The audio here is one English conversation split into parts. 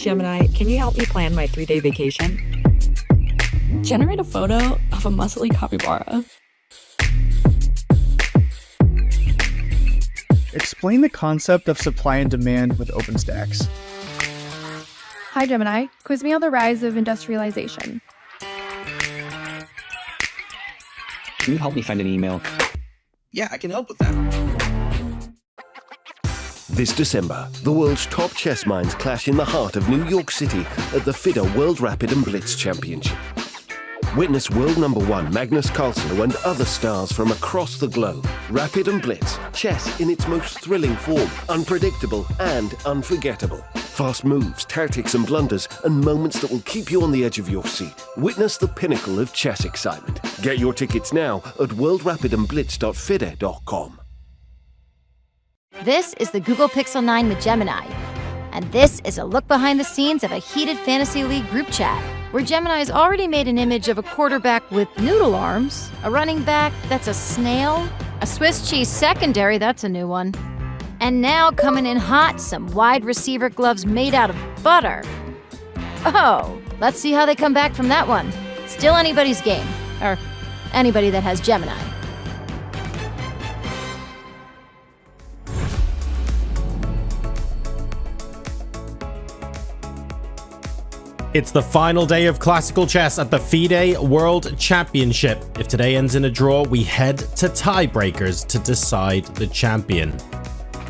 Gemini, can you help me plan my 3-day vacation? Generate a photo of a muscly capybara. Explain the concept of supply and demand with OpenStax. Hi Gemini, quiz me on the rise of industrialization. Can you help me find an email? Yeah, I can help with that. This December, the world's top chess minds clash in the heart of New York City at the FIDE World Rapid and Blitz Championship. Witness world #1 Magnus Carlsen and other stars from across the globe. Rapid and Blitz, chess in its most thrilling form, unpredictable and unforgettable. Fast moves, tactics and blunders, and moments that will keep you on the edge of your seat. Witness the pinnacle of chess excitement. Get your tickets now at worldrapidandblitz.fide.com. This is the Google Pixel 9 with Gemini. And this is a look behind the scenes of a heated Fantasy League group chat, where Gemini's already made an image of a quarterback with noodle arms, a running back that's a snail, a Swiss cheese secondary, that's a new one, and now coming in hot, some wide receiver gloves made out of butter. Oh, let's see how they come back from that one. Still anybody's game, or anybody that has Gemini. It's the final day of classical chess at the FIDE World Championship. If today ends in a draw, we head to tiebreakers to decide the champion.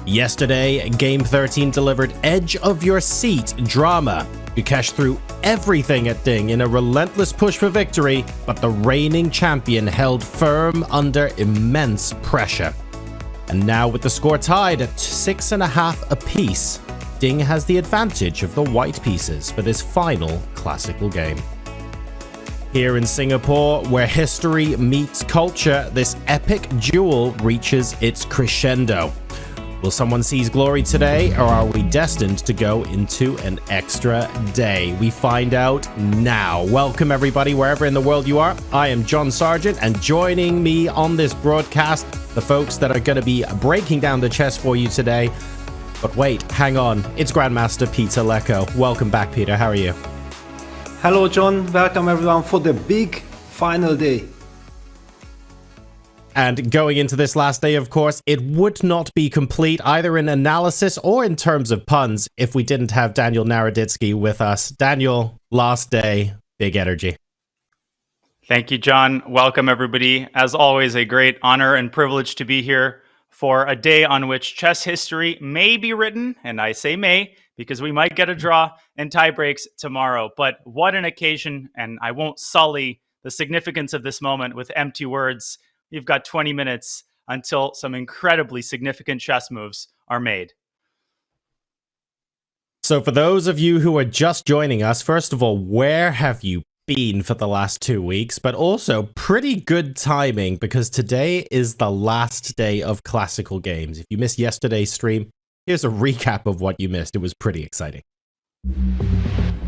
Yesterday, Game 13 delivered edge-of-your-seat drama. Gukesh threw everything at Ding in a relentless push for victory, but the reigning champion held firm under immense pressure. And now with the score tied at 6.5 apiece, Ding has the advantage of the white pieces for this final classical game. Here in Singapore, where history meets culture, this epic duel reaches its crescendo. Will someone seize glory today, or are we destined to go into an extra day? We find out now. Welcome everybody, wherever in the world you are. I am John Sargent, and joining me on this broadcast, the folks that are going to be breaking down the chess for you today. But wait, hang on. It's Grandmaster Peter Lecco. Welcome back, Peter. How are you? Hello, John. Welcome, everyone, for the big final day. And going into this last day, of course, it would not be complete either in analysis or in terms of puns if we didn't have Daniel Naroditsky with us. Daniel, last day, big energy. Thank you, John. Welcome, everybody. As always, a great honor and privilege to be here for a day on which chess history may be written, and I say may, because we might get a draw and tie breaks tomorrow. But what an occasion, and I won't sully the significance of this moment with empty words. You've got 20 minutes until some incredibly significant chess moves are made. So for those of you who are just joining us, first of all, where have you been for the last 2 weeks? But also pretty good timing, because today is the last day of classical games. If you missed yesterday's stream, here's a recap of what you missed. It was pretty exciting.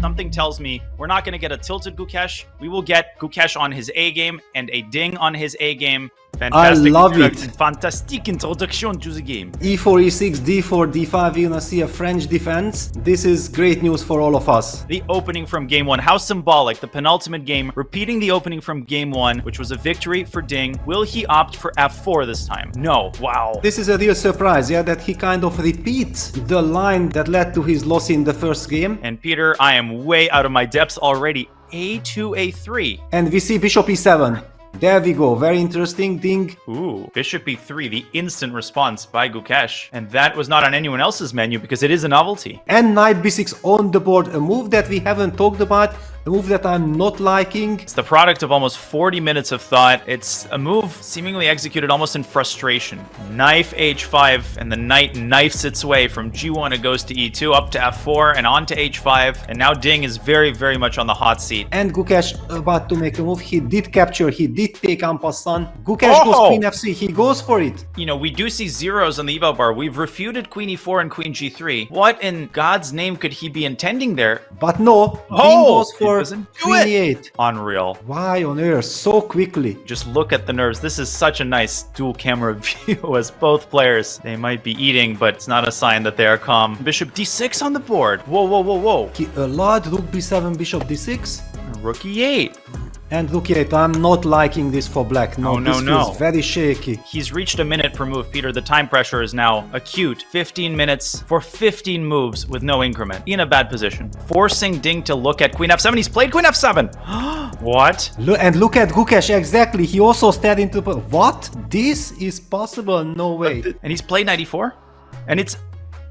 Something tells me we're not going to get a tilted Gukesh. We will get Gukesh on his A game and a Ding on his A game. Fantastic. I love it. Fantastic introduction to the game. E4, E6, D4, D5, you're gonna see a French defense. This is great news for all of us. The opening from game 1. How symbolic. The penultimate game, repeating the opening from game 1, which was a victory for Ding. Will he opt for F4 this time? No. Wow. This is a real surprise, yeah, that he kind of repeats the line that led to his loss in the first game. And Peter, I am way out of my depths already. A2, A3. And we see Bishop E7. There we go, very interesting. Ding. Ooh, Bishop E3, the instant response by Gukesh. And that was not on anyone else's menu because it is a novelty. And Knight B6 on the board, a move that we haven't talked about, a move that I'm not liking. It's the product of almost 40 minutes of thought. It's a move seemingly executed almost in frustration. Knife H5, and the knight knifes its way from G1, it goes to E2, up to F4, and on to H5. And now Ding is very, very much on the hot seat. And Gukesh about to make a move. He did capture, he did take en passant. Gukesh goes Queen F3, he goes for it. You know, we do see zeros on the eval bar. We've refuted Queen E4 and Queen G3. What in God's name could he be intending there? But no, Ding goes for for Doesn't do queen it. e8. Unreal. Why on earth? So quickly. Just look at the nerves. This is such a nice dual camera view as both players. They might be eating, but it's not a sign that they are calm. Bishop d6 on the board. Whoa, whoa, whoa, whoa. He allowed rook b7, bishop d6. Rook e8. And rook e8. I'm not liking this for black. No, no, this no. feels very shaky. He's reached a minute per move, Peter. The time pressure is now acute. 15 minutes for 15 moves with no increment. In a bad position. Forcing Ding to look at queen f7. He's played queen f7. What? And look at Gukesh, exactly. He also stared into... What? This is possible? No way. And he's played knight e4? And it's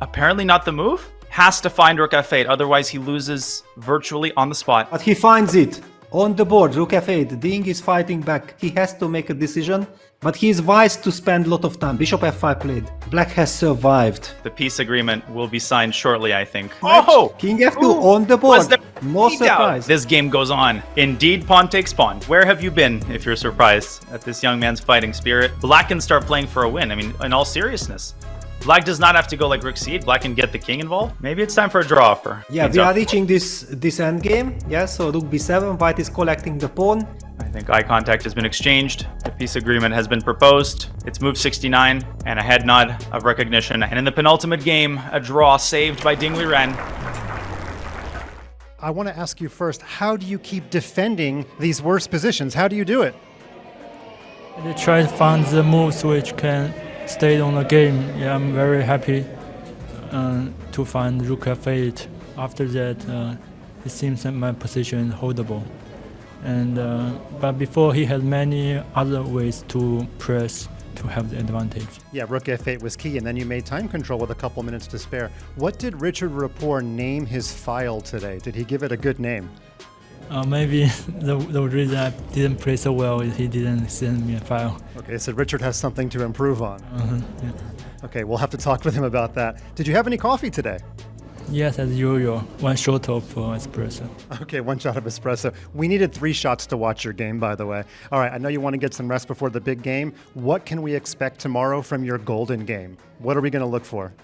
apparently not the move? Has to find rook f8, otherwise he loses virtually on the spot. But he finds it. On the board, rook f8. Ding is fighting back. He has to make a decision, but he is wise to spend a lot of time. Bishop f5 played. Black has survived. The peace agreement will be signed shortly, I think. Oh! King f2 on the board. No surprise. This game goes on. Indeed, pawn takes pawn. Where have you been, if you're surprised at this young man's fighting spirit? Black can start playing for a win. I mean, in all seriousness. Black does not have to go like rook c8. Black can get the king involved. Maybe it's time for a draw offer. Yeah, we are reaching this endgame. Yeah, so rook b7. White is collecting the pawn. I think eye contact has been exchanged. The peace agreement has been proposed. It's move 69 and a head nod of recognition. And in the penultimate game, a draw saved by Ding Liren. I want to ask you first, how do you keep defending these worst positions? How do you do it? I try to find the moves which can stay on the game. Yeah, I'm very happy to find rook f8. After that, it seems that my position is holdable. And but before he had many other ways to press to have the advantage. Yeah, rook f8 was key, and then you made time control with a couple minutes to spare. What did Richard Rapport name his file today? Did he give it a good name? Maybe the reason I didn't play so well is he didn't send me a file. Okay, so Richard has something to improve on. Yeah. Okay, we'll have to talk with him about that. Did you have any coffee today? Yes, as usual. One shot of espresso. Okay, one shot of espresso. We needed 3 shots to watch your game, by the way. All right, I know you want to get some rest before the big game. What can we expect tomorrow from your golden game? What are we going to look for?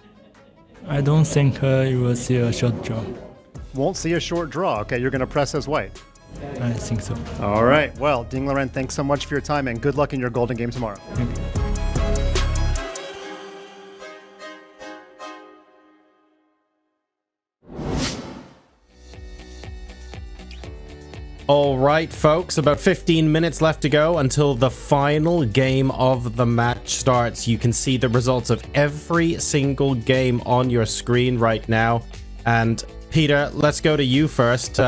I don't think you will see a short draw. Won't see a short draw. Okay, you're going to press as white. I think so. All right. Well, Ding Liren, thanks so much for your time, and good luck in your golden game tomorrow. Thank you. All right, folks, about 15 minutes left to go until the final game of the match starts. You can see the results of every single game on your screen right now. And Peter, let's go to you first.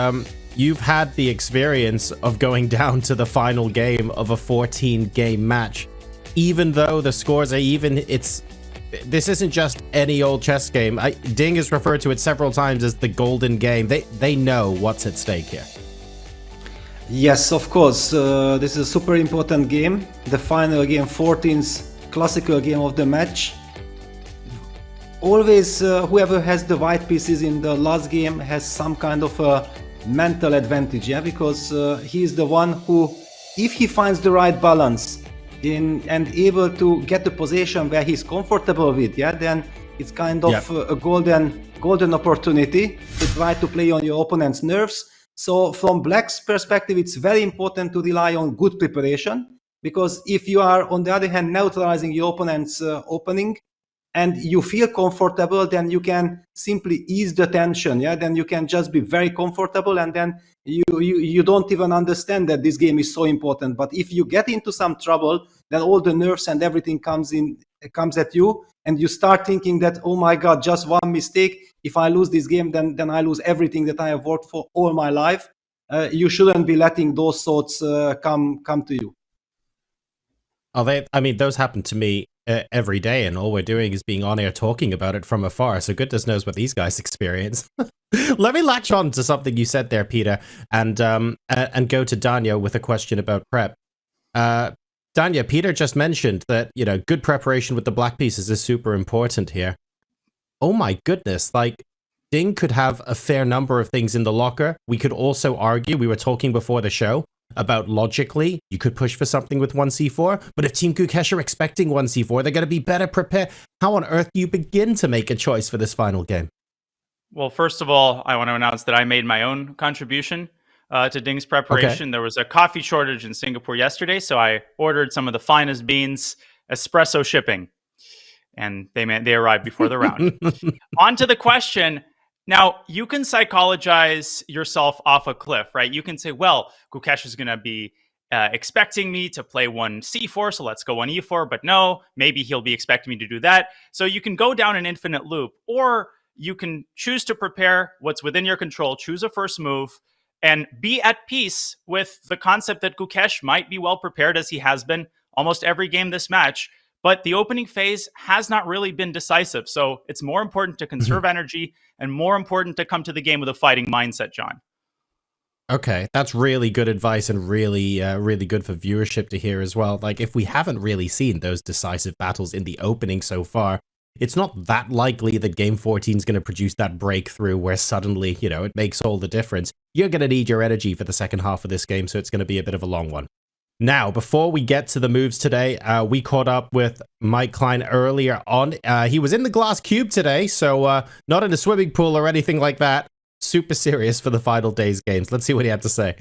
You've had the experience of going down to the final game of a 14-game match. Even though the scores are even, this isn't just any old chess game. Ding has referred to it several times as the golden game. They know what's at stake here. Yes, of course. This is a super important game. The final game, 14th classical game of the match. Always, whoever has the white pieces in the last game has some kind of a mental advantage, yeah, because he is the one who, if he finds the right balance and able to get the position where he's comfortable with, yeah, then it's kind of a golden opportunity to try to play on your opponent's nerves. So from Black's perspective, it's very important to rely on good preparation, because if you are, on the other hand, neutralizing your opponent's opening and you feel comfortable, then you can simply ease the tension. Yeah, then you can just be very comfortable, and then you don't even understand that this game is so important. But if you get into some trouble, then all the nerves and everything comes at you, and you start thinking that, oh my God, just one mistake. If I lose this game, then I lose everything that I have worked for all my life. You shouldn't be letting those thoughts come to you. I mean, those happen to me every day, and all we're doing is being on air talking about it from afar. So goodness knows what these guys experience. Let me latch on to something you said there, Peter, and go to Danya with a question about prep. Danya, Peter just mentioned that, you know, good preparation with the black pieces is super important here. Oh my goodness, like, Ding could have a fair number of things in the locker. We could also argue, we were talking before the show, about logically, you could push for something with 1c4, but if Team Gukesh are expecting 1c4, they're going to be better prepared. How on earth do you begin to make a choice for this final game? Well, first of all, I want to announce that I made my own contribution to Ding's preparation. There was a coffee shortage in Singapore yesterday, so I ordered some of the finest beans, espresso shipping, and they arrived before the round. On to the question. Now, you can psychologize yourself off a cliff, right? You can say, well, Gukesh is going to be expecting me to play one c4, so let's go one e4, but no, maybe he'll be expecting me to do that. So you can go down an infinite loop, or you can choose to prepare what's within your control, choose a first move, and be at peace with the concept that Gukesh might be well prepared, as he has been almost every game this match. But the opening phase has not really been decisive. So it's more important to conserve energy and more important to come to the game with a fighting mindset, John. Okay, that's really good advice and really, really good for viewership to hear as well. Like, if we haven't really seen those decisive battles in the opening so far, it's not that likely that Game 14 is going to produce that breakthrough where suddenly, you know, it makes all the difference. You're going to need your energy for the second half of this game, so it's going to be a bit of a long one. Now, before we get to the moves today, we caught up with Mike Klein earlier on. He was in the glass cube today, so not in a swimming pool or anything like that. Super serious for the final day's games. Let's see what he had to say.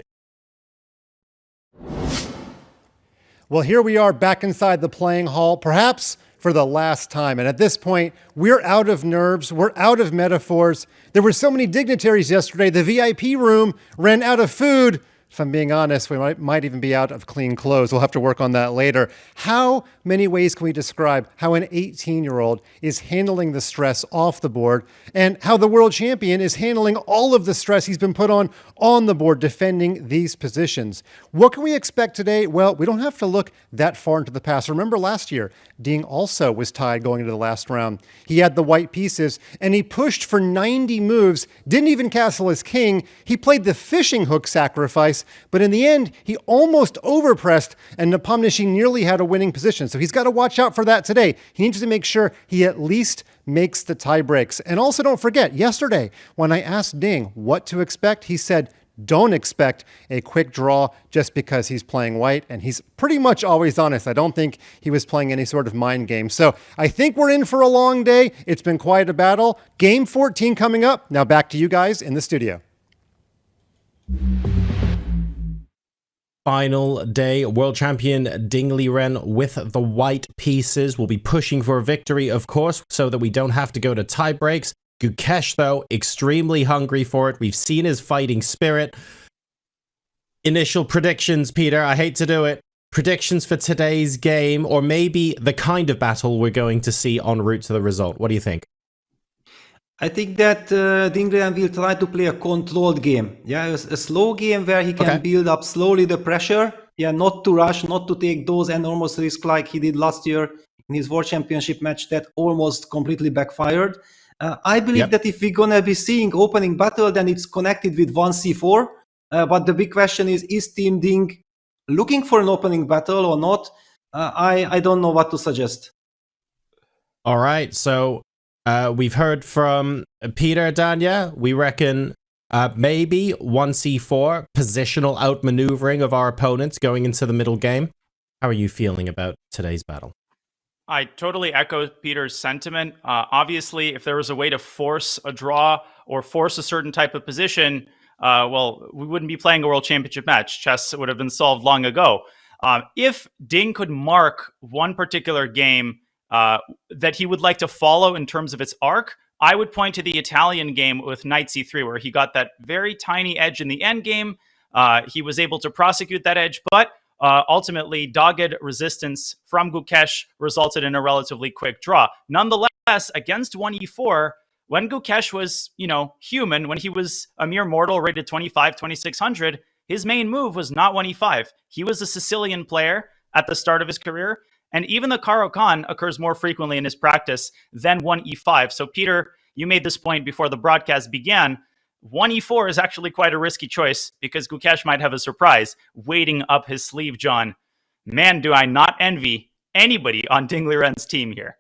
Well, here we are back inside the playing hall, perhaps for the last time. And at this point, we're out of nerves. We're out of metaphors. There were so many dignitaries yesterday. The VIP room ran out of food. If I'm being honest, we might even be out of clean clothes. We'll have to work on that later. How many ways can we describe how an 18-year-old is handling the stress off the board, and how the world champion is handling all of the stress he's been put on the board defending these positions? What can we expect today? Well, we don't have to look that far into the past. Remember last year, Ding also was tied going into the last round. He had the white pieces, and he pushed for 90 moves, didn't even castle his king. He played the fishing hook sacrifice, but in the end, he almost overpressed, and Nepomniachtchi nearly had a winning position. So he's got to watch out for that today. He needs to make sure he at least makes the tie breaks. And also don't forget, yesterday, when I asked Ding what to expect, he said, don't expect a quick draw just because he's playing white, and he's pretty much always honest. I don't think he was playing any sort of mind game. So I think we're in for a long day. It's been quite a battle. Game 14 coming up. Now back to you guys in the studio. Final day, world champion Ding Liren with the white pieces will be pushing for a victory, of course, so that we don't have to go to tie breaks. Gukesh, though, extremely hungry for it. We've seen his fighting spirit. Initial predictions, Peter. I hate to do it. Predictions for today's game, or maybe the kind of battle we're going to see en route to the result. What do you think? I think that Ding Liren will try to play a controlled game. Yeah, a slow game where he can build up slowly the pressure. Yeah, not to rush, not to take those enormous risks like he did last year in his World Championship match that almost completely backfired. I believe that if we're going to be seeing opening battle, then it's connected with 1c4. But the big question is Team Ding looking for an opening battle or not? I don't know what to suggest. All right, so we've heard from Peter, Danya. We reckon maybe 1c4, positional outmaneuvering of our opponents going into the middle game. How are you feeling about today's battle? I totally echo Peter's sentiment. Obviously, if there was a way to force a draw or force a certain type of position, well, we wouldn't be playing a world championship match. Chess would have been solved long ago. If Ding could mark one particular game that he would like to follow in terms of its arc, I would point to the Italian game with knight c3, where he got that very tiny edge in the end game. He was able to prosecute that edge, but ultimately, dogged resistance from Gukesh resulted in a relatively quick draw. Nonetheless, against 1e4, when Gukesh was, human, when he was a mere mortal rated 25, 2600, his main move was not 1e5. He was a Sicilian player at the start of his career, and even the Caro-Kann occurs more frequently in his practice than 1e5. So, Peter, you made this point before the broadcast began. 1e4 is actually quite a risky choice because Gukesh might have a surprise waiting up his sleeve, John. Man, do I not envy anybody on Ding Liren's team here.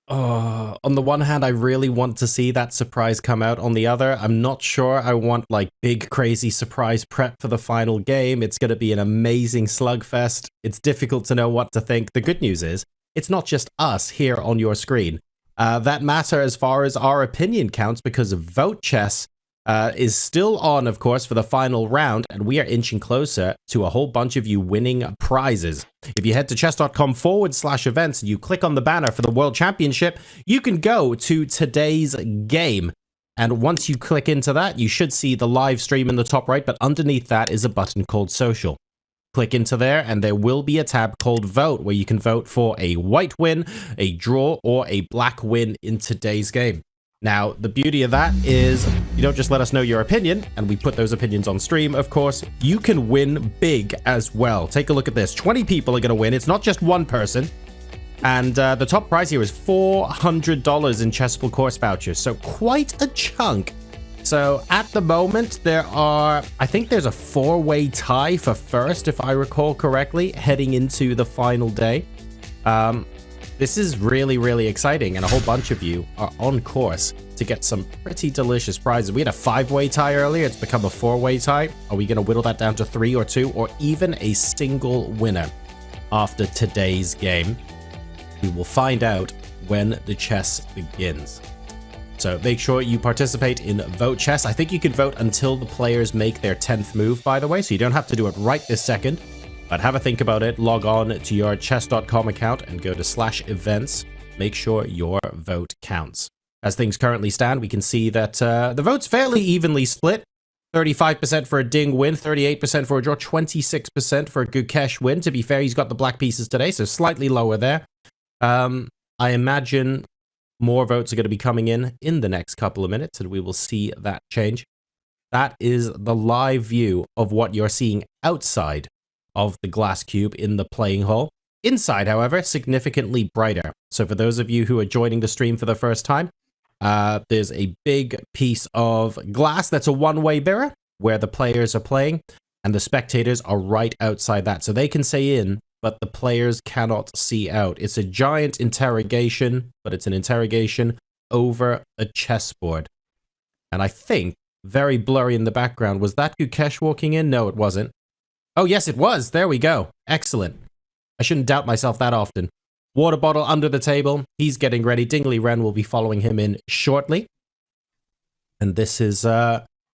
On the one hand, I really want to see that surprise come out. On the other, I'm not sure I want like big, crazy surprise prep for the final game. It's going to be an amazing slugfest. It's difficult to know what to think. The good news is, it's not just us here on your screen that matter as far as our opinion counts, because Vote Chess is still on, of course, for the final round, and we are inching closer to a whole bunch of you winning prizes. If you head to chess.com/events and you click on the banner for the World Championship, you can go to today's game. And once you click into that, you should see the live stream in the top right, but underneath that is a button called Social. Click into there, and there will be a tab called Vote, where you can vote for a white win, a draw, or a black win in today's game. Now, the beauty of that is you don't just let us know your opinion, and we put those opinions on stream, of course. You can win big as well. Take a look at this. 20 people are going to win. It's not just one person. And the top prize here is $400 in Chessable course vouchers. So quite a chunk. So at the moment, I think there's a 4-way tie for first, if I recall correctly, heading into the final day. This is really, really exciting, and a whole bunch of you are on course to get some pretty delicious prizes. We had a 5-way tie earlier. It's become a 4-way tie. Are we going to whittle that down to 3 or 2, or even a single winner after today's game? We will find out when the chess begins. So make sure you participate in Vote Chess. I think you can vote until the players make their 10th move, by the way, so you don't have to do it right this second. But have a think about it. Log on to your chess.com account and go to /events. Make sure your vote counts. As things currently stand, we can see that the vote's fairly evenly split. 35% for a Ding win, 38% for a draw, 26% for a Gukesh win. To be fair, he's got the black pieces today, so slightly lower there. I imagine more votes are going to be coming in the next couple of minutes, and we will see that change. That is the live view of what you're seeing outside of the glass cube in the playing hall. Inside, however, significantly brighter. So for those of you who are joining the stream for the first time, there's a big piece of glass that's a one-way mirror where the players are playing, and the spectators are right outside that. So they can stay in, but the players cannot see out. It's a giant interrogation, but it's an interrogation over a chessboard. And I think, very blurry in the background, was that Gukesh walking in? No, it wasn't. Oh, yes, it was. There we go. Excellent. I shouldn't doubt myself that often. Water bottle under the table. He's getting ready. Ding Liren will be following him in shortly. And this is,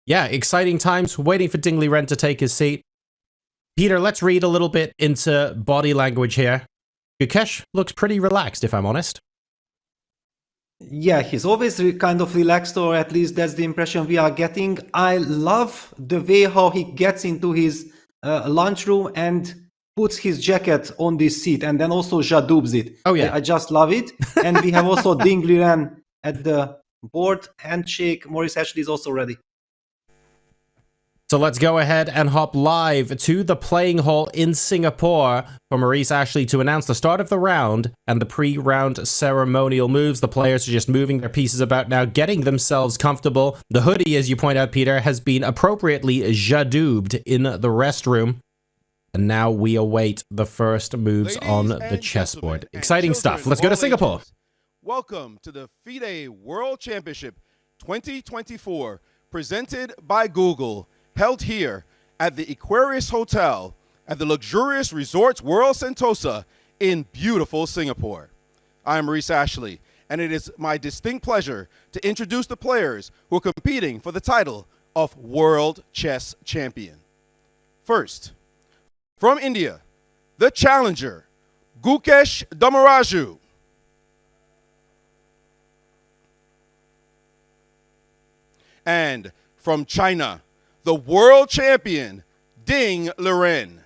exciting times. Waiting for Ding Liren to take his seat. Peter, let's read a little bit into body language here. Gukesh looks pretty relaxed, if I'm honest. Yeah, he's always kind of relaxed, or at least that's the impression we are getting. I love the way how he gets into his lunchroom and puts his jacket on this seat and then also jadoobs it. Oh, yeah. I just love it. And we have also Ding Liren at the board. Handshake. Maurice Ashley is also ready. So let's go ahead and hop live to the playing hall in Singapore for Maurice Ashley to announce the start of the round and the pre-round ceremonial moves. The players are just moving their pieces about now, getting themselves comfortable. The hoodie, as you point out, Peter, has been appropriately jadoobed in the restroom. And now we await the first moves on the chessboard. Exciting stuff. Let's go to Singapore. Welcome to the FIDE World Championship 2024, presented by Google. Held here at the Aquarius Hotel at the luxurious Resorts World Sentosa in beautiful Singapore. I am Maurice Ashley, and it is my distinct pleasure to introduce the players who are competing for the title of World Chess Champion. First, from India, the challenger, Gukesh Dommaraju. And from China, the world champion, Ding Liren.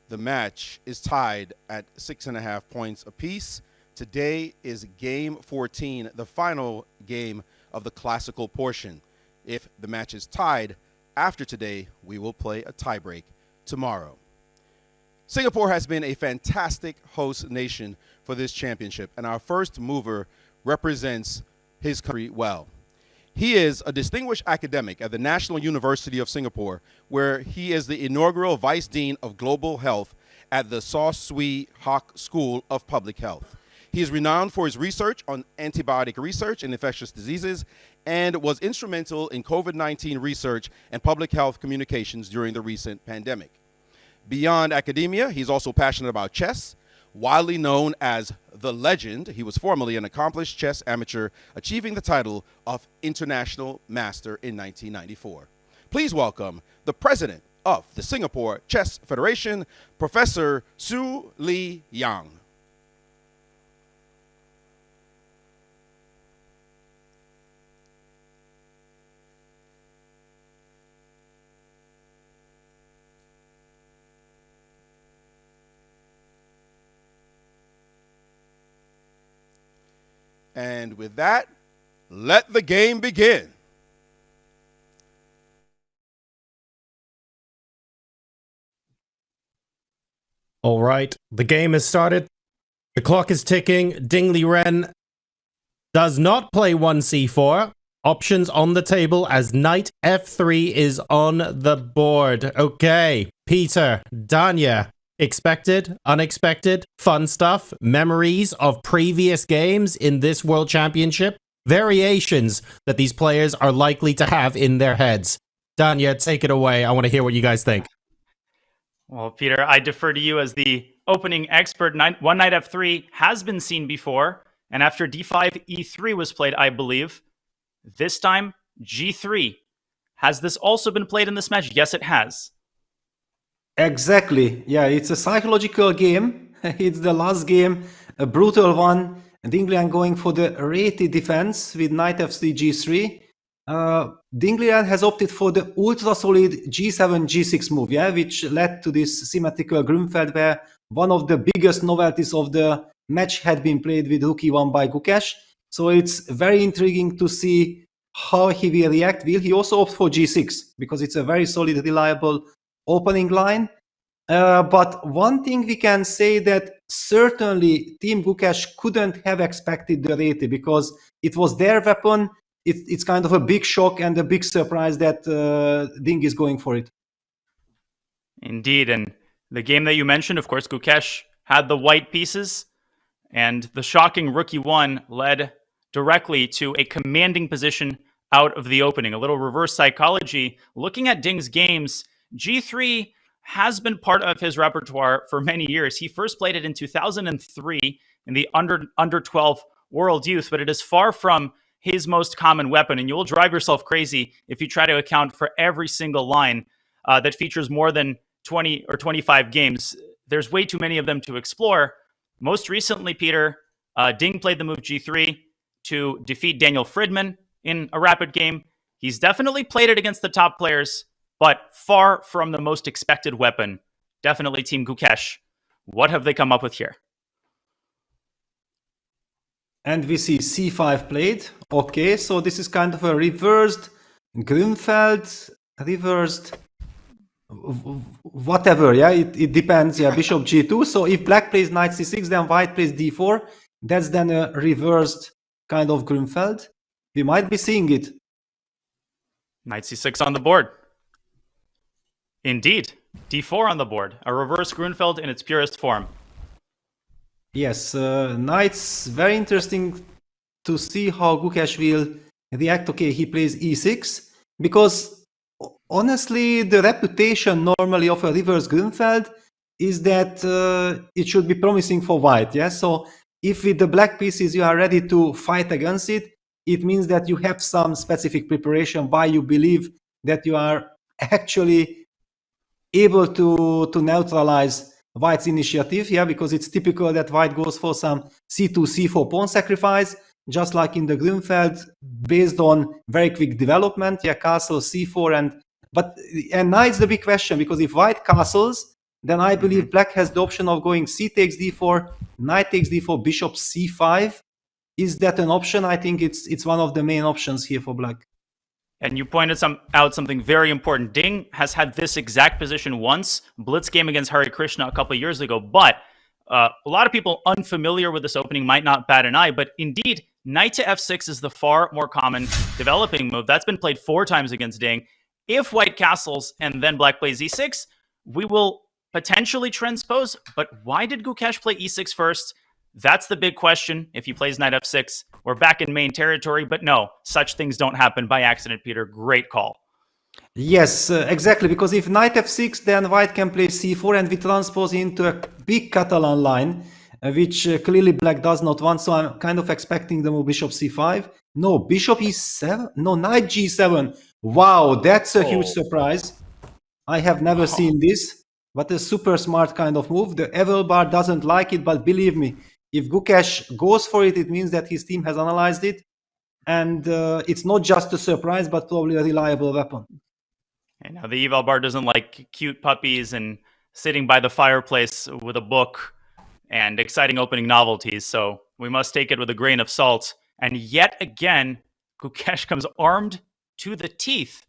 The match is tied at 6.5 points apiece. Today is game 14, the final game of the classical portion. If the match is tied after today, we will play a tiebreak tomorrow. Singapore has been a fantastic host nation for this championship, and our first mover represents his country well. He is a distinguished academic at the National University of Singapore, where he is the inaugural Vice Dean of Global Health at the Saw Swee Hock School of Public Health. He is renowned for his research on antibiotic research and infectious diseases, and was instrumental in COVID-19 research and public health communications during the recent pandemic. Beyond academia, he's also passionate about chess, Widely known as the Legend, he was formerly an accomplished chess amateur, achieving the title of International Master in 1994. Please welcome the president of the Singapore Chess Federation, Professor Su Li Yang. And with that, let the game begin. All right, the game has started. The clock is ticking. Ding Liren does not play 1c4. Options on the table as knight f3 is on the board. Okay, Peter, Danya, expected, unexpected, fun stuff, memories of previous games in this World Championship, variations that these players are likely to have in their heads. Danya, take it away. I want to hear what you guys think. Well, Peter, I defer to you as the opening expert. One knight f3 has been seen before, and after d5, e3 was played, I believe. This time, g3. Has this also been played in this match? Yes, it has. Exactly. Yeah, it's a psychological game. It's the last game, a brutal one. Ding Liren going for the rated defense with knight f3, g3. Ding Liren has opted for the ultra-solid g7, g6 move, yeah, which led to this symmetrical Grünfeld, where one of the biggest novelties of the match had been played with rook e1 by Gukesh. So it's very intriguing to see how he will react. Will he also opt for g6? Because it's a very solid, reliable opening line. But one thing we can say that certainly Team Gukesh couldn't have expected the rete, because it was their weapon. It's kind of a big shock and a big surprise that Ding is going for it. Indeed, and the game that you mentioned, of course, Gukesh had the white pieces, and the shocking rook e1 led directly to a commanding position out of the opening. A little reverse psychology. Looking at Ding's games, g3 has been part of his repertoire for many years. He first played it in 2003 in the under 12 World Youth, but it is far from his most common weapon, and you'll drive yourself crazy if you try to account for every single line that features more than 20 or 25 games. There's way too many of them to explore. Most recently, Peter, Ding played the move g3 to defeat Daniel Friedman in a rapid game. He's definitely played it against the top players, but far from the most expected weapon. Definitely Team Gukesh. What have they come up with here? And we see c5 played. Okay, so this is kind of a reversed Grünfeld, reversed whatever, yeah, it depends, yeah, bishop g2. So if black plays knight c6, then white plays d4. That's then a reversed kind of Grünfeld. We might be seeing it. Knight c6 on the board. Indeed, d4 on the board. A reverse Grünfeld in its purest form. Yes, knights, very interesting to see how Gukesh will react. Okay, he plays e6, because honestly, the reputation normally of a reverse Grünfeld is that it should be promising for white. Yeah, so if with the black pieces you are ready to fight against it, it means that you have some specific preparation why you believe that you are actually able to neutralize white's initiative. Yeah, because it's typical that white goes for some c2, c4 pawn sacrifice, just like in the Grünfeld, based on very quick development. Yeah, castle c4, and now it's the big question, because if white castles, then I believe black has the option of going c takes d4, knight takes d4, bishop c5. Is that an option? I think it's one of the main options here for black. And you pointed out something very important. Ding has had this exact position once, blitz game against Hare Krishna a couple of years ago, but a lot of people unfamiliar with this opening might not bat an eye, but indeed, knight to f6 is the far more common developing move. That's been played 4 times against Ding. If white castles and then black plays e6, we will potentially transpose, but why did Gukesh play e6 first? That's the big question. If he plays knight f6, we're back in main territory, but no, such things don't happen by accident, Peter. Great call. Yes, exactly, because if knight f6, then white can play c4, and we transpose into a big Catalan line, which clearly black does not want. So I'm kind of expecting the move bishop c5. No, bishop e7. No, knight g7. Wow, that's a huge surprise. I have never seen this, but a super smart kind of move. The Evil Bar doesn't like it, but believe me, if Gukesh goes for it, it means that his team has analyzed it. And it's not just a surprise, but probably a reliable weapon. And now the Eval Bar doesn't like cute puppies and sitting by the fireplace with a book and exciting opening novelties. So we must take it with a grain of salt. And yet again, Gukesh comes armed to the teeth.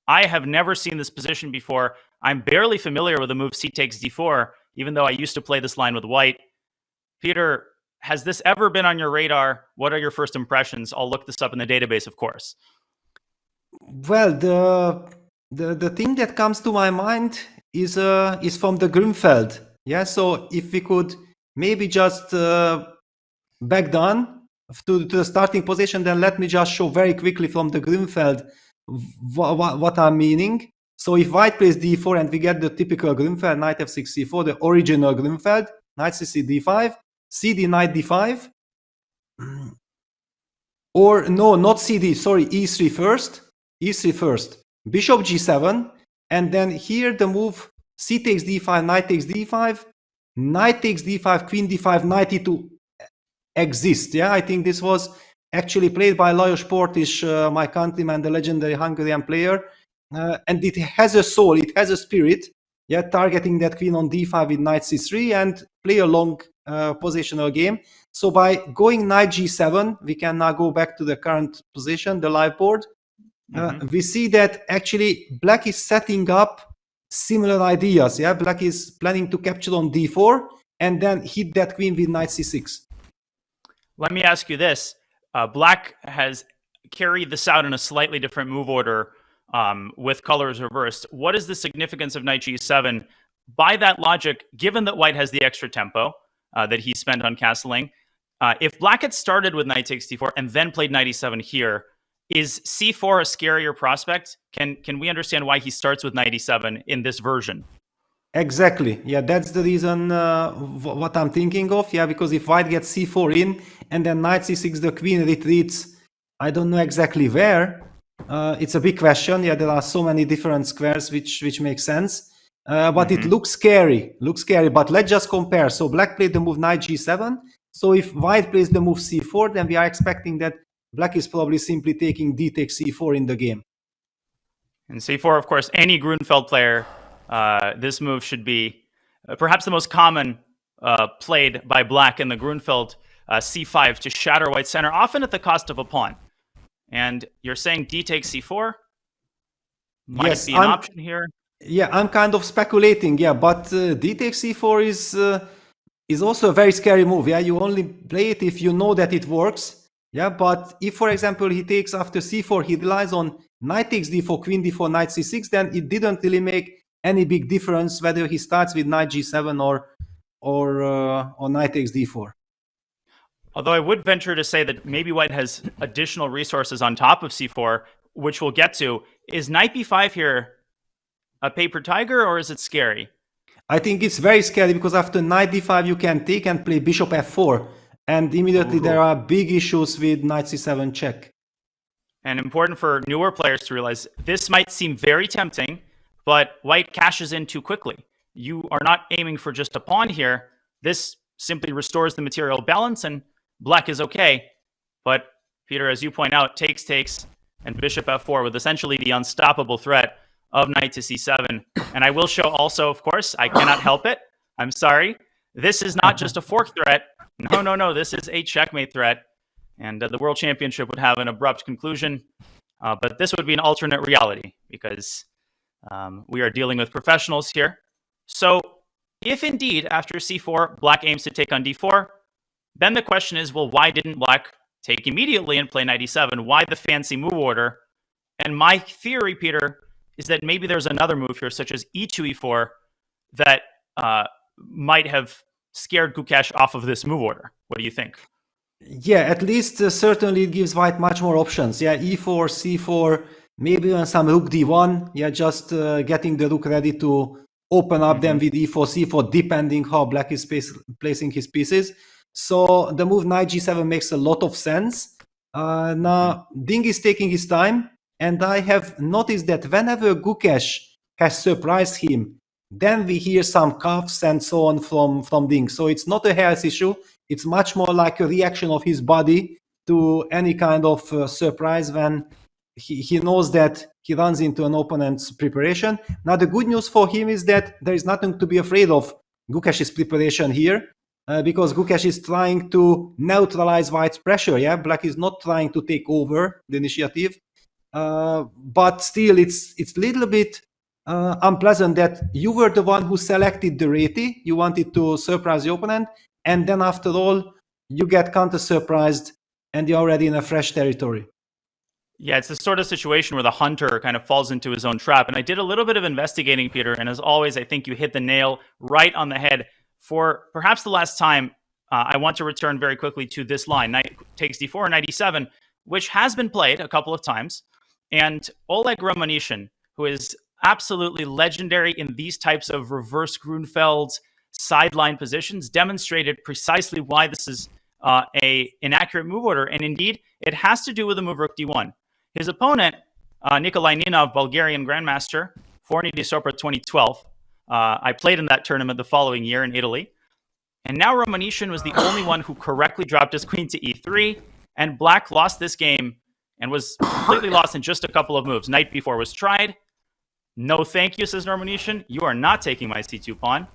I have never seen this position before. I'm barely familiar with the move c takes d4, even though I used to play this line with white. Peter, has this ever been on your radar? What are your first impressions? I'll look this up in the database, of course. Well, the thing that comes to my mind is from the Grünfeld. Yeah, so if we could maybe just back down to the starting position, then let me just show very quickly from the Grünfeld what I'm meaning. So if white plays d4 and we get the typical Grünfeld, knight f6 c4, the original Grünfeld, knight c d5, cd knight d5, or no, not cd, sorry, e3 first, bishop g7, and then here the move c takes d5, knight takes d5, knight takes d5, queen d5, knight e2 exists. Yeah, I think this was actually played by Lajos Portis, my countryman, the legendary Hungarian player, and it has a soul, it has a spirit. Yeah, targeting that queen on d5 with knight c3 and play a long positional game. So by going knight g7, we can now go back to the current position, the live board. We see that actually black is setting up similar ideas. Yeah, black is planning to capture on d4 and then hit that queen with knight c6. Let me ask you this. Black has carried this out in a slightly different move order with colors reversed. What is the significance of knight g7? By that logic, given that white has the extra tempo that he spent on castling, if black had started with knight takes d4 and then played knight e7 here, is c4 a scarier prospect? Can we understand why he starts with knight e7 in this version? Exactly. Yeah, that's the reason what I'm thinking of. Yeah, because if white gets c4 in and then knight c6, the queen retreats, I don't know exactly where. It's a big question. Yeah, there are so many different squares which make sense. But it looks scary. But let's just compare. So black played the move knight g7. So if white plays the move c4, then we are expecting that black is probably simply taking d takes c4 in the game. And c4, of course, any Grunfeld player, this move should be perhaps the most common played by black in the Grunfeld c5 to shatter white's center, often at the cost of a pawn. And you're saying d takes c4 might be an option here? Yeah, I'm kind of speculating. Yeah, but d takes c4 is also a very scary move. Yeah, you only play it if you know that it works. Yeah, but if, for example, he takes after c4, he relies on knight takes d4, queen d4, knight c6, then it didn't really make any big difference whether he starts with knight g7 or knight takes d4. Although I would venture to say that maybe white has additional resources on top of c4, which we'll get to. Is knight b5 here a paper tiger, or is it scary? I think it's very scary because after knight d5 you can take and play bishop f4, and immediately there are big issues with knight c7 check. And important for newer players to realize, this might seem very tempting, but white cashes in too quickly. You are not aiming for just a pawn here. This simply restores the material balance, and black is okay. But Peter, as you point out, takes, and bishop f4 with essentially the unstoppable threat of knight to c7. And I will show also, of course, I cannot help it. I'm sorry. This is not just a fork threat. No. This is a checkmate threat. And the World Championship would have an abrupt conclusion. But this would be an alternate reality because we are dealing with professionals here. So if indeed, after c4, black aims to take on d4, then the question is, well, why didn't black take immediately and play knight e7? Why the fancy move order? And my theory, Peter, is that maybe there's another move here, such as e2, e4, that might have scared Gukesh off of this move order. What do you think? Yeah, at least certainly it gives white much more options. Yeah, e4, c4, maybe even some rook d1. Yeah, just getting the rook ready to open up them with e4, c4, depending how black is placing his pieces. So the move knight g7 makes a lot of sense. Now Ding is taking his time, and I have noticed that whenever Gukesh has surprised him, then we hear some cuffs and so on from Ding. So it's not a health issue. It's much more like a reaction of his body to any kind of surprise when he knows that he runs into an opponent's preparation. Now, the good news for him is that there is nothing to be afraid of Gukesh's preparation here, because Gukesh is trying to neutralize white's pressure. Yeah, black is not trying to take over the initiative, but still, it's a little bit unpleasant that you were the one who selected the reti. You wanted to surprise the opponent, and then after all, you get counter-surprised, and you're already in a fresh territory. Yeah, it's the sort of situation where the hunter kind of falls into his own trap. And I did a little bit of investigating, Peter, and as always, I think you hit the nail right on the head. For perhaps the last time, I want to return very quickly to this line, knight takes d4, knight e7, which has been played a couple of times. And Oleg Romanishin, who is absolutely legendary in these types of reverse Grunfeld sideline positions, demonstrated precisely why this is an inaccurate move order. And indeed, it has to do with the move rook d1. His opponent, Nikolai Ninov, Bulgarian Grandmaster, Forni di Sopra 2012. I played in that tournament the following year in Italy. And now Romanishin was the only one who correctly dropped his queen to e3, and black lost this game and was completely lost in just a couple of moves. Knight b4 was tried. No thank you, says Romanishin. You are not taking my c2 pawn.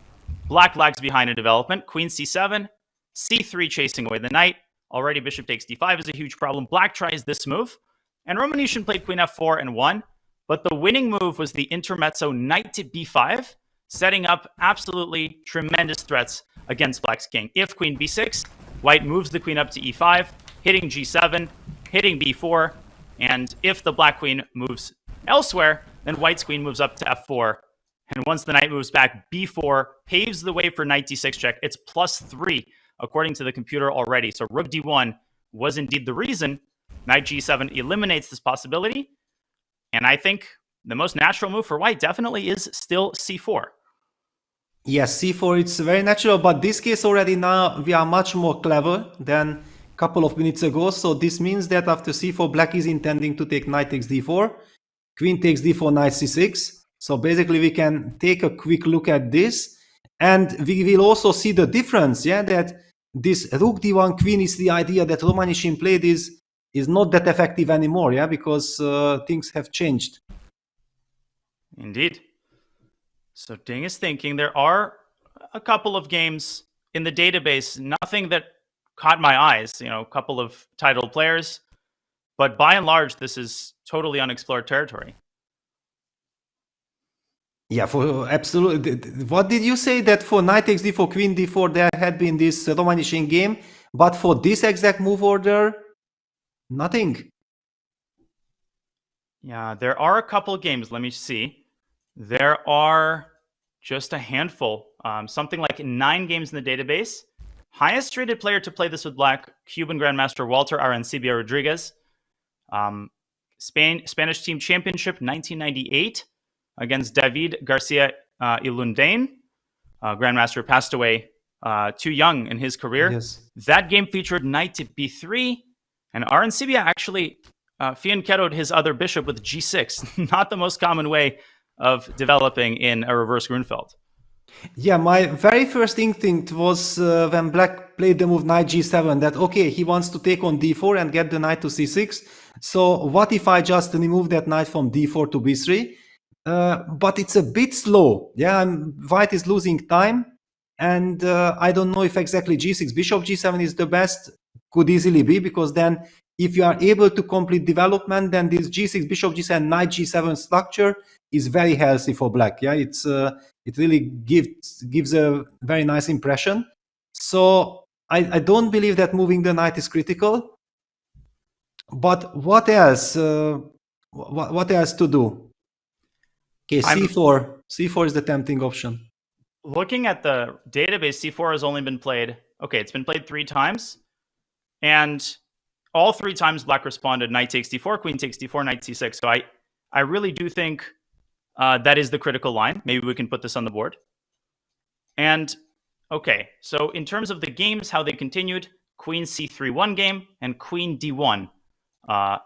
Black lags behind in development. Queen c7, c3 chasing away the knight. Already bishop takes d5 is a huge problem. Black tries this move. And Romanishin played queen f4 and won, but the winning move was the intermezzo knight to b5, setting up absolutely tremendous threats against black's king. If queen b6, white moves the queen up to e5, hitting g7, hitting b4, and if the black queen moves elsewhere, then white's queen moves up to f4. And once the knight moves back, b4 paves the way for knight d6 check. It's +3, according to the computer already. So rook d1 was indeed the reason. Knight g7 eliminates this possibility. And I think the most natural move for white definitely is still c4. Yes, c4, it's very natural, but this case already now we are much more clever than a couple of minutes ago. So this means that after c4, black is intending to take knight takes d4, queen takes d4, knight c6. So basically we can take a quick look at this, and we will also see the difference, yeah, that this rook d1 queen is the idea that Romanishin played is not that effective anymore, yeah, because things have changed. Indeed. So Ding is thinking. There are a couple of games in the database, nothing that caught my eyes, a couple of titled players, but by and large, this is totally unexplored territory. Yeah, for absolutely. What did you say that for knight takes d4, queen d4, there had been this Romanishin game, but for this exact move order, nothing. Yeah, there are a couple of games. Let me see. There are just a handful, something like 9 games in the database. Highest rated player to play this with black, Cuban Grandmaster Walter Arancibia Rodriguez. Spanish Team Championship 1998 against David Garcia Ilundain. Grandmaster passed away too young in his career. Yes. That game featured knight to b3, and Arancibia actually fianchettoed his other bishop with g6. Not the most common way of developing in a reverse Grunfeld. Yeah, my very first instinct was when black played the move knight g7 that, okay, he wants to take on d4 and get the knight to c6. So what if I just remove that knight from d4 to b3? But it's a bit slow. Yeah, white is losing time. And I don't know if exactly g6, bishop g7 is the best. Could easily be, because then if you are able to complete development, then this g6, bishop g7, knight g7 structure is very healthy for black. Yeah, it really gives a very nice impression. So I don't believe that moving the knight is critical. But what else? What else to do? Okay, c4. C4 is the tempting option. Looking at the database, c4 has only been played. Okay, it's been played 3 times, and all 3 times black responded: knight takes d4, queen takes d4, knight c6. So I really do think That is the critical line. Maybe we can put this on the board. And okay, so in terms of the games, how they continued, Queen C3 one game and Queen D1,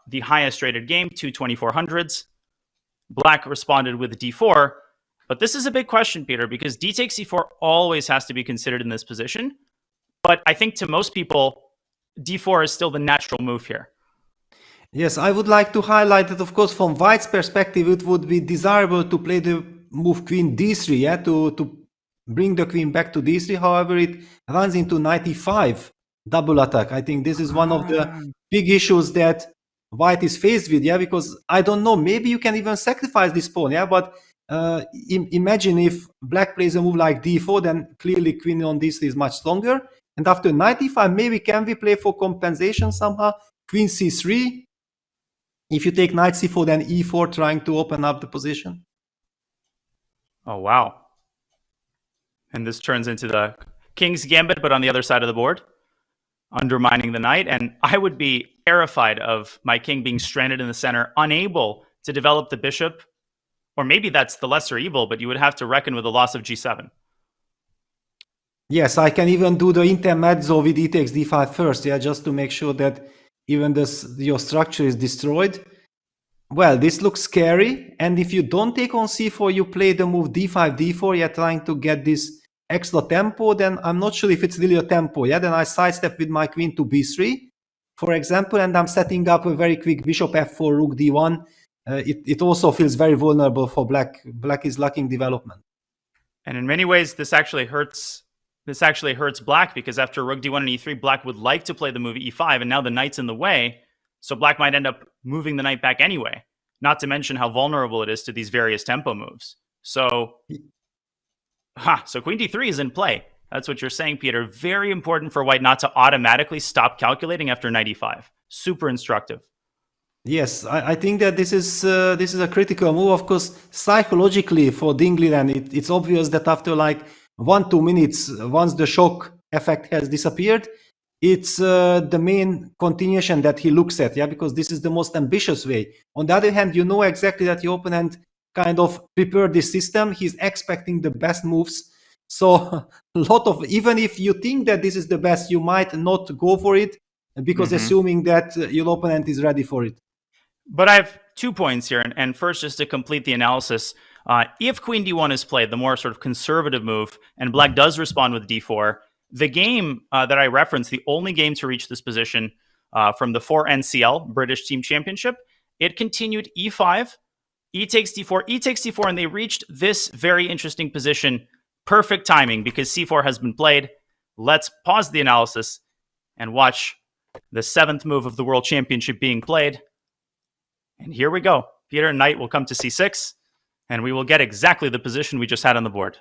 the highest rated game, 2/2400s. Black responded with D4, but this is a big question, Peter, because D takes C4 always has to be considered in this position. But I think to most people, D4 is still the natural move here. Yes, I would like to highlight that, of course, from White's perspective, it would be desirable to play the move Queen D3, yeah, to bring the queen back to D3. However, it runs into knight E5 double attack. I think this is one of the big issues that White is faced with, yeah, because I don't know, maybe you can even sacrifice this pawn, yeah, but imagine if Black plays a move like D4, then clearly queen on D3 is much stronger. And after knight E5, maybe can we play for compensation somehow? Queen C3. If you take knight C4, then E4, trying to open up the position. Oh, wow. And this turns into the king's gambit, but on the other side of the board, undermining the knight. And I would be terrified of my king being stranded in the center, unable to develop the bishop. Or maybe that's the lesser evil, but you would have to reckon with the loss of G7. Yes, I can even do the intermezzo with E takes D5 first, yeah, just to make sure that even your structure is destroyed. Well, this looks scary. And if you don't take on C4, you play the move D5, D4, yeah, trying to get this extra tempo, then I'm not sure if it's really a tempo, yeah, then I sidestep with my queen to B3, for example, and I'm setting up a very quick bishop F4, rook D1. It also feels very vulnerable for Black. Black is lacking development. And in many ways, this actually hurts Black, because after rook D1 and E3, Black would like to play the move E5, and now the knight's in the way, so Black might end up moving the knight back anyway, not to mention how vulnerable it is to these various tempo moves. So Queen D3 is in play. That's what you're saying, Peter. Very important for White not to automatically stop calculating after knight E5. Super instructive. Yes, I think that this is a critical move. Of course, psychologically for Ding Liren, it's obvious that after like 1-2 minutes, once the shock effect has disappeared, it's the main continuation that he looks at, yeah, because this is the most ambitious way. On the other hand, you know exactly that your opponent kind of prepared this system. He's expecting the best moves. So even if you think that this is the best, you might not go for it because assuming that your opponent is ready for it. But I have 2 points here. And first, just to complete the analysis, if Queen D1 is played, the more sort of conservative move, and Black does respond with D4, the game that I referenced, the only game to reach this position from the 4NCL, British Team Championship, it continued E5, E takes D4, E takes D4, and they reached this very interesting position. Perfect timing because C4 has been played. Let's pause the analysis and watch the 7th move of the World Championship being played. And here we go. Peter, knight will come to C6, and we will get exactly the position we just had on the board.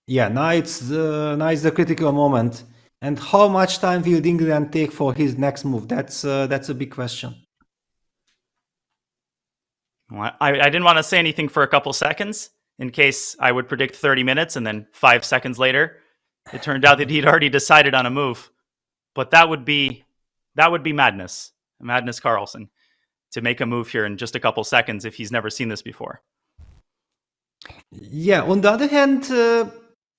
Yeah, knight's the critical moment. And how much time will Ding Liren take for his next move? That's a big question. Well, I didn't want to say anything for a couple seconds in case I would predict 30 minutes, and then 5 seconds later, it turned out that he'd already decided on a move. But that would be madness. Madness Carlsen, to make a move here in just a couple seconds if he's never seen this before. Yeah, on the other hand,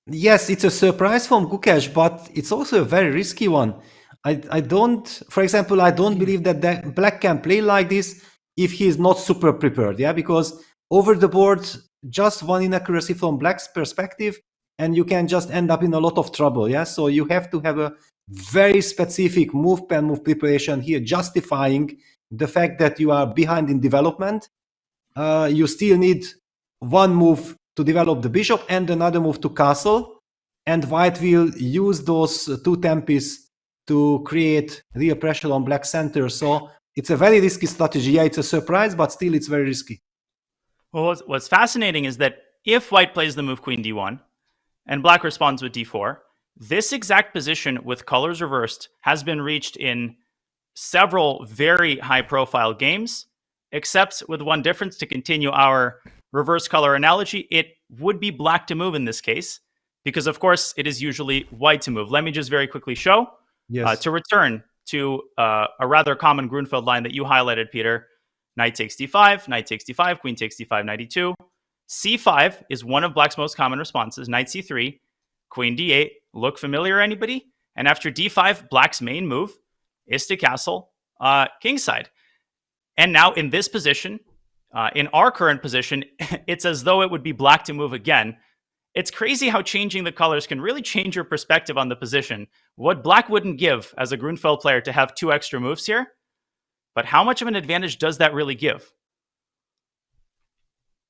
yes, it's a surprise from Gukesh, but it's also a very risky one. For example, I don't believe that Black can play like this if he is not super prepared, yeah, because over the board, just one inaccuracy from Black's perspective, and you can just end up in a lot of trouble, yeah, so you have to have a very specific move preparation here, justifying the fact that you are behind in development. You still need one move to develop the bishop and another move to castle, and White will use those 2 tempes to create real pressure on Black center. So it's a very risky strategy. Yeah, it's a surprise, but still it's very risky. Well, what's fascinating is that if White plays the move Queen D1 and Black responds with D4, this exact position with colors reversed has been reached in several very high-profile games, except with one difference. To continue our reverse color analogy, it would be Black to move in this case, because, of course, it is usually White to move. Let me just very quickly show. Yes. To return to a rather common Grunfeld line that you highlighted, Peter. Knight takes d5, knight takes d5, queen takes d5, knight e2. c5 is one of black's most common responses. Knight c3, queen d8. Look familiar, anybody? And after d5, black's main move is to castle kingside. And now in this position, in our current position, it's as though it would be black to move again. It's crazy how changing the colors can really change your perspective on the position. What black wouldn't give as a Grunfeld player to have 2 extra moves here, but how much of an advantage does that really give?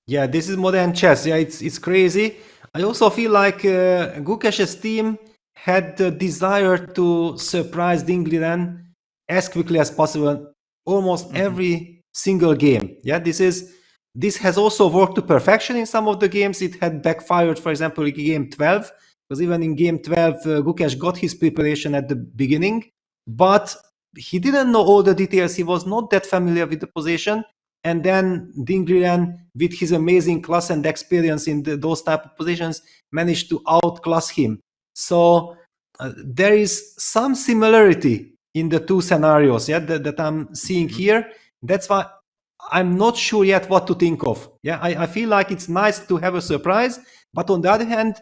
Yeah, this is modern chess. Yeah, it's crazy. I also feel like Gukesh's team had the desire to surprise Ding Liren as quickly as possible, almost every single game. Yeah, this has also worked to perfection in some of the games. It had backfired, for example, in game 12, because even in game 12, Gukesh got his preparation at the beginning, but he didn't know all the details. He was not that familiar with the position. And then Ding Liren, with his amazing class and experience in those type of positions, managed to outclass him. So there is some similarity in the two scenarios, yeah, that I'm seeing here. That's why I'm not sure yet what to think of. Yeah, I feel like it's nice to have a surprise, but on the other hand,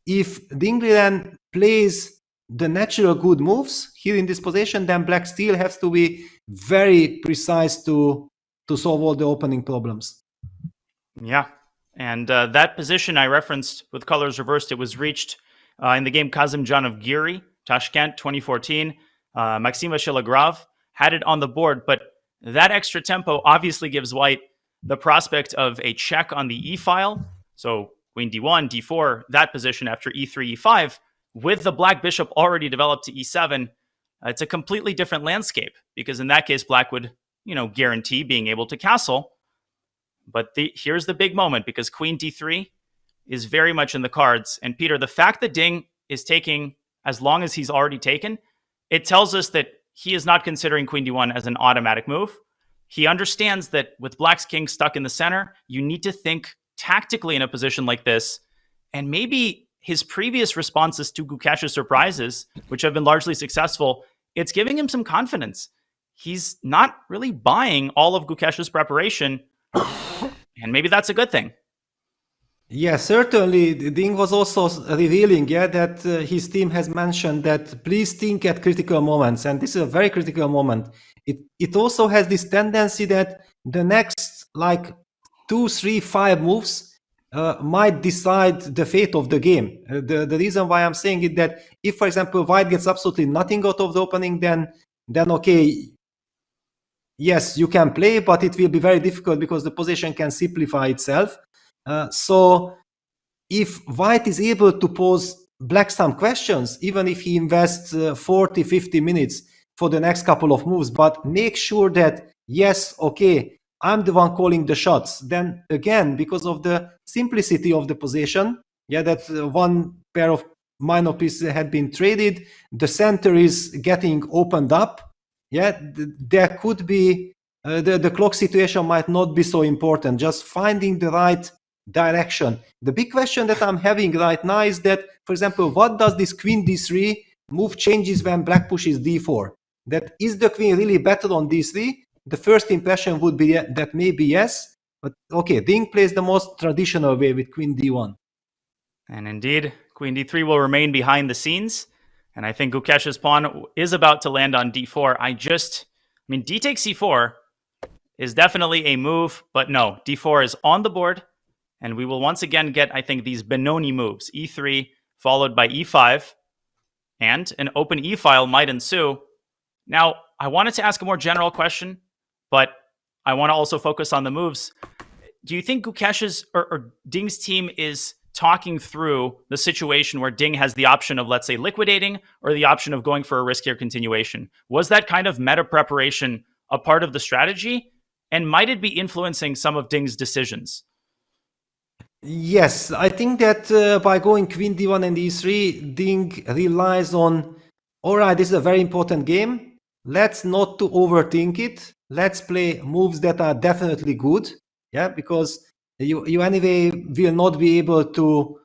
if Ding Liren plays the natural good moves here in this position, then black still has to be very precise to solve all the opening problems. Yeah, and that position I referenced with colors reversed, it was reached in the game Kazimjan of Giri, Tashkent 2014. Maxima Shilogrov had it on the board, but that extra tempo obviously gives white the prospect of a check on the e-file. So queen d1, d4, that position after e3, e5, with the black bishop already developed to e7, it's a completely different landscape, because in that case, black would, guarantee being able to castle. But here's the big moment, because queen d3 is very much in the cards. And Peter, the fact that Ding is taking as long as he's already taken, it tells us that he is not considering queen d1 as an automatic move. He understands that with black's king stuck in the center, you need to think tactically in a position like this. And maybe his previous responses to Gukesh's surprises, which have been largely successful, it's giving him some confidence. He's not really buying all of Gukesh's preparation, and maybe that's a good thing. Yeah, certainly. Ding was also revealing, that his team has mentioned that please think at critical moments, and this is a very critical moment. It also has this tendency that the next 2, 3, 5 moves might decide the fate of the game. The reason why I'm saying it that if, for example, white gets absolutely nothing out of the opening, then okay, yes, you can play, but it will be very difficult because the position can simplify itself. So if white is able to pose black some questions, even if he invests 40, 50 minutes for the next couple of moves, but make sure that, yes, okay, I'm the one calling the shots, then again, because of the simplicity of the position, that one pair of minor pieces had been traded, the center is getting opened up, there could be, the clock situation might not be so important, just finding the right direction. The big question that I'm having right now is that, for example, what does this queen d3 move changes when black pushes d4? That is the queen really better on d3? The first impression would be that maybe yes, but okay, Ding plays the most traditional way with queen d1. And indeed, queen d3 will remain behind the scenes. And I think Gukesh's pawn is about to land on d4. D takes c4 is definitely a move, but no, d4 is on the board. And we will once again get, I think, these Benoni moves, e3 followed by e5, and an open e-file might ensue. Now, I wanted to ask a more general question, but I want to also focus on the moves. Do you think Gukesh's or Ding's team is talking through the situation where Ding has the option of, let's say, liquidating or the option of going for a riskier continuation? Was that kind of meta preparation a part of the strategy? And might it be influencing some of Ding's decisions? Yes, I think that by going queen d1 and e3, Ding relies on, all right, this is a very important game. Let's not to overthink it. Let's play moves that are definitely good. Because you anyway will not be able to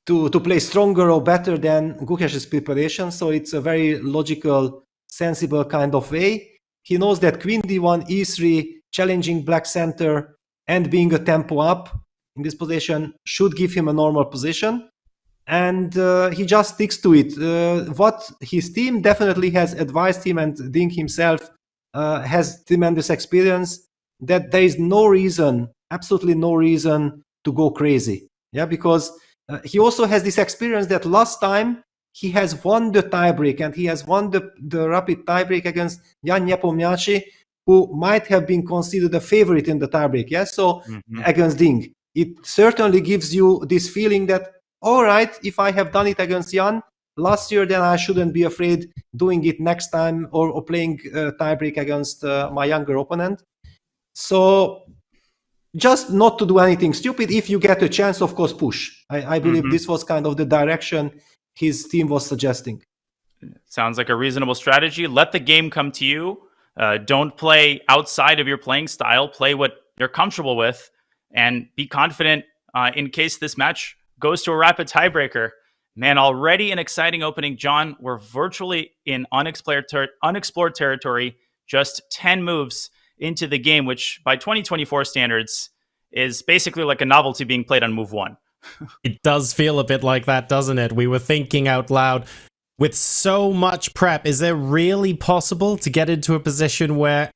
play stronger or better than Gukesh's preparation. So it's a very logical, sensible kind of way. He knows that queen d1, e3 challenging black center and being a tempo up in this position should give him a normal position. And he just sticks to it. What his team definitely has advised him, and Ding himself has tremendous experience, that there is no reason, absolutely no reason to go crazy. Yeah, because he also has this experience that last time he has won the tiebreak, and he has won the rapid tiebreak against Jan Nepomniachtchi, who might have been considered a favorite in the tiebreak. Yeah, so against Ding. It certainly gives you this feeling that, all right, if I have done it against Jan last year, then I shouldn't be afraid doing it next time or playing tiebreak against my younger opponent. So just not to do anything stupid. If you get a chance, of course, push. I believe this was kind of the direction his team was suggesting. Sounds like a reasonable strategy. Let the game come to you. Don't play outside of your playing style. Play what you're comfortable with, and be confident in case this match goes to a rapid tiebreaker. Man, already an exciting opening. John, we're virtually in unexplored territory, just 10 moves into the game, which by 2024 standards is basically like a novelty being played on move 1. It does feel a bit like that, doesn't it? We were thinking out loud, with so much prep, is it really possible to get into a position where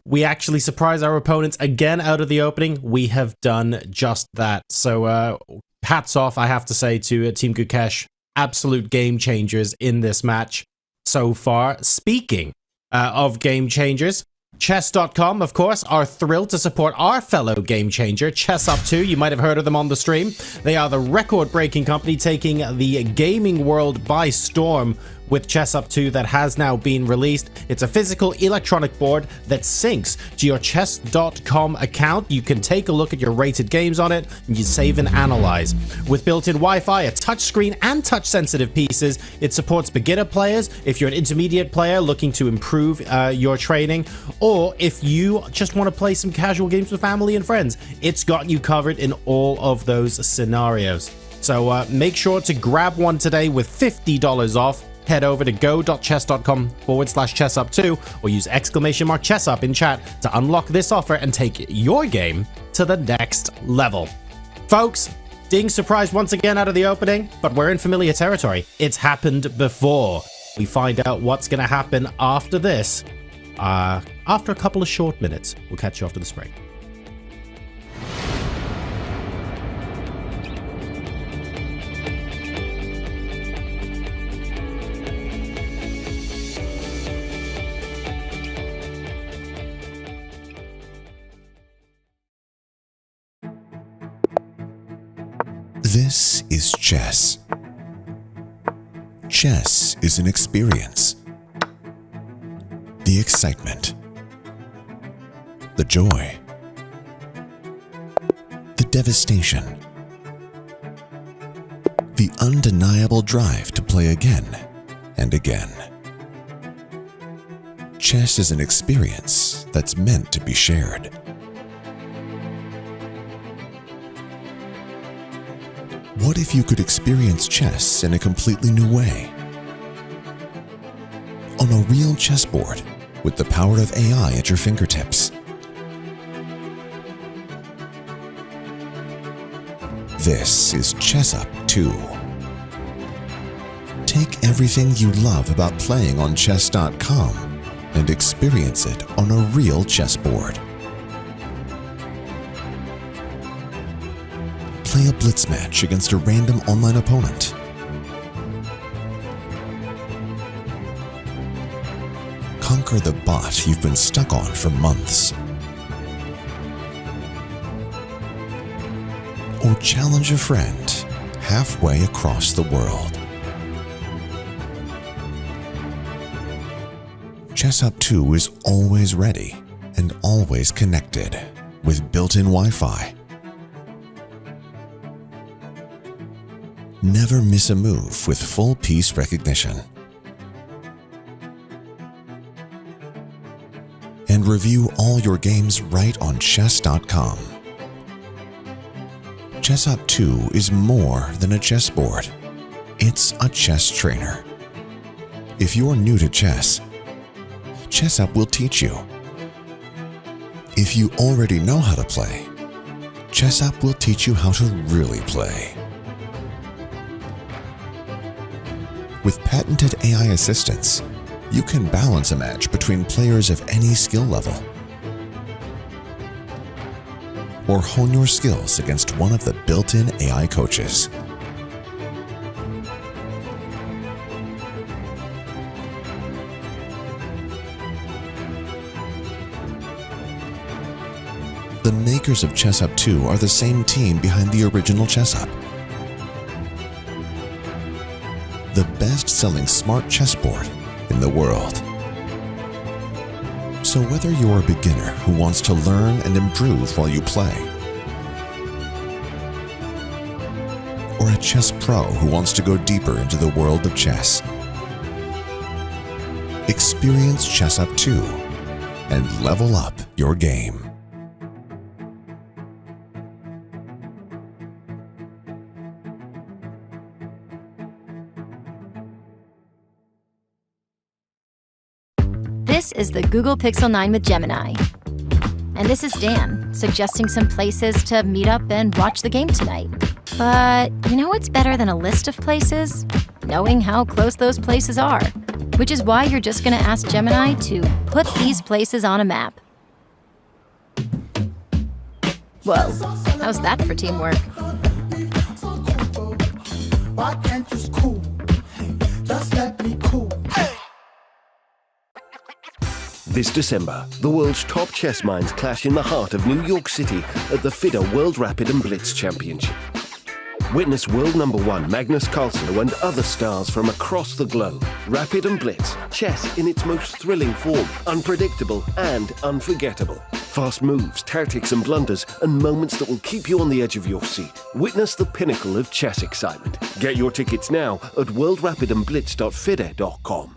we actually surprise our opponents again out of the opening? We have done just that. So hats off, I have to say, to Team Gukesh. Absolute game changers in this match so far. Speaking of game changers, Chess.com, of course, are thrilled to support our fellow game changer, ChessUp2. You might have heard of them on the stream. They are the record-breaking company taking the gaming world by storm with ChessUp2 that has now been released. It's a physical electronic board that syncs to your Chess.com account. You can take a look at your rated games on it, and you save and analyze. With built-in Wi-Fi, a touchscreen, and touch-sensitive pieces, it supports beginner players, if you're an intermediate player looking to improve your training, or if you just want to play some casual games with family and friends. It's got you covered in all of those scenarios. So make sure to grab one today with $50 off. Head over to go.chess.com/chessup2 or use !chessup in chat to unlock this offer and take your game to the next level. Folks, Ding surprised once again out of the opening, but we're in familiar territory. It's happened before. We find out what's going to happen after this, after a couple of short minutes. We'll catch you after this break. This is chess. Chess is an experience. The excitement, the joy, the devastation, the undeniable drive to play again and again. Chess is an experience that's meant to be shared. What if you could experience chess in a completely new way? On a real chessboard with the power of AI at your fingertips. This is ChessUp2. Take everything you love about playing on chess.com and experience it on a real chessboard. Play a blitz match against a random online opponent. Conquer the bot you've been stuck on for months. Or challenge a friend halfway across the world. ChessUp2 is always ready and always connected with built-in Wi-Fi. Never miss a move with full piece recognition. And review all your games right on chess.com. ChessUp2 is more than a chessboard. It's a chess trainer. If you're new to chess, ChessUp will teach you. If you already know how to play, Chess App will teach you how to really play. With patented AI assistance, you can balance a match between players of any skill level, or hone your skills against one of the built-in AI coaches. The makers of Chess App 2 are the same team behind the original Chess App, the best-selling smart chessboard in the world. So whether you're a beginner who wants to learn and improve while you play, or a chess pro who wants to go deeper into the world of chess, experience Chess App 2 and level up your game. This is the Google Pixel 9 with Gemini. And this is Dan, suggesting some places to meet up and watch the game tonight. But you know what's better than a list of places? Knowing how close those places are. Which is why you're just gonna ask Gemini to put these places on a map. Whoa, how's that for teamwork? Why can't you cool? Just let me cool. This December, the world's top chess minds clash in the heart of New York City at the FIDE World Rapid and Blitz Championship. Witness world #1 Magnus Carlsen and other stars from across the globe. Rapid and Blitz, chess in its most thrilling form, unpredictable and unforgettable. Fast moves, tactics and blunders, and moments that will keep you on the edge of your seat. Witness the pinnacle of chess excitement. Get your tickets now at worldrapidandblitz.fide.com.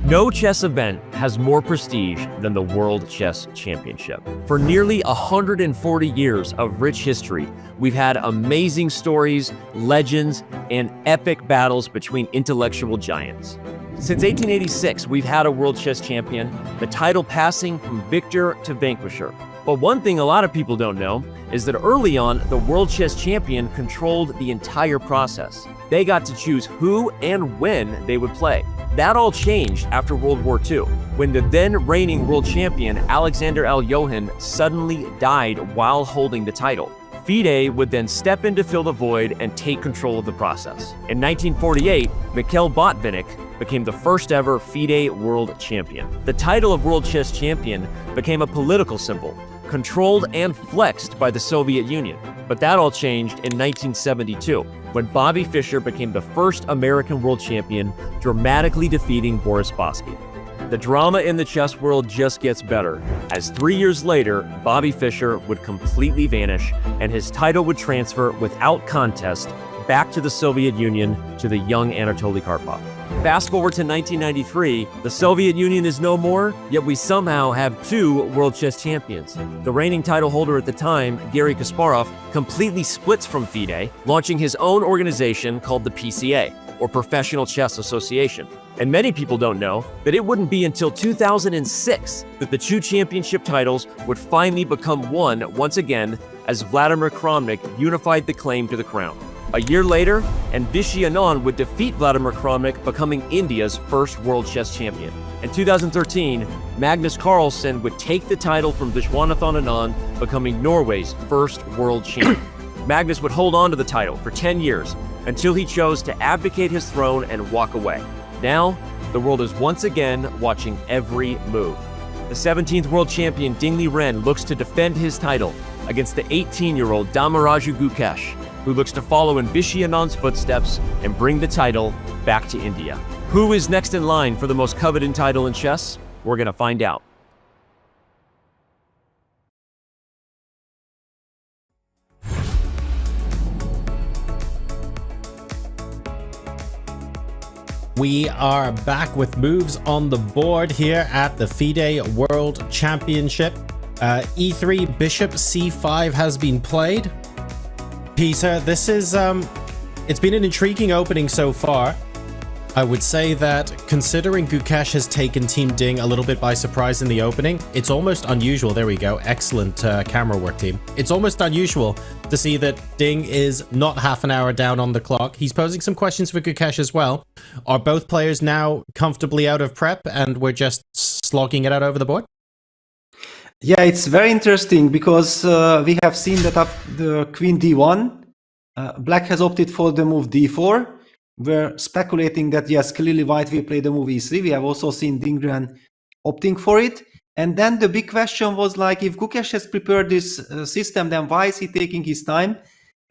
No chess event has more prestige than the World Chess Championship. For nearly 140 years of rich history, we've had amazing stories, legends, and epic battles between intellectual giants. Since 1886, we've had a World Chess Champion, the title passing from victor to vanquisher. But one thing a lot of people don't know is that early on, the World Chess Champion controlled the entire process. They got to choose who and when they would play. That all changed after World War II, when the then reigning world champion Alexander Aljohin suddenly died while holding the title. FIDE would then step in to fill the void and take control of the process. In 1948, Mikhail Botvinnik became the first ever FIDE World Champion. The title of World Chess Champion became a political symbol, controlled and flexed by the Soviet Union. But that all changed in 1972, when Bobby Fischer became the first American world champion, dramatically defeating Boris Spassky. The drama in the chess world just gets better, as 3 years later, Bobby Fischer would completely vanish and his title would transfer without contest back to the Soviet Union to the young Anatoly Karpov. Fast forward to 1993, the Soviet Union is no more, yet we somehow have two world chess champions. The reigning title holder at the time, Garry Kasparov, completely splits from FIDE, launching his own organization called the PCA, or Professional Chess Association. And many people don't know that it wouldn't be until 2006 that the two championship titles would finally become one once again, as Vladimir Kramnik unified the claim to the crown. A year later, and Vishy Anand would defeat Vladimir Kramnik, becoming India's first world chess champion. In 2013, Magnus Carlsen would take the title from Viswanathan Anand, becoming Norway's first world champion. Magnus would hold on to the title for 10 years, until he chose to abdicate his throne and walk away. Now, the world is once again watching every move. The 17th world champion Ding Liren looks to defend his title, against the 18-year-old Dommaraju Gukesh, who looks to follow in Bishi Anand's footsteps and bring the title back to India. Who is next in line for the most coveted title in chess? We're going to find out. We are back with moves on the board here at the FIDE World Championship. E3 Bishop C5 has been played. Peter, this is it's been an intriguing opening so far. I would say that considering Gukesh has taken Team Ding a little bit by surprise in the opening, it's almost unusual. There we go. Excellent camera work, team. It's almost unusual to see that Ding is not half an hour down on the clock. He's posing some questions for Gukesh as well. Are both players now comfortably out of prep and we're just slogging it out over the board? Yeah, it's very interesting because we have seen that after the Queen D1, Black has opted for the move D4. We're speculating that, yes, clearly White will play the move E3. We have also seen Ding Liren opting for it. And then the big question was like, if Gukesh has prepared this system, then why is he taking his time?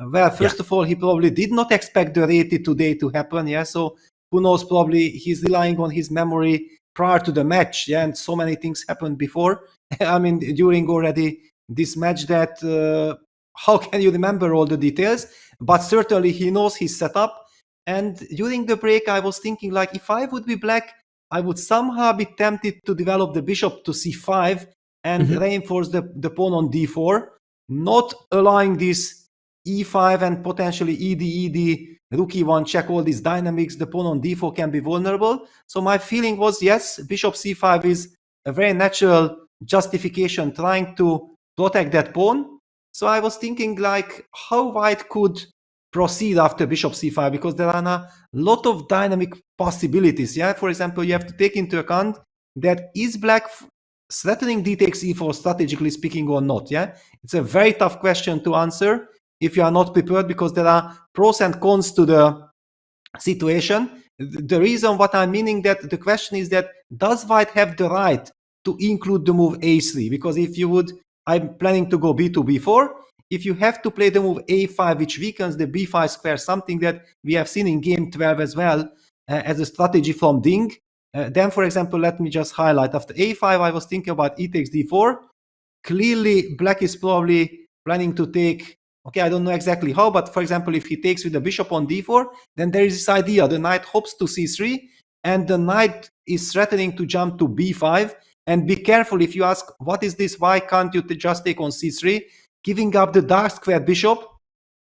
Well, first of all, he probably did not expect the rated today to happen. Yeah, so who knows, probably he's relying on his memory prior to the match. Yeah, and so many things happened before. I mean, during already this match that how can you remember all the details? But certainly he knows his setup. And during the break, I was thinking, like, if I would be Black, I would somehow be tempted to develop the bishop to c5 and reinforce the pawn on d4, not allowing this e5 and potentially ed, rook e1 check, all these dynamics. The pawn on d4 can be vulnerable. So my feeling was, yes, bishop c5 is a very natural justification trying to protect that pawn. So I was thinking, like, how White could proceed after bishop c5, because there are a lot of dynamic possibilities. Yeah, for example, you have to take into account that is Black threatening d takes e4 strategically speaking or not. Yeah, it's a very tough question to answer if you are not prepared, because there are pros and cons to the situation. The reason what I'm meaning that the question is that does White have the right to include the move a3? Because if you would, I'm planning to go b2, b4. If you have to play the move a5, which weakens the b5 square, something that we have seen in game 12 as well as a strategy from Ding, then, for example, let me just highlight. After a5, I was thinking about e takes d4. Clearly, Black is probably planning to take, okay, I don't know exactly how, but for example, if he takes with the bishop on d4, then there is this idea. The knight hops to c3, and the knight is threatening to jump to b5. And be careful if you ask, what is this? Why can't you just take on c3? Giving up the dark square bishop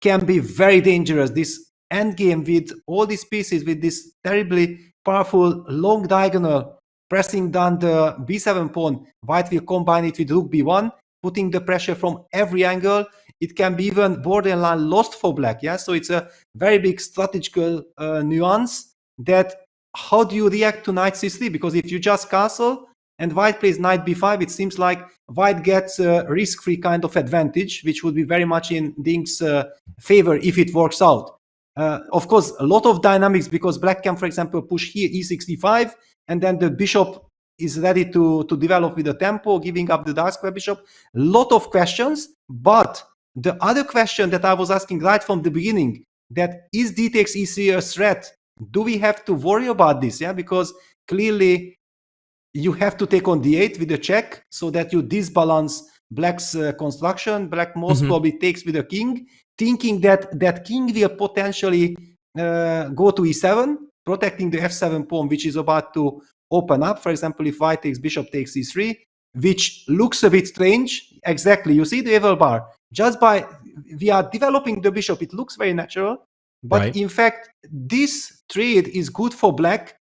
can be very dangerous. This endgame with all these pieces, with this terribly powerful long diagonal pressing down the b7 pawn, White will combine it with rook b1, putting the pressure from every angle. It can be even borderline lost for Black. Yeah, so it's a very big strategical nuance that how do you react to knight c3? Because if you just castle and White plays knight b5, it seems like White gets a risk-free kind of advantage, which would be very much in Ding's favor if it works out. Of course, a lot of dynamics, because Black can, for example, push here e65, and then the bishop is ready to develop with the tempo, giving up the dark square bishop. A lot of questions, but the other question that I was asking right from the beginning, that is d takes e3 a threat? Do we have to worry about this? Yeah, because clearly you have to take on d8 with a check so that you disbalance Black's construction. Black most probably takes with a king, thinking that that king will potentially go to e7, protecting the f7 pawn, which is about to open up. For example, if White takes bishop takes e3, which looks a bit strange. Exactly, you see the level bar. Just by we are developing the bishop, it looks very natural. But in fact, this trade is good for Black,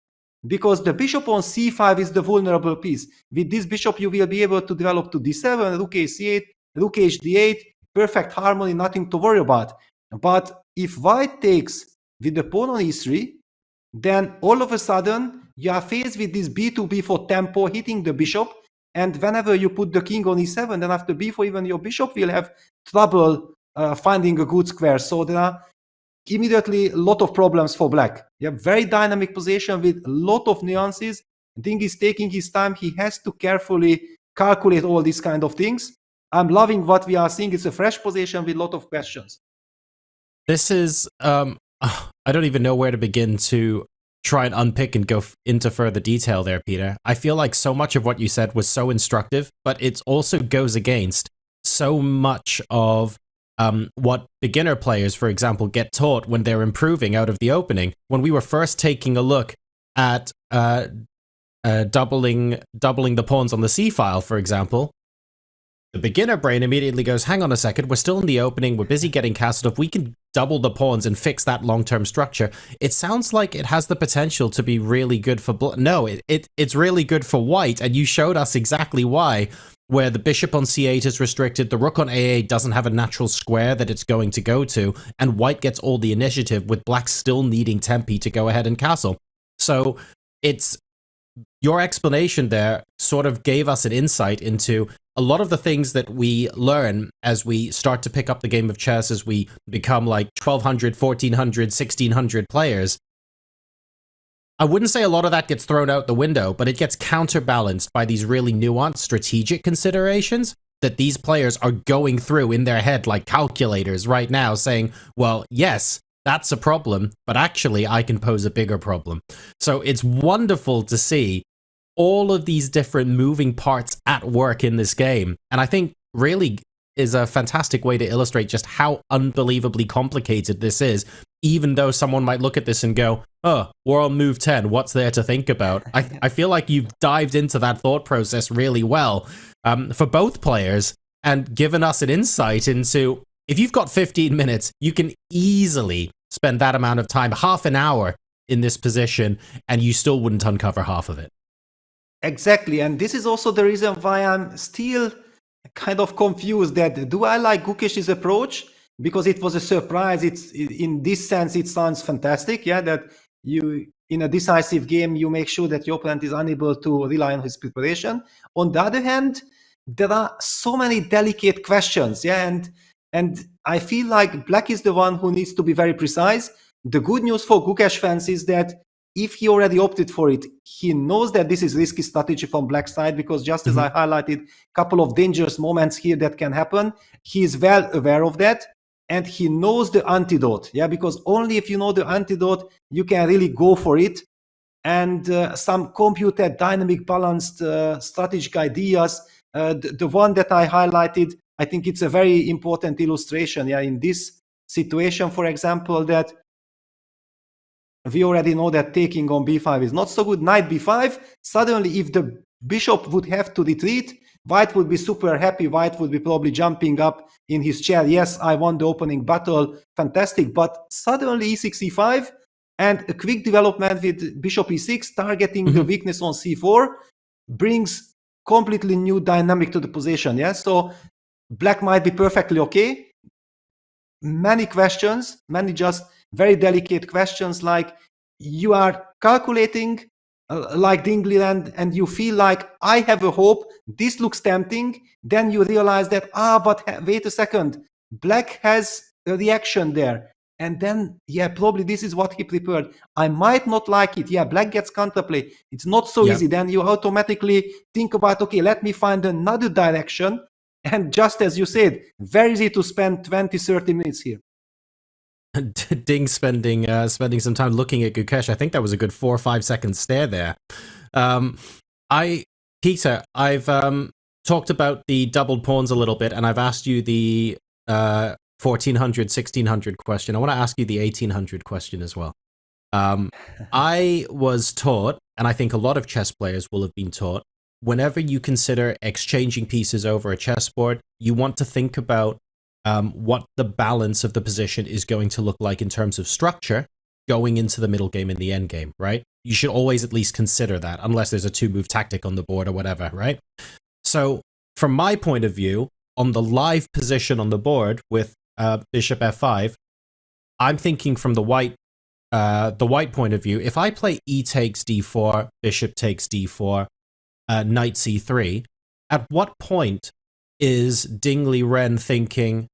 because the bishop on c5 is the vulnerable piece. With this bishop, you will be able to develop to d7, rook a c8, rook h d8, perfect harmony, nothing to worry about. But if White takes with the pawn on e3, then all of a sudden, you are faced with this b2, b4 tempo hitting the bishop. And whenever you put the king on e7, then after b4, even your bishop will have trouble finding a good square. So there are immediately a lot of problems for Black. You have very dynamic position with a lot of nuances. Ding is taking his time. He has to carefully calculate all these kind of things. I'm loving what we are seeing. It's a fresh position with a lot of questions. This is, I don't even know where to begin to try and unpick and go into further detail there, Peter. I feel like so much of what you said was so instructive, but it also goes against so much of what beginner players, for example, get taught when they're improving out of the opening. When we were first taking a look at doubling the pawns on the c-file, for example, the beginner brain immediately goes, hang on a second, we're still in the opening, we're busy getting castled. If we can double the pawns and fix that long-term structure, it sounds like it has the potential to be really good for no, it's really good for white, and you showed us exactly why, where the bishop on c8 is restricted, the rook on a8 doesn't have a natural square that it's going to go to, and white gets all the initiative with black still needing tempi to go ahead and castle. So it's your explanation there sort of gave us an insight into a lot of the things that we learn as we start to pick up the game of chess, as we become like 1200, 1400, 1600 players. I wouldn't say a lot of that gets thrown out the window, but it gets counterbalanced by these really nuanced strategic considerations that these players are going through in their head like calculators right now, saying, well, yes, that's a problem, but actually I can pose a bigger problem. So it's wonderful to see all of these different moving parts at work in this game. And I think really is a fantastic way to illustrate just how unbelievably complicated this is, even though someone might look at this and go, oh, we're on move 10, what's there to think about? I feel like you've dived into that thought process really well for both players and given us an insight into, if you've got 15 minutes, you can easily spend that amount of time, half an hour in this position, and you still wouldn't uncover half of it. Exactly, and this is also the reason why I'm still kind of confused that do I like Gukesh's approach? Because it was a surprise. In this sense, it sounds fantastic, yeah, that you, in a decisive game, you make sure that your opponent is unable to rely on his preparation. On the other hand, there are so many delicate questions, yeah, and I feel like black is the one who needs to be very precise. The good news for Gukesh fans is that if he already opted for it, he knows that this is risky strategy from black side, because just as I highlighted a couple of dangerous moments here that can happen, he is well aware of that, and he knows the antidote, yeah, because only if you know the antidote, you can really go for it. And some computed, dynamic, balanced strategic ideas, the one that I highlighted, I think it's a very important illustration, yeah, in this situation, for example, that we already know that taking on b5 is not so good. Knight b5, suddenly if the bishop would have to retreat, white would be super happy. White would be probably jumping up in his chair. Yes, I won the opening battle. Fantastic. But suddenly e6, e5, and a quick development with bishop e6, targeting the weakness on c4, brings completely new dynamic to the position. Yeah, so black might be perfectly okay. Many questions, many just very delicate questions, like you are calculating like Ding Liren, and you feel like I have a hope, this looks tempting, then you realize that, but wait a second, black has a reaction there, and then, yeah, probably this is what he prepared. I might not like it. Yeah, black gets counterplay. It's not so easy. Then you automatically think about, okay, let me find another direction, and just as you said, very easy to spend 20-30 minutes here. Ding spending some time looking at Gukesh. I think that was a good 4 or 5 second stare there. Peter, I've talked about the doubled pawns a little bit, and I've asked you the 1400, 1600 question. I want to ask you the 1800 question as well. I was taught, and I think a lot of chess players will have been taught, whenever you consider exchanging pieces over a chessboard, you want to think about what the balance of the position is going to look like in terms of structure going into the middle game and the end game, right? You should always at least consider that, unless there's a 2-move tactic on the board or whatever, right? So from my point of view, on the live position on the board with bishop f5, I'm thinking from the white point of view. If I play e takes d4, bishop takes d4, knight c3, at what point is Ding Liren thinking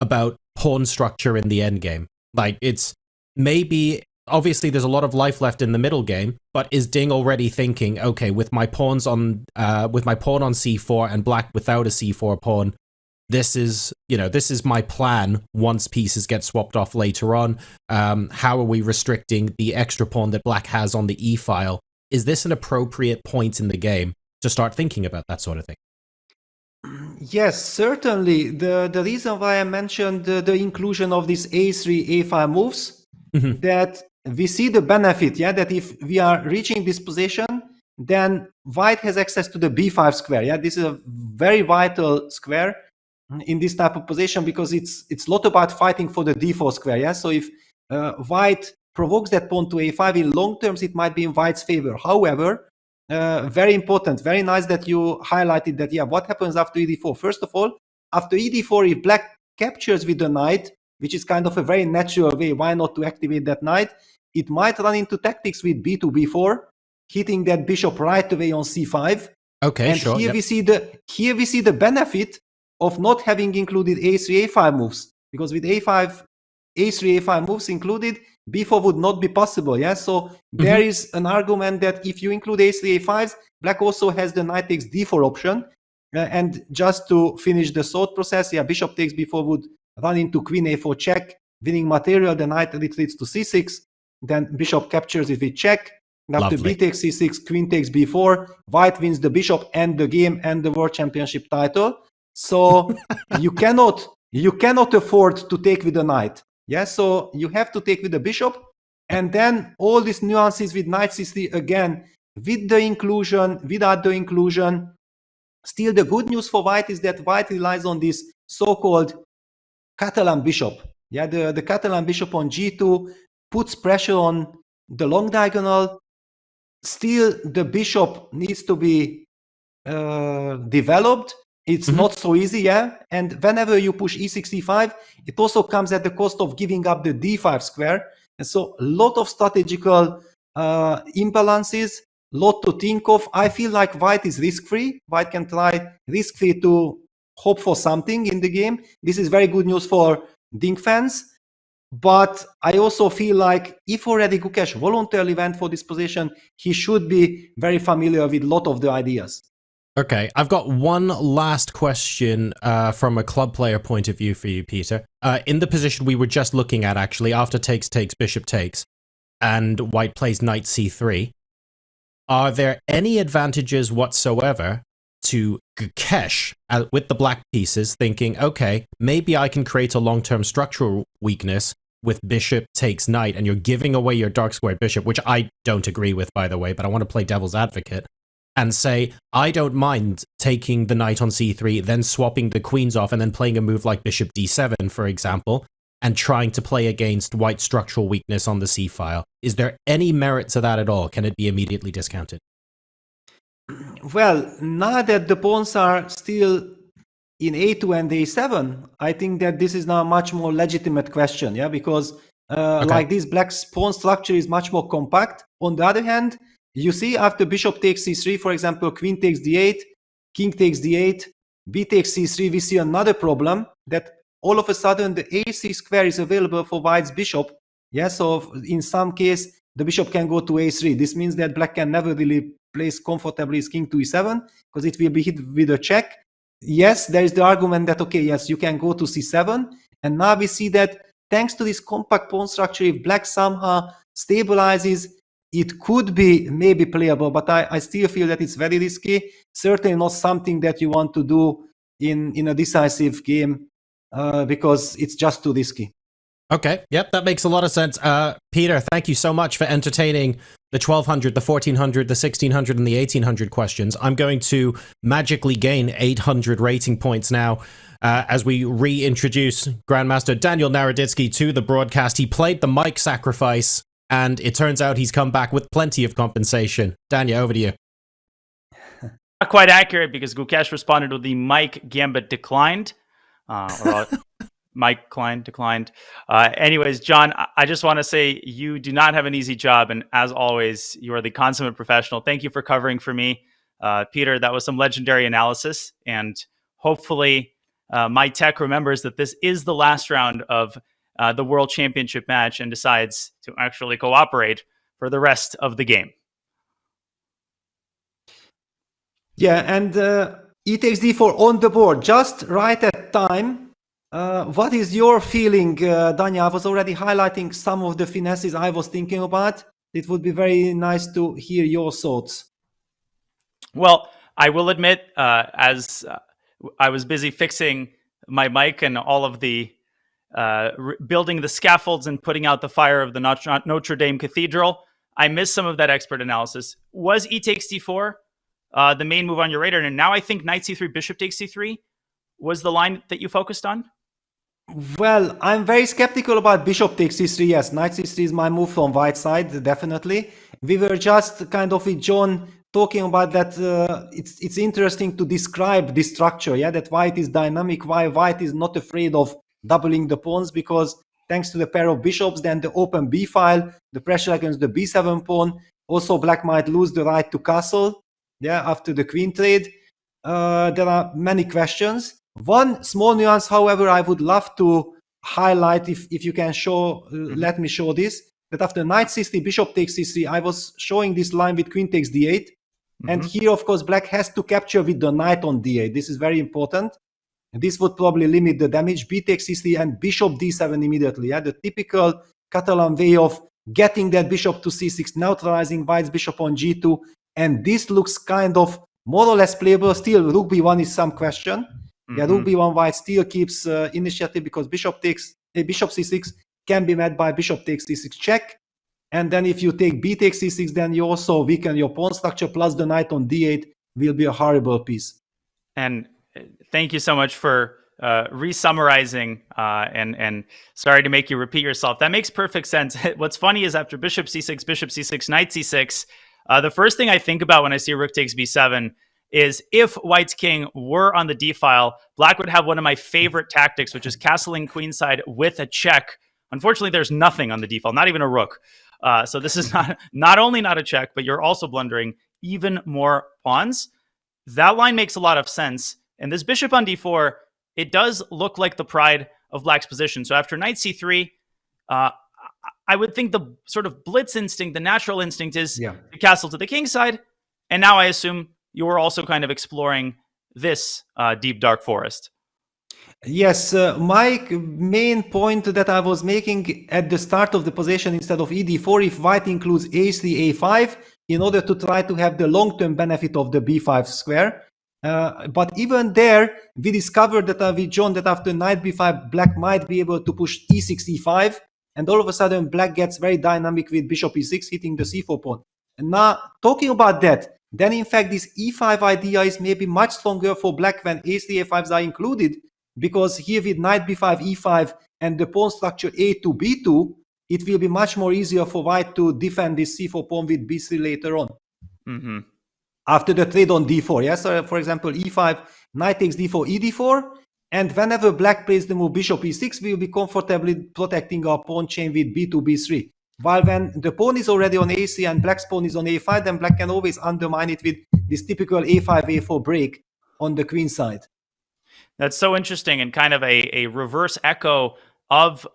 about pawn structure in the endgame? Like, it's maybe obviously there's a lot of life left in the middle game, but is Ding already thinking, okay, with my pawn on c4 and black without a c4 pawn, this is my plan once pieces get swapped off later on. How are we restricting the extra pawn that black has on the e file? Is this an appropriate point in the game to start thinking about that sort of thing? Yes, certainly. The reason why I mentioned the inclusion of these a3, a5 moves, that we see the benefit, that if we are reaching this position, then white has access to the b5 square. This is a very vital square in this type of position because it's a lot about fighting for the d4 square. So if white provokes that pawn to a5 in long terms, it might be in white's favor. However, very important, very nice that you highlighted that. What happens after ed4? First of all, after ed4, if black captures with the knight, which is kind of a very natural way, why not to activate that knight? It might run into tactics with b2, b4, hitting that bishop right away on c5. Okay, and sure. Here we see the benefit of not having included a3, a5 moves, because with a3, a5 moves included, b4 would not be possible. So there is an argument that if you include a3, a5s, black also has the knight takes d4 option. And just to finish the thought process, bishop takes b4 would run into queen a4 check, winning material. The knight retreats to c6. Then bishop captures it with check. After b takes c6, queen takes b4. White wins the bishop and the game and the world championship title. So you cannot afford to take with the knight. So you have to take with the bishop, and then all these nuances with knight c3 again, with the inclusion, without the inclusion. Still, the good news for white is that white relies on this so-called Catalan bishop. The Catalan bishop on g2 puts pressure on the long diagonal. Still, the bishop needs to be developed. It's not so easy, and whenever you push e6, e5, it also comes at the cost of giving up the d5 square. And so a lot of strategical imbalances, lot to think of. I feel like white is risk-free. White can try risk-free to hope for something in the game. This is very good news for Ding fans. But I also feel like if already Gukesh voluntarily went for this position, he should be very familiar with a lot of the ideas. Okay, I've got one last question from a club player point of view for you, Peter. In the position we were just looking at, actually, after takes, bishop takes, and white plays knight c3, are there any advantages whatsoever to Gukesh with the black pieces thinking, okay, maybe I can create a long-term structural weakness with bishop takes knight, and you're giving away your dark squared bishop, which I don't agree with, by the way, but I want to play devil's advocate, and say, I don't mind taking the knight on c3, then swapping the queens off, and then playing a move like bishop d7, for example, and trying to play against white structural weakness on the c file. Is there any merit to that at all? Can it be immediately discounted? Well, now that the pawns are still in a2 and a7, I think that this is now a much more legitimate question, because like this black pawn structure is much more compact. On the other hand, you see after bishop takes c3, for example, queen takes d8, king takes d8, b takes c3, we see another problem that all of a sudden the a3 square is available for white's bishop. So in some case, the bishop can go to a3. This means that black can never really place comfortably his king to e7 because it will be hit with a check. Yes, there is the argument that, okay, yes, you can go to c7. And now we see that thanks to this compact pawn structure, if black somehow stabilizes, it could be maybe playable, but I still feel that it's very risky. Certainly not something that you want to do in a decisive game because it's just too risky. Okay, yep, that makes a lot of sense. Peter, thank you so much for entertaining the 1200, the 1400, the 1600, and the 1800 questions. I'm going to magically gain 800 rating points now as we reintroduce Grandmaster Daniel Naroditsky to the broadcast. He played the mic sacrifice, and it turns out he's come back with plenty of compensation. Daniel, over to you. Not quite accurate because Gukesh responded with the Mike Gambit declined. Mike Klein declined. Anyways, John, I just want to say you do not have an easy job. And as always, you are the consummate professional. Thank you for covering for me. Peter, that was some legendary analysis. And hopefully my tech remembers that this is the last round of the World Championship match and decides to actually cooperate for the rest of the game. Yeah, and e takes d4 on the board, just right at time. What is your feeling, Danya? I was already highlighting some of the finesses I was thinking about. It would be very nice to hear your thoughts. Well, I will admit, as I was busy fixing my mic and all of the building the scaffolds and putting out the fire of the Notre Dame Cathedral, I missed some of that expert analysis. Was e takes d4 the main move on your radar? And now I think knight c3, bishop takes c3 was the line that you focused on? Well, I'm very skeptical about bishop takes c3. Yes, knight c3 is my move from white side, definitely. We were just kind of with John talking about that it's interesting to describe this structure, yeah, that white is dynamic, why white is not afraid of doubling the pawns, because thanks to the pair of bishops, then the open b file, the pressure against the b7 pawn. Also, black might lose the right to castle, yeah, after the queen trade. There are many questions. One small nuance, however, I would love to highlight, if you can show, let me show this, that after knight c3, bishop takes c3, I was showing this line with queen takes d8. And here, of course, black has to capture with the knight on d8. This is very important. And this would probably limit the damage. B takes c3 and bishop d7 immediately. Yeah? The typical Catalan way of getting that bishop to c6, neutralizing white's bishop on g2. And this looks kind of more or less playable. Still, rook b1 is some question. Yeah, rook b1 white still keeps initiative because bishop c6 can be met by bishop takes c6 check. And then if you take b takes c6, then you also weaken your pawn structure, plus the knight on d8 will be a horrible piece. And thank you so much for re-summarizing and sorry to make you repeat yourself. That makes perfect sense. What's funny is after bishop c6, knight c6, the first thing I think about when I see rook takes b7 is if white's king were on the d file, black would have one of my favorite tactics, which is castling queenside with a check. Unfortunately, there's nothing on the d file, not even a rook. So this is not only not a check, but you're also blundering even more pawns. That line makes a lot of sense. And this bishop on d4, it does look like the pride of black's position. So after knight c3, I would think the sort of blitz instinct, the natural instinct is to castle to the king side. And now I assume you were also kind of exploring this deep dark forest. Yes, my main point that I was making at the start of the position instead of ed4, if white includes a3, a5, in order to try to have the long-term benefit of the b5 square. But even there, we discovered that with John that after knight b5, black might be able to push e6, e5, and all of a sudden black gets very dynamic with bishop e6 hitting the c4 pawn. And now, talking about that, then in fact this e5 idea is maybe much stronger for black when a3, a5s are included, because here with knight b5, e5, and the pawn structure a2, b2, it will be much more easier for white to defend this c4 pawn with b3 later on. After the trade on d4, yes? So for example, e5, knight takes d4, e4, and whenever black plays the move bishop e6, we will be comfortably protecting our pawn chain with b2, b3. While when the pawn is already on a3 and black's pawn is on a5, then black can always undermine it with this typical a5, a4 break on the queen side. That's so interesting and kind of a reverse echo of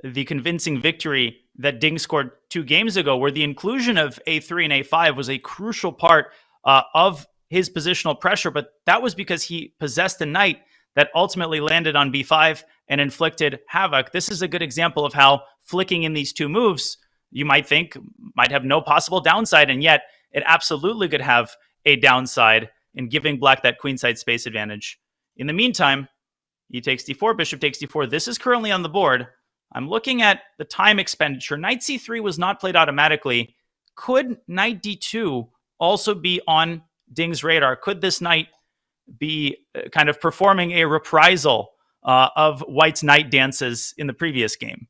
the convincing victory that Ding scored 2 games ago, where the inclusion of a3 and a5 was a crucial part of his positional pressure. But that was because he possessed a knight that ultimately landed on b5 and inflicted havoc. This is a good example of how flicking in these 2 moves, you might think, might have no possible downside, and yet it absolutely could have a downside in giving black that queenside space advantage. In the meantime, e takes d4, bishop takes d4. This is currently on the board. I'm looking at the time expenditure. Knight c3 was not played automatically. Could knight d2 also be on Ding's radar? Could this knight be kind of performing a reprisal of white's knight dances in the previous game?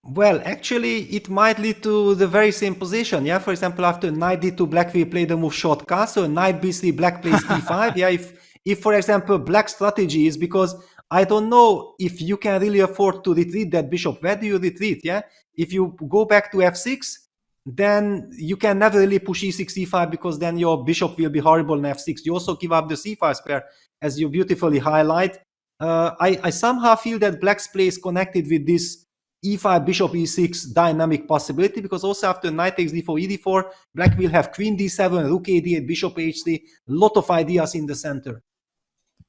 Well, actually, it might lead to the very same position. Yeah, for example, after knight d2, black will play the move short castle. Knight b3, black plays d5. Yeah, if for example, black's strategy is, because I don't know if you can really afford to retreat that bishop. Where do you retreat? Yeah, if you go back to f6, then you can never really push e6, e5, because then your bishop will be horrible in f6. You also give up the c5 square, as you beautifully highlight. I somehow feel that Black's play is connected with this e5, bishop e6 dynamic possibility, because also after knight takes d4, e d4, Black will have queen d7, rook a8, bishop h3, lot of ideas in the center.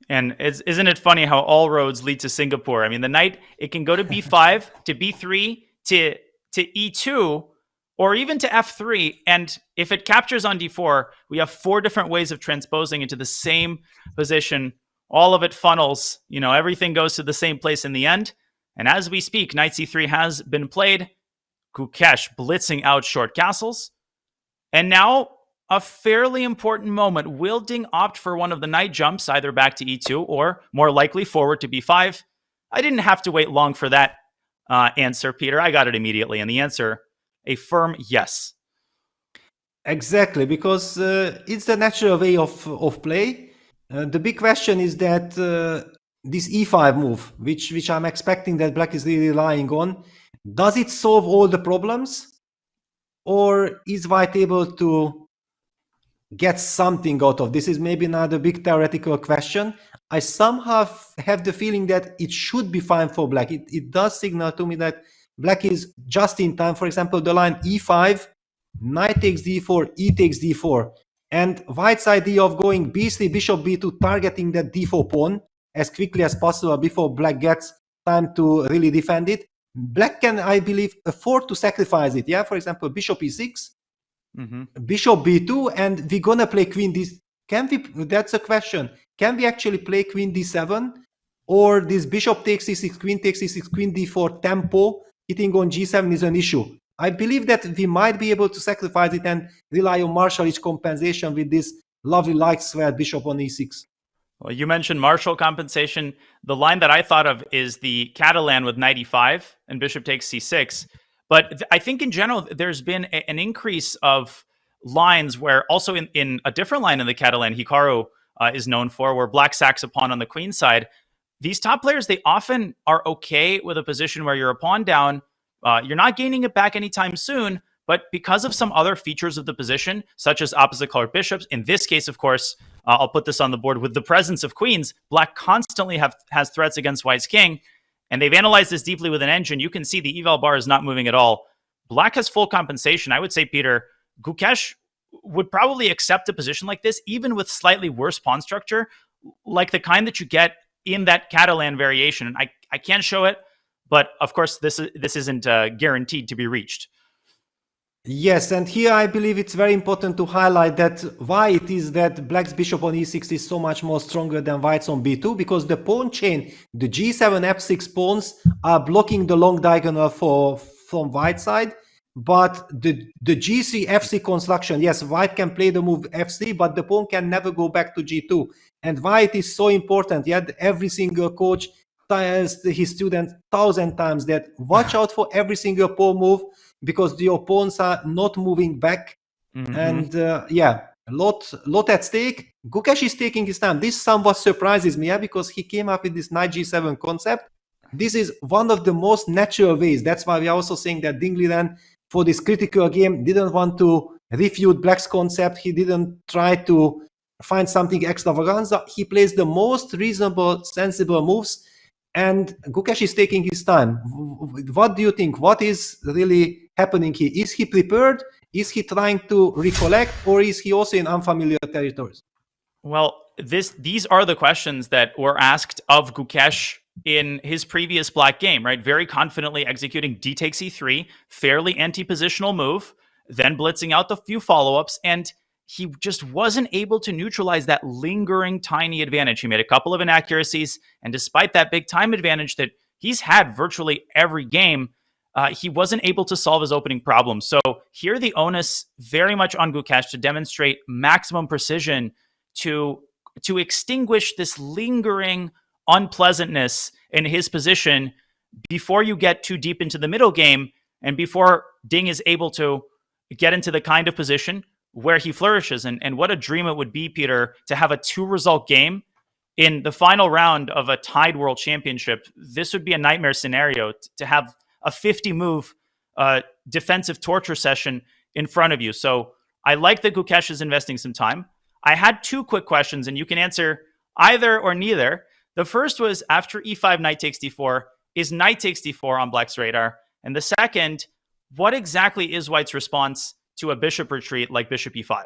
And isn't it funny how all roads lead to Singapore? I mean, the knight, it can go to b5, to b3, to e2, or even to f3. And if it captures on d4, we have 4 different ways of transposing into the same position. All of it funnels. You know, everything goes to the same place in the end. And as we speak, knight c3 has been played. Gukesh blitzing out short castles. And now a fairly important moment. Will Ding opt for one of the knight jumps, either back to e2 or more likely forward to b5? I didn't have to wait long for that answer, Peter. I got it immediately. And the answer, a firm yes. Exactly, because it's the natural way of play. The big question is that this e5 move, which I'm expecting that Black is really relying on, does it solve all the problems? Or is White able to get something out of this? Is maybe another big theoretical question. I somehow have the feeling that it should be fine for Black. It does signal to me that Black is just in time. For example, the line e5, knight takes d4, e takes d4. And White's idea of going b3, bishop b2, targeting that d4 pawn as quickly as possible before Black gets time to really defend it. Black can, I believe, afford to sacrifice it. Yeah, for example, bishop e6, bishop b2, and we're gonna play queen d. Can we? That's a question. Can we actually play queen d7, or this bishop takes e6, queen takes e6, queen d4 tempo hitting on g7 is an issue? I believe that we might be able to sacrifice it and rely on Marshall-ish compensation with this lovely light square bishop on e6. Well, you mentioned Marshall compensation. The line that I thought of is the Catalan with knight e5 and bishop takes c6. But I think in general, there's been an increase of lines where also in a different line in the Catalan, Hikaru is known for, where Black sacks a pawn on the queen side. These top players, they often are okay with a position where you're a pawn down. You're not gaining it back anytime soon, but because of some other features of the position, such as opposite colored bishops, in this case, of course, I'll put this on the board with the presence of queens, Black constantly has threats against White's king, and they've analyzed this deeply with an engine. You can see the eval bar is not moving at all. Black has full compensation. I would say, Peter, Gukesh would probably accept a position like this, even with slightly worse pawn structure, like the kind that you get in that Catalan variation. And I can't show it, but of course, this isn't guaranteed to be reached. Yes, and here I believe it's very important to highlight that why it is that Black's bishop on e6 is so much more stronger than White's on b2, because the pawn chain, the g7, f6 pawns are blocking the long diagonal from White's side, but the g3, f3 construction, yes, White can play the move f3, but the pawn can never go back to g2. And why it is so important, yet every single coach tells his students 1,000 times that watch out for every single pawn move, because the opponents are not moving back. And yeah, a lot at stake. Gukesh is taking his time. This somewhat surprises me, because he came up with this knight g7 concept. This is one of the most natural ways. That's why we are also saying that Ding Liren, for this critical game, didn't want to refute Black's concept. He didn't try to find something extravaganza. He plays the most reasonable, sensible moves, and Gukesh is taking his time. What do you think? What is really happening here? Is he prepared? Is he trying to recollect, or is he also in unfamiliar territories? Well, these are the questions that were asked of Gukesh in his previous Black game, right? Very confidently executing d takes e3, fairly anti-positional move, then blitzing out the few follow-ups, and he just wasn't able to neutralize that lingering tiny advantage. He made a couple of inaccuracies, and despite that big time advantage that he's had virtually every game, he wasn't able to solve his opening problem. So here the onus very much on Gukesh to demonstrate maximum precision to extinguish this lingering unpleasantness in his position before you get too deep into the middle game and before Ding is able to get into the kind of position where he flourishes. And what a dream it would be, Peter, to have a 2-result game in the final round of a tied world championship. This would be a nightmare scenario to have a 50-move defensive torture session in front of you. So I like that Gukesh is investing some time. I had 2 quick questions, and you can answer either or neither. The first was after e5, knight takes d4. Is knight takes d4 on black's radar? And the second, what exactly is white's response to a bishop retreat like bishop e5?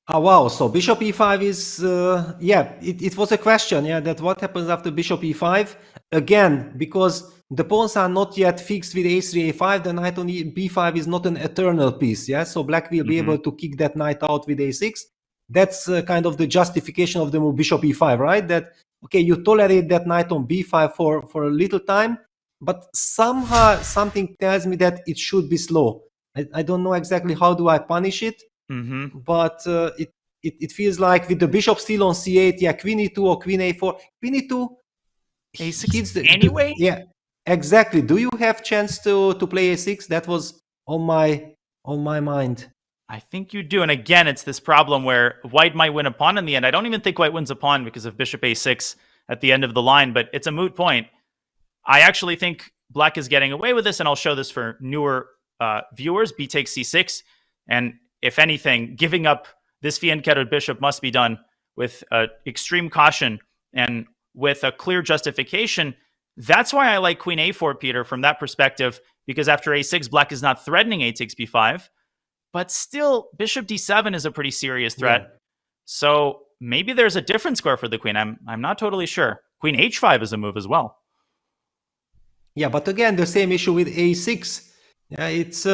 Oh, wow. So bishop e5 is, it was a question, that what happens after bishop e5? Again, because the pawns are not yet fixed with a3, a5, the knight on b5 is not an eternal piece, so black will be able to kick that knight out with a6. That's kind of the justification of the move bishop e5, right? That, okay, you tolerate that knight on b5 for a little time, but somehow something tells me that it should be slow. I don't know exactly how do I punish it, but it feels like with the bishop still on c8, queen e2 or queen a4. Queen e2 a6 anyway? Exactly. Do you have chance to play a6? That was on my mind. I think you do. And again, it's this problem where white might win a pawn in the end. I don't even think white wins a pawn because of bishop a6 at the end of the line, but it's a moot point. I actually think black is getting away with this, and I'll show this for newer viewers. B takes c6. And if anything, giving up this fianchettoed bishop must be done with extreme caution and with a clear justification. That's why I like queen a4, Peter, from that perspective, because after a6, black is not threatening a takes b5, but still bishop d7 is a pretty serious threat. So maybe there's a different square for the queen. I'm not totally sure. Queen h5 is a move as well. Yeah, but again, the same issue with a6. It's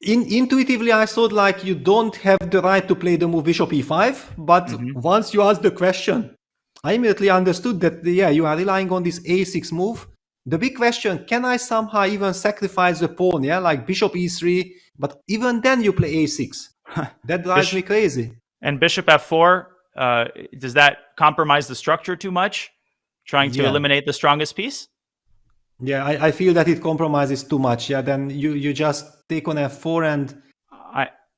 intuitively I thought like you don't have the right to play the move bishop e5, but once you ask the question, I immediately understood that you are relying on this a6 move. The big question, can I somehow even sacrifice the pawn, like bishop e3, but even then you play a6. That drives me crazy. And bishop f4, does that compromise the structure too much? Trying to eliminate the strongest piece? Yeah, I feel that it compromises too much. Then you just take on f4 and...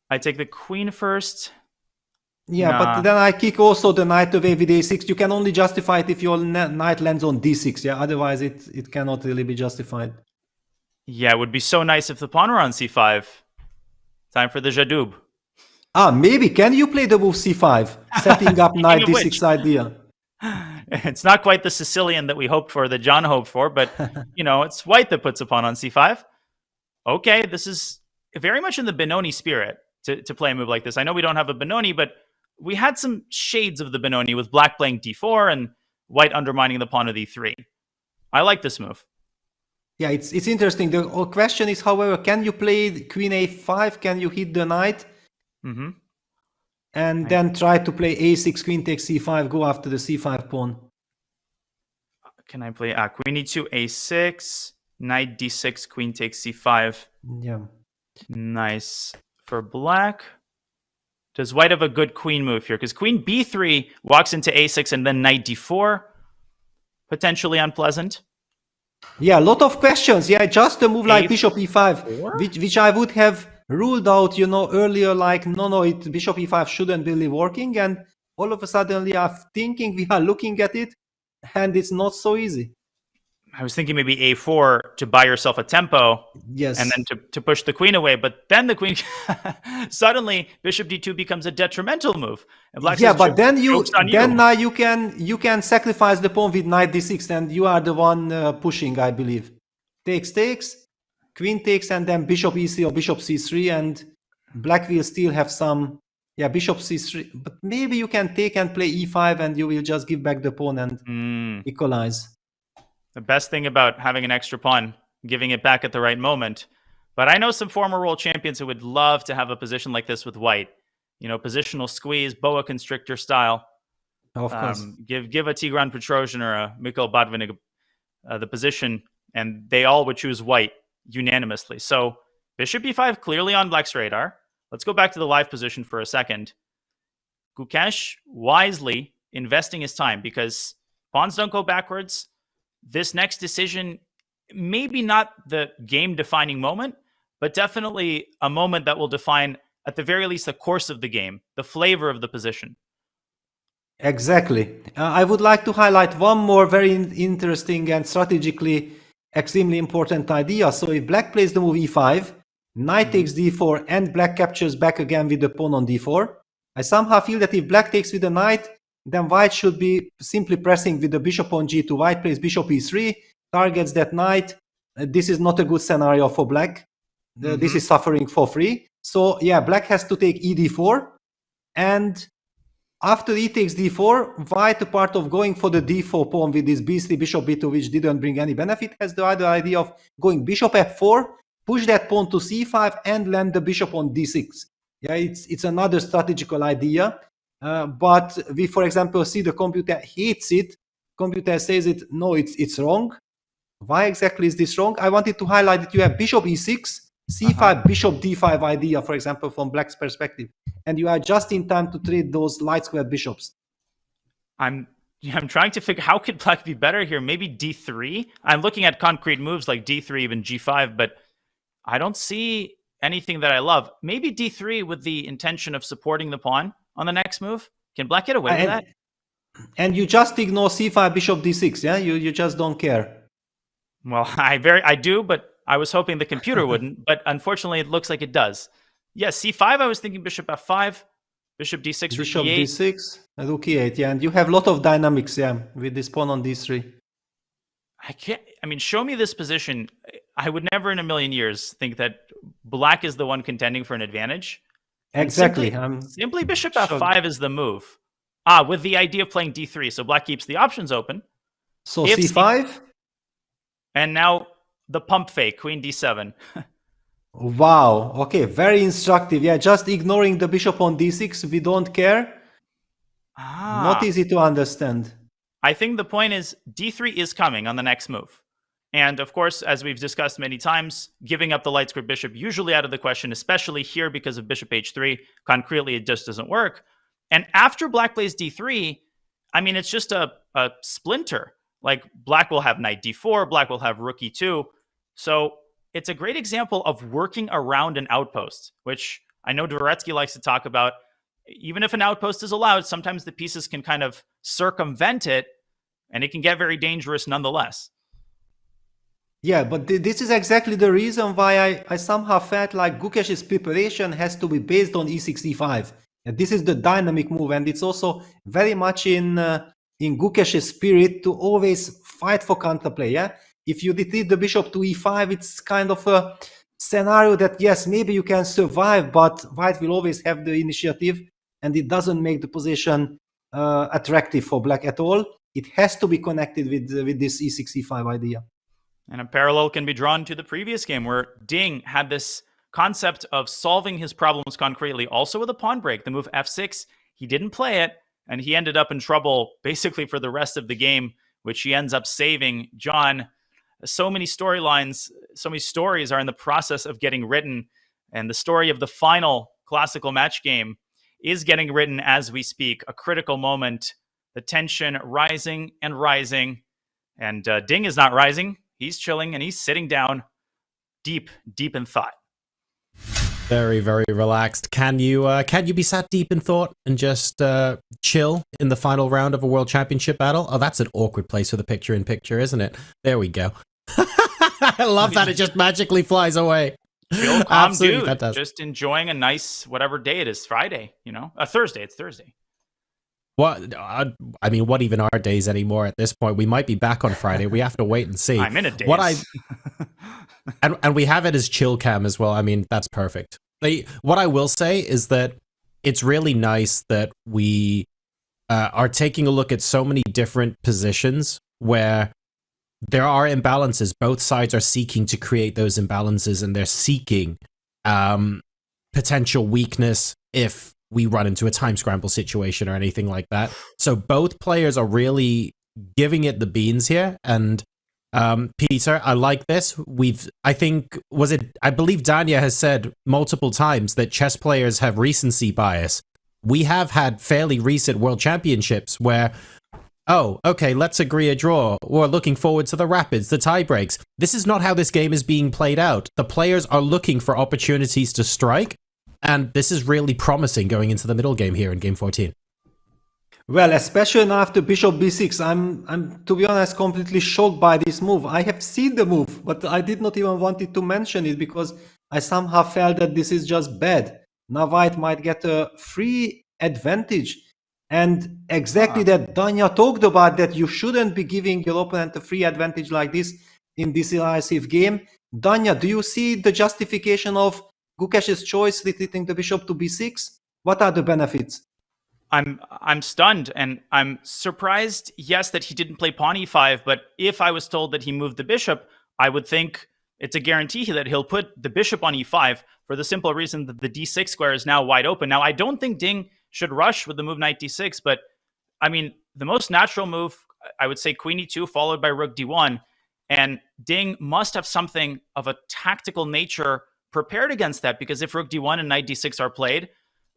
I take the queen first. But then I kick also the knight away with a6. You can only justify it if your knight lands on d6. Otherwise it cannot really be justified. Yeah, it would be so nice if the pawn were on c5. Time for the Jadoub. Maybe. Can you play the move c5? Setting up knight d6 idea. It's not quite the Sicilian that we hoped for, that John hoped for, but, it's white that puts a pawn on c5. Okay, this is very much in the Benoni spirit to play a move like this. I know we don't have a Benoni, but we had some shades of the Benoni with black playing d4 and white undermining the pawn of e3. I like this move. Yeah, it's interesting. The question is, however, can you play queen a5? Can you hit the knight? And then try to play a6, queen takes c5, go after the c5 pawn. Can I play queen e2, a6, knight d6, queen takes c5? Yeah. Nice for black. Does white have a good queen move here? Because queen b3 walks into a6 and then knight d4. Potentially unpleasant. Yeah, a lot of questions. Just a move like bishop e5, which I would have ruled out, earlier, like, no, bishop e5 shouldn't be really working. And all of a sudden, we are thinking, we are looking at it, and it's not so easy. I was thinking maybe a4 to buy yourself a tempo. Yes. And then to push the queen away. But then the queen, suddenly, bishop d2 becomes a detrimental move. And black says, but then now you can sacrifice the pawn with knight d6, and you are the one pushing, I believe. Takes, queen takes, and then bishop e3 or bishop c3, and black will still have some, bishop c3. But maybe you can take and play e5, and you will just give back the pawn and equalize. The best thing about having an extra pawn, giving it back at the right moment. But I know some former world champions who would love to have a position like this with white. Positional squeeze, boa constrictor style. Of course. Give a Tigran Petrosian or a Mikhail Botvinnik the position, and they all would choose white unanimously. So bishop e5 clearly on black's radar. Let's go back to the live position for a second. Gukesh wisely investing his time because pawns don't go backwards. This next decision, maybe not the game-defining moment, but definitely a moment that will define, at the very least, the course of the game, the flavor of the position. Exactly. I would like to highlight one more very interesting and strategically extremely important idea. So if black plays the move e5, knight takes d4, and black captures back again with the pawn on d4, I somehow feel that if black takes with the knight, then white should be simply pressing with the bishop on g2. White plays bishop e3, targets that knight. This is not a good scenario for black. This is suffering for free. So yeah, black has to take e d4, and after e takes d4, white, a part of going for the d4 pawn with this b3, bishop b2, which didn't bring any benefit, has the other idea of going bishop f4, push that pawn to c5, and land the bishop on d6. Yeah, it's another strategical idea, but we, for example, see the computer hates it. Computer says no, it's wrong. Why exactly is this wrong? I wanted to highlight that you have bishop e6, c5, bishop d5 idea, for example, from black's perspective, and you are just in time to trade those light squared bishops. I'm trying to figure how could black be better here. Maybe d3. I'm looking at concrete moves like d3, even g5, but I don't see anything that I love. Maybe d3 with the intention of supporting the pawn on the next move. Can black get away with that? And you just ignore c5, bishop d6. Yeah, you just don't care. Well, I do, but I was hoping the computer wouldn't. But unfortunately, it looks like it does. Yes, c5. I was thinking bishop f5, bishop d6, bishop rook e8. d6, rook e8. Yeah, and you have a lot of dynamics. Yeah, with this pawn on d3. Show me this position. I would never in a million years think that black is the one contending for an advantage. Exactly. Simply bishop f5 is the move. With the idea of playing d3. So black keeps the options open. So c5? And now the pump fake, queen d7. Wow. Okay, very instructive. Yeah, just ignoring the bishop on d6. We don't care. Not easy to understand. I think the point is d3 is coming on the next move. And of course, as we've discussed many times, giving up the light square bishop usually out of the question, especially here because of bishop h3. Concretely, it just doesn't work. And after black plays d3, it's just a splinter. Like black will have knight d4, black will have rook e2. So it's a great example of working around an outpost, which I know Dvoretsky likes to talk about. Even if an outpost is allowed, sometimes the pieces can kind of circumvent it, and it can get very dangerous nonetheless. Yeah, but this is exactly the reason why I somehow felt like Gukesh's preparation has to be based on e6, e5. And this is the dynamic move, and it's also very much in Gukesh's spirit to always fight for counterplay. Yeah, if you retreat the bishop to e5, it's kind of a scenario that yes, maybe you can survive, but white will always have the initiative, and it doesn't make the position attractive for black at all. It has to be connected with this e6, e5 idea. And a parallel can be drawn to the previous game where Ding had this concept of solving his problems concretely, also with a pawn break, the move f6. He didn't play it, and he ended up in trouble basically for the rest of the game, which he ends up saving. John, so many storylines, so many stories are in the process of getting written, and the story of the final classical match game is getting written as we speak. A critical moment, the tension rising and rising, and Ding is not rising. He's chilling and he's sitting down deep in thought. Very, very relaxed. Can you be sat deep in thought and just chill in the final round of a world championship battle? Oh, that's an awkward place for the picture-in-picture, isn't it? There we go. I love that it just magically flies away. Chill, calm Absolutely dude. Fantastic. Just enjoying a nice whatever day it is. Friday, Thursday. It's Thursday. What what even are days anymore at this point? We might be back on Friday. We have to wait and see. I'm in a daze. And we have it as chill cam as well. That's perfect. What I will say is that it's really nice that we are taking a look at so many different positions where there are imbalances. Both sides are seeking to create those imbalances, and they're seeking potential weakness if we run into a time scramble situation or anything like that. So both players are really giving it the beans here. And Peter, I like this. I believe Danya has said multiple times that chess players have recency bias. We have had fairly recent world championships where, oh, okay, let's agree a draw. We're looking forward to the rapids, the tie breaks. This is not how this game is being played out. The players are looking for opportunities to strike. And this is really promising going into the middle game here in game 14. Well, especially now after bishop b6, I'm to be honest completely shocked by this move. I have seen the move, but I did not even wanted to mention it because I somehow felt that this is just bad. Now white might get a free advantage. And exactly that Danya talked about, that you shouldn't be giving your opponent a free advantage like this in this decisive game. Danya, do you see the justification of Gukesh's choice, retreating the bishop to b6? What are the benefits? I'm stunned, and I'm surprised, yes, that he didn't play pawn e5, but if I was told that he moved the bishop, I would think it's a guarantee that he'll put the bishop on e5 for the simple reason that the d6 square is now wide open. Now, I don't think Ding should rush with the move knight d6, but I mean, the most natural move, I would say queen e2 followed by rook d1, and Ding must have something of a tactical nature prepared against that, because if rook d1 and knight d6 are played,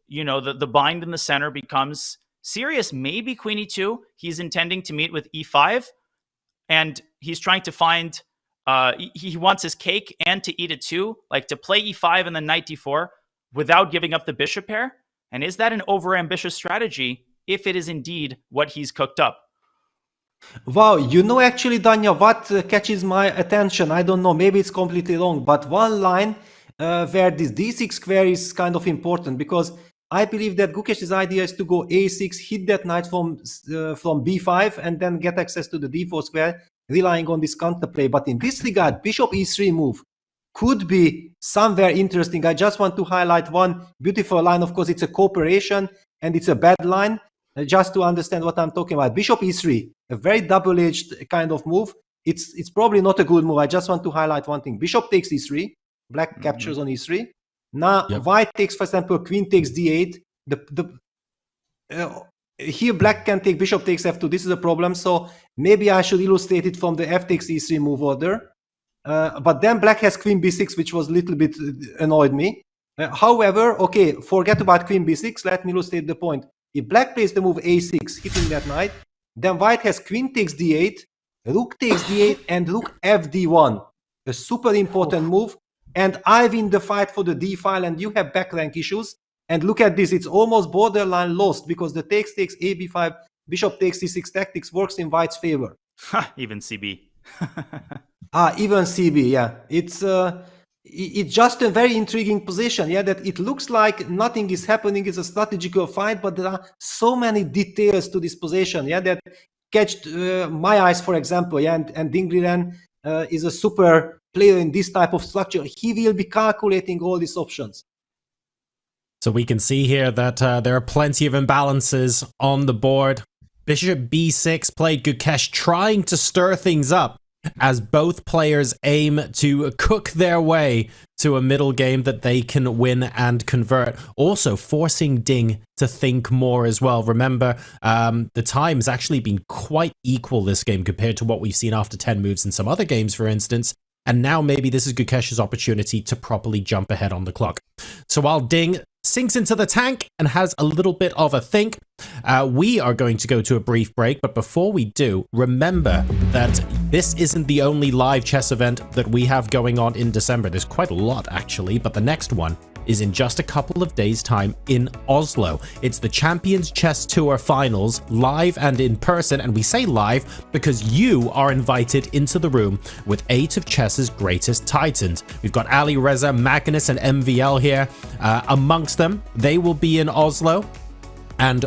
you know, the bind in the center becomes serious. Maybe queen e2, he's intending to meet with e5, and he's trying to find, he wants his cake and to eat it too, like to play e5 and then knight d4 without giving up the bishop pair. And is that an overambitious strategy if it is indeed what he's cooked up? Wow, you know, actually, Danya, what catches my attention, I don't know, maybe it's completely wrong, but one line where this d6 square is kind of important, because I believe that Gukesh's idea is to go a6, hit that knight from b5, and then get access to the d4 square, relying on this counterplay. But in this regard, bishop e3 move could be somewhere interesting. I just want to highlight one beautiful line. Of course, it's a cooperation, and it's a bad line, just to understand what I'm talking about. Bishop e3, a very double-edged kind of move. It's probably not a good move. I just want to highlight one thing. Bishop takes e3, black captures on e3. Now, white takes, for example, queen takes d8. Here, black can take bishop takes f2. This is a problem. So maybe I should illustrate it from the f takes e3 move order. But then black has queen b6, which was a little bit annoyed me. However, okay, forget about queen b6. Let me illustrate the point. If black plays the move a6, hitting that knight, then white has queen takes d8, rook takes d8, and rook fd1. A super important move. And I win the fight for the d file, and you have back rank issues. And look at this, it's almost borderline lost, because the takes a b5, bishop takes c6 tactics works in white's favor. Even CB. Even CB, yeah. It's just a very intriguing position, yeah, that it looks like nothing is happening, it's a strategical fight, but there are so many details to this position, yeah, that catch my eyes, for example, yeah, and Ding Liren is a super player in this type of structure. He will be calculating all these options. So we can see here that there are plenty of imbalances on the board. Bishop b6 played Gukesh, trying to stir things up as both players aim to cook their way to a middle game that they can win and convert. Also forcing Ding to think more as well. Remember, the time's actually been quite equal this game compared to what we've seen after 10 moves in some other games, for instance. And now maybe this is Gukesh's opportunity to properly jump ahead on the clock. So while Ding sinks into the tank and has a little bit of a think, we are going to go to a brief break. But before we do, remember that this isn't the only live chess event that we have going on in December. There's quite a lot, actually, but the next one is in just a couple of days' time in Oslo. It's the Champions Chess Tour Finals, live and in person, and we say live because you are invited into the room with 8 of chess's greatest titans. We've got Ali Reza, Magnus, and MVL here. Amongst them, they will be in Oslo, and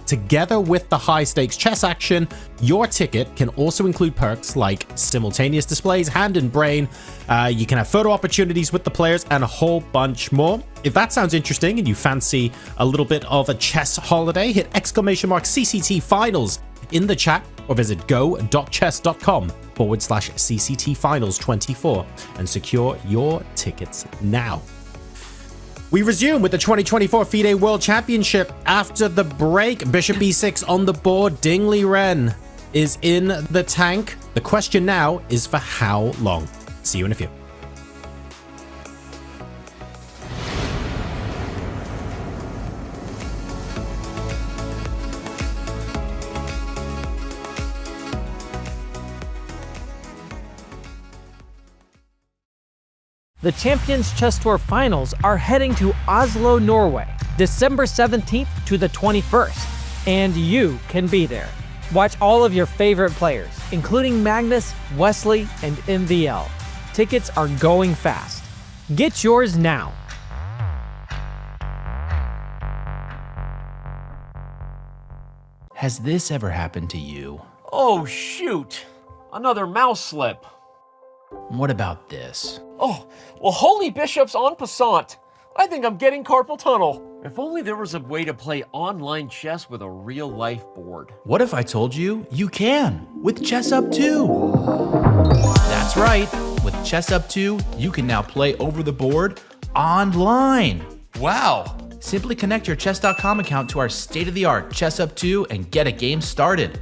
together with the high-stakes chess action, your ticket can also include perks like simultaneous displays, hand and brain. You can have photo opportunities with the players and a whole bunch more. If that sounds interesting and you fancy a little bit of a chess holiday, hit !CCT Finals in the chat or visit go.chess.com/CCT Finals 24 and secure your tickets now. We resume with the 2024 FIDE World Championship. After the break, bishop b6 on the board. Ding Liren is in the tank. The question now is for how long? See you in a few. The Champions Chess Tour Finals are heading to Oslo, Norway, December 17th to the 21st, and you can be there. Watch all of your favorite players, including Magnus, Wesley, and MVL. Tickets are going fast. Get yours now. Has this ever happened to you? Oh, shoot. Another mouse slip. What about this? Oh, well, holy bishops en passant. I think I'm getting carpal tunnel. If only there was a way to play online chess with a real-life board. What if I told you you can with Chess Up 2? That's right. With Chess Up 2, you can now play over the board online. Wow. Simply connect your chess.com account to our state-of-the-art Chess Up 2 and get a game started.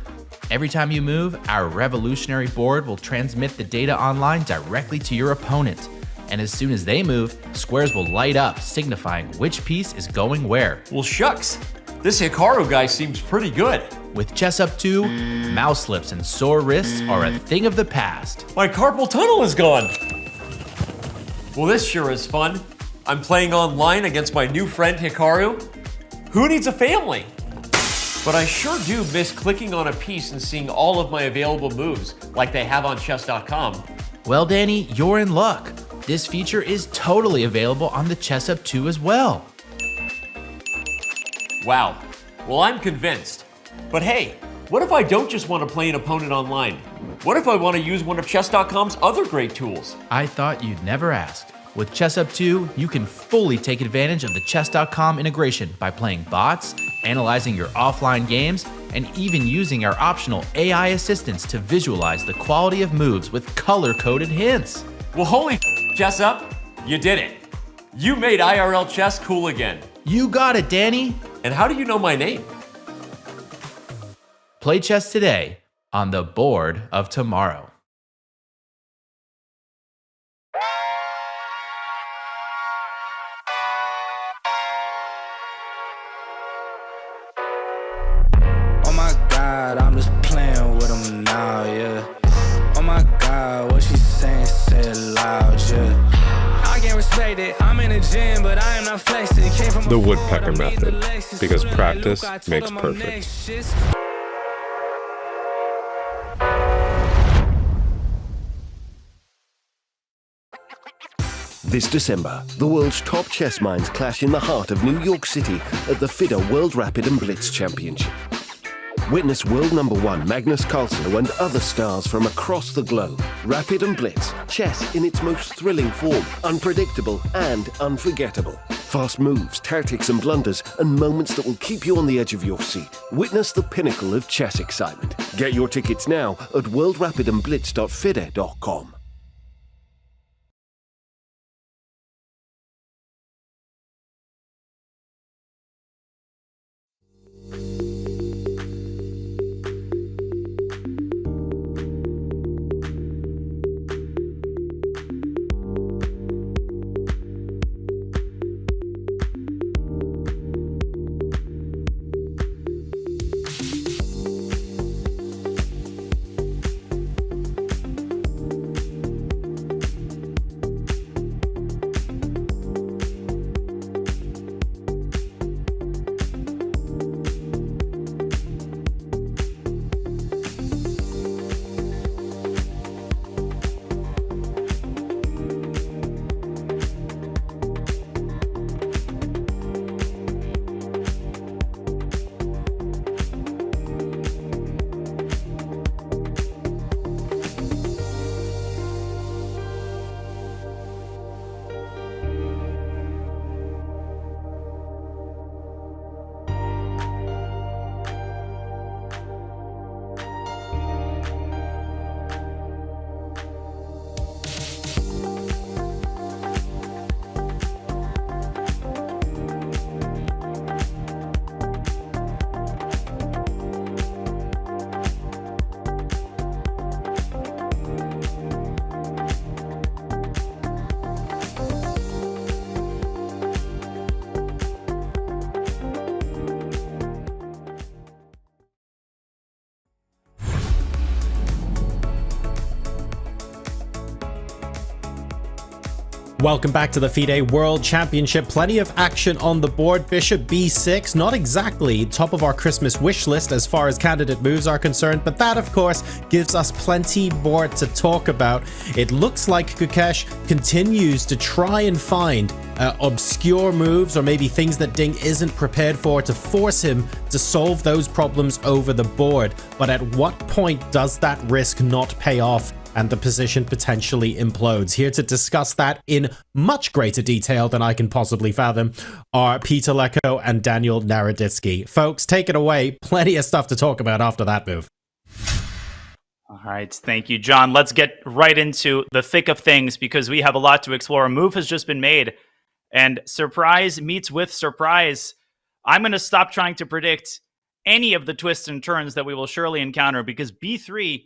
Every time you move, our revolutionary board will transmit the data online directly to your opponent. And as soon as they move, squares will light up, signifying which piece is going where. Well, shucks. This Hikaru guy seems pretty good. With Chess Up 2, mouse slips and sore wrists are a thing of the past. My carpal tunnel is gone. Well, this sure is fun. I'm playing online against my new friend Hikaru. Who needs a family? But I sure do miss clicking on a piece and seeing all of my available moves, like they have on chess.com. Well, Danny, you're in luck. This feature is totally available on the Chess Up 2 as well. Wow. Well, I'm convinced. But hey, what if I don't just want to play an opponent online? What if I want to use one of chess.com's other great tools? I thought you'd never ask. With Chess Up 2, you can fully take advantage of the chess.com integration by playing bots, analyzing your offline games, and even using our optional AI assistants to visualize the quality of moves with color-coded hints. Well, holy Chess Up, you did it. You made IRL chess cool again. You got it, Danny. And how do you know my name? Play chess today on the board of tomorrow. Oh my God, I'm just playing with them now, yeah. Oh my God, what she saying, say it loud, yeah. I can't respect it, I'm in the gym, but I am not flexing. Came from the woodpecker method, because practice makes perfect. This December, the world's top chess minds clash in the heart of New York City at the FIDE World Rapid and Blitz Championship. Witness world number one Magnus Carlsen and other stars from across the globe. Rapid and Blitz, chess in its most thrilling form, unpredictable and unforgettable. Fast moves, tactics and blunders, and moments that will keep you on the edge of your seat. Witness the pinnacle of chess excitement. Get your tickets now at worldrapidandblitz.fide.com. Welcome back to the FIDE World Championship. Plenty of action on the board. Bishop b6, not exactly top of our Christmas wish list as far as candidate moves are concerned, but that, of course, gives us plenty more to talk about. It looks like Gukesh continues to try and find obscure moves or maybe things that Ding isn't prepared for to force him to solve those problems over the board. But at what point does that risk not pay off and the position potentially implodes? Here to discuss that in much greater detail than I can possibly fathom are Peter Lecko and Daniel Naroditsky. Folks, take it away. Plenty of stuff to talk about after that move. All right. Thank you, John. Let's get right into the thick of things because we have a lot to explore. A move has just been made and surprise meets with surprise. I'm going to stop trying to predict any of the twists and turns that we will surely encounter because B3,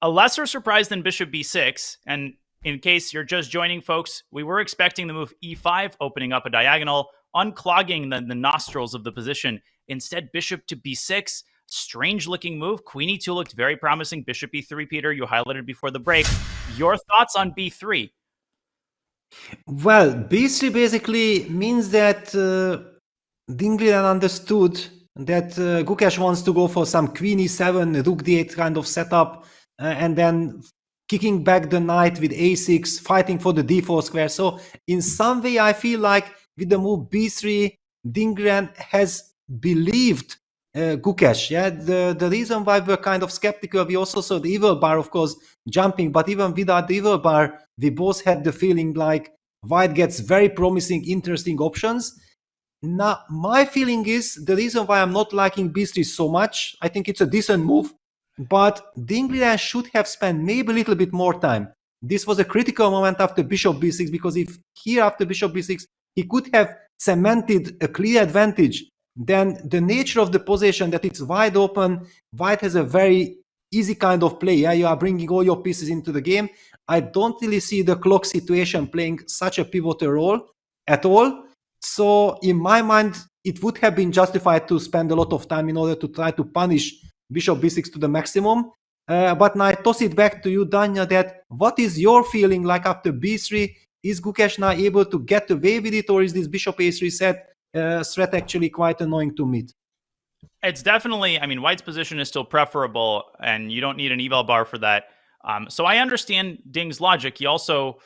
a lesser surprise than bishop b6. And in case you're just joining, folks, we were expecting the move e5, opening up a diagonal, unclogging the nostrils of the position. Instead, bishop to b6, strange looking move. Queen e2 looked very promising. Bishop e3, Peter, you highlighted before the break. Your thoughts on b3? Well, b3 basically means that Ding Liren understood that Gukesh wants to go for some queen e7, rook d8 kind of setup, and then kicking back the knight with a6, fighting for the d4 square. So in some way, I feel like with the move b3, Ding Liren has believed Gukesh. Yeah, the reason why we're kind of skeptical, we also saw the evil bar, of course, jumping, but even without the evil bar, we both had the feeling like white gets very promising, interesting options. Now, my feeling is the reason why I'm not liking b3 so much, I think it's a decent move, but Ding Liren should have spent maybe a little bit more time. This was a critical moment after bishop b6, because if here after bishop b6, he could have cemented a clear advantage, then the nature of the position that it's wide open, white has a very easy kind of play. Yeah, you are bringing all your pieces into the game. I don't really see the clock situation playing such a pivotal role at all. So in my mind, it would have been justified to spend a lot of time in order to try to punish bishop b6 to the maximum. But now I toss it back to you, Danya, that what is your feeling like after b3? Is Gukesh now able to get away with it, or is this bishop a3 threat actually quite annoying to meet? It's definitely, I mean, white's position is still preferable, and you don't need an eval bar for that. So I understand Ding's logic. He also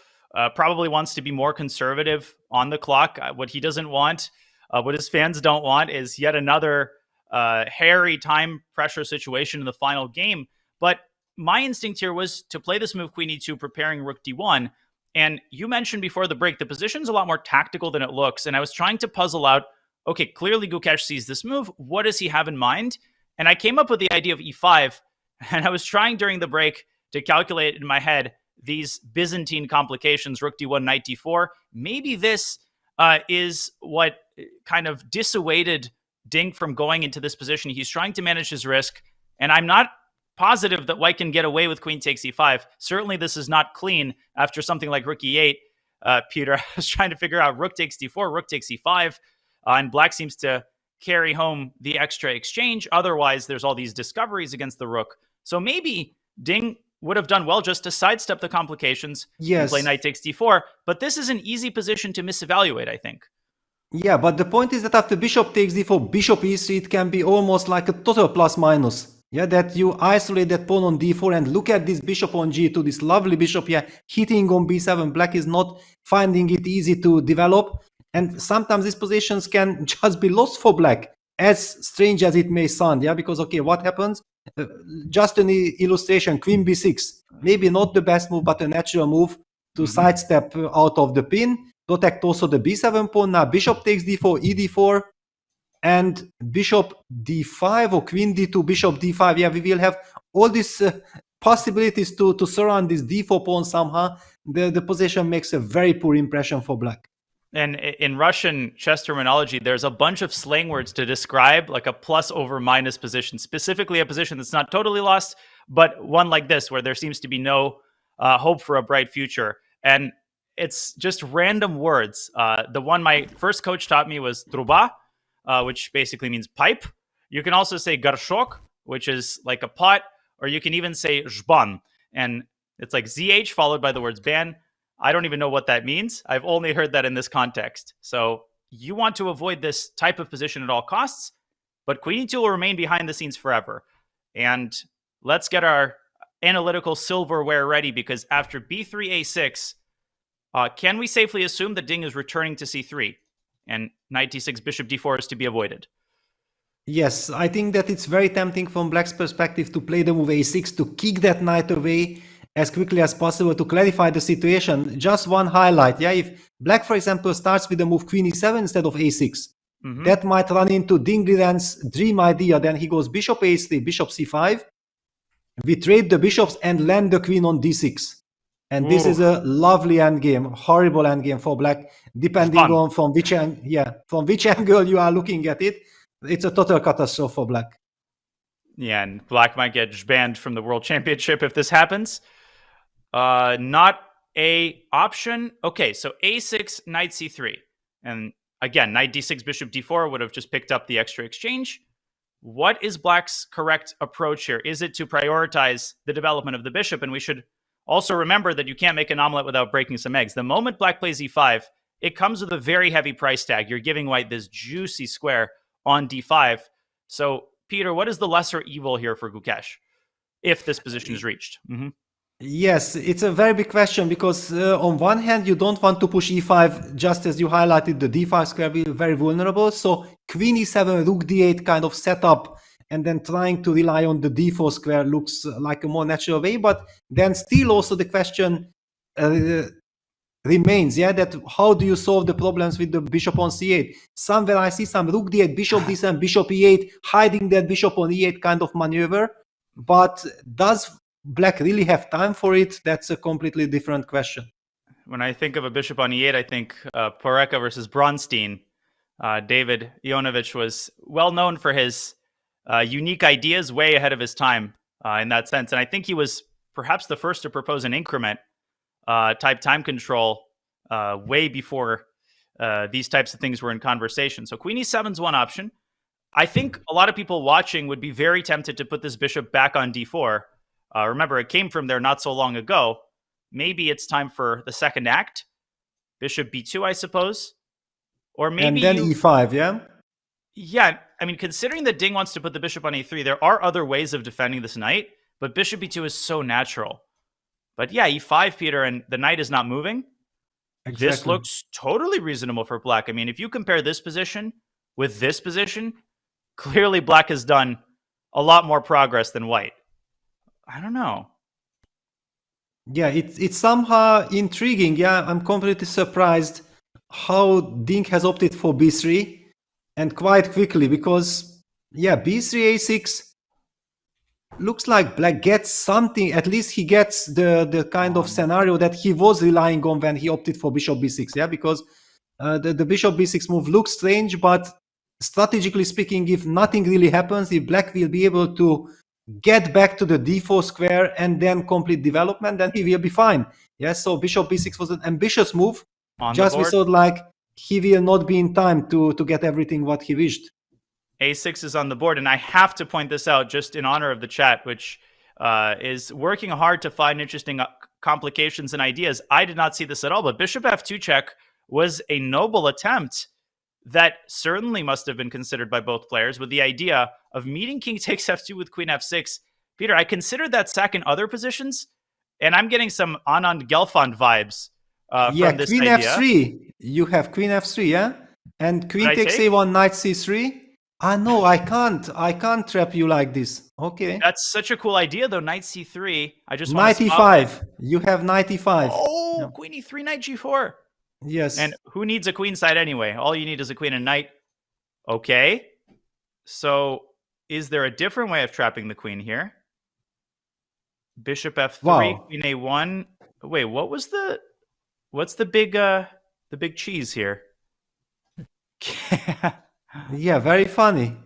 probably wants to be more conservative on the clock. What he doesn't want, what his fans don't want, is yet another hairy time pressure situation in the final game. But my instinct here was to play this move queen e2, preparing rook d1. And you mentioned before the break, the position's a lot more tactical than it looks. And I was trying to puzzle out, okay, clearly Gukesh sees this move. What does he have in mind? And I came up with the idea of e5. And I was trying during the break to calculate in my head these Byzantine complications, rook d1, knight d4. Maybe this is what kind of dissuaded Ding from going into this position. He's trying to manage his risk. And I'm not positive that white can get away with queen takes e5. Certainly this is not clean after something like rook e8. Peter, I was trying to figure out rook takes d4, rook takes e5, and black seems to carry home the extra exchange. Otherwise, there's all these discoveries against the rook. So maybe Ding would have done well just to sidestep the complications and play knight takes d4. But this is an easy position to misevaluate, I think. Yeah, but the point is that after bishop takes d4, bishop e3, it can be almost like a total plus minus. Yeah, that you isolate that pawn on d4 and look at this bishop on g2, this lovely bishop here hitting on b7. Black is not finding it easy to develop. And sometimes these positions can just be lost for black, as strange as it may sound. Yeah, because, okay, what happens? Just an illustration, queen b6. Maybe not the best move, but a natural move to sidestep out of the pin. Protect also the b7 pawn. Now bishop takes d4, e4. And bishop d5 or queen d2, bishop d5. Yeah, we will have all these possibilities to surround this d4 pawn somehow. The position makes a very poor impression for black. And in Russian chess terminology, there's a bunch of slang words to describe like a plus over minus position, specifically a position that's not totally lost, but one like this, where there seems to be no hope for a bright future. And it's just random words. The one my first coach taught me was truba, which basically means pipe. You can also say garshok, which is like a pot, or you can even say zhban. And it's like ZH followed by the words ban. I don't even know what that means. I've only heard that in this context. So you want to avoid this type of position at all costs, but queen e2 will remain behind the scenes forever. And let's get our analytical silverware ready, because after b3 a6, Can we safely assume that Ding is returning to c3 and knight d6, bishop d4 is to be avoided? Yes, I think that it's very tempting from Black's perspective to play the move a6 to kick that knight away as quickly as possible to clarify the situation. Just one highlight, yeah, if Black, for example, starts with the move queen e7 instead of a6, that might run into Ding Liren's dream idea. Then he goes bishop a3, bishop c5. We trade the bishops and land the queen on d6. And this is a lovely endgame, horrible endgame for Black, depending on from which angle you are looking at it. It's a total catastrophe for Black. Yeah, and Black might get banned from the World Championship if this happens. Not a option. Okay, so a6, knight c3. And again, knight d6, bishop d4 would have just picked up the extra exchange. What is Black's correct approach here? Is it to prioritize the development of the bishop? And we should also remember that you can't make an omelet without breaking some eggs. The moment Black plays e5, it comes with a very heavy price tag. You're giving White this juicy square on d5. So, Peter, what is the lesser evil here for Gukesh if this position is reached? Yes, it's a very big question because on one hand, you don't want to push e5, just as you highlighted, the d5 square will be very vulnerable. So queen e7, rook d8 kind of setup, and then trying to rely on the d4 square looks like a more natural way. But then still also the question remains, yeah, that how do you solve the problems with the bishop on c8? Somewhere I see some rook d8, bishop d7, bishop e8, hiding that bishop on e8 kind of maneuver. But does Black really have time for it? That's a completely different question. When I think of a bishop on e8, I think Poreka versus Bronstein. David Ionovich was well known for his unique ideas, way ahead of his time in that sense. And I think he was perhaps the first to propose an increment type time control way before these types of things were in conversation. So queen e7 is one option. I think a lot of people watching would be very tempted to put this bishop back on d4. Remember, it came from there not so long ago. Maybe it's time for the second act. Bishop b2, I suppose. Or maybe and then e5, yeah? Yeah, I mean, considering that Ding wants to put the bishop on e3, there are other ways of defending this knight, but bishop b2 is so natural. But yeah, e5, Peter, and the knight is not moving. Exactly. This looks totally reasonable for Black. I mean, if you compare this position with this position, clearly Black has done a lot more progress than White. I don't know. Yeah, it's somehow intriguing. Yeah, I'm completely surprised how Ding has opted for b3 and quite quickly because, yeah, b3, a6 looks like Black gets something. At least he gets the kind of scenario that he was relying on when he opted for bishop b6. Yeah, because the bishop b6 move looks strange, but strategically speaking, if nothing really happens, if Black will be able to get back to the d4 square and then complete development, then he will be fine. Yes, so bishop b6 was an ambitious move. Just we thought like he will not be in time to get everything what he wished. A6 is on the board, and I have to point this out just in honor of the chat, which is working hard to find interesting complications and ideas. I did not see this at all, but bishop f2 check was a noble attempt that certainly must have been considered by both players, with the idea of meeting king takes f2 with queen f6. Peter, I considered that sack in other positions, and I'm getting some Anand Gelfand vibes from this queen idea. f3. You have queen f3, yeah? And queen takes a1, knight c3. No, I can't trap you like this. Okay. That's such a cool idea, though. Knight c3. I just knight e5. You have knight e5. Oh, no. Queen e3, knight g4. Yes. And who needs a queen side anyway? All you need is a queen and knight. Okay. So is there a different way of trapping the queen here? Bishop f3, wow. Queen a1. Wait, what's the big cheese here? Yeah, very funny.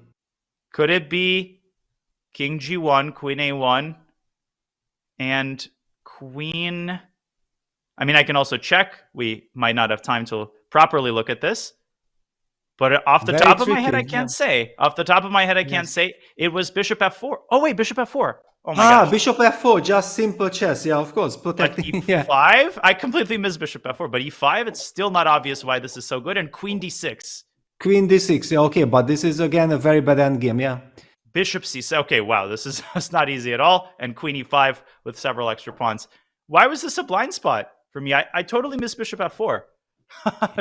Could it be king g1, queen a1, and queen? I mean, I can also check. We might not have time to properly look at this. But off the top of my head, I can't say. Off the top of my head, I can't say. It was bishop f4. Oh, wait, bishop f4. Oh, my gosh. Bishop f4, just simple chess. Yeah, of course. Protecting. But e5? I completely missed bishop f4. But e5, it's still not obvious why this is so good. And queen d6. Queen d6. Yeah, okay. But this is, again, a very bad endgame. Yeah. Bishop c6. Okay, wow. This is not easy at all. And queen e5 with several extra pawns. Why was this a blind spot? for me. I totally miss bishop f4.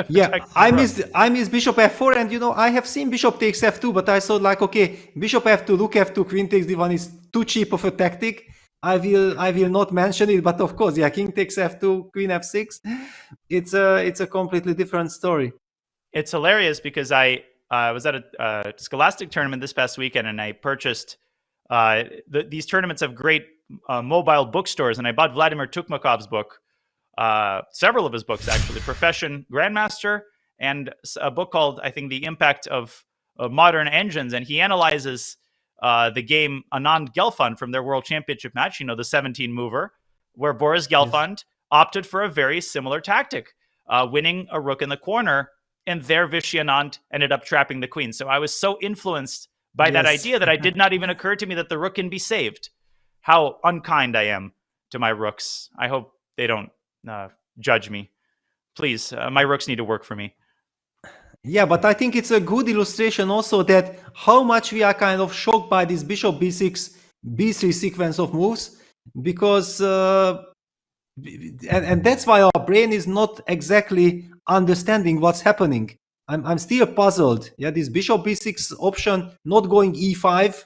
Yeah, I miss bishop f4, and I have seen bishop takes f2, but I thought like, okay, bishop f2, rook f2, queen takes d1 is too cheap of a tactic. I will not mention it, but of course, yeah, king takes f2, queen f6. It's a completely different story. It's hilarious because I was at a Scholastic tournament this past weekend, and I purchased these tournaments have great mobile bookstores, and I bought Vladimir Tukmakov's book. Several of his books, actually, Profession Grandmaster, and a book called, I think, The Impact of Modern Engines. And he analyzes the game Anand Gelfand from their World Championship match, the 17-mover, where Boris Gelfand opted for a very similar tactic, winning a rook in the corner, and there Vishy Anand ended up trapping the queen. So I was so influenced by that idea that it did not even occur to me that the rook can be saved. How unkind I am to my rooks. I hope they don't judge me. Please, my rooks need to work for me. Yeah, but I think it's a good illustration also that how much we are kind of shocked by this bishop b6, b3 sequence of moves, because and that's why our brain is not exactly understanding what's happening. I'm still puzzled. Yeah, this bishop b6 option not going e5,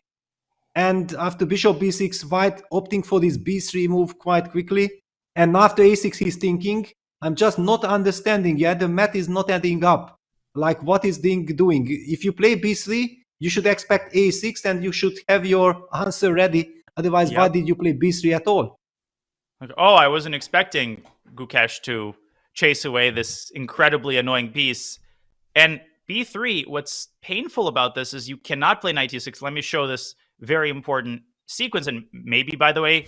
and after bishop b6, white opting for this b3 move quite quickly. And after a6, he's thinking, I'm just not understanding. Yeah, the math is not adding up. Like, what is Ding doing? If you play b3, you should expect a6, and you should have your answer ready. Otherwise, why did you play b3 at all? Oh, I wasn't expecting Gukesh to chase away this incredibly annoying piece. And b3, what's painful about this is you cannot play knight e6. Let me show this very important sequence. And maybe, by the way,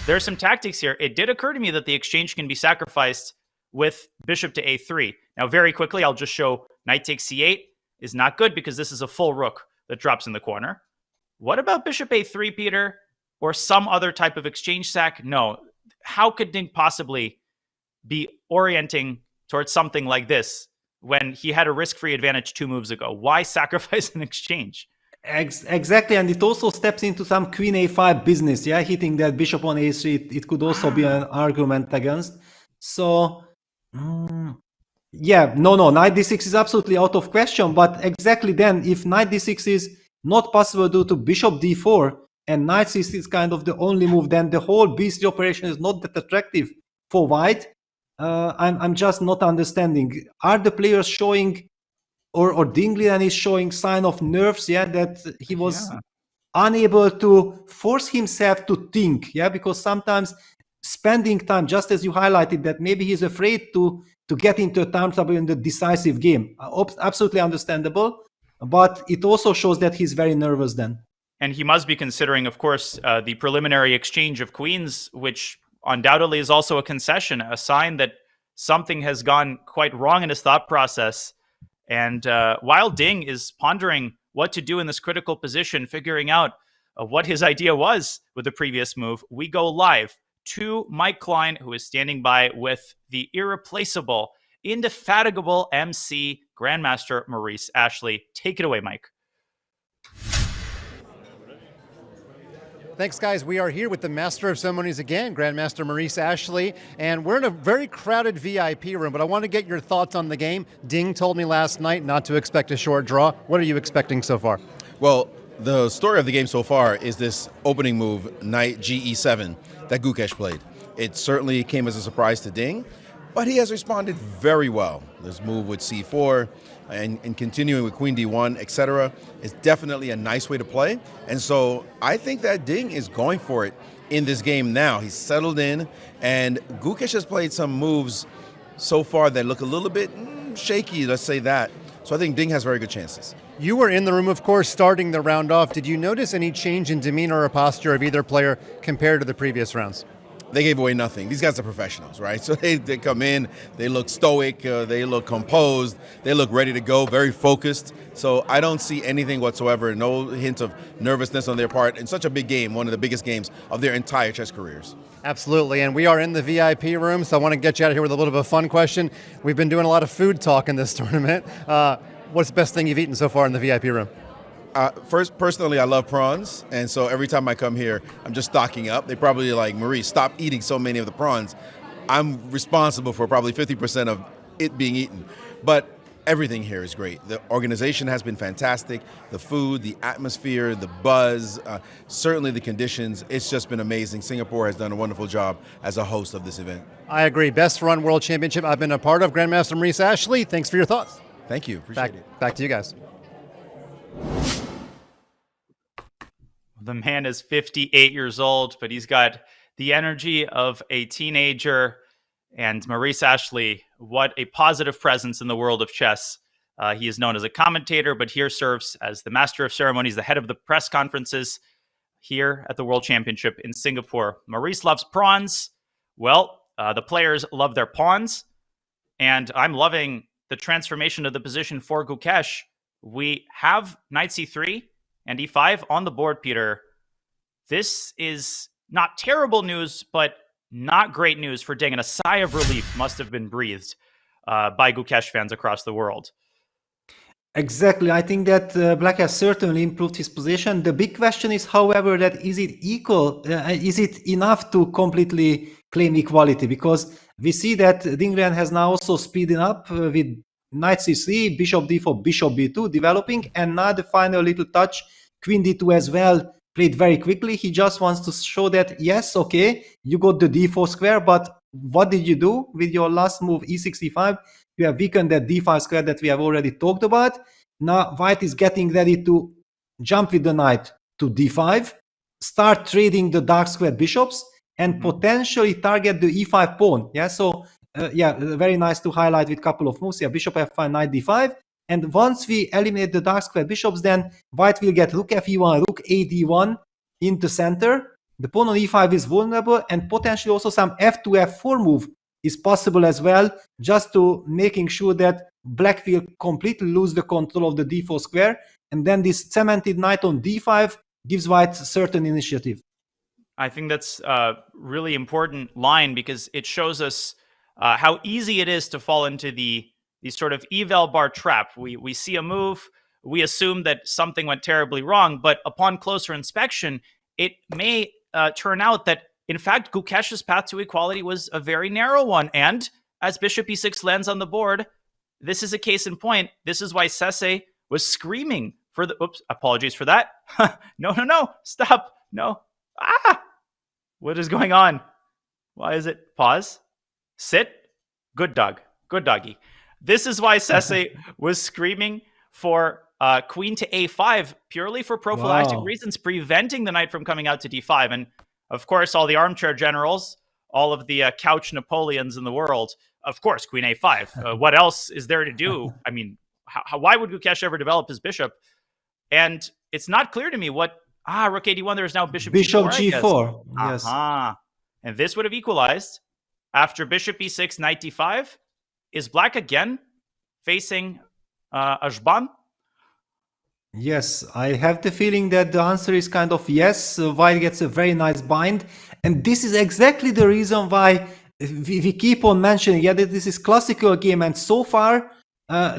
there's some tactics here. It did occur to me that the exchange can be sacrificed with bishop to a3. Now, very quickly, I'll just show knight takes c8 is not good because this is a full rook that drops in the corner. What about bishop a3, Peter? Or some other type of exchange sack? No. How could Ding possibly be orienting towards something like this when he had a risk-free advantage 2 moves ago? Why sacrifice an exchange? Exactly, and it also steps into some queen a5 business, yeah, hitting that bishop on a3, it could also be an argument against. So, yeah, no, knight d6 is absolutely out of question, but exactly then, if knight d6 is not possible due to bishop d4, and knight c6 is kind of the only move, then the whole b3 operation is not that attractive for white. I'm just not understanding. Are the players showing, or Ding Liren is showing sign of nerves, yeah, that he was unable to force himself to think, yeah, because sometimes spending time, just as you highlighted, that maybe he's afraid to get into a time trouble in the decisive game. Absolutely understandable, but it also shows that he's very nervous then. And he must be considering, of course, the preliminary exchange of queens, which undoubtedly is also a concession, a sign that something has gone quite wrong in his thought process. And while Ding is pondering what to do in this critical position, figuring out what his idea was with the previous move, we go live to Mike Klein, who is standing by with the irreplaceable, indefatigable MC Grandmaster Maurice Ashley. Take it away, Mike. Thanks, guys. We are here with the Master of Ceremonies again, Grandmaster Maurice Ashley, and we're in a very crowded VIP room, but I want to get your thoughts on the game. Ding told me last night not to expect a short draw. What are you expecting so far? Well, the story of the game so far is this opening move, knight ge7, that Gukesh played. It certainly came as a surprise to Ding, but he has responded very well. This move with c4 and continuing with queen d1, etc., is definitely a nice way to play. And so I think that Ding is going for it in this game now. He's settled in, and Gukesh has played some moves so far that look a little bit shaky, let's say that. So I think Ding has very good chances. You were in the room, of course, starting the round off. Did you notice any change in demeanor or posture of either player compared to the previous rounds? They gave away nothing. These guys are professionals, right? So they come in, they look stoic, they look composed, they look ready to go, very focused. So I don't see anything whatsoever, no hint of nervousness on their part in such a big game, one of the biggest games of their entire chess careers. Absolutely, and we are in the VIP room, so I want to get you out of here with a little bit of a fun question. We've been doing a lot of food talk in this tournament. What's the best thing you've eaten so far in the VIP room? First, personally, I love prawns, and so every time I come here, I'm just stocking up. They probably like, Maurice, stop eating so many of the prawns. I'm responsible for probably 50% of it being eaten. But everything here is great. The organization has been fantastic. The food, the atmosphere, the buzz, certainly the conditions. It's just been amazing. Singapore has done a wonderful job as a host of this event. I agree. Best run World Championship I've been a part of. Grandmaster Maurice Ashley, thanks for your thoughts. Thank you. Appreciate it. Back to you guys. The man is 58 years old, but he's got the energy of a teenager. And Maurice Ashley, what a positive presence in the world of chess. He is known as a commentator, but here serves as the master of ceremonies, the head of the press conferences here at the World Championship in Singapore. Maurice loves prawns. Well, the players love their pawns. And I'm loving the transformation of the position for Gukesh. We have knight c3 and e5 on the board, Peter. This is not terrible news, but not great news for Ding, and a sigh of relief must have been breathed by Gukesh fans across the world. Exactly. I think that Black has certainly improved his position. The big question is, however, that is it equal? Is it enough to completely claim equality? Because we see that Ding Liren has now also speeding up with knight c3, bishop d4, bishop b2 developing, and now the final little touch, queen d2 as well, played very quickly. He just wants to show that, yes, okay, you got the d4 square, but what did you do with your last move, e6, e5? You have weakened that d5 square that we have already talked about. Now white is getting ready to jump with the knight to d5, start trading the dark square bishops, and potentially target the e5 pawn. Yeah, so very nice to highlight with a couple of moves. Yeah, bishop f5, knight d5. And once we eliminate the dark square bishops, then white will get rook fe1, rook a d1 into center. The pawn on e5 is vulnerable, and potentially also some f2, f4 move is possible as well, just to making sure that black will completely lose the control of the d4 square. And then this cemented knight on d5 gives white certain initiative. I think that's a really important line, because it shows us how easy it is to fall into the sort of eval bar trap. We see a move, we assume that something went terribly wrong, but upon closer inspection, it may turn out that, in fact, Gukesh's path to equality was a very narrow one. And as bishop e6 lands on the board, this is a case in point. This is why Sese was screaming for the... Oops, apologies for that. No, stop. No. What is going on? Why is it? Pause. Sit. Good dog. Good doggy. This is why Sese was screaming for queen to a5, purely for prophylactic reasons, preventing the knight from coming out to d5. And of course, all the armchair generals, all of the couch Napoleons in the world, of course, queen a5. What else is there to do? I mean, why would Gukesh ever develop his bishop? And it's not clear to me what... rook a d1, there is now bishop g4. Yes. And this would have equalized after bishop e6, knight d5. Is black again facing Ashban? Yes, I have the feeling that the answer is kind of yes. White gets a very nice bind. And this is exactly the reason why we keep on mentioning that this is classical game. And so far,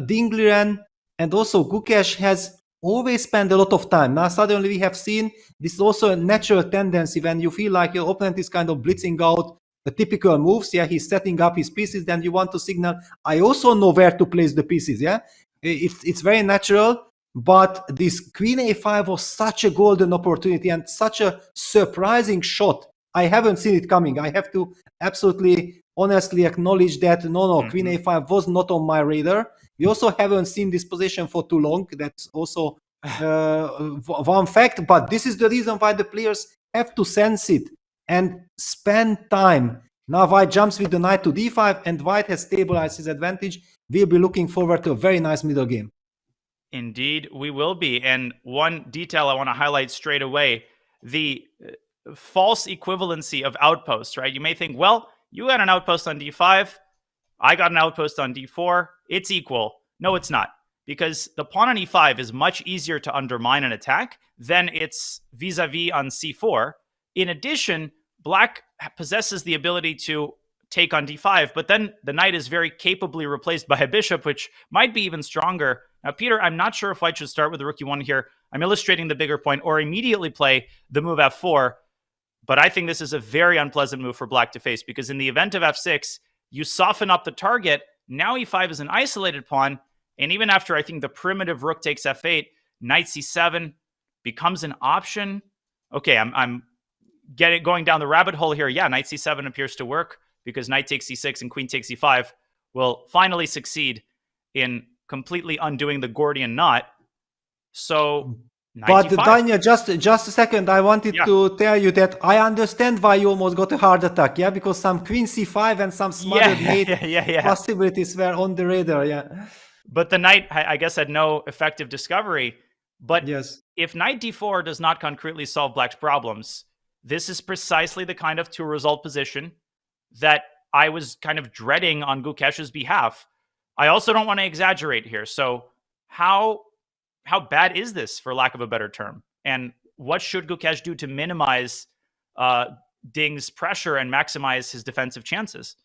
Ding Liren and also Gukesh has always spent a lot of time. Now suddenly we have seen this is also a natural tendency when you feel like your opponent is kind of blitzing out the typical moves. Yeah, he's setting up his pieces, then you want to signal, I also know where to place the pieces. Yeah, it's very natural. But this queen a5 was such a golden opportunity and such a surprising shot. I haven't seen it coming. I have to absolutely honestly acknowledge that queen a5 was not on my radar. We also haven't seen this position for too long. That's also one fact. But this is the reason why the players have to sense it and spend time. Now white jumps with the knight to d5, and white has stabilized his advantage. We'll be looking forward to a very nice middle game. Indeed, we will be. And one detail I want to highlight straight away, the false equivalency of outposts, right? You may think, well, you got an outpost on d5, I got an outpost on d4, it's equal. No, it's not. Because the pawn on e5 is much easier to undermine an attack than its vis-a-vis on c4. In addition, black possesses the ability to take on d5, but then the knight is very capably replaced by a bishop, which might be even stronger. Now, Peter, I'm not sure if white should start with the rook e1 here. I'm illustrating the bigger point, or immediately play the move f4. But I think this is a very unpleasant move for black to face, because in the event of f6, you soften up the target. Now e5 is an isolated pawn. And even after, I think, the primitive rook takes f8, knight c7 becomes an option. Okay, I'm going down the rabbit hole here. Yeah, knight c7 appears to work, because knight takes c6 and queen takes e5 will finally succeed in completely undoing the Gordian knot. So, but Danya, just a second. I wanted to tell you that I understand why you almost got a heart attack. Yeah, because some queen c5 and some smothered mate possibilities were on the radar. Yeah, but the knight, I guess, had no effective discovery. But if knight d4 does not concretely solve black's problems, this is precisely the kind of two-result position that I was kind of dreading on Gukesh's behalf. I also don't want to exaggerate here. So how bad is this, for lack of a better term? And what should Gukesh do to minimize Ding's pressure and maximize his defensive chances?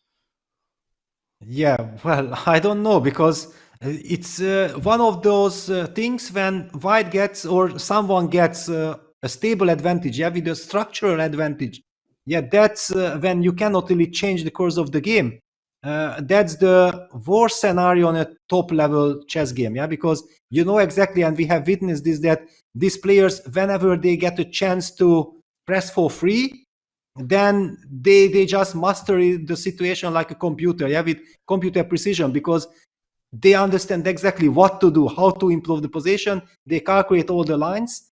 Yeah, well, I don't know, because it's one of those things when white gets, or someone gets a stable advantage, with a structural advantage. Yeah, that's when you cannot really change the course of the game. That's the worst scenario on a top level chess game, because you know exactly, and we have witnessed this, that these players, whenever they get a chance to press for free, then they just master the situation like a computer, with computer precision, because they understand exactly what to do, how to improve the position. They calculate all the lines.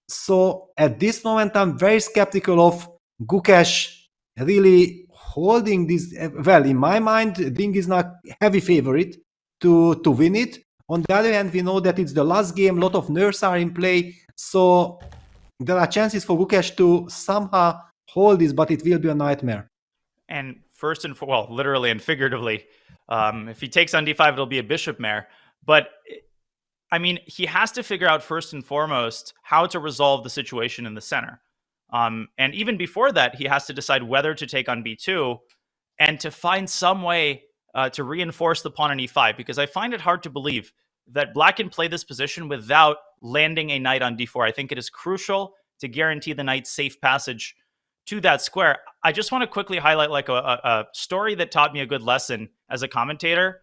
So at this moment, I'm very skeptical of Gukesh really holding this. Well, in my mind, Ding is not heavy favorite to win it. On the other hand, we know that it's the last game, a lot of nerves are in play, so there are chances for Gukesh to somehow hold this, but it will be a nightmare. And first and well, literally and figuratively, if he takes on d5, it'll be a bishop mare. But I mean, he has to figure out first and foremost how to resolve the situation in the center. And even before that, he has to decide whether to take on b2 and to find some way to reinforce the pawn on e5, because I find it hard to believe that black can play this position without landing a knight on d4. I think it is crucial to guarantee the knight's safe passage to that square. I just want to quickly highlight like a story that taught me a good lesson as a commentator.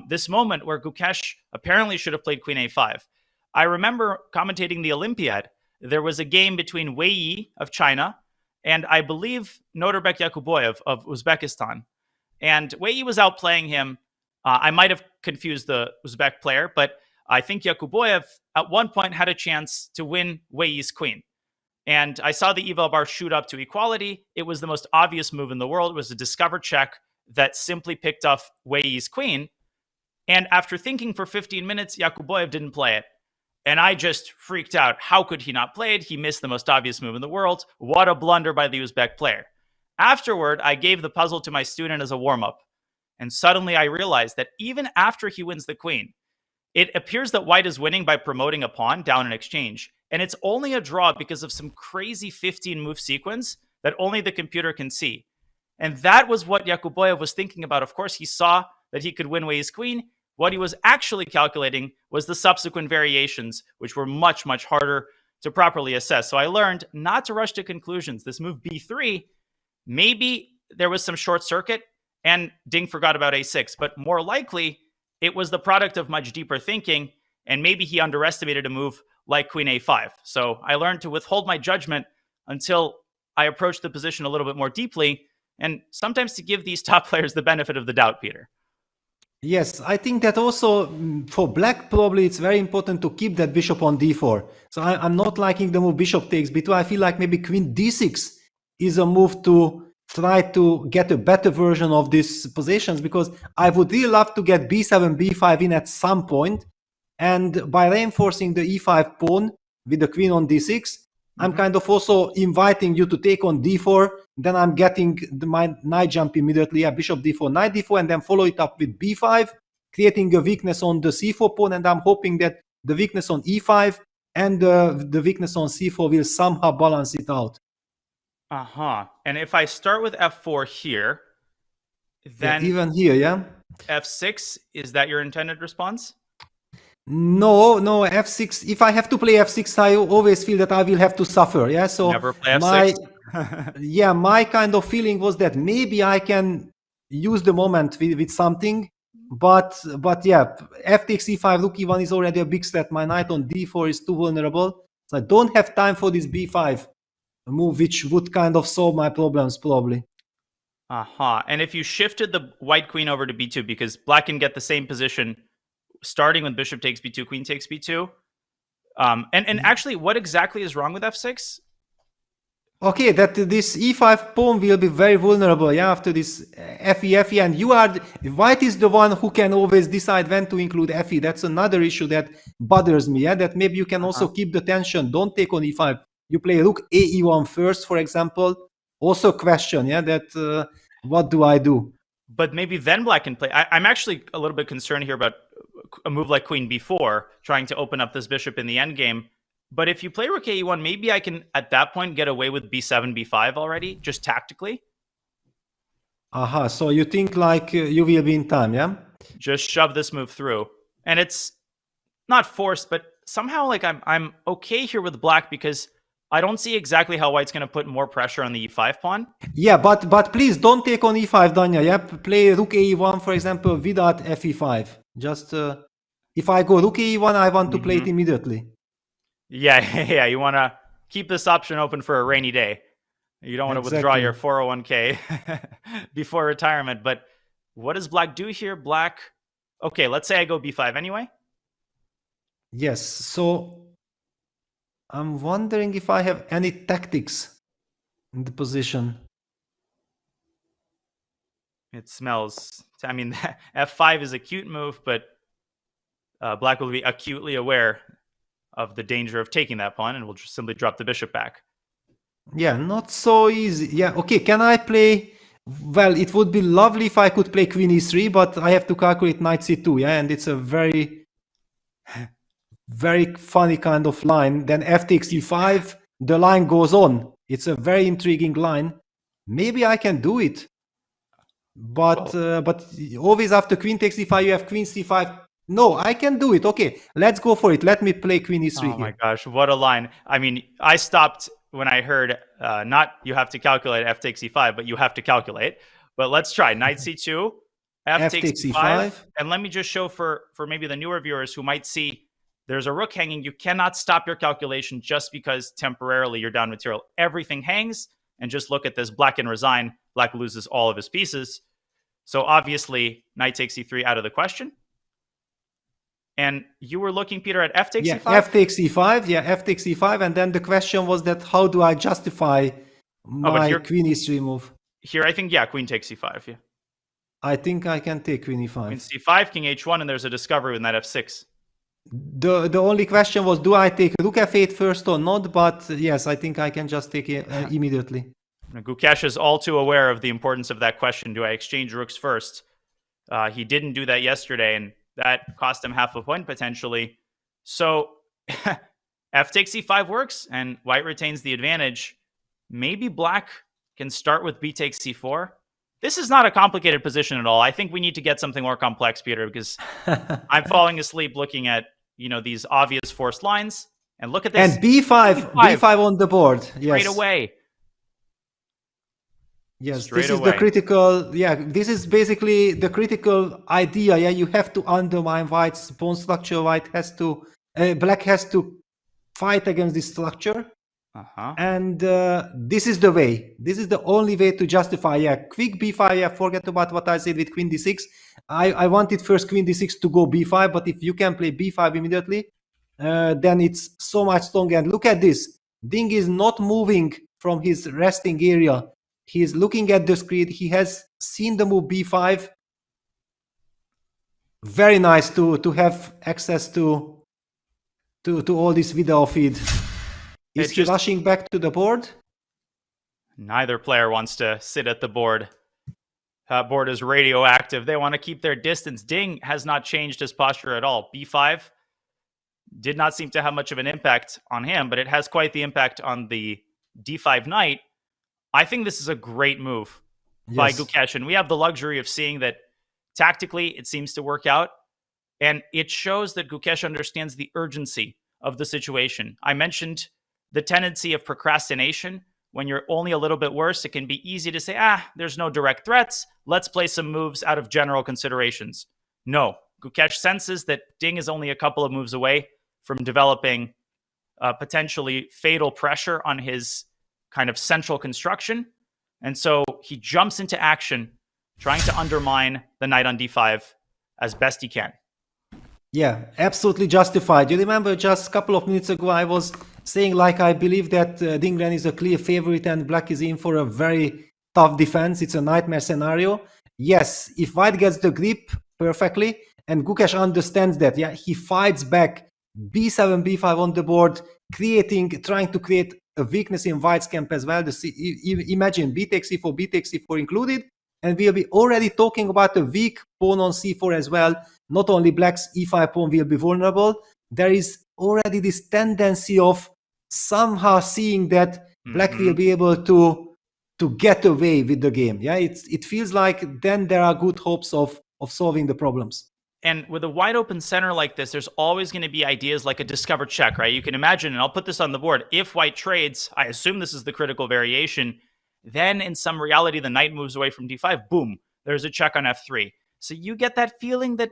This moment where Gukesh apparently should have played queen a5. I remember commentating the Olympiad. There was a game between Wei Yi of China and I believe Norbek Yakuboyev of Uzbekistan. And Wei Yi was outplaying him. I might have confused the Uzbek player, but I think Yakuboyev at one point had a chance to win Wei Yi's queen. And I saw the eval bar shoot up to equality. It was the most obvious move in the world. It was a discover check that simply picked off Wei Yi's queen. And after thinking for 15 minutes, Yakuboyev didn't play it. And I just freaked out. How could he not play it? He missed the most obvious move in the world. What a blunder by the Uzbek player. Afterward, I gave the puzzle to my student as a warm-up. And suddenly I realized that even after he wins the queen, it appears that white is winning by promoting a pawn down in exchange. And it's only a draw because of some crazy 15-move sequence that only the computer can see. And that was what Yakuboyev was thinking about. Of course, he saw that he could win Wei Yi's queen. What he was actually calculating was the subsequent variations, which were much, much harder to properly assess. So I learned not to rush to conclusions. This move b3, maybe there was some short circuit and Ding forgot about a6, but more likely it was the product of much deeper thinking, and maybe he underestimated a move like queen a5. So I learned to withhold my judgment until I approached the position a little bit more deeply, and sometimes to give these top players the benefit of the doubt, Peter. Yes, I think that also for black, probably it's very important to keep that bishop on d4. So I'm not liking the move bishop takes b2. I feel like maybe queen d6 is a move to try to get a better version of these positions, because I would really love to get b7, b5 in at some point. And by reinforcing the e5 pawn with the queen on d6, I'm kind of also inviting you to take on d4. Then I'm getting my knight jump immediately, bishop d4, knight d4, and then follow it up with b5, creating a weakness on the c4 pawn. And I'm hoping that the weakness on e5 and the weakness on c4 will somehow balance it out. And if I start with f4 here, then even here, f6, is that your intended response? No, f6. If I have to play f6, I always feel that I will have to suffer. So never play f6. yeah, my kind of feeling was that maybe I can use the moment with something, but yeah, f takes e5, rook e1 is already a big step. My knight on d4 is too vulnerable, so I don't have time for this b5 move, which would kind of solve my problems probably. And if you shifted the white queen over to b2, because black can get the same position starting with bishop takes b2, queen takes b2. And actually, what exactly is wrong with f6? Okay, that this e5 pawn will be very vulnerable, yeah, after this fe, and white is the one who can always decide when to include fe. That's another issue that bothers me, yeah, that maybe you can also keep the tension. Don't take on e5. You play rook a e1 first, for example. Also question, yeah, that what do I do? But maybe then black can play. I'm actually a little bit concerned here about a move like queen b4, trying to open up this bishop in the endgame. But if you play rook e1, maybe I can, at that point, get away with b7, b5 already, just tactically. So you think like you will be in time, yeah? Just shove this move through. And it's not forced, but somehow like I'm okay here with black because I don't see exactly how white's going to put more pressure on the e5 pawn. Yeah, but please don't take on e5, Danya. Yeah, play rook e1, for example, without fe5. Just if I go rook e1, I want to play it immediately. Yeah, you want to keep this option open for a rainy day. You don't want to withdraw your 401k before retirement. But what does black do here? Black, okay, let's say I go b5 anyway. Yes, so I'm wondering if I have any tactics in the position. It smells, I mean, f5 is a cute move, but black will be acutely aware of the danger of taking that pawn, and we'll just simply drop the bishop back. Yeah, not so easy. Yeah, okay, can I play... Well, it would be lovely if I could play queen e3, but I have to calculate knight c2, yeah, and it's a very, very funny kind of line. Then f takes e5, the line goes on. It's a very intriguing line. Maybe I can do it. But always after queen takes e5, you have queen c5. No, I can do it. Okay, let's go for it. Let me play queen e3 here. Oh my gosh, what a line. I mean, I stopped when I heard not you have to calculate f takes e5, but you have to calculate. But let's try knight c2, f takes e5. And let me just show for maybe the newer viewers who might see there's a rook hanging. You cannot stop your calculation just because temporarily you're down material. Everything hangs. And just look at this, black can resign. Black loses all of his pieces. So obviously, knight takes e3 out of the question. And you were looking, Peter, at f takes e5? F takes e5. Yeah, f takes e5. And then the question was that how do I justify my queen e3 move? Here, I think, yeah, queen takes e5. Yeah. I think I can take queen e5. Queen c5, king h1, and there's a discovery with knight f6. The only question was, do I take rook f8 first or not? But yes, I think I can just take it immediately. Gukesh is all too aware of the importance of that question. Do I exchange rooks first? He didn't do that yesterday, and that cost him half a point potentially. So f takes e5 works, and white retains the advantage. Maybe black can start with b takes c4. This is not a complicated position at all. I think we need to get something more complex, Peter, because I'm falling asleep looking at, these obvious forced lines. And look at this. And b5 on the board. Yes. Straight away. Yes, this is the critical, this is basically the critical idea. Yeah, you have to undermine white's pawn structure. Black has to fight against this structure. And this is the way. This is the only way to justify. Yeah, quick b5. Yeah, forget about what I said with queen d6. I wanted first queen d6 to go b5, but if you can play b5 immediately, then it's so much stronger. And look at this. Ding is not moving from his resting area. He is looking at the screen. He has seen the move b5. Very nice to have access to all this video feed. Is he rushing back to the board? Neither player wants to sit at the board. Board is radioactive. They want to keep their distance. Ding has not changed his posture at all. b5 did not seem to have much of an impact on him, but it has quite the impact on the d5 knight. I think this is a great move by Gukesh, and we have the luxury of seeing that tactically it seems to work out, and it shows that Gukesh understands the urgency of the situation. I mentioned the tendency of procrastination when you're only a little bit worse, it can be easy to say, there's no direct threats. Let's play some moves out of general considerations. No, Gukesh senses that Ding is only a couple of moves away from developing potentially fatal pressure on his kind of central construction. And so he jumps into action, trying to undermine the knight on d5 as best he can. Yeah, absolutely justified. You remember just a couple of minutes ago, I was saying I believe that Ding Liren is a clear favorite and black is in for a very tough defense. It's a nightmare scenario. Yes, if white gets the grip perfectly, and Gukesh understands that, he fights back b7, b5 on the board, trying to create a weakness in white's camp as well. Imagine b takes c4, b takes c4 included, and we'll be already talking about a weak pawn on c4 as well. Not only black's e5 pawn will be vulnerable, there is already this tendency of somehow seeing that black will be able to get away with the game. Yeah, it feels like then there are good hopes of solving the problems. And with a wide open center like this, there's always going to be ideas like a discover check, right? You can imagine, and I'll put this on the board, if white trades, I assume this is the critical variation, then in some reality, the knight moves away from d5, boom, there's a check on f3. So you get that feeling that,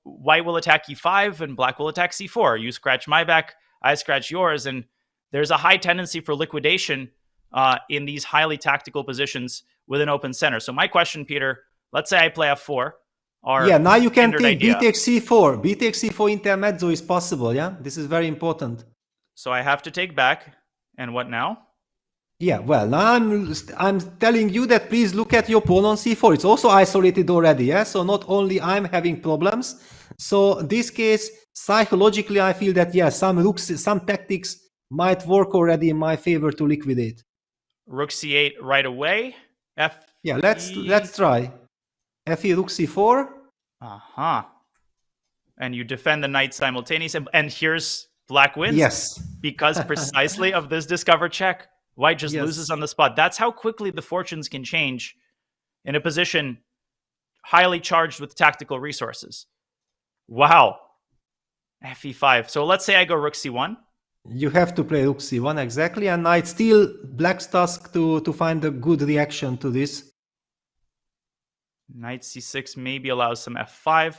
white will attack e5 and black will attack c4. You scratch my back, I scratch yours, and there's a high tendency for liquidation in these highly tactical positions with an open center. So my question, Peter, let's say I play f4. Now you can take b takes c4. B takes c4 intermezzo is possible, yeah? This is very important. So I have to take back. And what now? Yeah, well, now I'm telling you that please look at your pawn on c4. It's also isolated already, yeah? So not only I'm having problems. So in this case, psychologically, I feel that, some tactics might work already in my favor to liquidate. Rook c8 right away. Let's try. Fe rook c4. And you defend the knight simultaneously. And here's black wins. Yes. Because precisely of this discover check. White just loses on the spot. That's how quickly the fortunes can change in a position highly charged with tactical resources. Wow. Fe5. So let's say I go rook c1. You have to play rook c1, exactly. And now it's still black's task to find a good reaction to this. Knight c6 maybe allows some f5.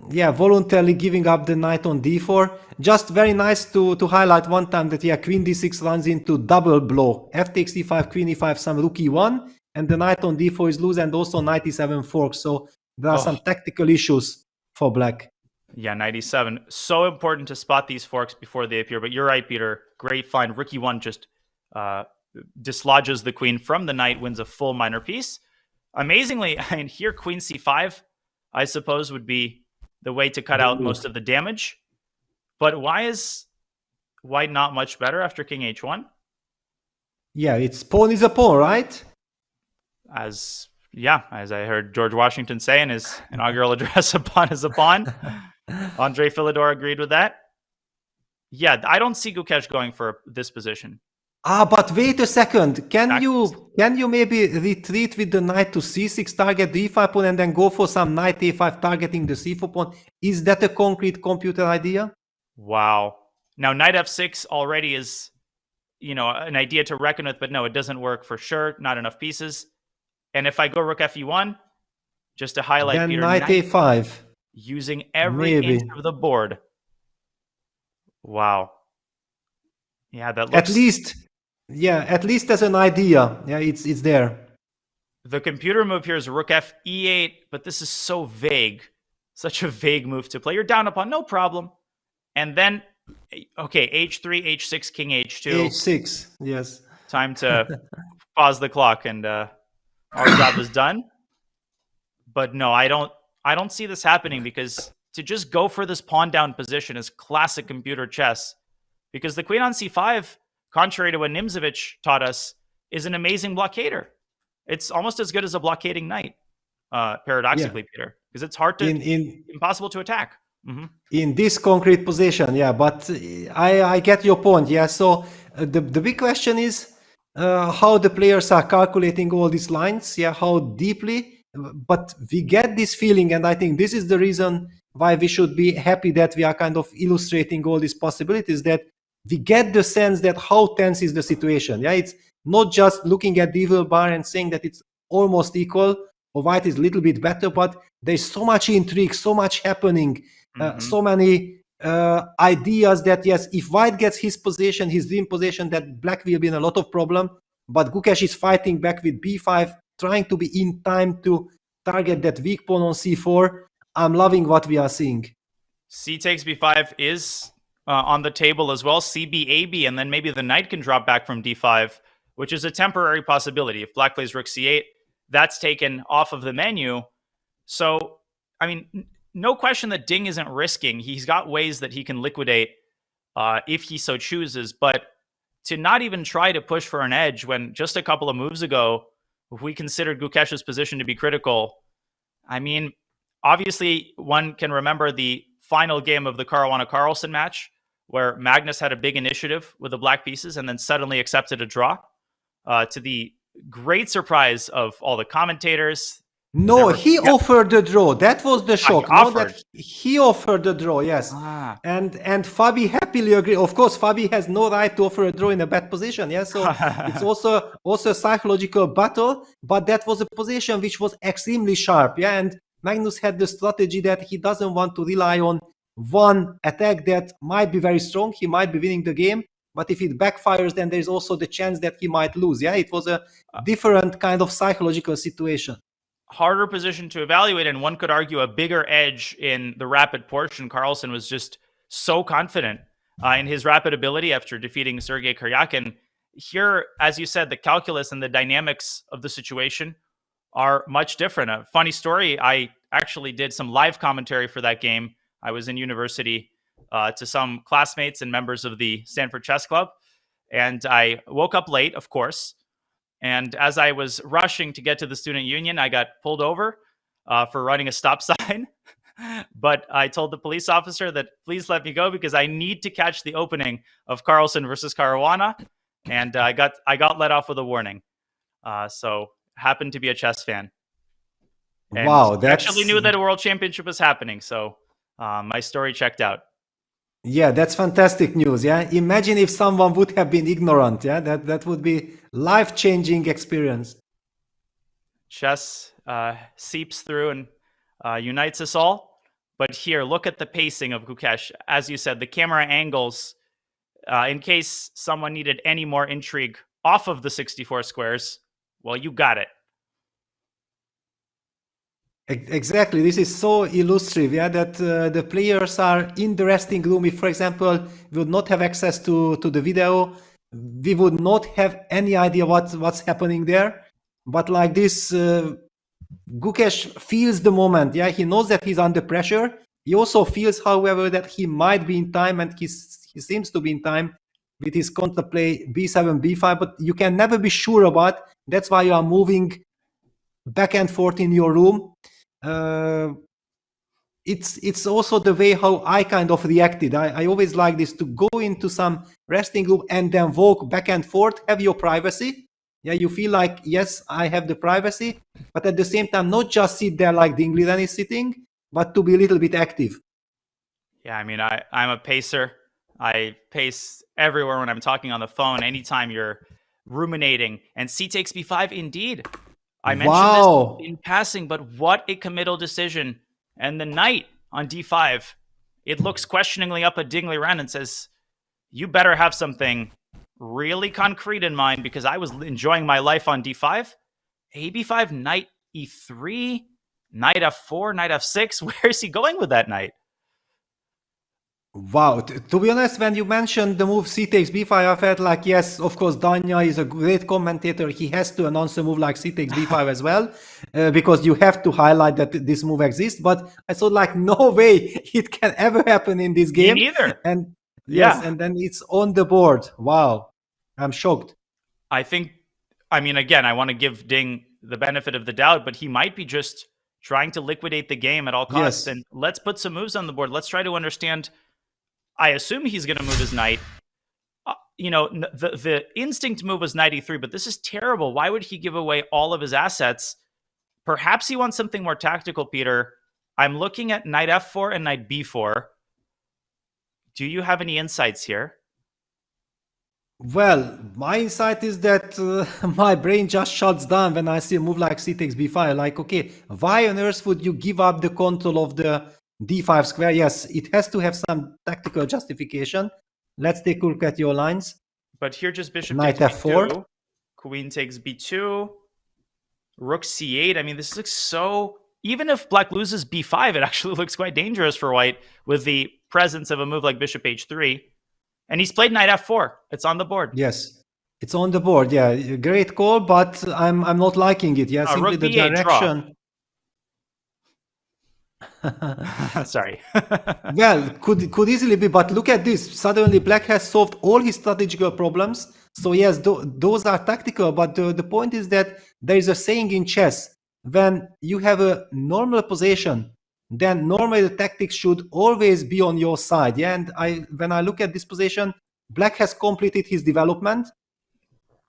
Yeah, voluntarily giving up the knight on d4. Just very nice to highlight one time that queen d6 runs into double blow. F takes d5, queen e5, some rook e1, and the knight on d4 is loose, and also knight e7 forks. So there are some tactical issues for black. Yeah, knight e7. So important to spot these forks before they appear. But you're right, Peter. Great find. Rook e1 just dislodges the queen from the knight, wins a full minor piece. Amazingly, here queen c5, I suppose, would be the way to cut out most of the damage. But why is white not much better after king h1? Yeah, it's pawn is a pawn, right? As I heard George Washington say in his inaugural address, a pawn is a pawn. Andre Philidor agreed with that. Yeah, I don't see Gukesh going for this position. But wait a second. Can you maybe retreat with the knight to c6, target the e5 pawn, and then go for some knight a5 targeting the c4 pawn? Is that a concrete computer idea? Wow. Now knight f6 already is, an idea to reckon with, but no, it doesn't work for sure. Not enough pieces. And if I go rook fe1, just to highlight, then Peter, knight a5, using every inch of the board. Wow. Yeah, that looks... At least as an idea. Yeah, it's there. The computer move here is rook f e8, but this is so vague. Such a vague move to play. You're down upon, no problem. And then, okay, h3, h6, king h2. h6, yes. Time to pause the clock and our job is done. But no, I don't see this happening, because to just go for this pawn down position is classic computer chess. Because the queen on c5, contrary to what Nimzovich taught us, is an amazing blockader. It's almost as good as a blockading knight, paradoxically, Peter, because it's hard to, impossible to attack. In this concrete position, but I get your point. Yeah, so the big question is how the players are calculating all these lines. Yeah, how deeply. But we get this feeling, and I think this is the reason why we should be happy that we are kind of illustrating all these possibilities, that we get the sense that how tense is the situation. Yeah, it's not just looking at the evil bar and saying that it's almost equal or white is a little bit better, but there's so much intrigue, so much happening, so many ideas that yes, if white gets his position, his dream position, that black will be in a lot of problem. But Gukesh is fighting back with b5, trying to be in time to target that weak pawn on c4. I'm loving what we are seeing. C takes b5 is on the table as well. CB, AB, and then maybe the knight can drop back from d5, which is a temporary possibility. If black plays rook c8, that's taken off of the menu. So, I mean, no question that Ding isn't risking. He's got ways that he can liquidate if he so chooses. But to not even try to push for an edge when just a couple of moves ago, we considered Gukesh's position to be critical. I mean, obviously, one can remember the final game of the Caruana-Carlsen match, where Magnus had a big initiative with the black pieces and then suddenly accepted a draw, to the great surprise of all the commentators. No, he offered the draw. That was the shock. He offered the draw, yes. And Fabi happily agreed. Of course, Fabi has no right to offer a draw in a bad position. Yeah, so it's also a psychological battle. But that was a position which was extremely sharp. Yeah, and Magnus had the strategy that he doesn't want to rely on one attack that might be very strong. He might be winning the game. But if it backfires, then there's also the chance that he might lose. Yeah, it was a different kind of psychological situation. Harder position to evaluate, and one could argue a bigger edge in the rapid portion. Carlsen was just so confident in his rapid ability after defeating Sergei Karyakin. Here, as you said, the calculus and the dynamics of the situation are much different. A funny story, I actually did some live commentary for that game. I was in university to some classmates and members of the Stanford Chess Club, and I woke up late, of course. And as I was rushing to get to the student union, I got pulled over for running a stop sign. But I told the police officer that please let me go because I need to catch the opening of Carlsen versus Caruana. And I got let off with a warning. So happened to be a chess fan. And wow, I actually knew that a world championship was happening. So my story checked out. Yeah, that's fantastic news. Yeah, imagine if someone would have been ignorant. Yeah, that would be life-changing experience. Chess seeps through and unites us all. But here, look at the pacing of Gukesh. As you said, the camera angles, in case someone needed any more intrigue off of the 64 squares, well, you got it. Exactly. This is so illustrative, yeah, that the players are in the resting room. If, for example, we would not have access to the video, we would not have any idea what's happening there. But like this, Gukesh feels the moment. Yeah, he knows that he's under pressure. He also feels, however, that he might be in time, and he seems to be in time with his counterplay b7, b5. But you can never be sure about. That's why you are moving back and forth in your room. It's also the way how I kind of reacted. I always like this, to go into some resting room and then walk back and forth, have your privacy. Yeah, you feel like, yes, I have the privacy, but at the same time, not just sit there like Ding Liren is sitting, but to be a little bit active. Yeah, I mean, I'm a pacer. I pace everywhere when I'm talking on the phone, anytime you're ruminating. And C takes b5, indeed. I mentioned this in passing, but what a committal decision. And the knight on d5, it looks questioningly up at Ding Liren and says, you better have something really concrete in mind, because I was enjoying my life on d5. ab5, knight e3, knight f4, knight f6. Where is he going with that knight? Wow, to be honest, when you mentioned the move c takes b5, I felt like, yes, of course, Danya is a great commentator. He has to announce a move like c takes b5 as well, because you have to highlight that this move exists. But I thought, like, no way it can ever happen in this game. Me neither. And yes, and then it's on the board. Wow, I'm shocked. I think, I mean, again, I want to give Ding the benefit of the doubt, but he might be just trying to liquidate the game at all costs. Yes. And let's put some moves on the board. Let's try to understand. I assume he's going to move his knight. The instinct move was knight e3, but this is terrible. Why would he give away all of his assets? Perhaps he wants something more tactical, Peter. I'm looking at knight f4 and knight b4. Do you have any insights here? Well, my insight is that my brain just shuts down when I see a move like c takes b5. Like, okay, why on earth would you give up the control of the d5 square? Yes, it has to have some tactical justification. Let's take a look at your lines. But here just bishop Knight takes f4. b2, queen takes b2, rook c8. I mean, this looks so... Even if black loses b5, it actually looks quite dangerous for white with the presence of a move like bishop h3. And he's played knight f4. It's on the board. Yes, it's on the board. Yeah, great call, but I'm not liking it. Yeah, simply rook the b8 direction. Sorry. Well, could easily be, but look at this. Suddenly, black has solved all his strategical problems. So yes, those are tactical, but the point is that there is a saying in chess: when you have a normal position, then normally the tactics should always be on your side. Yeah, and when I look at this position, black has completed his development.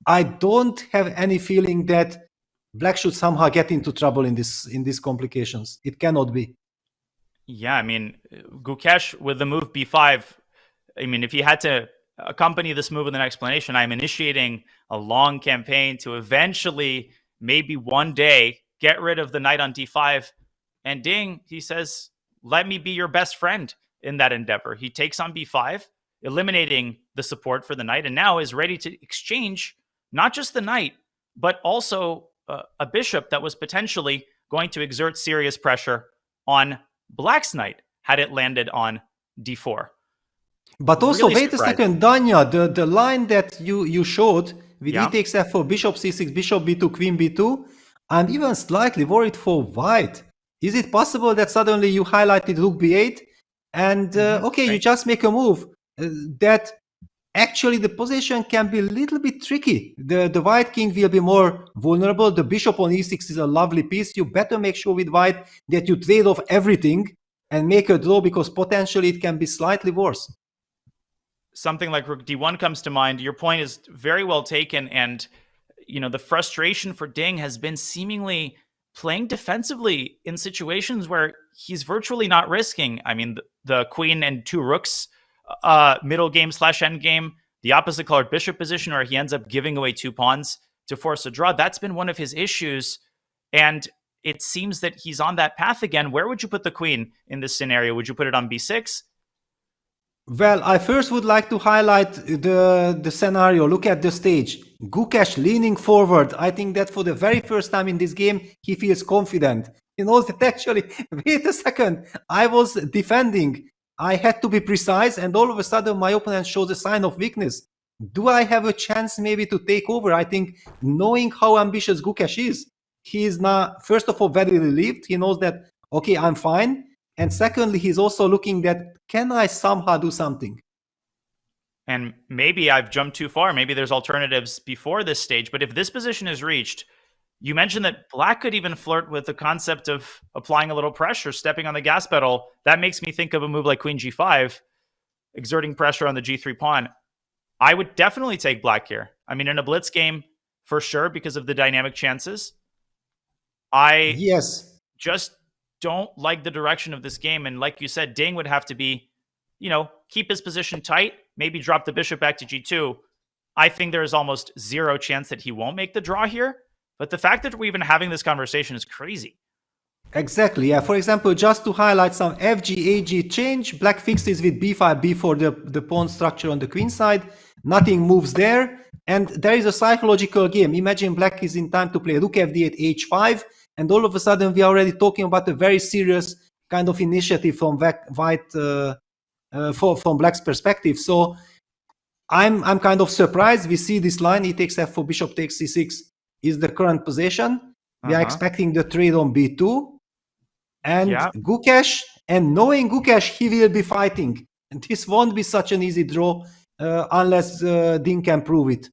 I don't have any feeling that black should somehow get into trouble in these complications. It cannot be. Yeah, I mean, Gukesh with the move b5, I mean, if he had to accompany this move with an explanation, I'm initiating a long campaign to eventually, maybe one day, get rid of the knight on d5. And Ding, he says, let me be your best friend in that endeavor. He takes on b5, eliminating the support for the knight, and now is ready to exchange not just the knight, but also a bishop that was potentially going to exert serious pressure on black's knight had it landed on d4. But also, Really wait surprised. a second, Danya, the line that you showed with e takes f4, bishop c6, bishop b2, queen b2, I'm even slightly worried for white. Is it possible that suddenly you highlighted rook b8 and okay, you just make a move that actually the position can be a little bit tricky. The white king will be more vulnerable. The bishop on e6 is a lovely piece. You better make sure with white that you trade off everything and make a draw, because potentially it can be slightly worse. Something like rook d1 comes to mind. Your point is very well taken, and you know, the frustration for Ding has been seemingly playing defensively in situations where he's virtually not risking. I mean, the queen and two rooks middle game / end game, the opposite colored bishop position where he ends up giving away two pawns to force a draw. That's been one of his issues, and it seems that he's on that path again. Where would you put the queen in this scenario? Would you put it on b6? Well, I first would like to highlight the scenario. Look at the stage. Gukesh leaning forward. I think that for the very first time in this game, he feels confident. He knows that actually, wait a second, I was defending. I had to be precise, and all of a sudden my opponent shows a sign of weakness. Do I have a chance maybe to take over? I think knowing how ambitious Gukesh is, he is now, first of all, very relieved. He knows that, okay, I'm fine. And secondly, he's also looking at, can I somehow do something? And maybe I've jumped too far. Maybe there's alternatives before this stage. But if this position is reached, you mentioned that black could even flirt with the concept of applying a little pressure, stepping on the gas pedal. That makes me think of a move like queen g5, exerting pressure on the g3 pawn. I would definitely take black here. I mean, in a blitz game, for sure, because of the dynamic chances. I just don't like the direction of this game. And like you said, Ding would have to be, you know, keep his position tight, maybe drop the bishop back to g2. I think there is almost zero chance that he won't make the draw here. But the fact that we're even having this conversation is crazy. Exactly, yeah. For example, just to highlight some FG, AG change, black fixes with b5, b4, the pawn structure on the queen side. Nothing moves there. And there is a psychological game. Imagine black is in time to play rook fd8, h5. And all of a sudden, we are already talking about a very serious kind of initiative from white, from black's perspective. So I'm kind of surprised. We see this line, e takes f4, bishop takes c6 is the current position. We are expecting the trade on b2. And Gukesh, and knowing Gukesh, he will be fighting. And this won't be such an easy draw unless Ding can prove it.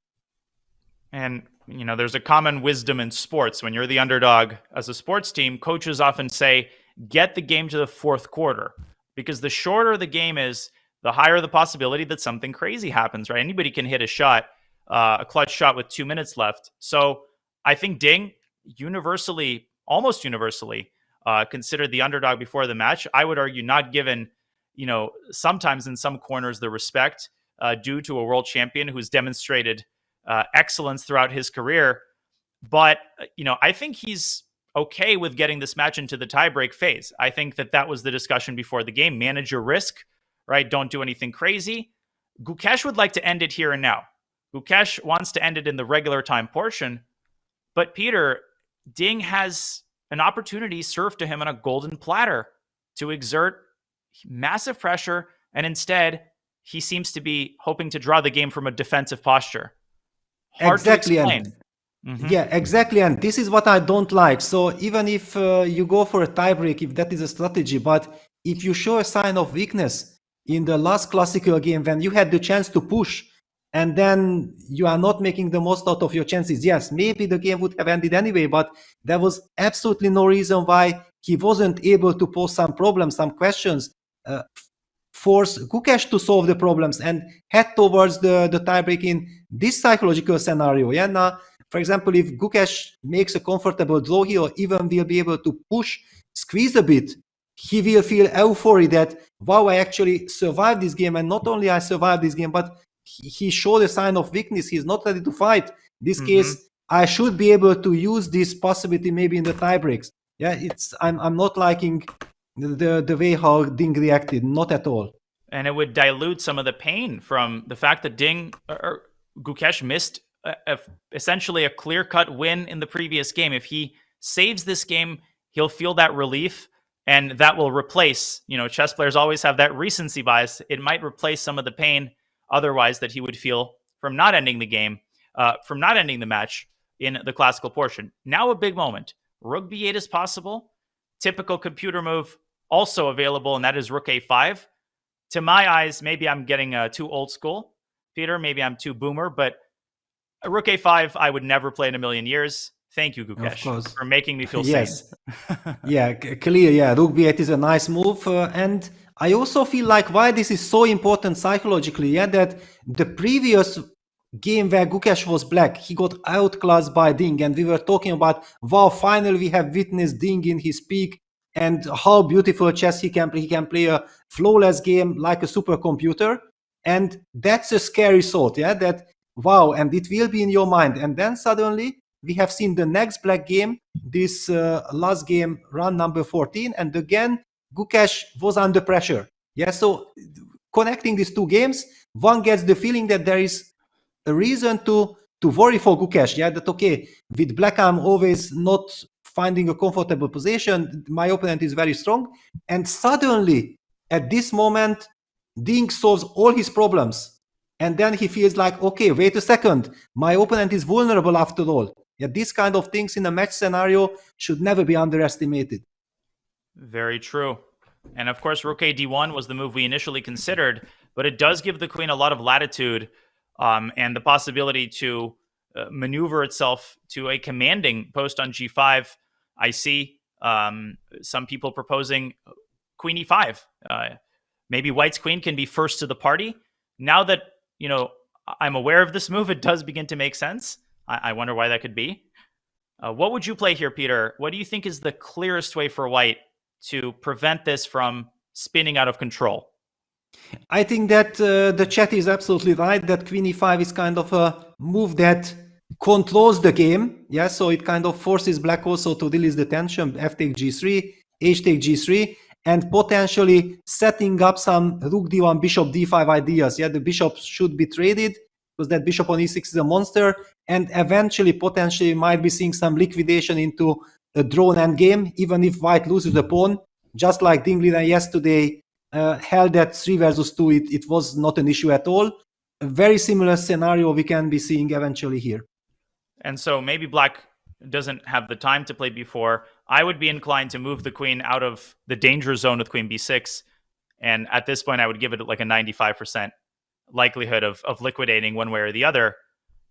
And you know, there's a common wisdom in sports. When you're the underdog as a sports team, coaches often say, get the game to the fourth quarter. Because the shorter the game is, the higher the possibility that something crazy happens, right? Anybody can hit a shot, a clutch shot with 2 minutes left. So I think Ding, universally, almost universally, considered the underdog before the match. I would argue not given, you know, sometimes in some corners the respect due to a world champion who's demonstrated excellence throughout his career. But, I think he's okay with getting this match into the tiebreak phase. I think that was the discussion before the game. Manage your risk, right? Don't do anything crazy. Gukesh would like to end it here and now. Gukesh wants to end it in the regular time portion. But Peter, Ding has an opportunity served to him on a golden platter to exert massive pressure, and instead, he seems to be hoping to draw the game from a defensive posture. Hard exactly, to explain. Yeah, exactly. And this is what I don't like. So even if you go for a tiebreak, if that is a strategy, but if you show a sign of weakness in the last classical game when you had the chance to push and then you are not making the most out of your chances, yes, maybe the game would have ended anyway, but there was absolutely no reason why he wasn't able to pose some problems, some questions, force Gukesh to solve the problems and head towards the tiebreak in this psychological scenario. Yeah, now, for example, if Gukesh makes a comfortable draw here, or even will be able to push, squeeze a bit, he will feel euphoria that, wow, I actually survived this game. And not only I survived this game, but he showed a sign of weakness. He's not ready to fight. This case, I should be able to use this possibility maybe in the tiebreaks. Yeah, I'm not liking the way how Ding reacted, not at all. And it would dilute some of the pain from the fact that Gukesh missed essentially a clear-cut win in the previous game. If he saves this game, he'll feel that relief, and that will replace, chess players always have that recency bias. It might replace some of the pain otherwise that he would feel from not ending the game, from not ending the match in the classical portion. Now a big moment. Rook b8 is possible. Typical computer move also available, and that is rook a5. To my eyes, maybe I'm getting too old school, Peter. Maybe I'm too boomer, but rook a5, I would never play in a million years. Thank you, Gukesh, for making me feel yes. sane. Yeah, clear. Yeah, rook b8 is a nice move. And I also feel like why this is so important psychologically, that the previous game where Gukesh was black, he got outclassed by Ding. And we were talking about, wow, finally we have witnessed Ding in his peak and how beautiful chess he can play. He can play a flawless game like a supercomputer. And that's a scary thought, that wow, and it will be in your mind. And then suddenly we have seen the next black game, this last game, run number 14. And again, Gukesh was under pressure. Yeah, so connecting these two games, one gets the feeling that there is a reason to worry for Gukesh. Yeah, that okay, with black I'm always not finding a comfortable position. My opponent is very strong. And suddenly, at this moment, Ding solves all his problems. And then he feels like, okay, wait a second, my opponent is vulnerable after all. Yeah, these kind of things in a match scenario should never be underestimated. Very true. And of course, rook a d1 was the move we initially considered, but it does give the queen a lot of latitude and the possibility to maneuver itself to a commanding post on g5. I see some people proposing queen e5. Maybe white's queen can be first to the party. Now that I'm aware of this move, it does begin to make sense. I wonder why that could be. What would you play here, Peter? What do you think is the clearest way for white to prevent this from spinning out of control? I think that the chat is absolutely right, that queen e5 is kind of a move that controls the game. Yeah, so it kind of forces black also to release the tension, f take g3, h take g3, and potentially setting up some rook d1, bishop d5 ideas. Yeah, the bishop should be traded because that bishop on e6 is a monster, and eventually potentially might be seeing some liquidation into a drawn endgame, even if white loses the pawn. Just like Ding Liren yesterday held that 3 versus 2, it was not an issue at all. A very similar scenario we can be seeing eventually here. And so maybe black doesn't have the time to play b4. I would be inclined to move the queen out of the danger zone with queen b6. And at this point, I would give it like a 95% likelihood of liquidating one way or the other.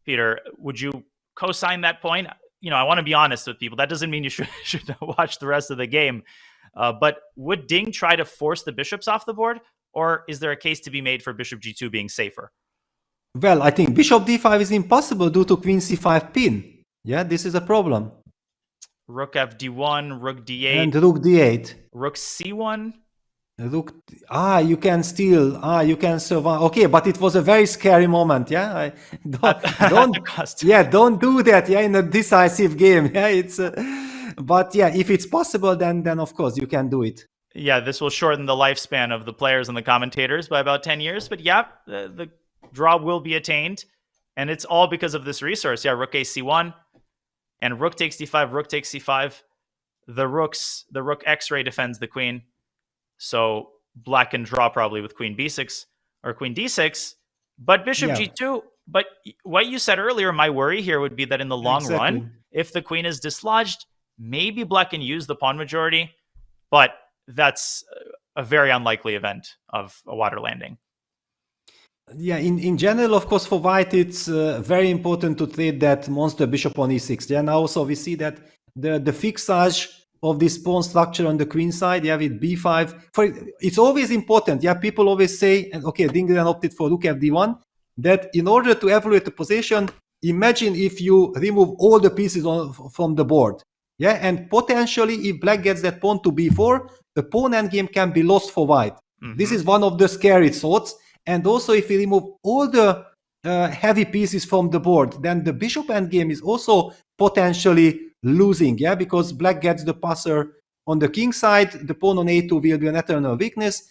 Peter, would you co-sign that point? I want to be honest with people. That doesn't mean you should watch the rest of the game. But would Ding try to force the bishops off the board? Or is there a case to be made for bishop g2 being safer? Well, I think bishop d5 is impossible due to queen c5 pin. Yeah, this is a problem. Rook f d1, rook d8. And rook d8. Rook c1. Rook. You can steal. You can survive. Okay, but it was a very scary moment. Yeah, don't don't do that. Yeah, in a decisive game. Yeah, it's. But yeah, if it's possible, then of course you can do it. Yeah, this will shorten the lifespan of the players and the commentators by about 10 years. But yeah, the draw will be attained. And it's all because of this resource. Yeah, rook a(c)(1). And rook takes d5, rook takes c5. The rook x-ray defends the queen. So black can draw probably with queen b6 or queen d6. But bishop g2. But what you said earlier, my worry here would be that in the long run, if the queen is dislodged, maybe black can use the pawn majority. But that's a very unlikely event of a water landing. Yeah, in general, of course, for white, it's very important to trade that monster bishop on e6. Yeah, now also we see that the fixage of this pawn structure on the queen side, yeah, with b5. It's always important. Yeah, people always say, and okay, Ding Liren opted for rook fd1, that in order to evaluate the position, imagine if you remove all the pieces from the board. Yeah, and potentially if black gets that pawn to b4, the pawn endgame can be lost for white. This is one of the scary thoughts. And also, if we remove all the heavy pieces from the board, then the bishop endgame is also potentially losing, yeah, because black gets the passer on the king side, the pawn on a2 will be an eternal weakness.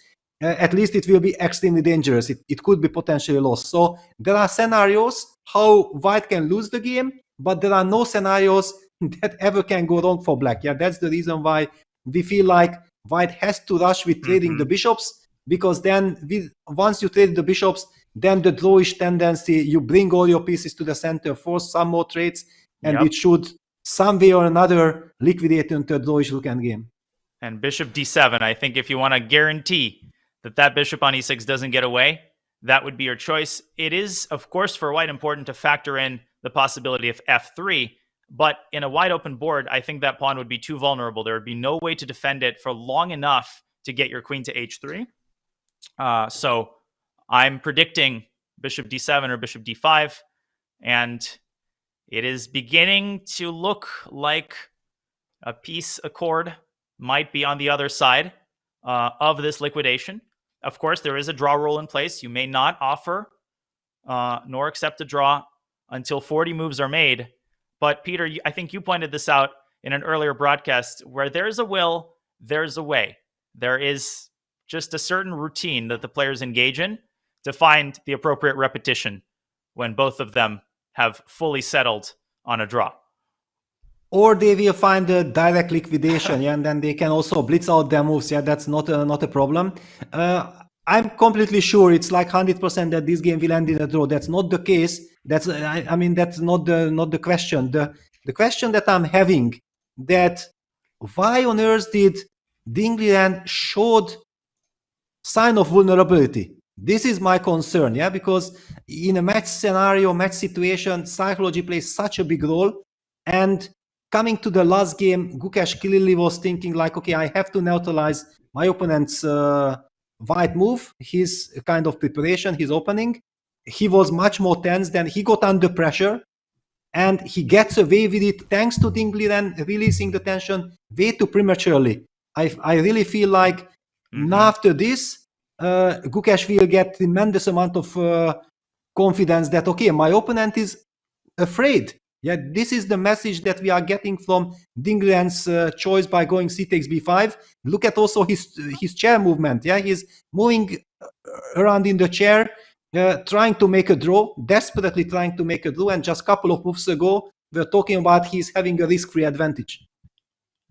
At least it will be extremely dangerous. It could be potentially lost. So there are scenarios how white can lose the game, but there are no scenarios that ever can go wrong for black. Yeah, that's the reason why we feel like white has to rush with trading the bishops. Because then, once you trade the bishops, then the drawish tendency, you bring all your pieces to the center, force some more trades, and it should, some way or another, liquidate into a drawish rook endgame. And bishop d7, I think if you want to guarantee that bishop on e6 doesn't get away, that would be your choice. It is, of course, for white important to factor in the possibility of f3, but in a wide open board, I think that pawn would be too vulnerable. There would be no way to defend it for long enough to get your queen to h3. So I'm predicting bishop d7 or bishop d5, and it is beginning to look like a peace accord might be on the other side of this liquidation. Of course, there is a draw rule in place. You may not offer nor accept a draw until 40 moves are made. But Peter, I think you pointed this out in an earlier broadcast, where there's a will, there's a way. There is just a certain routine that the players engage in to find the appropriate repetition when both of them have fully settled on a draw. Or they will find a direct liquidation, yeah, and then they can also blitz out their moves. Yeah, that's not a problem. I'm completely sure it's like 100% that this game will end in a draw. That's not the case. That's that's not the question. The question that I'm having, that why on earth did Ding Liren showed sign of vulnerability? This is my concern, yeah, because in a match scenario, match situation, psychology plays such a big role. And coming to the last game, Gukesh clearly was thinking like, okay, I have to neutralize my opponent's white move, his kind of preparation, his opening. He was much more tense, than he got under pressure, and he gets away with it thanks to Ding Liren releasing the tension way too prematurely. I really feel like now after this, Gukesh will get tremendous amount of confidence that, okay, my opponent is afraid. Yeah, this is the message that we are getting from Ding Liren's choice by going c takes b5. Look at also his chair movement. Yeah, he's moving around in the chair, trying to make a draw, desperately trying to make a draw. And just a couple of moves ago, we're talking about he's having a risk-free advantage.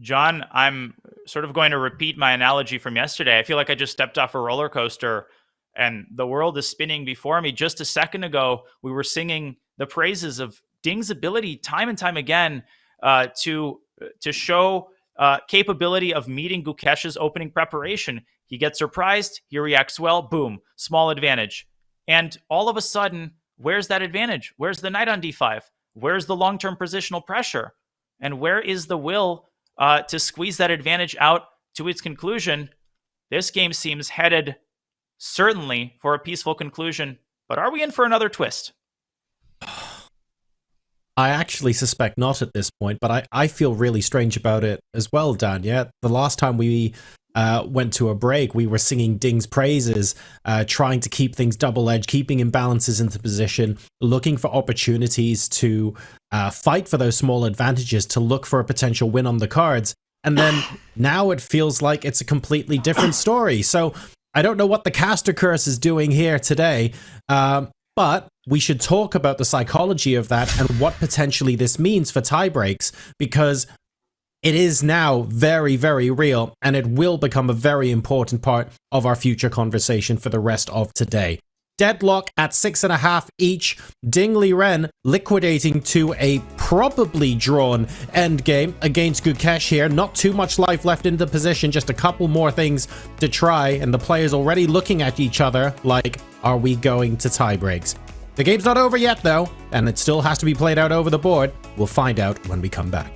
John, I'm sort of going to repeat my analogy from yesterday. I feel like I just stepped off a roller coaster and the world is spinning before me. Just a second ago, we were singing the praises of Ding's ability time and time again to show capability of meeting Gukesh's opening preparation. He gets surprised, he reacts well, boom, small advantage. And all of a sudden, where's that advantage? Where's the knight on d5? Where's the long-term positional pressure? And where is the will to squeeze that advantage out to its conclusion? This game seems headed certainly for a peaceful conclusion, but are we in for another twist? I actually suspect not at this point, but I feel really strange about it as well, Dan. Yeah, the last time we went to a break, we were singing Ding's praises, trying to keep things double-edged, keeping imbalances into position, looking for opportunities to fight for those small advantages, to look for a potential win on the cards. And then now it feels like it's a completely different story. So I don't know what the caster curse is doing here today, but we should talk about the psychology of that and what potentially this means for tie breaks, because it is now very, very real, and it will become a very important part of our future conversation for the rest of today. Deadlock at 6.5 each. Ding Liren liquidating to a probably drawn endgame against Gukesh here. Not too much life left in the position, just a couple more things to try, and the players already looking at each other like, are we going to tie breaks? The game's not over yet though, and it still has to be played out over the board. We'll find out when we come back.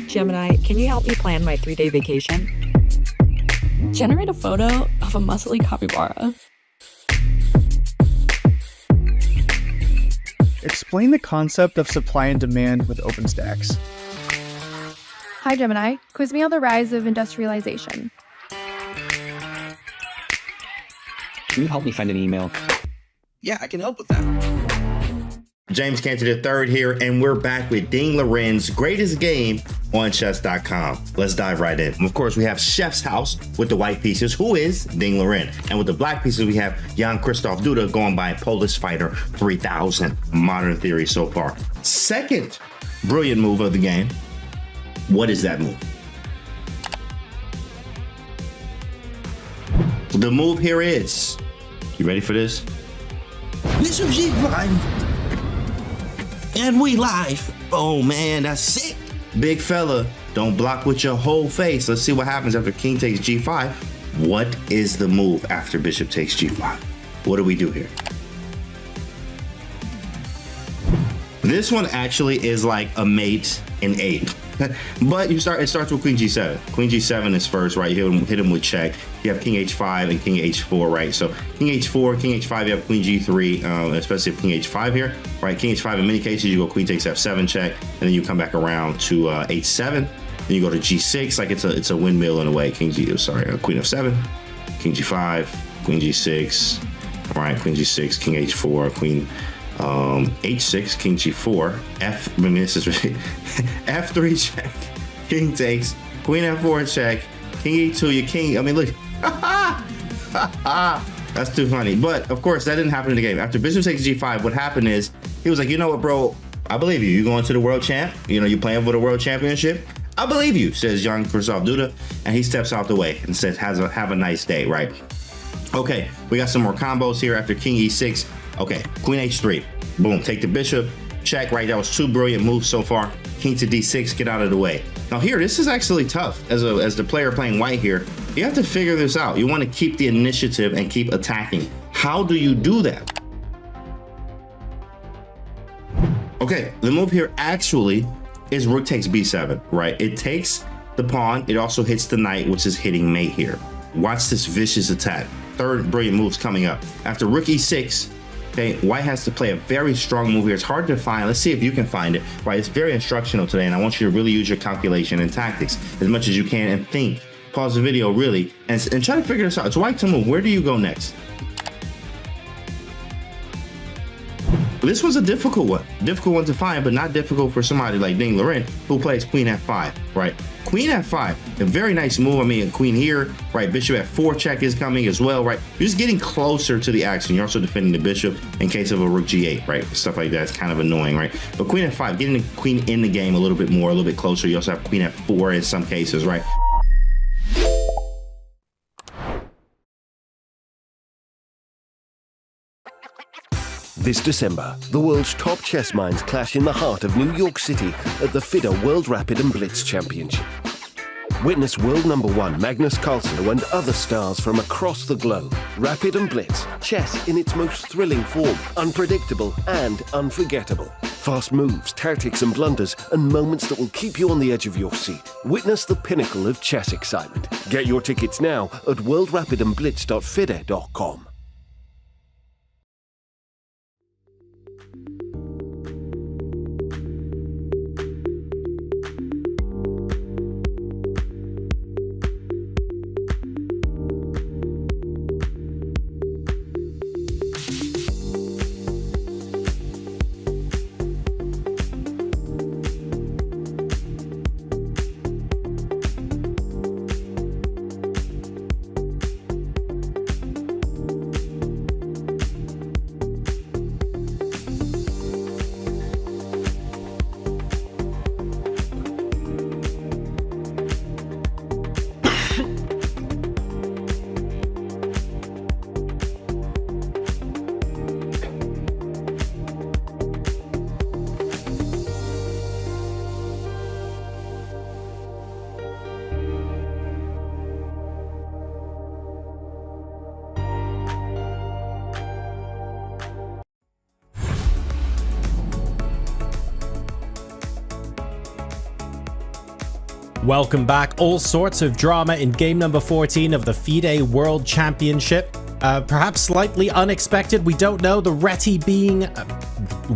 Gemini, can you help me plan my 3-day vacation? Generate a photo of a muscly capybara. Explain the concept of supply and demand with OpenStax. Hi, Gemini. Quiz me on the rise of industrialization. Can you help me find an email? Yeah, I can help with that. James Cantor III here, and we're back with Ding Liren's greatest game on chess.com. Let's dive right in. Of course, we have Chef's House with the white pieces, who is Ding Liren. And with the black pieces, we have Jan Krzysztof Duda going by Polish Fighter 3000. Modern theory so far. Second brilliant move of the game. What is that move? The move here is, you ready for this? Bishop G5. And we live. Oh man, that's sick. Big fella, don't block with your whole face. Let's see what happens after king takes g5. What is the move after bishop takes g5? What do we do here? This one actually is like a mate in 8. But it starts with queen g7. Queen g7 is first, right? You hit him with check. You have king h5 and king h4, right? So king h4, king h5, you have queen g3, especially if king h5 here, right? King h5, in many cases, you go queen takes f7 check, and then you come back around to h7. Then you go to g6, like it's a windmill in a way. Queen f7, king g5, queen g6, all right? Queen g6, king h4, queen h6, king g4, f3 check, king takes, queen f4 check, king e2, your king, I mean, look, that's too funny. But of course, that didn't happen in the game. After bishop takes g5, what happened is, he was like, you know what, bro, I believe you. You going to the world champ, you know, you playing for the world championship, I believe you, says Jan Krzysztof Duda, and he steps out the way and says, have a nice day, right? Okay, we got some more combos here after king e6. Okay, queen h3, boom, take the bishop, check, right? That was 2 brilliant moves so far. King to d6, get out of the way. Now here, this is actually tough as the player playing white here. You have to figure this out. You want to keep the initiative and keep attacking. How do you do that? Okay, the move here actually is rook takes b7, right? It takes the pawn, it also hits the knight, which is hitting mate here. Watch this vicious attack. Third brilliant move's coming up. After rook e6, okay, white has to play a very strong move here. It's hard to find. Let's see if you can find it, right? It's very instructional today, and I want you to really use your calculation and tactics as much as you can and think. Pause the video, really, and try to figure this out. It's white to move. Where do you go next? This was a difficult one to find, but not difficult for somebody like Ding Liren, who plays queen f5, right? Queen f5, a very nice move. I mean, queen here, right? Bishop f4 check is coming as well, right? You're just getting closer to the action. You're also defending the bishop in case of a rook g8, right? Stuff like that is kind of annoying, right? But queen f5, getting the queen in the game a little bit more, a little bit closer. You also have queen f4 in some cases, right? This December, the world's top chess minds clash in the heart of New York City at the FIDE World Rapid and Blitz Championship. Witness world number one Magnus Carlsen and other stars from across the globe. Rapid and Blitz, chess in its most thrilling form, unpredictable and unforgettable. Fast moves, tactics and blunders, and moments that will keep you on the edge of your seat. Witness the pinnacle of chess excitement. Get your tickets now at worldrapidandblitz.fide.com. Welcome back. All sorts of drama in game number 14 of the FIDE World Championship. Perhaps slightly unexpected, we don't know. The Reti being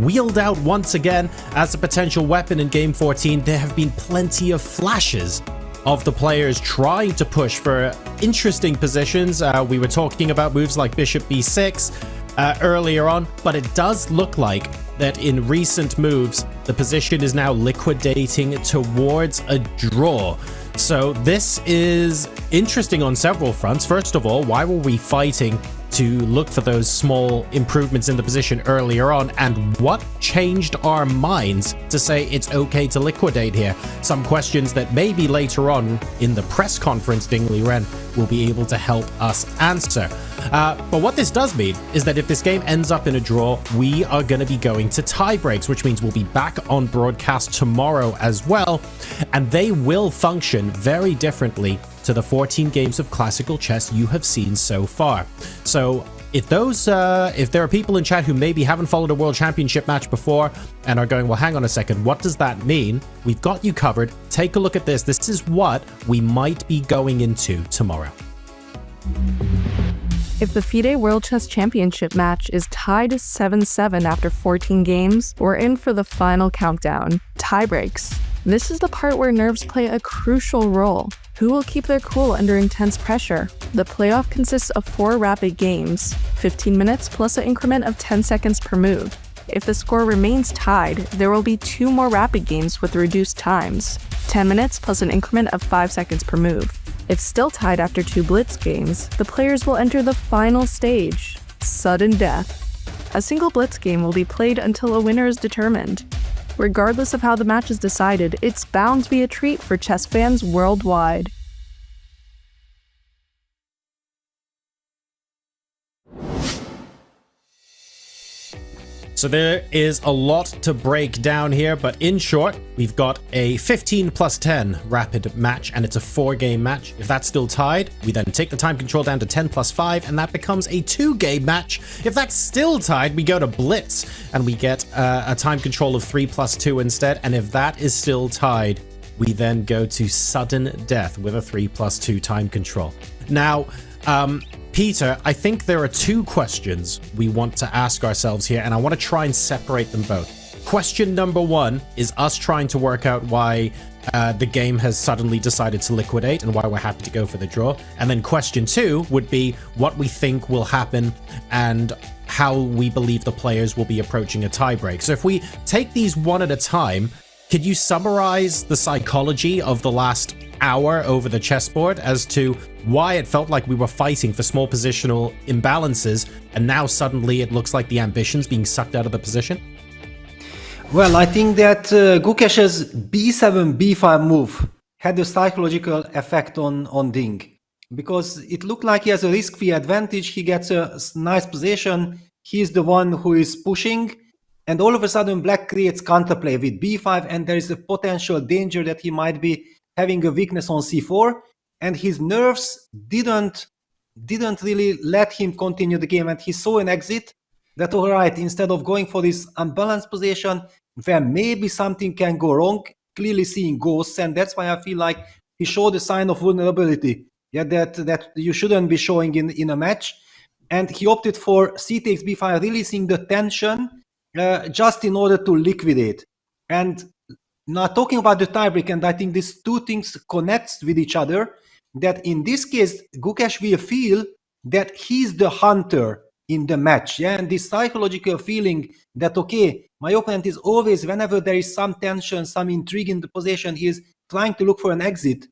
wheeled out once again as a potential weapon in game 14. There have been plenty of flashes of the players trying to push for interesting positions. We were talking about moves like Bishop B6 earlier on, but it does look like that in recent moves, the position is now liquidating towards a draw. So this is interesting on several fronts. First of all, why were we fighting to look for those small improvements in the position earlier on, and what changed our minds to say it's okay to liquidate here? Some questions that maybe later on in the press conference Ding Liren will be able to help us answer. But what this does mean is that if this game ends up in a draw, we are going to be going to tie breaks, which means we'll be back on broadcast tomorrow as well, and they will function very differently to the 14 games of classical chess you have seen so far. So if there are people in chat who maybe haven't followed a World Championship match before and are going, well, hang on a second, what does that mean? We've got you covered. Take a look at this. This is what we might be going into tomorrow. If the FIDE World Chess Championship match is tied 7-7 after 14 games, we're in for the final countdown, tiebreaks. This is the part where nerves play a crucial role. Who will keep their cool under intense pressure? The playoff consists of 4 rapid games, 15 minutes plus an increment of 10 seconds per move. If the score remains tied, there will be 2 more rapid games with reduced times, 10 minutes plus an increment of 5 seconds per move. If still tied after 2 blitz games, the players will enter the final stage, sudden death. A single blitz game will be played until a winner is determined. Regardless of how the match is decided, it's bound to be a treat for chess fans worldwide. So there is a lot to break down here, but in short, we've got a 15 plus 10 rapid match, and it's a 4-game match. If that's still tied, we then take the time control down to 10 plus 5, and that becomes a 2-game match. If that's still tied, we go to blitz, and we get a time control of 3 plus 2 instead. And if that is still tied, we then go to sudden death with a 3 plus 2 time control. Now, Peter, I think there are 2 questions we want to ask ourselves here, and I want to try and separate them both. Question number 1 is us trying to work out why the game has suddenly decided to liquidate and why we're happy to go for the draw. And then question 2 would be what we think will happen and how we believe the players will be approaching a tiebreak. So if we take these one at a time, could you summarize the psychology of the last hour over the chessboard as to why it felt like we were fighting for small positional imbalances, and now suddenly it looks like the ambition's being sucked out of the position? Well, I think that Gukesh's b7, b5 move had a psychological effect on Ding, because it looked like he has a risk-free advantage. He gets a nice position. He's the one who is pushing, and all of a sudden Black creates counterplay with b5, and there is a potential danger that he might be having a weakness on c4, and his nerves didn't really let him continue the game, and he saw an exit that, all right, instead of going for this unbalanced position where maybe something can go wrong, clearly seeing ghosts, and that's why I feel like he showed a sign of vulnerability, that you shouldn't be showing in a match. And he opted for c takes b5, releasing the tension just in order to liquidate. And now talking about the tiebreak, and I think these two things connect with each other, that in this case, Gukesh will feel that he's the hunter in the match. Yeah, and this psychological feeling that, okay, my opponent is always, whenever there is some tension, some intrigue in the position, he is trying to look for an exit,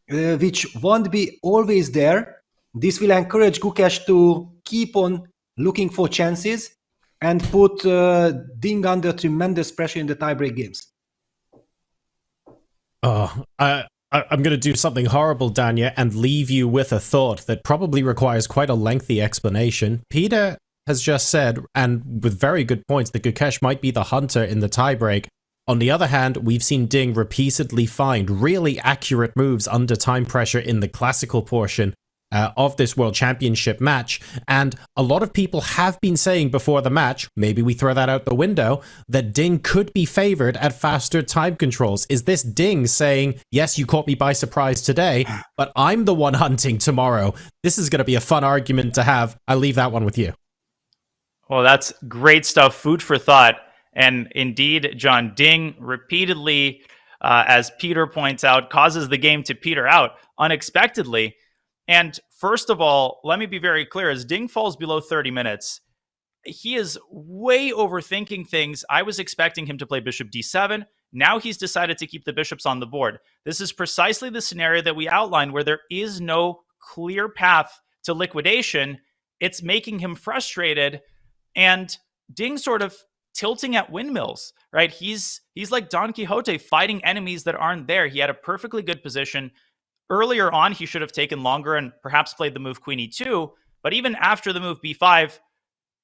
which won't be always there. This will encourage Gukesh to keep on looking for chances and put Ding under tremendous pressure in the tiebreak games. Oh, I'm going to do something horrible, Danya, and leave you with a thought that probably requires quite a lengthy explanation. Peter has just said, and with very good points, that Gukesh might be the hunter in the tiebreak. On the other hand, we've seen Ding repeatedly find really accurate moves under time pressure in the classical portion of this World Championship match, and a lot of people have been saying before the match, maybe we throw that out the window, that Ding could be favored at faster time controls. Is this Ding saying, yes, you caught me by surprise today, but I'm the one hunting tomorrow? This is going to be a fun argument to have. I'll leave that one with you. Well, that's great stuff. Food for thought. And indeed, John, Ding repeatedly, as Peter points out, causes the game to peter out unexpectedly. And first of all, let me be very clear. As Ding falls below 30 minutes, he is way overthinking things. I was expecting him to play bishop d7. Now he's decided to keep the bishops on the board. This is precisely the scenario that we outlined, where there is no clear path to liquidation. It's making him frustrated, and Ding sort of tilting at windmills, right? He's like Don Quixote fighting enemies that aren't there. He had a perfectly good position. Earlier on, he should have taken longer and perhaps played the move queen e2, but even after the move b5,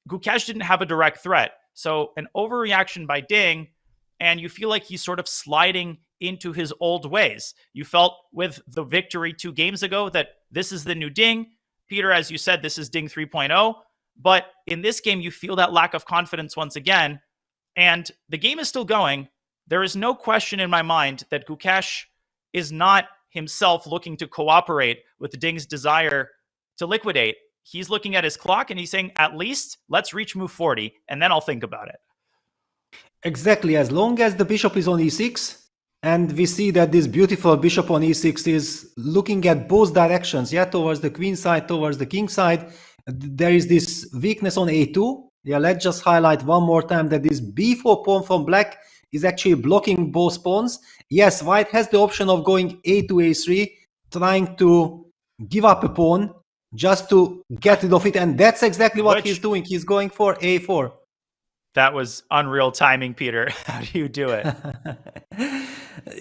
Gukesh didn't have a direct threat. So an overreaction by Ding, and you feel like he's sort of sliding into his old ways. You felt with the victory 2 games ago that this is the new Ding. Peter, as you said, this is Ding 3.0, but in this game, you feel that lack of confidence once again, and the game is still going. There is no question in my mind that Gukesh is not himself looking to cooperate with Ding's desire to liquidate. He's looking at his clock and he's saying, at least let's reach move 40 and then I'll think about it. Exactly. As long as the bishop is on e6, and we see that this beautiful bishop on e6 is looking at both directions, yeah, towards the queen side, towards the king side, there is this weakness on a2. Yeah, let's just highlight one more time that this b4 pawn from black is actually blocking both pawns. Yes, white has the option of going a2, a3, trying to give up a pawn just to get rid of it, and that's exactly what he's doing. He's going for a4. That was unreal timing, Peter. How do you do it?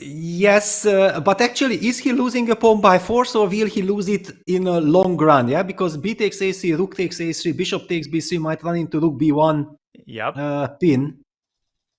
Yes, but actually, is he losing a pawn by force, or will he lose it in a long run? Yeah, because b takes a3, rook takes a3, bishop takes b3 might run into rook b1 pin.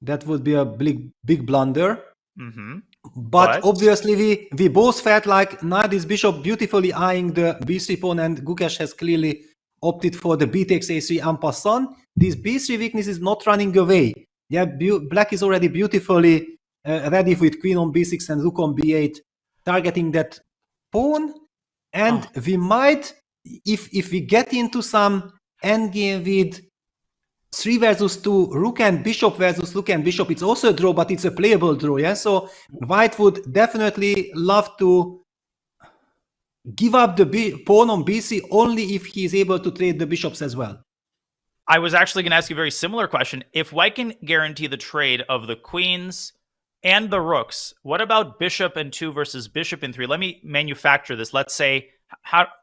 That would be a big blunder. Mm-hmm. But obviously, we both felt like now this bishop beautifully eyeing the b3 pawn, and Gukesh has clearly opted for the b takes a3 en passant. This b3 weakness is not running away. Yeah, black is already beautifully ready with queen on b6 and rook on b8, targeting that pawn. And we might, if we get into some endgame with 3 versus 2, rook and bishop versus rook and bishop, it's also a draw, but it's a playable draw. Yeah, so white would definitely love to give up the pawn on bc only if he is able to trade the bishops as well. I was actually going to ask you a very similar question. If white can guarantee the trade of the queens and the rooks, what about bishop and 2 versus bishop in 3? Let me manufacture this. Let's say,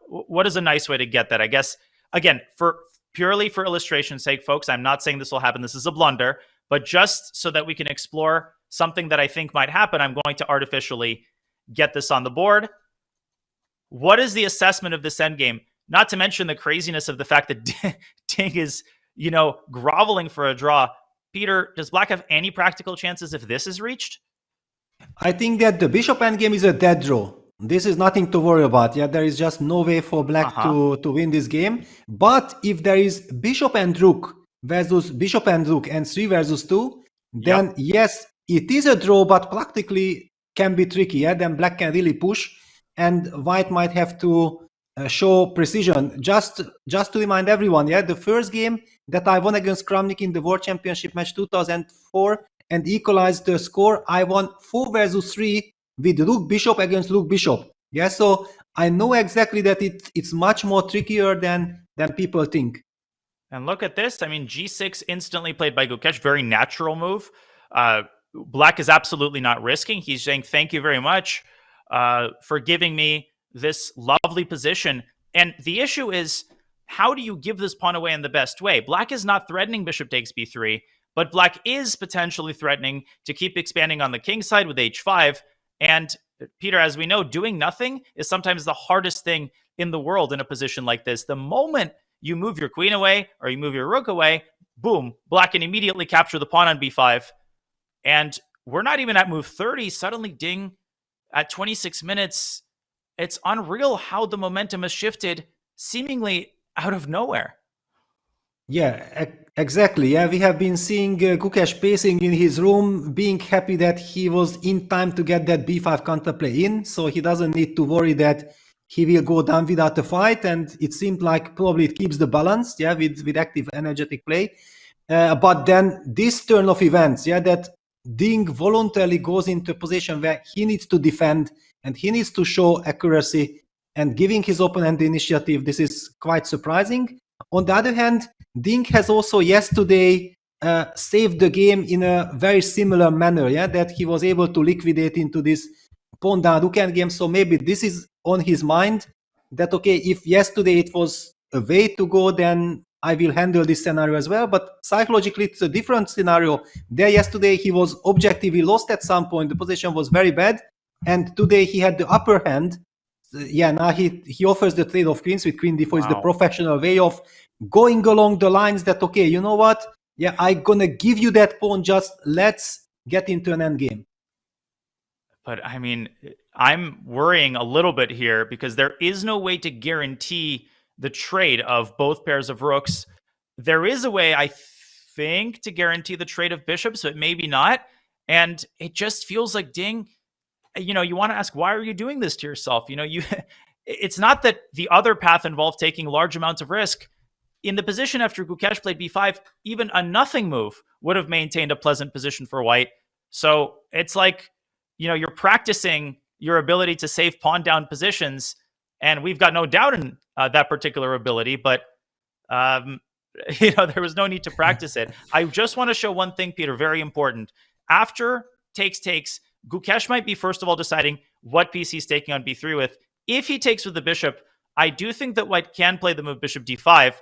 what is a nice way to get that? I guess, again, purely for illustration's sake, folks, I'm not saying this will happen. This is a blunder, but just so that we can explore something that I think might happen, I'm going to artificially get this on the board. What is the assessment of this endgame? Not to mention the craziness of the fact that Ding is, groveling for a draw. Peter, does black have any practical chances if this is reached? I think that the bishop endgame is a dead draw. This is nothing to worry about. Yeah, there is just no way for black to win this game. But if there is bishop and rook versus bishop and rook and 3 versus 2, then yes, it is a draw, but practically can be tricky. Yeah, then black can really push, and white might have to show precision. Just to remind everyone, yeah, the first game that I won against Kramnik in the World Championship match 2004 and equalized the score, I won 4 versus 3 with rook bishop against rook bishop. Yeah, so I know exactly that it's much more trickier than people think. And look at this. I mean, g6 instantly played by Gukesh, very natural move. Black is absolutely not risking. He's saying, thank you very much for giving me this lovely position. And the issue is, how do you give this pawn away in the best way? Black is not threatening bishop takes b3, but black is potentially threatening to keep expanding on the king side with h5. And Peter, as we know, doing nothing is sometimes the hardest thing in the world in a position like this. The moment you move your queen away or you move your rook away, boom, black can immediately capture the pawn on b5. And we're not even at move 30. Suddenly, Ding, at 26 minutes, it's unreal how the momentum has shifted seemingly out of nowhere. Yeah, exactly. Yeah, we have been seeing Gukesh pacing in his room, being happy that he was in time to get that b5 counterplay in, so he doesn't need to worry that he will go down without a fight. And it seemed like probably it keeps the balance, yeah, with active, energetic play. But then this turn of events, yeah, that Ding voluntarily goes into a position where he needs to defend and he needs to show accuracy and giving his opponent the initiative. This is quite surprising. On the other hand, Ding has also yesterday saved the game in a very similar manner, yeah, that he was able to liquidate into this pawn down rook endgame. So maybe this is on his mind, that okay, if yesterday it was a way to go, then I will handle this scenario as well. But psychologically, it's a different scenario. There yesterday, he was objectively lost at some point. The position was very bad. And today he had the upper hand. Yeah, now he offers the trade of queens with queen d4. Is the professional way of going along the lines that, okay, you know what? Yeah, I'm going to give you that pawn. Just let's get into an endgame. But I mean, I'm worrying a little bit here because there is no way to guarantee the trade of both pairs of rooks. There is a way, I think, to guarantee the trade of bishops, but maybe not. And it just feels like Ding, you know, you want to ask, why are you doing this to yourself? You know, it's not that the other path involved taking large amounts of risk. In the position after Gukesh played b5, even a nothing move would have maintained a pleasant position for white. So it's like, you know, you're practicing your ability to save pawn down positions, and we've got no doubt in that particular ability, but you know, there was no need to practice it. I just want to show one thing, Peter, very important. After takes, Gukesh might be, first of all, deciding what piece he's taking on b3 with. If he takes with the bishop, I do think that white can play the move bishop d5,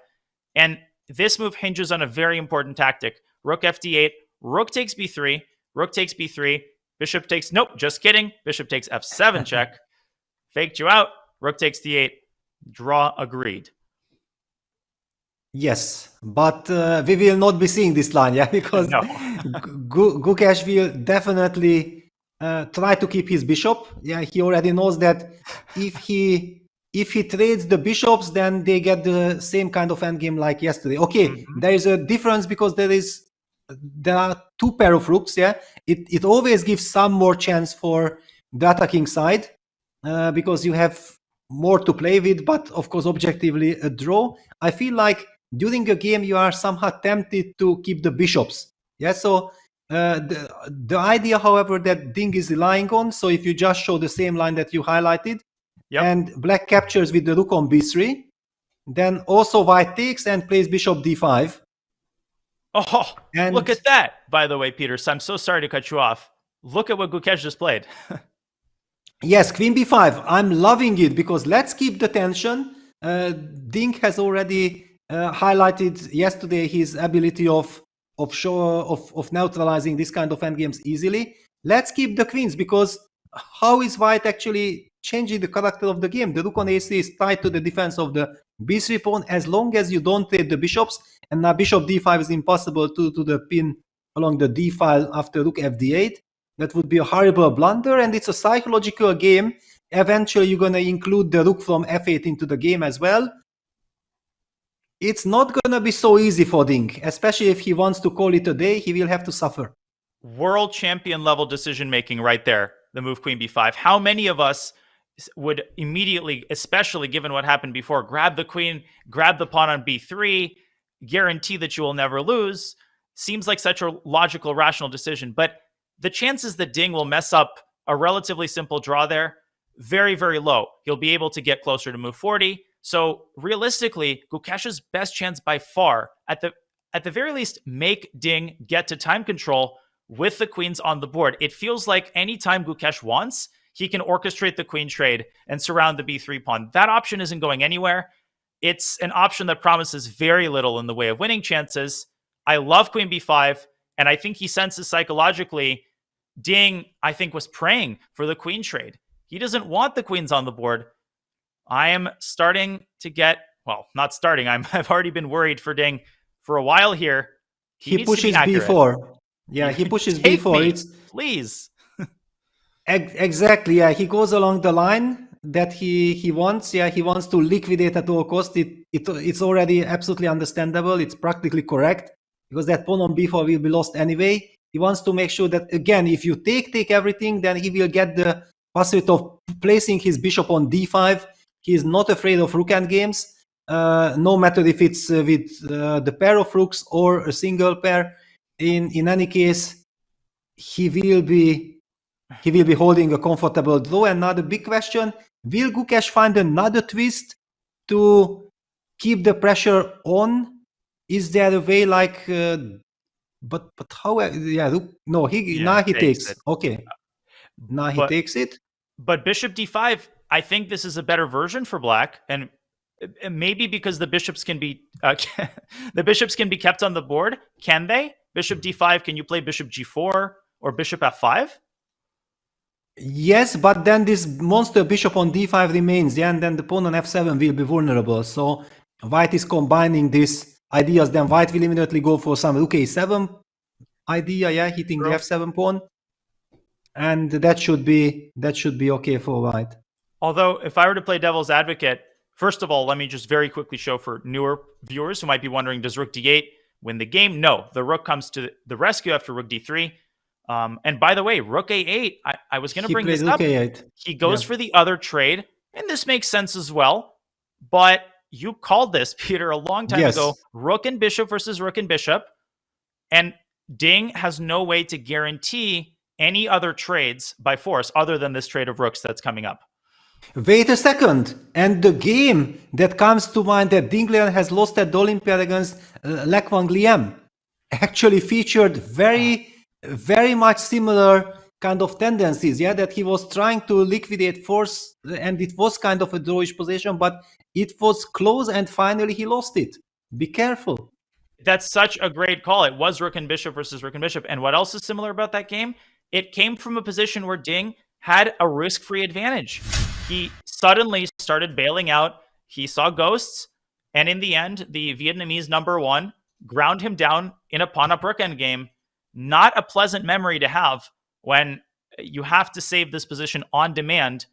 and this move hinges on a very important tactic. Rook fd8, rook takes b3, rook takes b3, bishop takes, nope, just kidding, bishop takes f7 check, faked you out, rook takes d8, draw agreed. Yes, but we will not be seeing this line, yeah, because no. Gukesh will definitely try to keep his bishop. Yeah, he already knows that if he trades the bishops, then they get the same kind of endgame like yesterday. Okay, there is a difference because there are two pair of rooks. Yeah, it always gives some more chance for the attacking side because you have more to play with. But of course, objectively, a draw. I feel like during a game you are somehow tempted to keep the bishops. Yeah, so the idea, however, that Ding is relying on. So if you just show the same line that you highlighted. Yep. And black captures with the rook on b3. Then also white takes and plays bishop d5. Oh, and look at that, by the way, Peter. So I'm so sorry to cut you off. Look at what Gukesh just played. Yes, queen b5. I'm loving it because let's keep the tension. Ding has already highlighted yesterday his ability of neutralizing this kind of endgames easily. Let's keep the queens because how is white actually changing the character of the game? The rook on a3 is tied to the defense of the b3 pawn as long as you don't trade the bishops, and now bishop d5 is impossible to the pin along the d file after rook fd8. That would be a horrible blunder, and it's a psychological game. Eventually, you're going to include the rook from f8 into the game as well. It's not going to be so easy for Ding, especially if he wants to call it a day. He will have to suffer. World champion level decision making right there. The move queen b5. How many of us would immediately, especially given what happened before, grab the queen, grab the pawn on b3, guarantee that you will never lose? Seems like such a logical, rational decision. But the chances that Ding will mess up a relatively simple draw there, very, very low. He'll be able to get closer to move 40. So realistically, Gukesh's best chance by far, at the very least, make Ding get to time control with the queens on the board. It feels like anytime Gukesh wants, he can orchestrate the queen trade and surround the b3 pawn. That option isn't going anywhere. It's an option that promises very little in the way of winning chances. I love queen b5, and I think he senses psychologically Ding, I think, was praying for the queen trade. He doesn't want the queens on the board. I am starting to get, well, not starting. I've already been worried for Ding for a while here. He pushes b4. Yeah, he pushes b4. It's please. Exactly. Yeah, he goes along the line that he wants. Yeah, he wants to liquidate at all cost. It's already absolutely understandable. It's practically correct because that pawn on b4 will be lost anyway. He wants to make sure that, again, if you take everything, then he will get the possibility of placing his bishop on d5. He is not afraid of rook endgames, no matter if it's with the pair of rooks or a single pair. In any case, he will be holding a comfortable draw. And now the big question: will Gukesh find another twist to keep the pressure on? Is there a way like? But how? Yeah, no. Now he takes. Okay, now he takes it. But bishop d5. I think this is a better version for black, and maybe because the bishops can be kept on the board. Can they? Bishop d5. Can you play bishop g4 or bishop f5? Yes, but then this monster bishop on d5 remains, yeah, and then the pawn on f7 will be vulnerable. So white is combining these ideas. Then white will immediately go for some rook a7 idea, yeah, hitting the f7 pawn, and that should be okay for white. Although, if I were to play devil's advocate, first of all, let me just very quickly show for newer viewers who might be wondering, does rook d8 win the game? No, the rook comes to the rescue after rook d3. And by the way, rook a8, I was going to bring this up. A8. He goes for the other trade, and this makes sense as well. But you called this, Peter, a long time ago. Rook and bishop versus rook and bishop. And Ding has no way to guarantee any other trades by force other than this trade of rooks that's coming up. Wait a second. And the game that comes to mind that Ding Liren has lost at the Olympiad against Lek Wang Liam actually featured very much similar kind of tendencies, yeah, that he was trying to liquidate force, and it was kind of a drawish position, but it was close, and finally he lost it. Be careful. That's such a great call. It was rook and bishop versus rook and bishop. And what else is similar about that game? It came from a position where Ding had a risk-free advantage. He suddenly started bailing out. He saw ghosts. And in the end, the Vietnamese #1 ground him down in a pawn-up rook endgame. Not a pleasant memory to have when you have to save this position on demand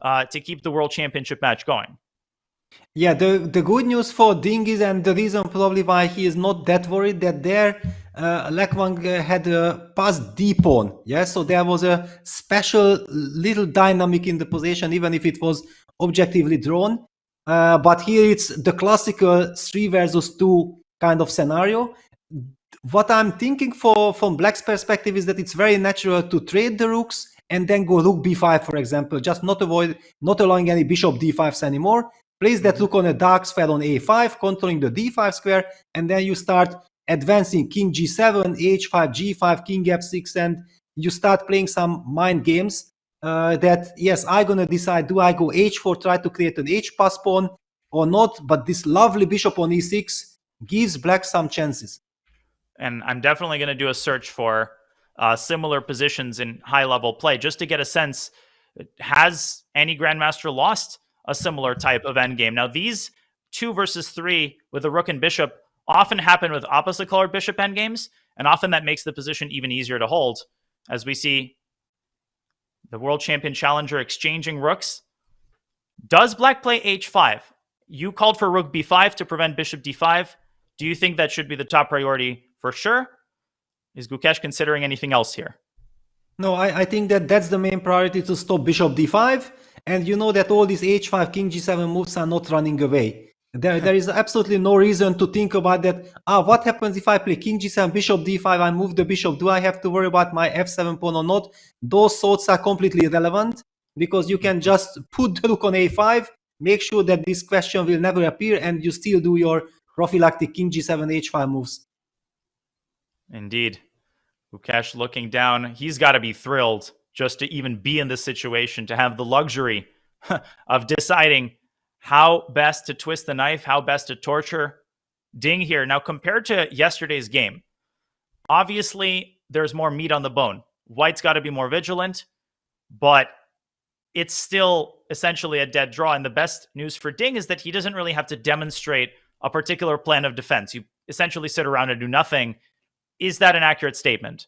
to keep the World Championship match going. Yeah, the good news for Ding is, and the reason probably why he is not that worried, that there Lek Wang had a passed d pawn. Yeah, so there was a special little dynamic in the position, even if it was objectively drawn. But here it's the classical 3 versus 2 kind of scenario. What I'm thinking from Black's perspective is that it's very natural to trade the rooks and then go rook b5, for example, just not allowing any bishop d5s anymore. Place that rook on a dark square on a5, controlling the d5 square, and then you start advancing king g7, h5, g5, king f6, and you start playing some mind games that, yes, I'm going to decide, do I go h4, try to create an h-pass pawn or not? But this lovely bishop on e6 gives Black some chances. And I'm definitely going to do a search for similar positions in high-level play just to get a sense, has any grandmaster lost a similar type of endgame? Now, these 2 versus 3 with a rook and bishop often happen with opposite colored bishop endgames, and often that makes the position even easier to hold. As we see, the world champion challenger exchanging rooks. Does black play h5? You called for rook b5 to prevent bishop d5. Do you think that should be the top priority for sure? Is Gukesh considering anything else here? No, I think that that's the main priority, to stop bishop d5. And you know that all these h5, king g7 moves are not running away. There is absolutely no reason to think about that. What happens if I play king g7, bishop d5, I move the bishop? Do I have to worry about my f7 pawn or not? Those thoughts are completely irrelevant, because you can just put the rook on a5, make sure that this question will never appear, and you still do your prophylactic king g7, h5 moves. Indeed. Gukesh looking down. He's got to be thrilled just to even be in this situation, to have the luxury of deciding how best to twist the knife, how best to torture Ding here. Now, compared to yesterday's game, obviously there's more meat on the bone. White's got to be more vigilant, but it's still essentially a dead draw. And the best news for Ding is that he doesn't really have to demonstrate a particular plan of defense. You essentially sit around and do nothing. Is that an accurate statement?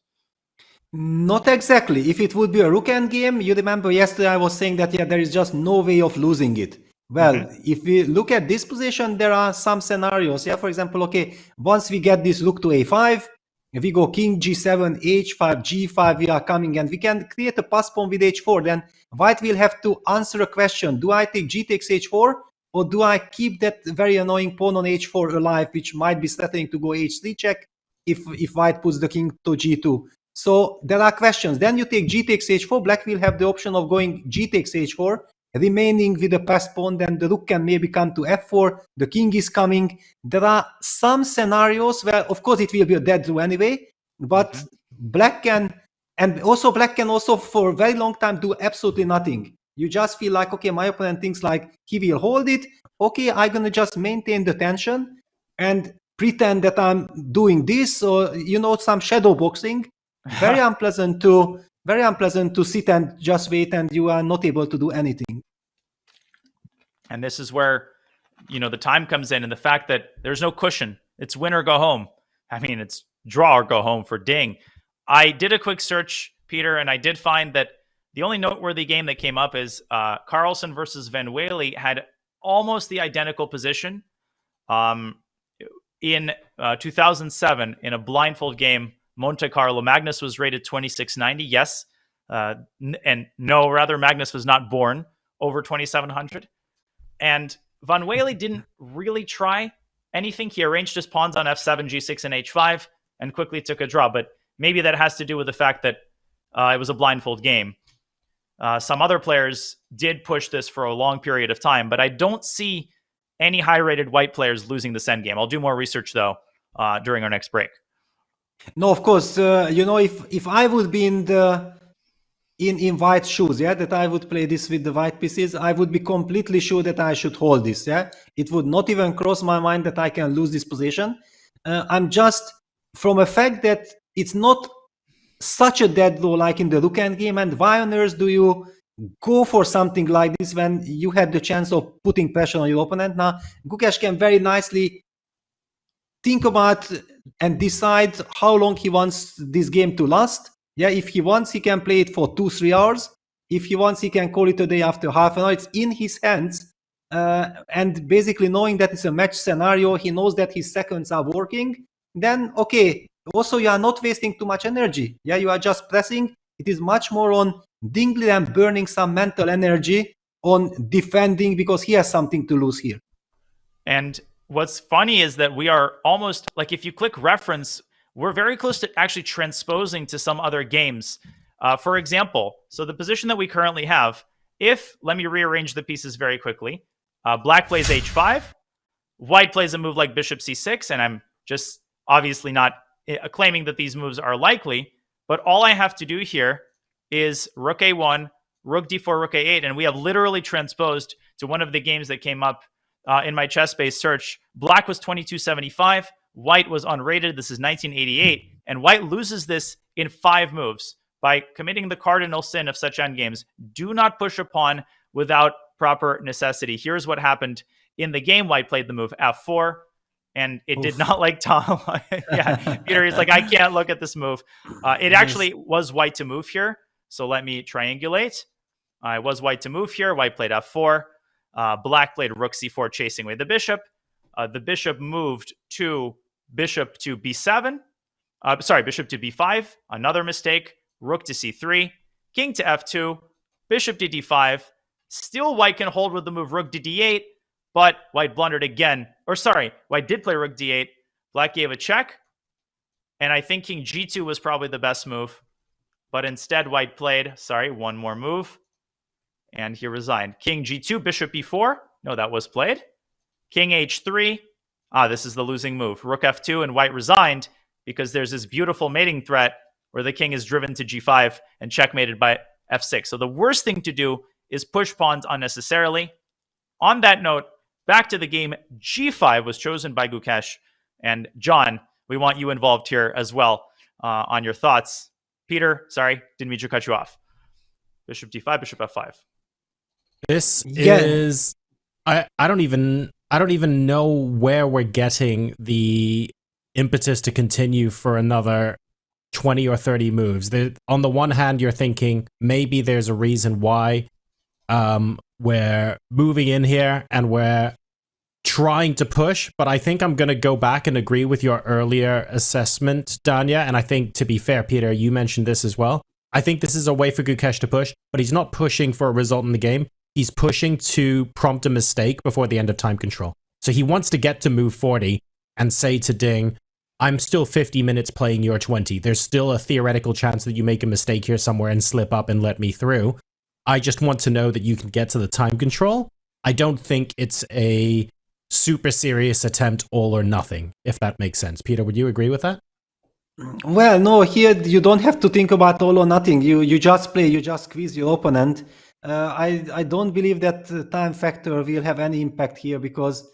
Not exactly. If it would be a rook endgame, you remember yesterday I was saying that, yeah, there is just no way of losing it. Well, if we look at this position, there are some scenarios. Yeah, for example, okay, once we get this rook to a5, if we go king g7, h5, g5, we are coming, and we can create a pass pawn with h4. Then white will have to answer a question. Do I take g takes h4, or do I keep that very annoying pawn on h4 alive, which might be threatening to go h3 check if white puts the king to g2? So there are questions. Then you take g takes h4. Black will have the option of going g takes h4, remaining with the pass pawn. Then the rook can maybe come to f4. The king is coming. There are some scenarios where, of course, it will be a dead draw anyway. But black can also for a very long time do absolutely nothing. You just feel like, okay, my opponent thinks like he will hold it. Okay, I'm gonna just maintain the tension and pretend that I'm doing this, or some shadow boxing. Very unpleasant to sit and just wait, and you are not able to do anything. And this is where, the time comes in, and the fact that there's no cushion. It's win or go home. I mean, it's draw or go home for Ding. I did a quick search, Peter, and I did find that the only noteworthy game that came up is Carlsen versus Van Wely had almost the identical position. In 2007, in a blindfold game, Monte Carlo, Magnus was rated 2690. Yes. And no, rather, Magnus was not born over 2700. And Van Wely didn't really try anything. He arranged his pawns on f7, g6, and h5 and quickly took a draw. But maybe that has to do with the fact that it was a blindfold game. Some other players did push this for a long period of time, but I don't see any high-rated white players losing this endgame. I'll do more research, though, during our next break. No, of course, if I would be in white shoes, yeah, that I would play this with the white pieces, I would be completely sure that I should hold this, yeah. It would not even cross my mind that I can lose this position. I'm just, from a fact that it's not such a dead draw like in the rook endgame, and why on earth do you go for something like this when you had the chance of putting pressure on your opponent? Now, Gukesh can very nicely think about and decide how long he wants this game to last. Yeah, if he wants, he can play it for 2-3 hours. If he wants, he can call it a day after half an hour. It's in his hands. And basically knowing that it's a match scenario, he knows that his seconds are working. Then, okay, also you are not wasting too much energy. Yeah, you are just pressing. It is much more on Ding Liren burning some mental energy on defending, because he has something to lose here. And what's funny is that we are almost, like, if you click reference, we're very close to actually transposing to some other games. For example, so the position that we currently have, let me rearrange the pieces very quickly. Black plays h5, white plays a move like bishop c6, and I'm just obviously not claiming that these moves are likely, but all I have to do here is rook a1, rook d4, rook a8, and we have literally transposed to one of the games that came up in my chess-based search. Black was 2275, white was unrated. This is 1988, and white loses this in 5 moves by committing the cardinal sin of such endgames. Do not push a pawn without proper necessity. Here's what happened in the game. White played the move f4, and it did not like Tom. Yeah, Peter is like, I can't look at this move. It actually was white to move here. So let me triangulate. I was white to move here. White played f4. Black played rook c4, chasing away the bishop. The bishop moved to bishop to b7. Bishop to b5. Another mistake. Rook to c3. King to f2. Bishop to d5. Still white can hold with the move rook to d8, but white blundered again. White did play rook d8. Black gave a check. And I think king g2 was probably the best move. But instead, white played, one more move. And he resigned. King g2, bishop b4. No, that was played. King h3. This is the losing move. Rook f2, and white resigned because there's this beautiful mating threat where the king is driven to g5 and checkmated by f6. So the worst thing to do is push pawns unnecessarily. On that note, back to the game. g5 was chosen by Gukesh. And John, we want you involved here as well on your thoughts. Peter, didn't mean to cut you off. Bishop d5, bishop f5. This is I don't even know where we're getting the impetus to continue for another 20 or 30 moves. On the one hand, you're thinking maybe there's a reason why we're moving in here and we're trying to push, but I think I'm going to go back and agree with your earlier assessment, Danya, and I think, to be fair, Peter, you mentioned this as well. I think this is a way for Gukesh to push, but he's not pushing for a result in the game. He's pushing to prompt a mistake before the end of time control. So he wants to get to move 40 and say to Ding, I'm still 50 minutes playing your 20. There's still a theoretical chance that you make a mistake here somewhere and slip up and let me through. I just want to know that you can get to the time control. I don't think it's a super serious attempt all or nothing, if that makes sense. Peter, would you agree with that? Well, no, here you don't have to think about all or nothing. You just play, you just squeeze your opponent. I don't believe that time factor will have any impact here because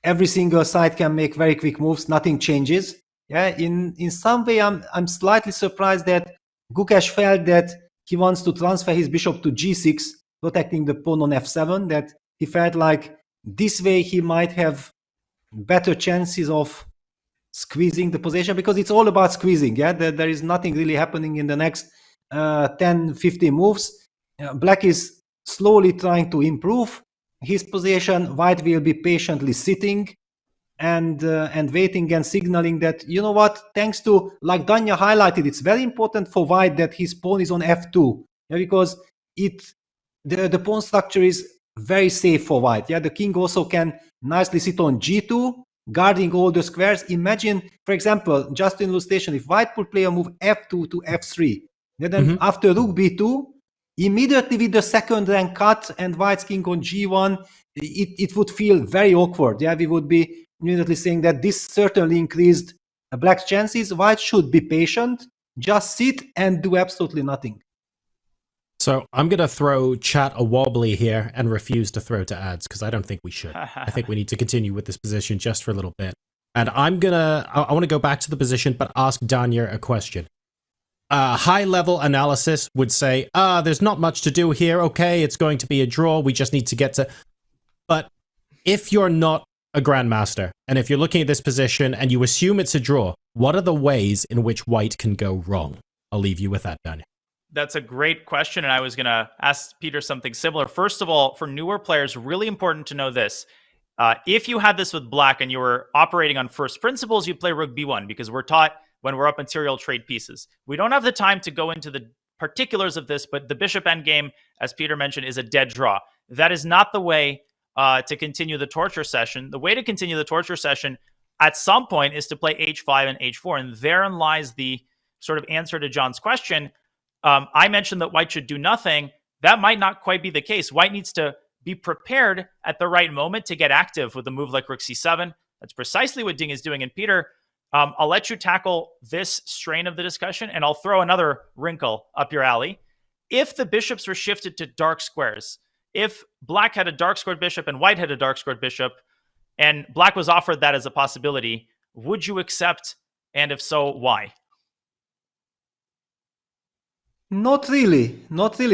every single side can make very quick moves. Nothing changes. Yeah, in some way, I'm slightly surprised that Gukesh felt that he wants to transfer his bishop to g6, protecting the pawn on f7. That he felt like this way he might have better chances of squeezing the position because it's all about squeezing. Yeah, there is nothing really happening in the next 10-15 moves. Black is slowly trying to improve his position. White will be patiently sitting and waiting and signaling that, you know what, thanks to, like Danya highlighted, it's very important for white that his pawn is on f2, because the pawn structure is very safe for white. Yeah, the king also can nicely sit on g2, guarding all the squares. Imagine, for example, just in illustration, if white would play a move f2 to f3, then after rook b2, immediately with the second rank cut and white's king on g1, it would feel very awkward. Yeah, we would be immediately saying that this certainly increased black's chances. White should be patient, just sit and do absolutely nothing. So I'm going to throw chat a wobbly here and refuse to throw to ads because I don't think we should. I think we need to continue with this position just for a little bit. And I want to go back to the position, but ask Danya a question. High-level analysis would say, there's not much to do here. Okay, it's going to be a draw. We just need to get to... But if you're not a grandmaster, and if you're looking at this position and you assume it's a draw, what are the ways in which white can go wrong? I'll leave you with that, Danya. That's a great question, and I was going to ask Peter something similar. First of all, for newer players, really important to know this. If you had this with black and you were operating on first principles, you play rook b1, because we're taught when we're up material trade pieces. We don't have the time to go into the particulars of this, but the bishop endgame, as Peter mentioned, is a dead draw. That is not the way to continue the torture session. The way to continue the torture session at some point is to play h5 and h4, and therein lies the sort of answer to John's question. I mentioned that white should do nothing. That might not quite be the case. White needs to be prepared at the right moment to get active with a move like rook c7. That's precisely what Ding is doing. And Peter, I'll let you tackle this strain of the discussion, and I'll throw another wrinkle up your alley. If the bishops were shifted to dark squares, if black had a dark squared bishop and white had a dark squared bishop, and black was offered that as a possibility, would you accept? And if so, why? Not really,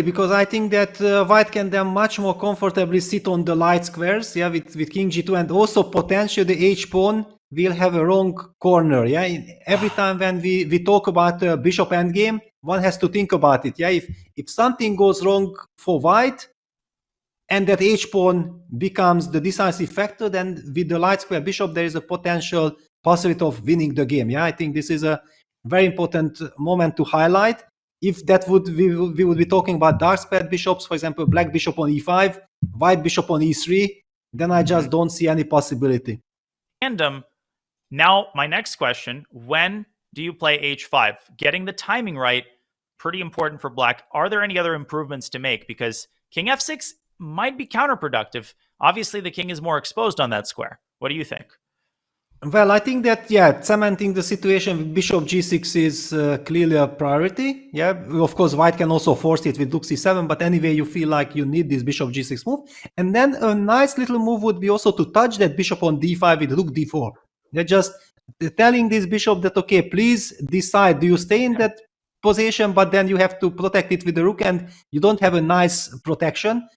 because I think that white can then much more comfortably sit on the light squares, yeah, with king g2, and also potentially the h pawn will have a wrong corner. Yeah, every time when we talk about bishop endgame, one has to think about it. Yeah, if something goes wrong for white, and that h pawn becomes the decisive factor, then with the light square bishop, there is a potential possibility of winning the game. Yeah, I think this is a very important moment to highlight. If that would we would be talking about dark squared bishops, for example, black bishop on e5, white bishop on e3, then I just don't see any possibility. Now, my next question, when do you play h5? Getting the timing right, pretty important for black. Are there any other improvements to make? Because king f6 might be counterproductive. Obviously, the king is more exposed on that square. What do you think? Well, I think that, yeah, cementing the situation with bishop g6 is clearly a priority. Yeah, of course, white can also force it with rook c7, but anyway, you feel like you need this bishop g6 move. And then a nice little move would be also to touch that bishop on d5 with rook d4. They're just telling this bishop that, okay, please decide, do you stay in that position, but then you have to protect it with the rook, and you don't have a nice protection.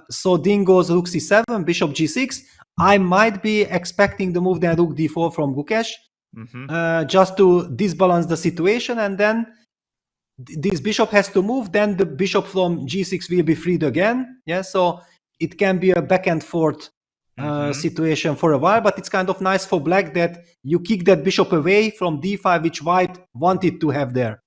So Ding goes rook c7, bishop g6. I might be expecting the move then rook d4 from Gukesh, just to disbalance the situation, and then this bishop has to move, then the bishop from g6 will be freed again. Yeah, so it can be a back and forth situation for a while, but it's kind of nice for black that you kick that bishop away from d5, which white wanted to have there,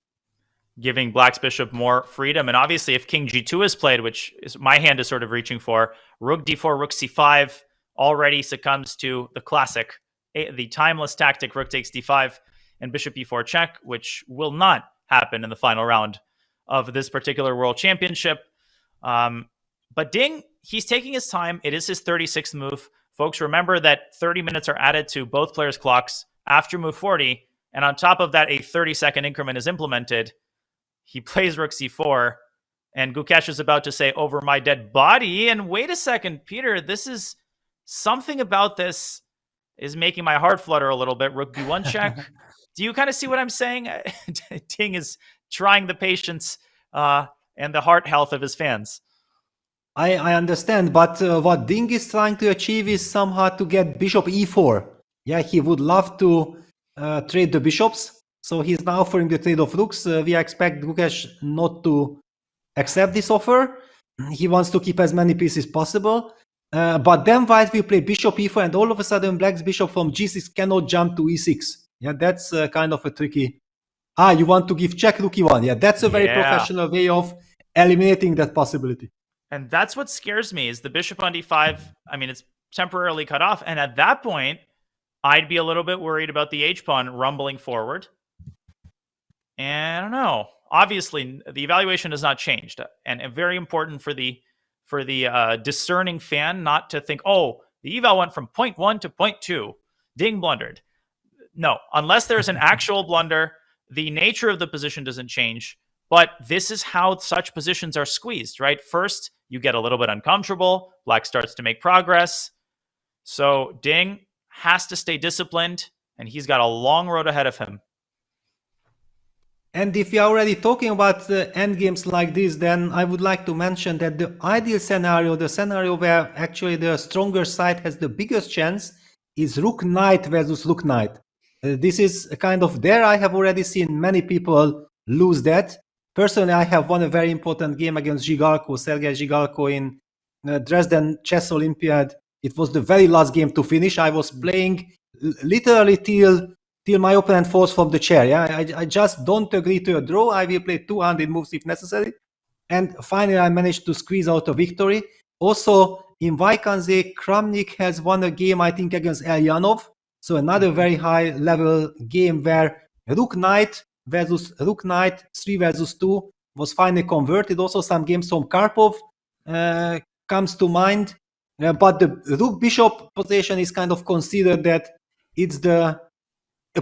giving black's bishop more freedom. And obviously, if king g2 is played, which is my hand is sort of reaching for, rook d4, rook c5 already succumbs to the classic, the timeless tactic, rook takes d5 and bishop e4 check, which will not happen in the final round of this particular world championship. But Ding, he's taking his time. It is his 36th move. Folks, remember that 30 minutes are added to both players' clocks after move 40. And on top of that, a 30-second increment is implemented. He plays rook c4, and Gukesh is about to say, over my dead body. And wait a second, Peter, this is something about this is making my heart flutter a little bit. Rook b1 check. Do you kind of see what I'm saying? Ding is trying the patience and the heart health of his fans. I understand, but what Ding is trying to achieve is somehow to get bishop e4. Yeah, he would love to trade the bishops. So he's now offering the trade of rooks. We expect Gukesh not to accept this offer. He wants to keep as many pieces possible. But then white will play bishop e4, and all of a sudden black's bishop from g6 cannot jump to e6. Yeah, that's kind of a tricky... you want to give check rook e1. Yeah, that's a very professional way of eliminating that possibility. And that's what scares me, is the bishop on d5. I mean, it's temporarily cut off. And at that point, I'd be a little bit worried about the h-pawn rumbling forward. And I don't know. Obviously, the evaluation has not changed. And very important for the discerning fan not to think, oh, the eval went from point 1 to point 2. Ding blundered. No, unless there's an actual blunder, the nature of the position doesn't change. But this is how such positions are squeezed, right? First, you get a little bit uncomfortable. Black starts to make progress. So Ding has to stay disciplined, and he's got a long road ahead of him. And if you're already talking about endgames like this, then I would like to mention that the ideal scenario, the scenario where actually the stronger side has the biggest chance, is rook knight versus rook knight. This is a kind of, there I have already seen many people lose that. Personally, I have won a very important game against Sergei Zhigalko in Dresden Chess Olympiad. It was the very last game to finish. I was playing literally till my opponent falls from the chair. Yeah, I just don't agree to a draw. I will play 200 moves if necessary. And finally, I managed to squeeze out a victory. Also, in Vaikanze, Kramnik has won a game, I think, against Elyanov. So another very high-level game where rook knight versus rook knight, 3 versus 2, was finally converted. Also, some games from Karpov comes to mind. But the rook bishop position is kind of considered that it's a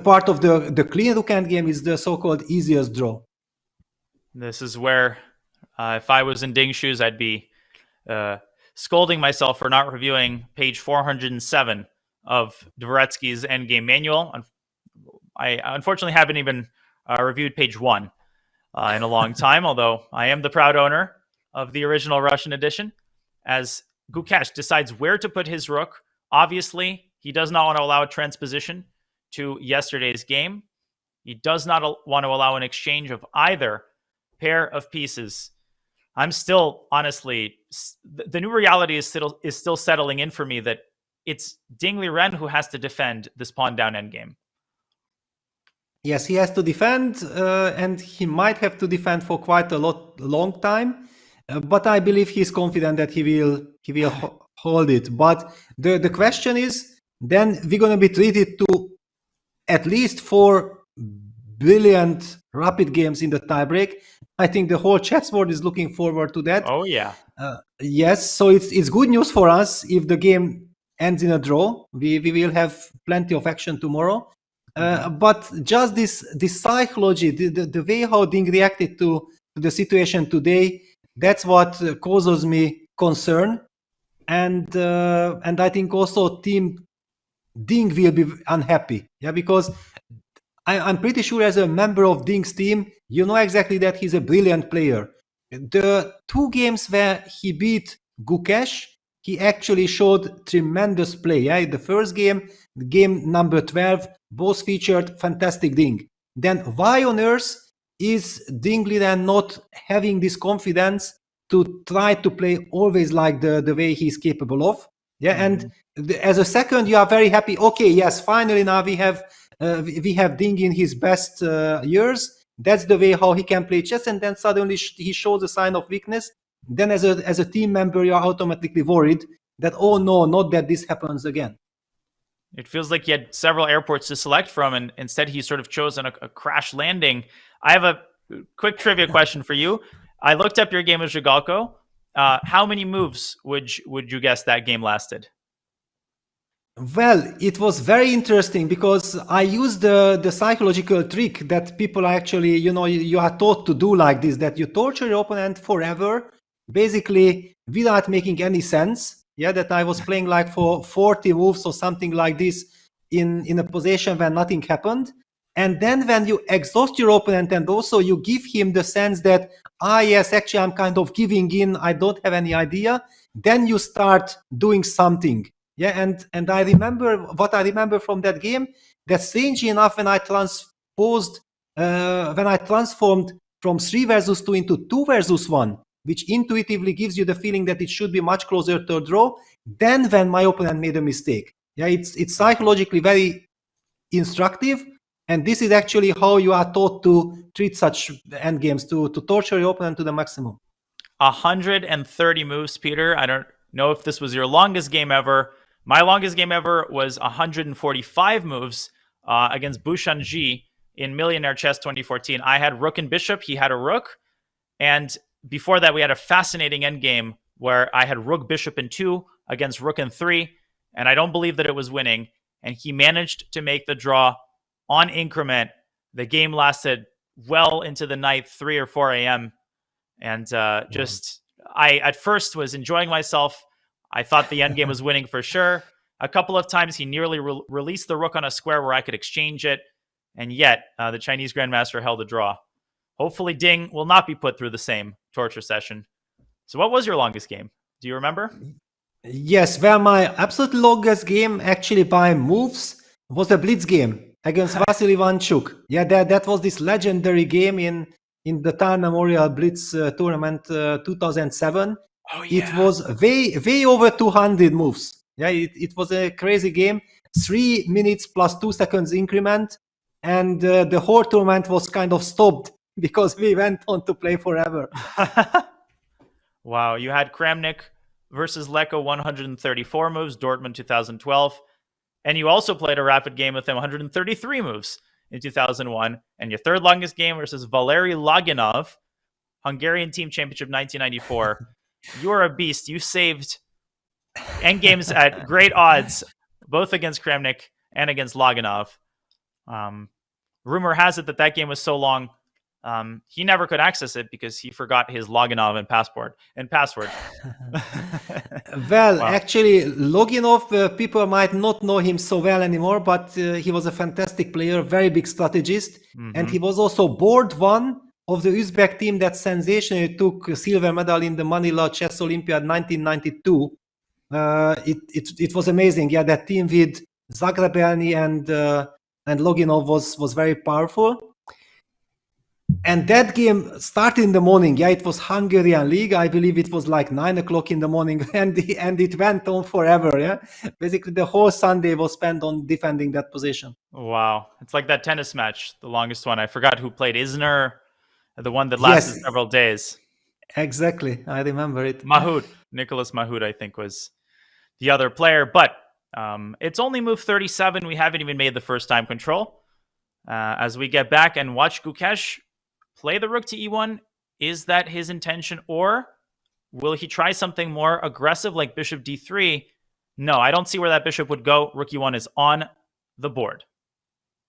part of the clean rook endgame, is the so-called easiest draw. This is where, if I was in Ding's shoes, I'd be scolding myself for not reviewing page 407 of Dvoretsky's endgame manual. I unfortunately haven't even reviewed page 1 in a long time, although I am the proud owner of the original Russian edition. As Gukesh decides where to put his rook, obviously, He does not want to allow a transposition to yesterday's game. He does not want to allow an exchange of either pair of pieces. I'm still, honestly, the new reality is still settling in for me that it's Ding Liren who has to defend this pawn down endgame. Yes, he has to defend, and he might have to defend for quite a long time. But I believe he's confident that he will hold it. But the question is, then we're going to be treated to at least 4 brilliant rapid games in the tiebreak. I think the whole chess world is looking forward to that. Oh yeah. Yes, so it's good news for us if the game ends in a draw. We will have plenty of action tomorrow. But just this psychology, the way how Ding reacted to the situation today, that's what causes me concern. And I think also Team Ding will be unhappy. Yeah, because I'm pretty sure as a member of Ding's team, you know exactly that he's a brilliant player. The 2 games where he beat Gukesh, he actually showed tremendous play. Yeah? The first game, game number 12, both featured fantastic Ding. Then why on earth is Ding Liren not having this confidence to try to play always like the way he's capable of? Yeah, and as a second, you are very happy. Okay, yes, finally now we have Ding in his best years. That's the way how he can play chess. And then suddenly he shows a sign of weakness. Then as a team member, you are automatically worried that, oh no, not that this happens again. It feels like he had several airports to select from, and instead he sort of chose on a crash landing. I have a quick trivia question for you. I looked up your game with Zhigalko. How many moves would you guess that game lasted? Well, it was very interesting because I used the psychological trick that people are actually, you are taught to do like this, that you torture your opponent forever, basically without making any sense. Yeah, that I was playing like for 40 moves or something like this in a position where nothing happened. And then when you exhaust your opponent and also you give him the sense that, yes, actually I'm kind of giving in, I don't have any idea, then you start doing something. Yeah, and I remember what I remember from that game, that strangely enough, when I transformed from 3 versus 2 into 2 versus 1, which intuitively gives you the feeling that it should be much closer to a draw, then when my opponent made a mistake. Yeah, it's psychologically very instructive, and this is actually how you are taught to treat such endgames, to torture your opponent to the maximum. 130 moves, Peter. I don't know if this was your longest game ever. My longest game ever was 145 moves against Bushanji in Millionaire Chess 2014. I had rook and bishop. He had a rook. And before that, we had a fascinating endgame where I had rook bishop in 2 against rook in 3. And I don't believe that it was winning. And he managed to make the draw on increment. The game lasted well into the night, 3 or 4 a.m. And I at first was enjoying myself. I thought the endgame was winning for sure. A couple of times he nearly released the rook on a square where I could exchange it. And yet the Chinese Grandmaster held a draw. Hopefully Ding will not be put through the same torture session. So what was your longest game? Do you remember? Yes, well, my absolute longest game actually by moves was a blitz game against Vasily Ivanchuk. Yeah, that was this legendary game in the Time Memorial Blitz tournament 2007. Oh, yeah. It was way over 200 moves. Yeah, it was a crazy game. 3 minutes plus 2 seconds increment. And the whole tournament was kind of stopped because we went on to play forever. Wow. You had Kramnik versus Leko 134 moves, Dortmund 2012. And you also played a rapid game with him, 133 moves in 2001. And your third longest game versus Valery Loginov, Hungarian Team Championship 1994. You're a beast. You saved endgames at great odds, both against Kramnik and against Loginov. Rumor has it that game was so long, he never could access it because he forgot his Loginov and password. Well, wow. Actually, Loginov, people might not know him so well anymore, but he was a fantastic player, very big strategist. And he was also board one of the Uzbek team that sensationally took a silver medal in the Manila Chess Olympiad 1992. It was amazing. Yeah, that team with Zagrebelny and Loginov was very powerful. And that game started in the morning. Yeah, it was Hungarian League. I believe it was like 9 o'clock in the morning, and it went on forever. Yeah, basically the whole Sunday was spent on defending that position. Wow. It's like that tennis match, the longest one. I forgot who played. Isner, the one that lasted several days. Exactly. I remember it. Mahut. Nicholas Mahut, I think, was the other player. But it's only move 37. We haven't even made the first time control. As we get back and watch Gukesh play the rook to e1, is that his intention? Or will he try something more aggressive like bishop d3? No, I don't see where that bishop would go. Rook e1 is on the board.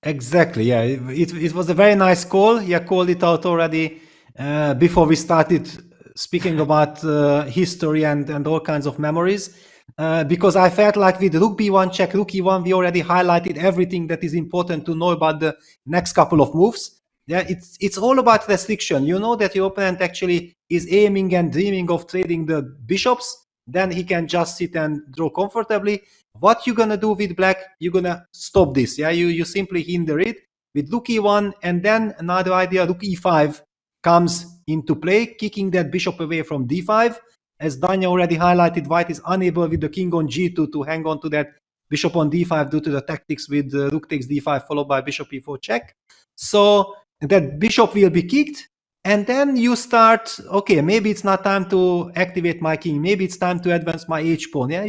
Exactly, yeah. It was a very nice call. Yeah, called it out already before we started speaking about history and all kinds of memories. Because I felt like with rook b1 check, rook e1, we already highlighted everything that is important to know about the next couple of moves. Yeah, it's all about restriction. You know that your opponent actually is aiming and dreaming of trading the bishops. Then he can just sit and draw comfortably. What you're gonna do with black? You're gonna stop this. Yeah, you simply hinder it with rook e1, and then another idea, rook e5 comes into play, kicking that bishop away from d5. As Danya already highlighted, white is unable with the king on g2 to hang on to that bishop on d5 due to the tactics with rook takes d5 followed by bishop e4 check. So that bishop will be kicked, and then you start, okay, maybe it's not time to activate my king, maybe it's time to advance my h-pawn. Yeah,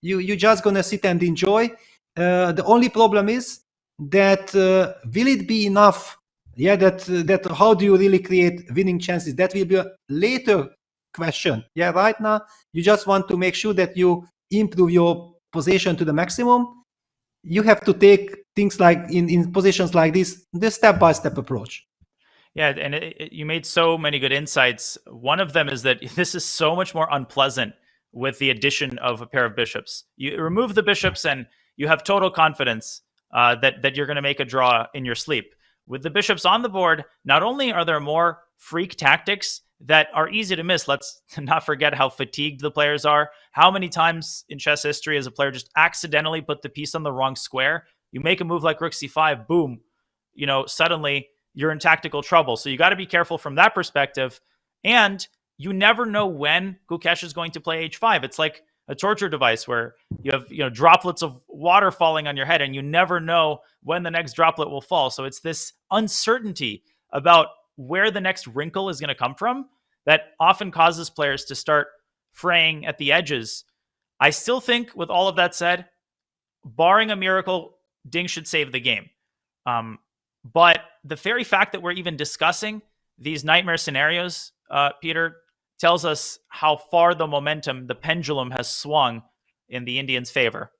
you're just gonna sit and enjoy. The only problem is that will it be enough? Yeah, that how do you really create winning chances? That will be a later question. Yeah, right now you just want to make sure that you improve your position to the maximum. You have to take things like in positions like this, the step-by-step approach. Yeah, and you made so many good insights. One of them is that this is so much more unpleasant with the addition of a pair of bishops. You remove the bishops and you have total confidence that you're going to make a draw in your sleep. With the bishops on the board, not only are there more freak tactics that are easy to miss, let's not forget how fatigued the players are. How many times in chess history has a player just accidentally put the piece on the wrong square? You make a move like rook c5, boom, suddenly you're in tactical trouble. So you got to be careful from that perspective. And you never know when Gukesh is going to play h5. It's like a torture device where you have droplets of water falling on your head, and you never know when the next droplet will fall. So it's this uncertainty about where the next wrinkle is going to come from that often causes players to start fraying at the edges. I still think, with all of that said, barring a miracle, Ding should save the game. But the very fact that we're even discussing these nightmare scenarios, Peter, tells us how far the momentum, the pendulum, has swung in the Indians' favor.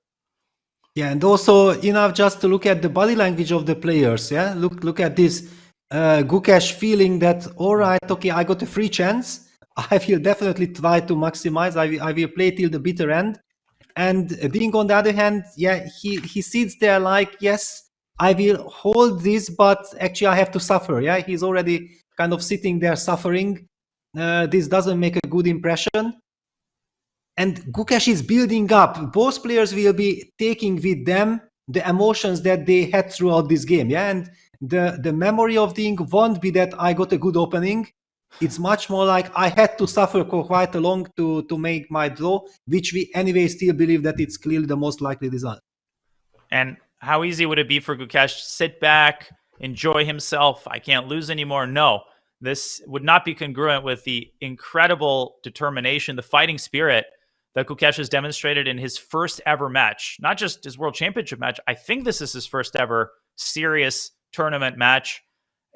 Yeah, and also enough just to look at the body language of the players. Yeah, look at this Gukesh feeling that, all right, okay, I got a free chance. I will definitely try to maximize. I will play till the bitter end. And Ding, on the other hand, yeah, he sits there like, yes, I will hold this, but actually I have to suffer. Yeah, he's already kind of sitting there suffering. This doesn't make a good impression. And Gukesh is building up. Both players will be taking with them the emotions that they had throughout this game. Yeah, and the memory of Ding won't be that I got a good opening. It's much more like I had to suffer for quite a long to make my draw, which we anyway still believe that it's clearly the most likely result. And how easy would it be for Gukesh to sit back, enjoy himself? I can't lose anymore. No, this would not be congruent with the incredible determination, the fighting spirit that Gukesh has demonstrated in his first ever match. Not just his world championship match. I think this is his first ever serious tournament match.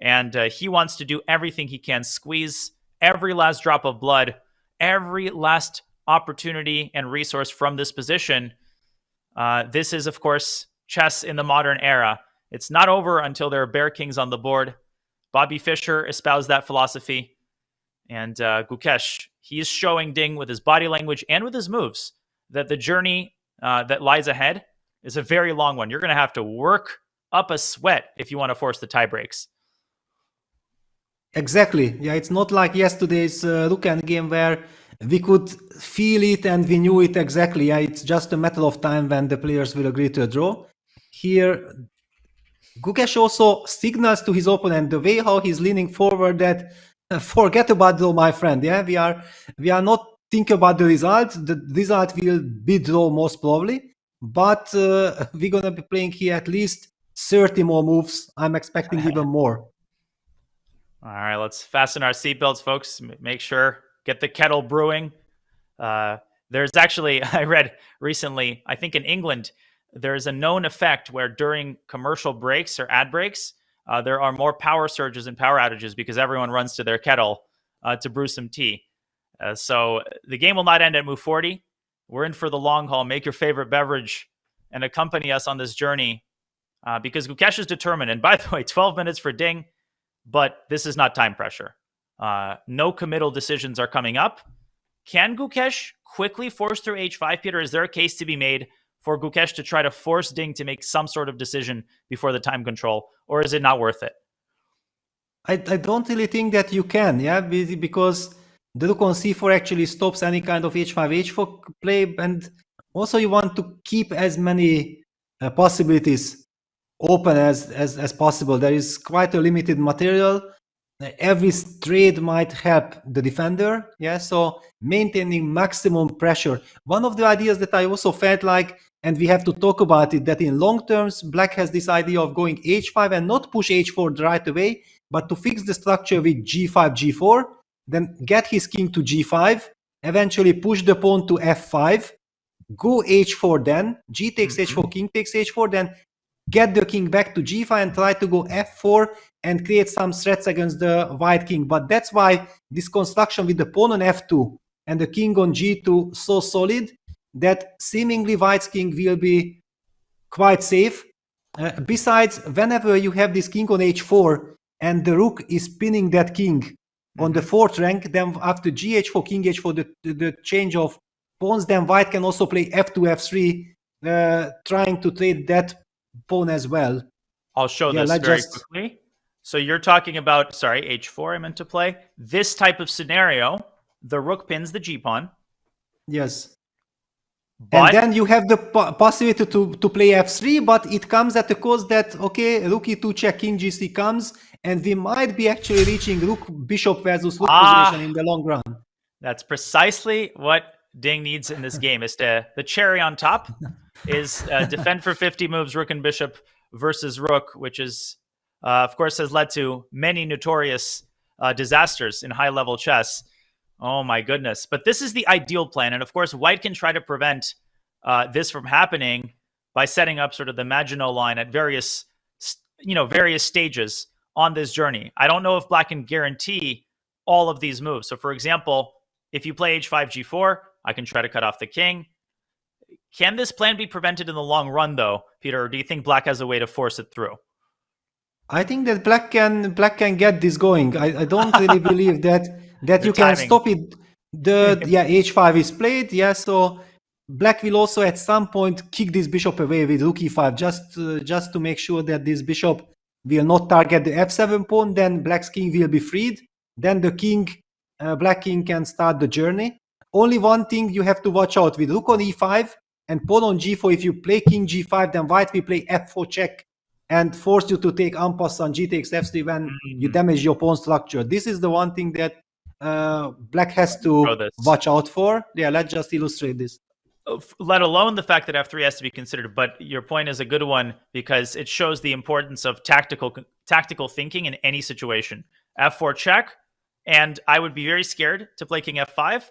And he wants to do everything he can, squeeze every last drop of blood, every last opportunity and resource from this position. This is, of course, chess in the modern era. It's not over until there are bare kings on the board. Bobby Fischer espoused that philosophy. And Gukesh, he is showing Ding with his body language and with his moves that the journey that lies ahead is a very long one. You're going to have to work up a sweat if you want to force the tie breaks. Exactly. Yeah, it's not like yesterday's Rukan game where we could feel it and we knew it exactly. Yeah, it's just a matter of time when the players will agree to a draw. Here, Gukesh also signals to his opponent the way how he's leaning forward that forget about draw, my friend. Yeah, we are not thinking about the result. The result will be draw most probably, but we're gonna be playing here at least 30 more moves. I'm expecting even more. All right, let's fasten our seatbelts, folks. Make sure, get the kettle brewing. There's actually, I read recently, I think in England, there's a known effect where during commercial breaks or ad breaks, there are more power surges and power outages because everyone runs to their kettle to brew some tea. So the game will not end at move 40. We're in for the long haul. Make your favorite beverage and accompany us on this journey because Gukesh is determined. And by the way, 12 minutes for Ding, but this is not time pressure. No committal decisions are coming up. Can Gukesh quickly force through h5, Peter? Is there a case to be made for Gukesh to try to force Ding to make some sort of decision before the time control, or is it not worth it? I don't really think that you can, yeah, because the rook on c4 actually stops any kind of h5, h4 play, and also you want to keep as many possibilities open as possible. There is quite a limited material. Every trade might help the defender, yeah, so maintaining maximum pressure. One of the ideas that I also felt like, and we have to talk about it, that in long terms, Black has this idea of going h5 and not push h4 right away, but to fix the structure with g5, g4, then get his king to g5, eventually push the pawn to f5, go h4 then, g takes h4, king takes h4, then get the king back to g5 and try to go f4 and create some threats against the white king. But that's why this construction with the pawn on f2 and the king on g2 so solid that seemingly white's king will be quite safe. Besides, whenever you have this king on h4 and the rook is pinning that king on the fourth rank, then after gh4, king h4, the change of pawns, then white can also play f2, f3, trying to trade that pawn as well. I'll show this very quickly. So you're talking about, sorry, h4 I meant to play. This type of scenario, the rook pins the g-pawn. Yes. But, and then you have the possibility to play f3, but it comes at the cost that, okay, rook e2 check, king g3 comes, and we might be actually reaching rook bishop versus rook position in the long run. That's precisely what Ding needs in this game. Is the cherry on top is defend for 50 moves, rook and bishop versus rook, which is, of course, has led to many notorious disasters in high-level chess. Oh, my goodness. But this is the ideal plan. And, of course, white can try to prevent this from happening by setting up sort of the Maginot line at various stages on this journey. I don't know if black can guarantee all of these moves. So, for example, if you play h5, g4, I can try to cut off the king. Can this plan be prevented in the long run, though, Peter? Or do you think black has a way to force it through? I think that black can get this going. I don't really believe that you can stop it. H5 is played. Yeah, so black will also at some point kick this bishop away with rook e5, just to make sure that this bishop will not target the f7 pawn. Then black's king will be freed. Then the king, black king can start the journey. Only one thing you have to watch out with rook on e5 and pawn on g4. If you play king g5, then white will play f4 check and force you to take en passant g takes f3 when you damage your pawn structure. This is the one thing that black has to watch out for. Yeah, let's just illustrate this. Let alone the fact that f3 has to be considered. But your point is a good one because it shows the importance of tactical thinking in any situation. f4 check, and I would be very scared to play king f5,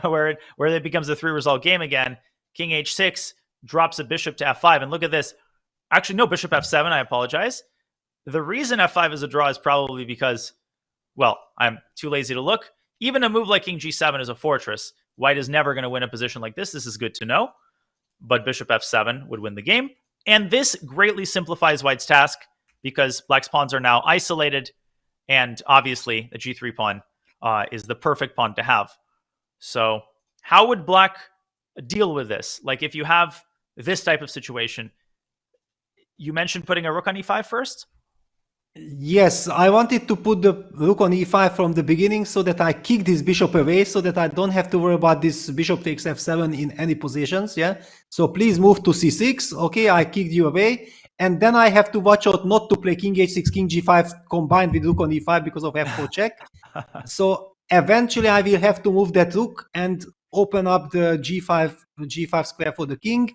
where it becomes a 3-result game again. King h6 drops a bishop to f5, and look at this. Actually, no, bishop f7, I apologize. The reason f5 is a draw is probably because, well, I'm too lazy to look. Even a move like king g7 is a fortress. White is never going to win a position like this. This is good to know. But bishop f7 would win the game. And this greatly simplifies white's task because black's pawns are now isolated. And obviously, the g3 pawn is the perfect pawn to have. So how would black deal with this? Like if you have this type of situation, you mentioned putting a rook on e5 first? Yes, I wanted to put the rook on e5 from the beginning so that I kick this bishop away so that I don't have to worry about this bishop takes f7 in any positions, yeah? So please move to c6, okay, I kicked you away. And then I have to watch out not to play king h6, king g5 combined with rook on e5 because of f4 check. So eventually I will have to move that rook and open up the g5 square for the king.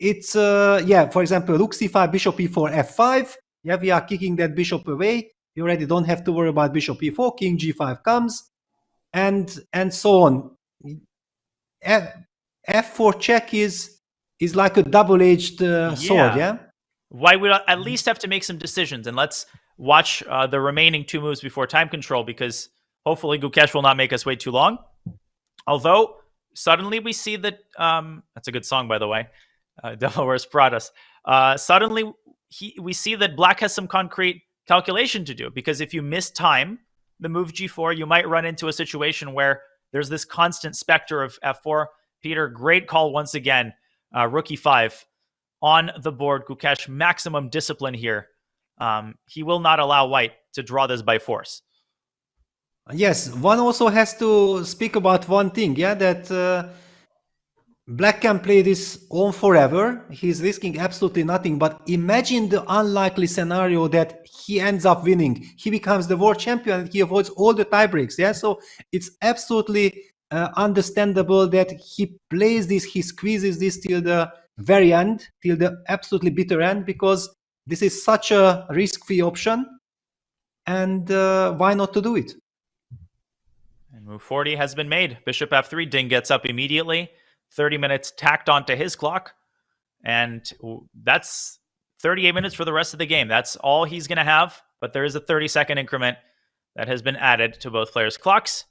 It's, yeah, for example, rook c5, bishop e4, f5. Yeah, we are kicking that bishop away. You already don't have to worry about bishop e4, king g5 comes, and so on. F4 check is like a double-edged sword, yeah? Why we at least have to make some decisions, and let's watch the remaining 2 moves before time control, because hopefully Gukesh will not make us wait too long. Although, suddenly we see that, that's a good song, by the way, Devil Wears Pradas. Suddenly, we see that black has some concrete calculation to do, because if you miss time, the move g4, you might run into a situation where there's this constant specter of f4. Peter, great call once again. Rook e5 on the board. Gukesh, maximum discipline here. He will not allow white to draw this by force. Yes, one also has to speak about one thing, yeah, that black can play this on forever. He's risking absolutely nothing. But imagine the unlikely scenario that he ends up winning. He becomes the world champion and he avoids all the tie breaks. Yeah, so it's absolutely understandable that he plays this, he squeezes this till the very end, till the absolutely bitter end, because this is such a risk-free option. And why not to do it? And move 40 has been made. Bishop f3. Ding gets up immediately. 30 minutes tacked onto his clock. And that's 38 minutes for the rest of the game. That's all he's going to have. But there is a 30-second increment that has been added to both players' clocks.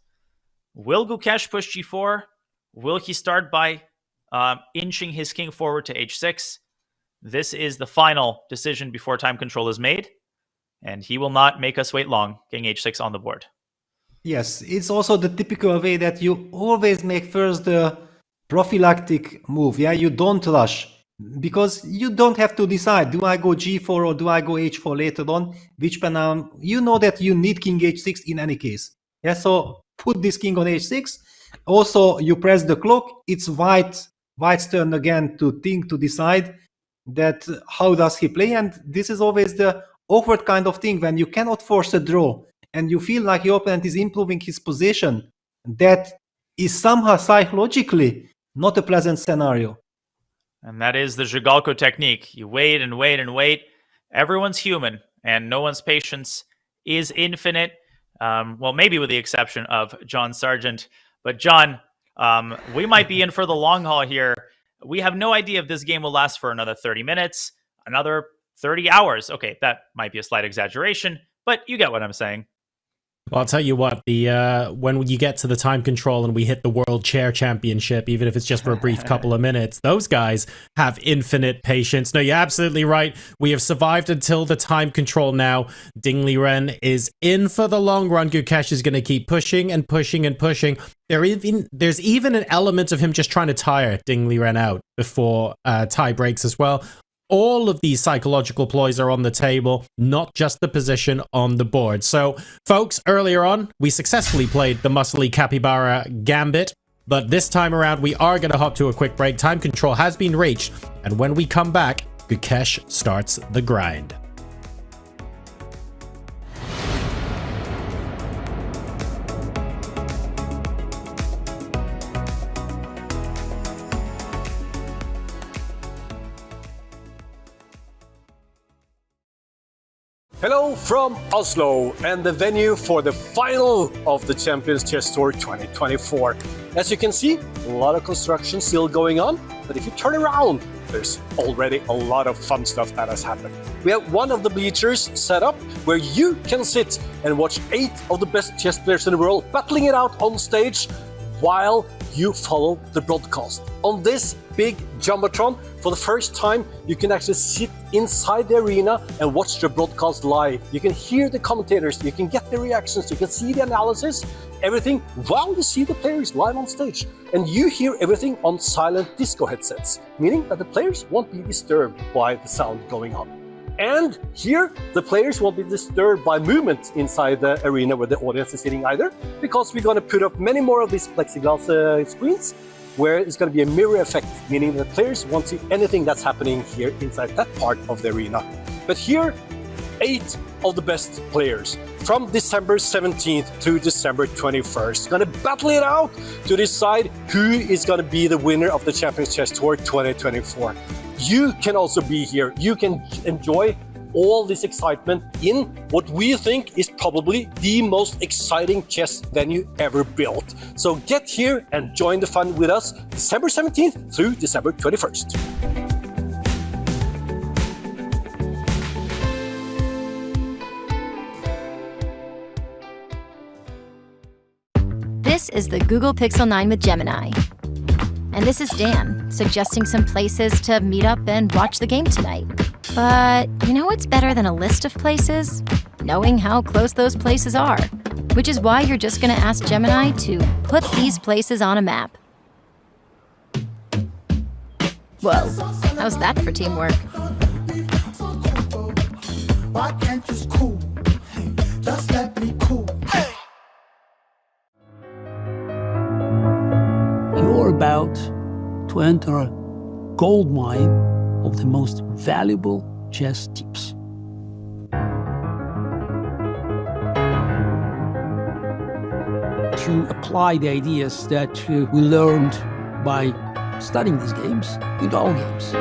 Will Gukesh push g4? Will he start by inching his king forward to h6? This is the final decision before time control is made. And he will not make us wait long. King h6 on the board. Yes, it's also the typical way that you always make first the prophylactic move. Yeah, you don't rush, because you don't have to decide, do I go g4 or do I go h4 later on? Which pawn? You know that you need king h6 in any case. Yeah, so put this king on h6. Also, you press the clock. It's white's turn again to think, to decide that how does he play. And this is always the awkward kind of thing when you cannot force a draw and you feel like your opponent is improving his position. That is somehow psychologically not a pleasant scenario. And that is the Zhigalko technique. You wait and wait and wait. Everyone's human, and no one's patience is infinite. Well, maybe with the exception of John Sargent. But John, we might be in for the long haul here. We have no idea if this game will last for another 30 minutes, another 30 hours. Okay, that might be a slight exaggeration, but you get what I'm saying. Well, I'll tell you what, when you get to the time control and we hit the World Chair Championship, even if it's just for a brief couple of minutes, those guys have infinite patience. No, you're absolutely right. We have survived until the time control now. Ding Liren is in for the long run. Gukesh is going to keep pushing and pushing and pushing. There's even an element of him just trying to tire Ding Liren out before tie breaks as well. All of these psychological ploys are on the table, not just the position on the board. So, folks, earlier on, we successfully played the muscly Capybara Gambit, but this time around, we are going to hop to a quick break. Time control has been reached, and when we come back, Gukesh starts the grind. Hello from Oslo and the venue for the final of the Champions Chess Tour 2024. As you can see, a lot of construction still going on, but if you turn around, there's already a lot of fun stuff that has happened. We have one of the bleachers set up where you can sit and watch 8 of the best chess players in the world battling it out on stage while you follow the broadcast. On this big Jumbotron, for the first time, you can actually sit inside the arena and watch the broadcast live. You can hear the commentators, you can get the reactions, you can see the analysis, everything while you see the players live on stage. And you hear everything on silent disco headsets, meaning that the players won't be disturbed by the sound going on. And here, the players won't be disturbed by movement inside the arena where the audience is sitting either, because we're going to put up many more of these plexiglass screens where it's going to be a mirror effect, meaning the players won't see anything that's happening here inside that part of the arena. But here, 8 of the best players from December 17th through December 21st going to battle it out to decide who is going to be the winner of the Champions Chess Tour 2024. You can also be here. You can enjoy all this excitement in what we think is probably the most exciting chess venue ever built. So get here and join the fun with us December 17th through December 21st. This is the Google Pixel 9 with Gemini. And this is Dan, suggesting some places to meet up and watch the game tonight. But you know what's better than a list of places? Knowing how close those places are. Which is why you're just gonna ask Gemini to put these places on a map. Whoa, how's that for teamwork? Why can't you cool? Just let me cool. You're about to enter a gold mine of the most valuable chess tips. To apply the ideas that we learned by studying these games with all games.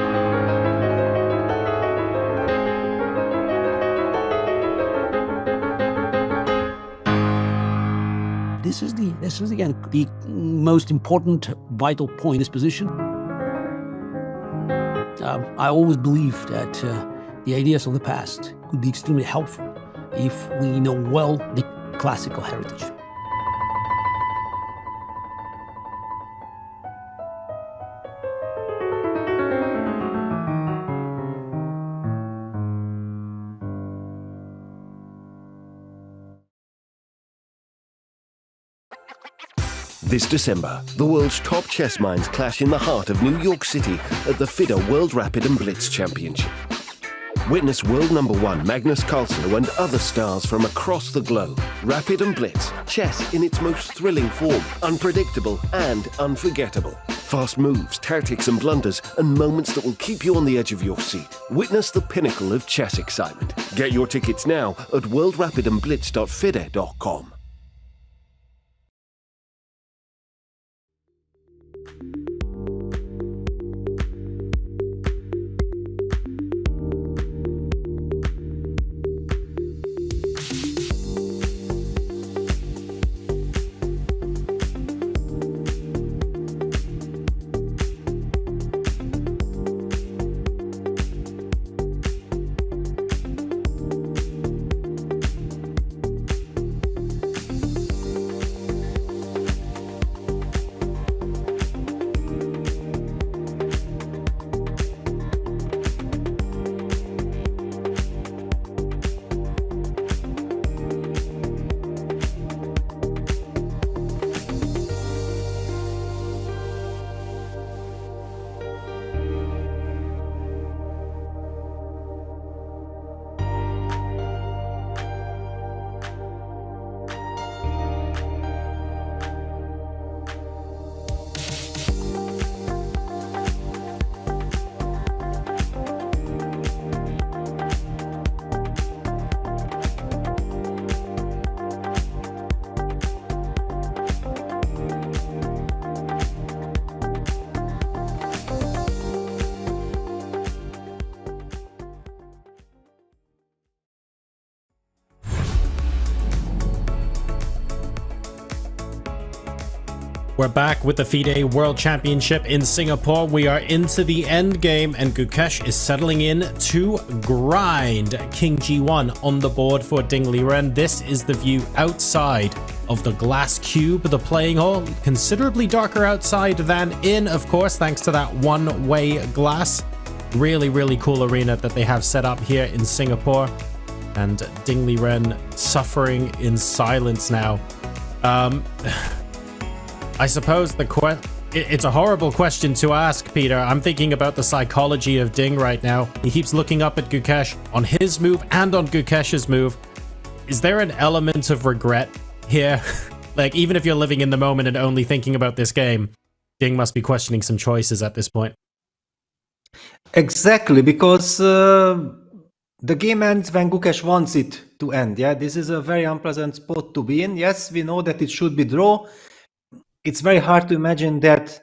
This is again the most important vital point in this position. I always believe that the ideas of the past could be extremely helpful if we know well the classical heritage. This December, the world's top chess minds clash in the heart of New York City at the FIDE World Rapid and Blitz Championship. Witness world number 1 Magnus Carlsen and other stars from across the globe. Rapid and Blitz, chess in its most thrilling form, unpredictable and unforgettable. Fast moves, tactics and blunders, and moments that will keep you on the edge of your seat. Witness the pinnacle of chess excitement. Get your tickets now at worldrapidandblitz.fide.com. We're back with the FIDE World Championship in Singapore. We are into the end game and Gukesh is settling in to grind. King G1 on the board for Ding Liren. This is the view outside of the glass cube, the playing hall. Considerably darker outside than in, of course, thanks to that one-way glass. Really, really cool arena that they have set up here in Singapore. And Ding Liren suffering in silence now. I suppose the It's a horrible question to ask, Peter. I'm thinking about the psychology of Ding right now. He keeps looking up at Gukesh on his move and on Gukesh's move. Is there an element of regret here? Like, even if you're living in the moment and only thinking about this game, Ding must be questioning some choices at this point. Exactly, because the game ends when Gukesh wants it to end. Yeah, this is a very unpleasant spot to be in. Yes, we know that it should be draw. It's very hard to imagine that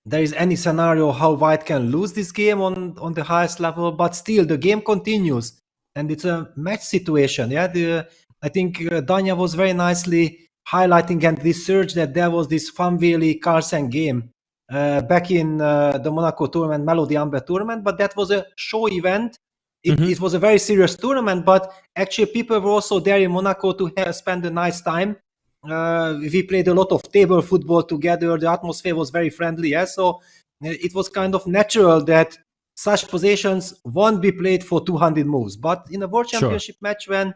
there is any scenario how White can lose this game on the highest level, but still the game continues and it's a match situation. Yeah, I think Danya was very nicely highlighting and research that there was this Fanveli Carlsen game back in the Monaco tournament, Melody Amber tournament, but that was a show event. It was a very serious tournament, but actually people were also there in Monaco to spend a nice time. We played a lot of table football together. The atmosphere was very friendly. Yeah? So it was kind of natural that such positions won't be played for 200 moves. But in a World Championship match, when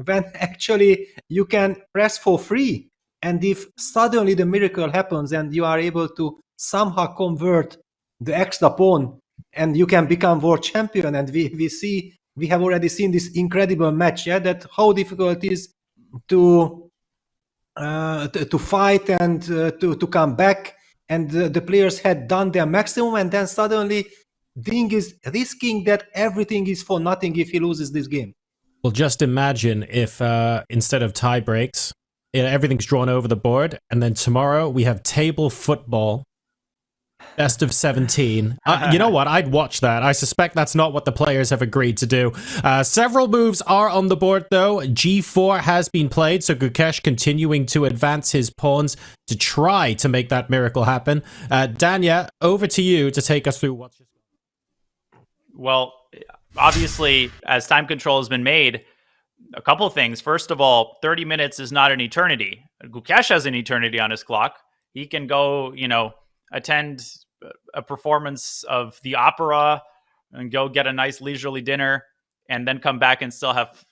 actually you can press for free, and if suddenly the miracle happens and you are able to somehow convert the extra pawn and you can become world champion, and we have already seen this incredible match, yeah, that how difficult it is to fight and to come back, and the players had done their maximum, and then suddenly Ding is risking that everything is for nothing if he loses this game. Well, just imagine if instead of tie breaks, everything's drawn over the board, and then tomorrow we have table football, best of 17. You know what? I'd watch that. I suspect that's not what the players have agreed to do. Several moves are on the board, though. G4 has been played, so Gukesh continuing to advance his pawns to try to make that miracle happen. Danya, over to you to take us through what's just... Well, obviously, as time control has been made, a couple of things. First of all, 30 minutes is not an eternity. Gukesh has an eternity on his clock. He can go, attend a performance of the opera and go get a nice leisurely dinner and then come back and still have,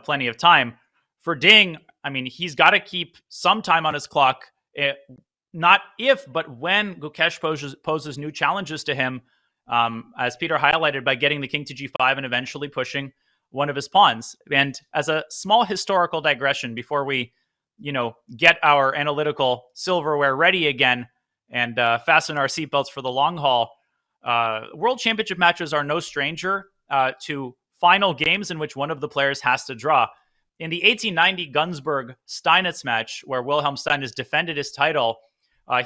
plenty of time. For Ding, I mean, he's got to keep some time on his clock, not if, but when Gukesh poses new challenges to him, as Peter highlighted, by getting the king to g5 and eventually pushing one of his pawns. And as a small historical digression before we, get our analytical silverware ready again, and fasten our seatbelts for the long haul. World Championship matches are no stranger to final games in which one of the players has to draw. In the 1890 Gunsberg-Steinitz match, where Wilhelm Steinitz defended his title,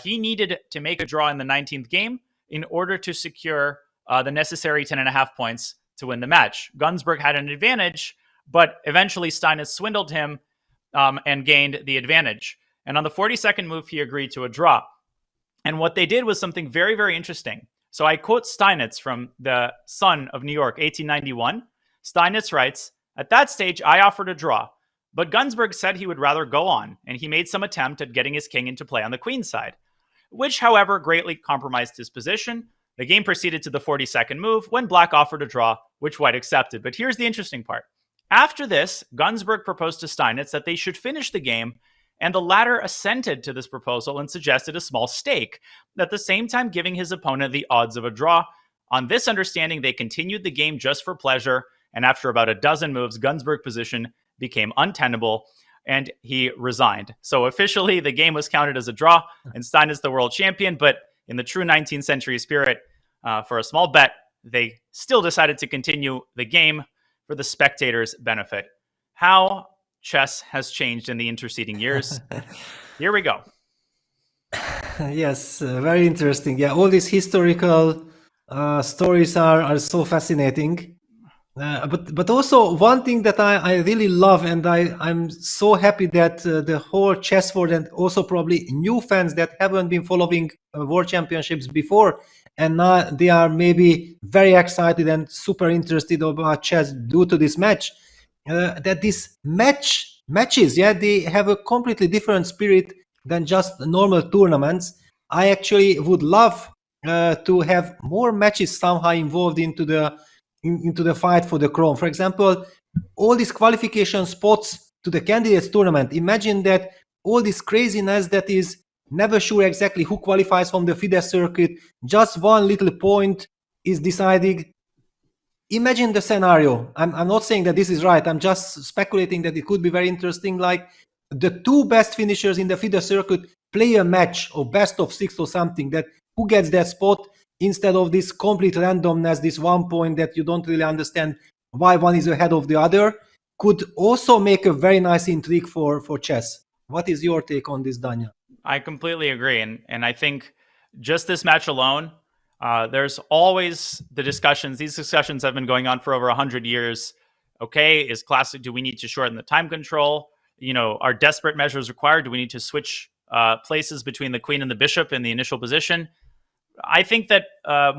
he needed to make a draw in the 19th game in order to secure the necessary 10.5 points to win the match. Gunsberg had an advantage, but eventually Steinitz swindled him and gained the advantage. And on the 42nd move, he agreed to a draw. And what they did was something very, very interesting. So I quote Steinitz from the Sun of New York, 1891. Steinitz writes, "At that stage, I offered a draw, but Gunsberg said he would rather go on, and he made some attempt at getting his king into play on the queen side, which, however, greatly compromised his position. The game proceeded to the 42nd move when Black offered a draw, which White accepted." But here's the interesting part. After this, Gunsberg proposed to Steinitz that they should finish the game, and the latter assented to this proposal and suggested a small stake, at the same time giving his opponent the odds of a draw. On this understanding, they continued the game just for pleasure, and after about a dozen moves, Gunsberg's position became untenable, and he resigned. So officially, the game was counted as a draw, and Steinitz the world champion, but in the true 19th century spirit, for a small bet, they still decided to continue the game for the spectators' benefit. How chess has changed in the interceding years. Here we go. Yes, very interesting. Yeah, all these historical stories are so fascinating. But also one thing that I really love, and I'm so happy that the whole chess world, and also probably new fans that haven't been following World Championships before, and now they are maybe very excited and super interested about chess due to this match, that these matches, yeah, they have a completely different spirit than just normal tournaments. I actually would love to have more matches somehow involved into the fight for the crown. For example, all these qualification spots to the candidates tournament. Imagine that all this craziness that is never sure exactly who qualifies from the FIDE circuit. Just one little point is deciding. Imagine the scenario. I'm not saying that this is right. I'm just speculating that it could be very interesting. Like the two best finishers in the FIDE circuit play a match of best of 6 or something. That who gets that spot instead of this complete randomness, this 1 point that you don't really understand why one is ahead of the other, could also make a very nice intrigue for chess. What is your take on this, Danya? I completely agree. And I think just this match alone, there's always the discussions. These discussions have been going on for over 100 years. Okay, is classic? Do we need to shorten the time control? You know, are desperate measures required? Do we need to switch places between the queen and the bishop in the initial position? I think that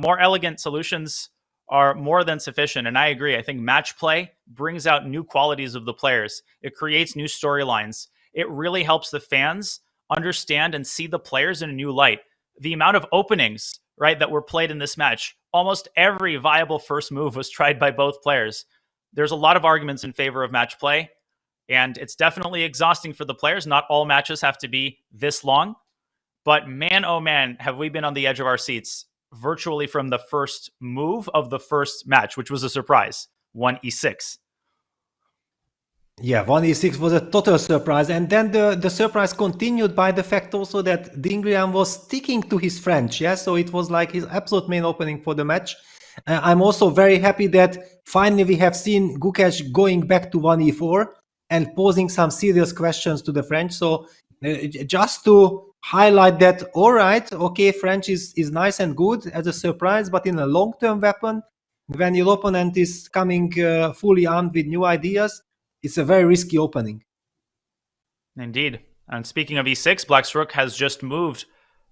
more elegant solutions are more than sufficient. And I agree. I think match play brings out new qualities of the players. It creates new storylines. It really helps the fans understand and see the players in a new light. The amount of openings, right, that were played in this match, almost every viable first move was tried by both players. There's a lot of arguments in favor of match play, and it's definitely exhausting for the players. Not all matches have to be this long, but man, oh man, have we been on the edge of our seats virtually from the first move of the first match, which was a surprise, 1e6. Yeah, 1e6 was a total surprise. And then the surprise continued by the fact also that Ding Liren was sticking to his French. Yeah, so it was like his absolute main opening for the match. I'm also very happy that finally we have seen Gukesh going back to 1e4 and posing some serious questions to the French. So just to highlight that, all right, okay, French is nice and good as a surprise, but in a long-term weapon, when your opponent is coming fully armed with new ideas, it's a very risky opening. Indeed. And speaking of e6, Black's rook has just moved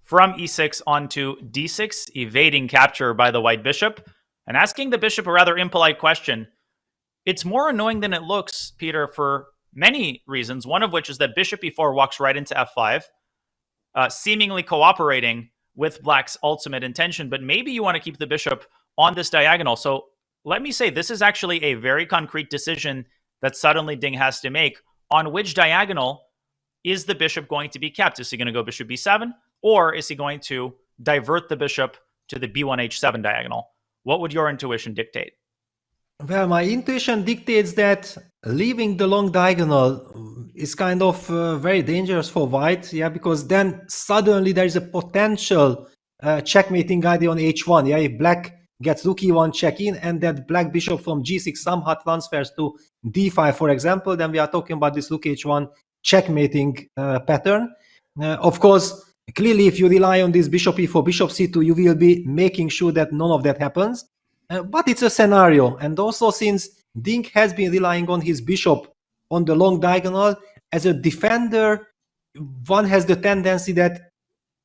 from e6 onto d6, evading capture by the white bishop and asking the bishop a rather impolite question. It's more annoying than it looks, Peter, for many reasons, one of which is that bishop e4 walks right into f5, seemingly cooperating with Black's ultimate intention, but maybe you want to keep the bishop on this diagonal. So let me say, this is actually a very concrete decision that suddenly Ding has to make. On which diagonal is the bishop going to be kept? Is he going to go bishop b7, or is he going to divert the bishop to the b1 h7 diagonal? What would your intuition dictate? Well, my intuition dictates that leaving the long diagonal is kind of very dangerous for white, yeah, because then suddenly there is a potential checkmating idea on h1. Yeah, if black gets rook e1 check in, and that black bishop from g6 somehow transfers to d5, for example, then we are talking about this rook h1 checkmating pattern. Of course, clearly, if you rely on this bishop e4, bishop c2, you will be making sure that none of that happens. But it's a scenario. And also, since Ding has been relying on his bishop on the long diagonal, as a defender, one has the tendency that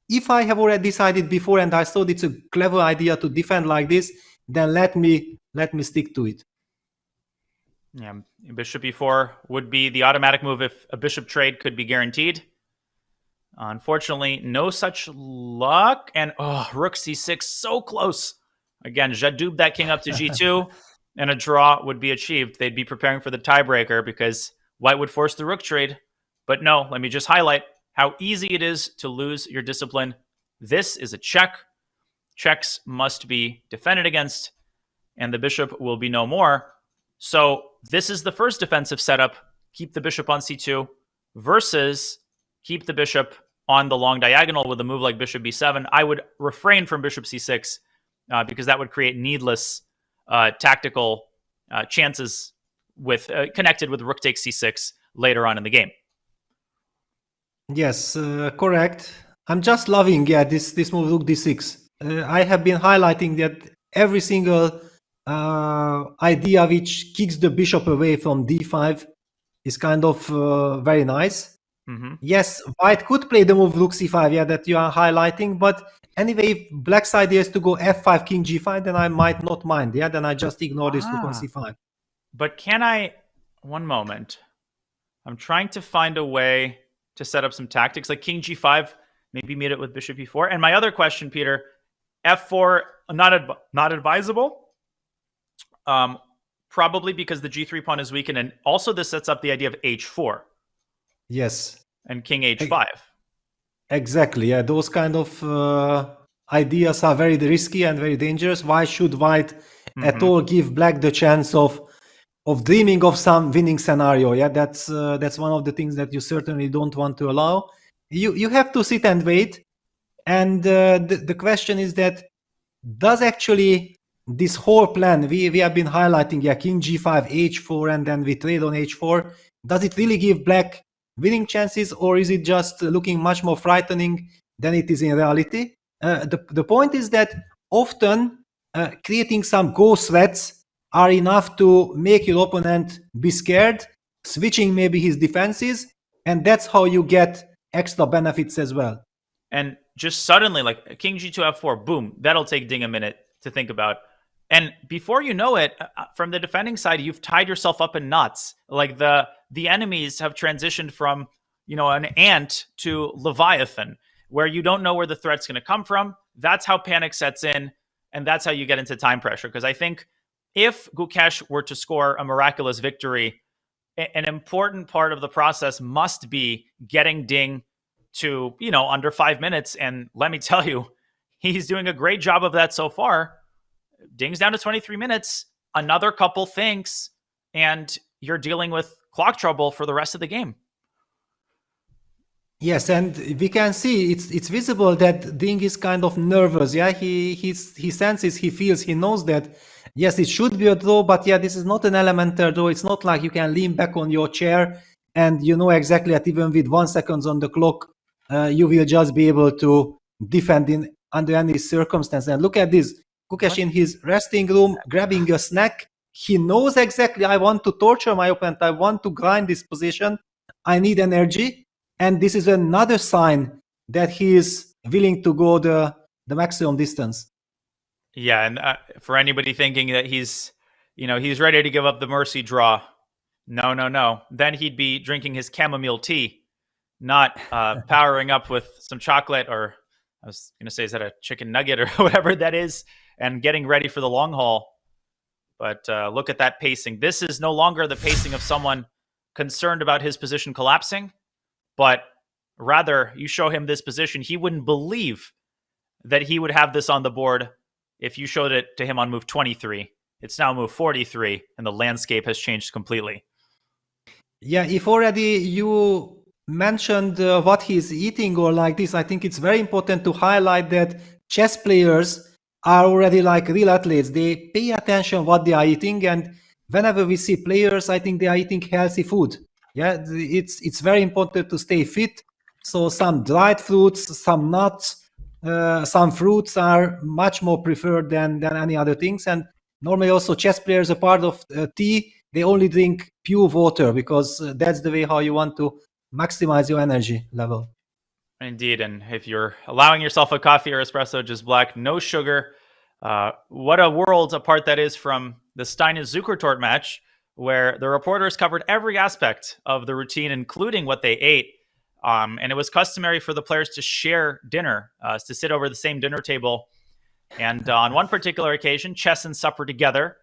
if I have already decided before and I thought it's a clever idea to defend like this, then let me stick to it. Yeah, bishop e4 would be the automatic move if a bishop trade could be guaranteed. Unfortunately, no such luck. And rook c6, so close. Again, Jadub that king up to g2, and a draw would be achieved. They'd be preparing for the tiebreaker because white would force the rook trade. But no, let me just highlight how easy it is to lose your discipline. This is a check. Checks must be defended against, and the bishop will be no more. So this is the first defensive setup. Keep the bishop on c2 versus keep the bishop on the long diagonal with a move like bishop b7. I would refrain from bishop c6 because that would create needless tactical chances with connected with rook takes c6 later on in the game. Yes, correct. I'm just loving, this move rook d6. I have been highlighting that every single idea which kicks the bishop away from d5 is kind of very nice. Mm-hmm. Yes, white could play the move rook c5, that you are highlighting, but anyway, if black's idea is to go f5, king g5, then I might not mind, then I just ignore this rook on c5. But can I, one moment, I'm trying to find a way to set up some tactics, like king g5, maybe meet it with bishop e4. And my other question, Peter, f4, not advisable, probably because the g3 pawn is weakened, and also this sets up the idea of h4. Yes. And king h5. Exactly. Yeah, those kind of ideas are very risky and very dangerous. Why should white at all give black the chance of dreaming of some winning scenario? Yeah, that's one of the things that you certainly don't want to allow. You have to sit and wait. And the question is that does actually this whole plan we have been highlighting, yeah, king g5, h4, and then we trade on h4, does it really give black winning chances, or is it just looking much more frightening than it is in reality? The point is that often creating some ghost threats are enough to make your opponent be scared, switching maybe his defenses, and that's how you get extra benefits as well. And just suddenly, like king g2 f4, boom, that'll take Ding a minute to think about. And before you know it, from the defending side, you've tied yourself up in knots. Like the enemies have transitioned from, an ant to Leviathan, where you don't know where the threat's going to come from. That's how panic sets in, and that's how you get into time pressure. Because I think if Gukesh were to score a miraculous victory, an important part of the process must be getting Ding to, under 5 minutes. And let me tell you, he's doing a great job of that so far. Ding's down to 23 minutes, another couple thinks, and you're dealing with clock trouble for the rest of the game. Yes, and we can see it's visible that Ding is kind of nervous. Yeah, he senses, he feels, he knows that, yes, it should be a draw, but yeah, this is not an elementary draw. It's not like you can lean back on your chair and you know exactly that even with 1 second on the clock, you will just be able to defend under any circumstance. And look at this. Gukesh in his resting room, grabbing a snack. He knows exactly, I want to torture my opponent. I want to grind this position. I need energy. And this is another sign that he is willing to go the maximum distance. Yeah, and for anybody thinking that he's ready to give up the mercy draw, no. Then he'd be drinking his chamomile tea, not powering up with some chocolate, or I was going to say, is that a chicken nugget or whatever that is, and getting ready for the long haul. But look at that pacing. This is no longer the pacing of someone concerned about his position collapsing, but rather you show him this position. He wouldn't believe that he would have this on the board if you showed it to him on move 23. It's now move 43, and the landscape has changed completely. Yeah, if already you mentioned what he's eating or like this, I think it's very important to highlight that chess players are already like real athletes. They pay attention what they are eating, and whenever we see players, I think they are eating healthy food. Yeah, it's very important to stay fit. So some dried fruits, some nuts, some fruits are much more preferred than any other things. And normally also chess players, a part of tea, they only drink pure water because that's the way how you want to maximize your energy level. Indeed, and if you're allowing yourself a coffee or espresso, just black, no sugar. What a world apart that is from the Steiner-Zukertort match, where the reporters covered every aspect of the routine, including what they ate. And it was customary for the players to share dinner, to sit over the same dinner table. And on one particular occasion, chess and supper together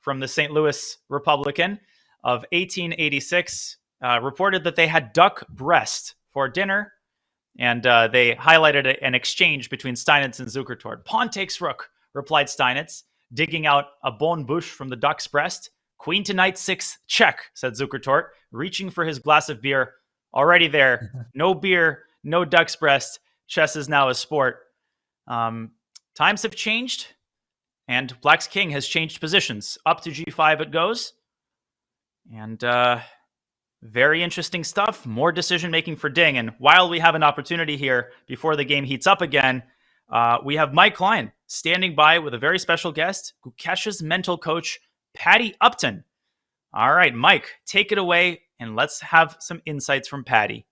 from the St. Louis Republican of 1886 reported that they had duck breast for dinner. And they highlighted an exchange between Steinitz and Zukertort. Pawn takes rook, replied Steinitz, digging out a bonne bouche from the duck's breast. Queen to knight 6, check, said Zukertort, reaching for his glass of beer. Already there, no beer, no duck's breast. Chess is now a sport. Times have changed, and Black's king has changed positions. Up to g5 it goes. And very interesting stuff. More decision-making for Ding. And while we have an opportunity here before the game heats up again, we have Mike Klein standing by with a very special guest, Gukesh's mental coach, Patty Upton. All right, Mike, take it away, and let's have some insights from Patty.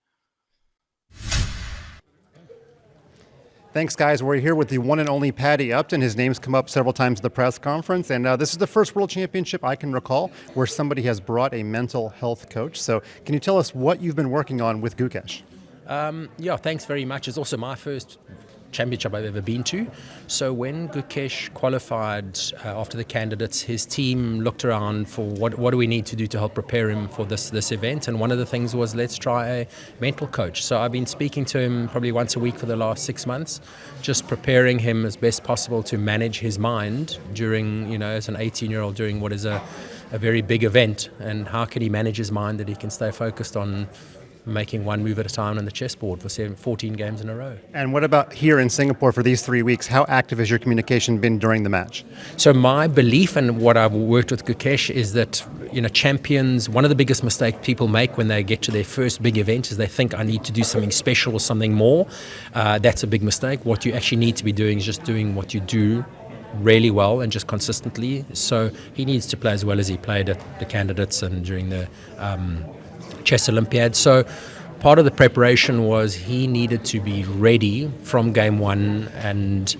Thanks, guys. We're here with the one and only Patty Upton. His name's come up several times at the press conference, and this is the first World Championship I can recall where somebody has brought a mental health coach. So can you tell us what you've been working on with Gukesh? Yeah, thanks very much. It's also my first championship I've ever been to. So when Gukesh qualified after the candidates, his team looked around for what do we need to do to help prepare him for this event. And one of the things was, let's try a mental coach. So I've been speaking to him probably once a week for the last 6 months, just preparing him as best possible to manage his mind during, as an 18-year-old, during what is a very big event, and how can he manage his mind that he can stay focused on making one move at a time on the chessboard for 14 games in a row. And what about here in Singapore for these 3 weeks? How active has your communication been during the match? So my belief, and what I've worked with Gukesh, is that champions, one of the biggest mistakes people make when they get to their first big event is they think, I need to do something special or something more. That's a big mistake. What you actually need to be doing is just doing what you do really well and just consistently. So he needs to play as well as he played at the candidates and during the Chess Olympiad. So part of the preparation was he needed to be ready from game one and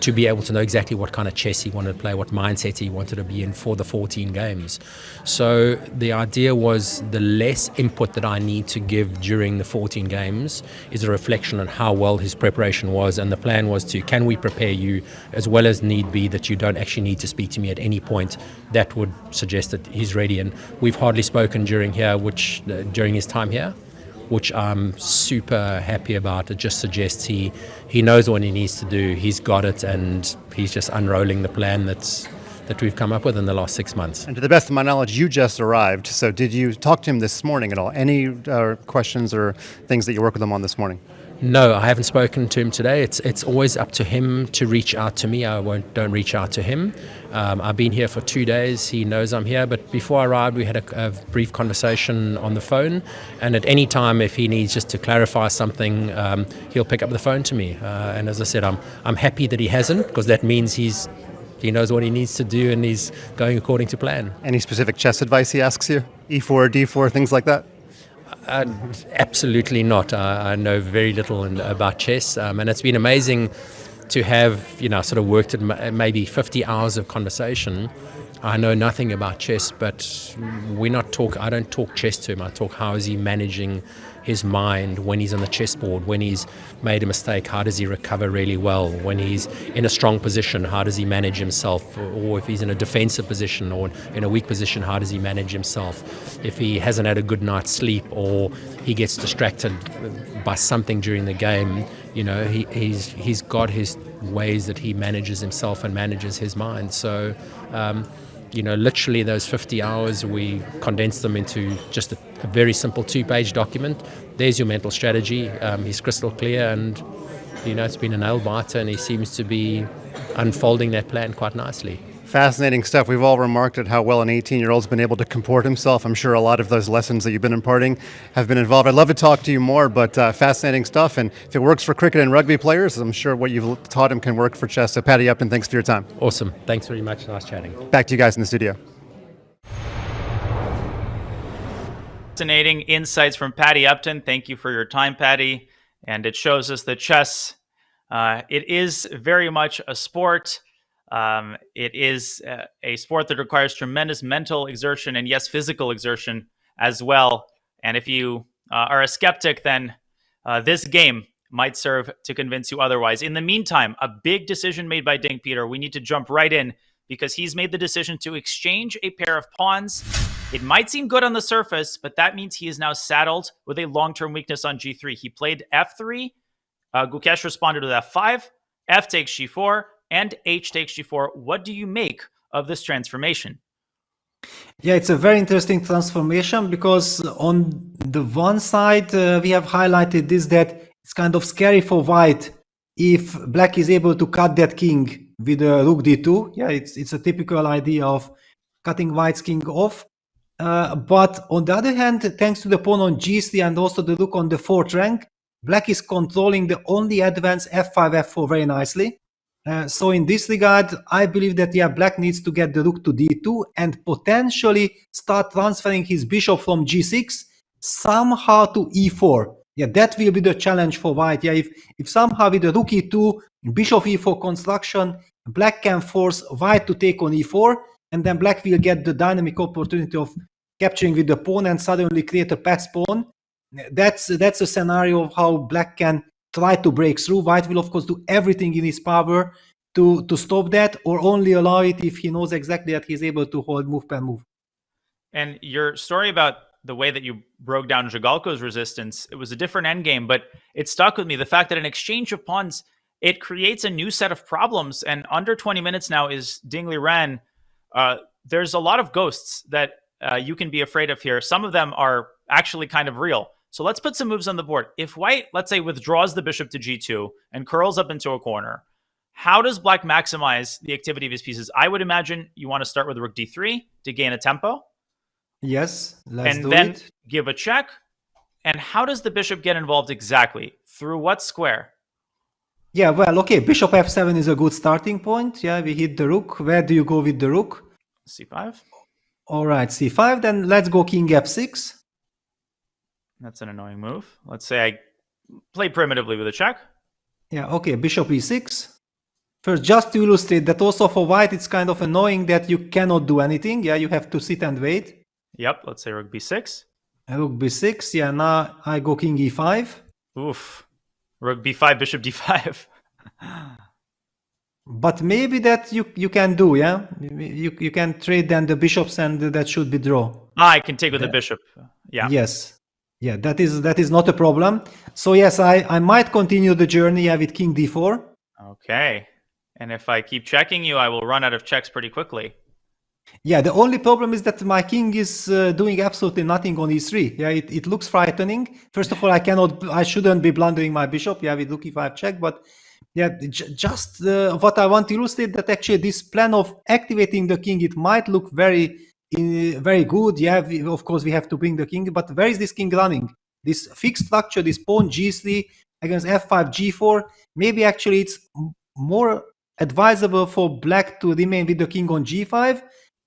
to be able to know exactly what kind of chess he wanted to play, what mindset he wanted to be in for the 14 games. So the idea was, the less input that I need to give during the 14 games is a reflection on how well his preparation was. And the plan was to, can we prepare you as well as need be, that you don't actually need to speak to me at any point? That would suggest that he's ready. And we've hardly spoken during his time here, which I'm super happy about. It just suggests he knows what he needs to do, he's got it, and he's just unrolling the plan that we've come up with in the last 6 months. And to the best of my knowledge, you just arrived, so did you talk to him this morning at all? Any questions or things that you work with him on this morning? No, I haven't spoken to him today. It's always up to him to reach out to me. I don't reach out to him. I've been here for 2 days. He knows I'm here. But before I arrived, we had a brief conversation on the phone. And at any time, if he needs just to clarify something, he'll pick up the phone to me. And as I said, I'm happy that he hasn't, because that means he knows what he needs to do and he's going according to plan. Any specific chess advice he asks you? E4, D4, things like that? Absolutely not. I know very little about chess, and it's been amazing to have, sort of worked at maybe 50 hours of conversation. I know nothing about chess, but I don't talk chess to him. I talk, how is he managing his mind when he's on the chessboard? When he's made a mistake, how does he recover really well? When he's in a strong position, how does he manage himself? Or if he's in a defensive position or in a weak position, how does he manage himself? If he hasn't had a good night's sleep or he gets distracted by something during the game, he's got his ways that he manages himself and manages his mind. So literally those 50 hours, we condensed them into just a very simple 2-page document. There's your mental strategy. He's crystal clear, and it's been a nail biter, and he seems to be unfolding that plan quite nicely. Fascinating stuff. We've all remarked at how well an 18-year-old's been able to comport himself. I'm sure a lot of those lessons that you've been imparting have been involved. I'd love to talk to you more, but fascinating stuff. And if it works for cricket and rugby players, I'm sure what you've taught him can work for chess. So Paddy Upton, thanks for your time. Awesome. Thanks very much. Nice chatting. Back to you guys in the studio. Fascinating insights from Paddy Upton. Thank you for your time, Paddy. And it shows us that chess, it is very much a sport. It is a sport that requires tremendous mental exertion and, yes, physical exertion as well. And if you are a skeptic, then this game might serve to convince you otherwise. In the meantime, a big decision made by Ding Peter. We need to jump right in because he's made the decision to exchange a pair of pawns. It might seem good on the surface, but that means he is now saddled with a long-term weakness on G3. He played F3. Gukesh responded with F5. F takes G4. And H takes G4. What do you make of this transformation? Yeah, it's a very interesting transformation because on the one side, we have highlighted this, that it's kind of scary for white if black is able to cut that king with a rook d2. Yeah, it's a typical idea of cutting white's king off. But on the other hand, thanks to the pawn on g3 and also the rook on the 4th rank, black is controlling the only advance f5, f4 very nicely. So in this regard, I believe that black needs to get the rook to d2 and potentially start transferring his bishop from g6 somehow to e4. Yeah, that will be the challenge for white. Yeah, if somehow with the rook e2, bishop e4 construction, black can force white to take on e4, and then black will get the dynamic opportunity of capturing with the pawn and suddenly create a pass pawn. That's a scenario of how black can try to break through. White will, of course, do everything in his power to stop that, or only allow it if he knows exactly that he's able to hold move per move. And your story about the way that you broke down Zhigalko's resistance, it was a different endgame, but it stuck with me. The fact that an exchange of pawns, it creates a new set of problems. And under 20 minutes now is Ding Liren. There's a lot of ghosts that you can be afraid of here. Some of them are actually kind of real. So let's put some moves on the board. If white, let's say, withdraws the bishop to g2 and curls up into a corner, how does black maximize the activity of his pieces? I would imagine you want to start with rook d3 to gain a tempo. Yes, let's do it. And then it. give a check. And how does the bishop get involved exactly? Through what square? Yeah, well, okay, bishop f7 is a good starting point. Yeah, we hit the rook. Where do you go with the rook? c5. All right, c5. Then let's go king f6. That's an annoying move. Let's say I play primitively with a check. Yeah, okay, bishop e6. First, just to illustrate that also for white, it's kind of annoying that you cannot do anything. Yeah, you have to sit and wait. Yep, let's say rook b6. Rook b6, yeah, now I go king e5. Oof. Rook b5, bishop d5. But maybe that you can do, yeah? You can trade then the bishops and that should be draw. I can take with the bishop. Yeah. Yes. Yeah, that is not a problem. So yes, I might continue the journey with king d4. Okay. And if I keep checking you, I will run out of checks pretty quickly. Yeah, the only problem is that my king is doing absolutely nothing on e3. Yeah, it looks frightening. First of all, I shouldn't be blundering my bishop. Yeah, with rook e5 check, but yeah, just what I want to illustrate that actually this plan of activating the king, it might look very good. Yeah, of course we have to bring the king, but where is this king running? This fixed structure, this pawn g3 against f5, g4. Maybe actually it's more advisable for black to remain with the king on g5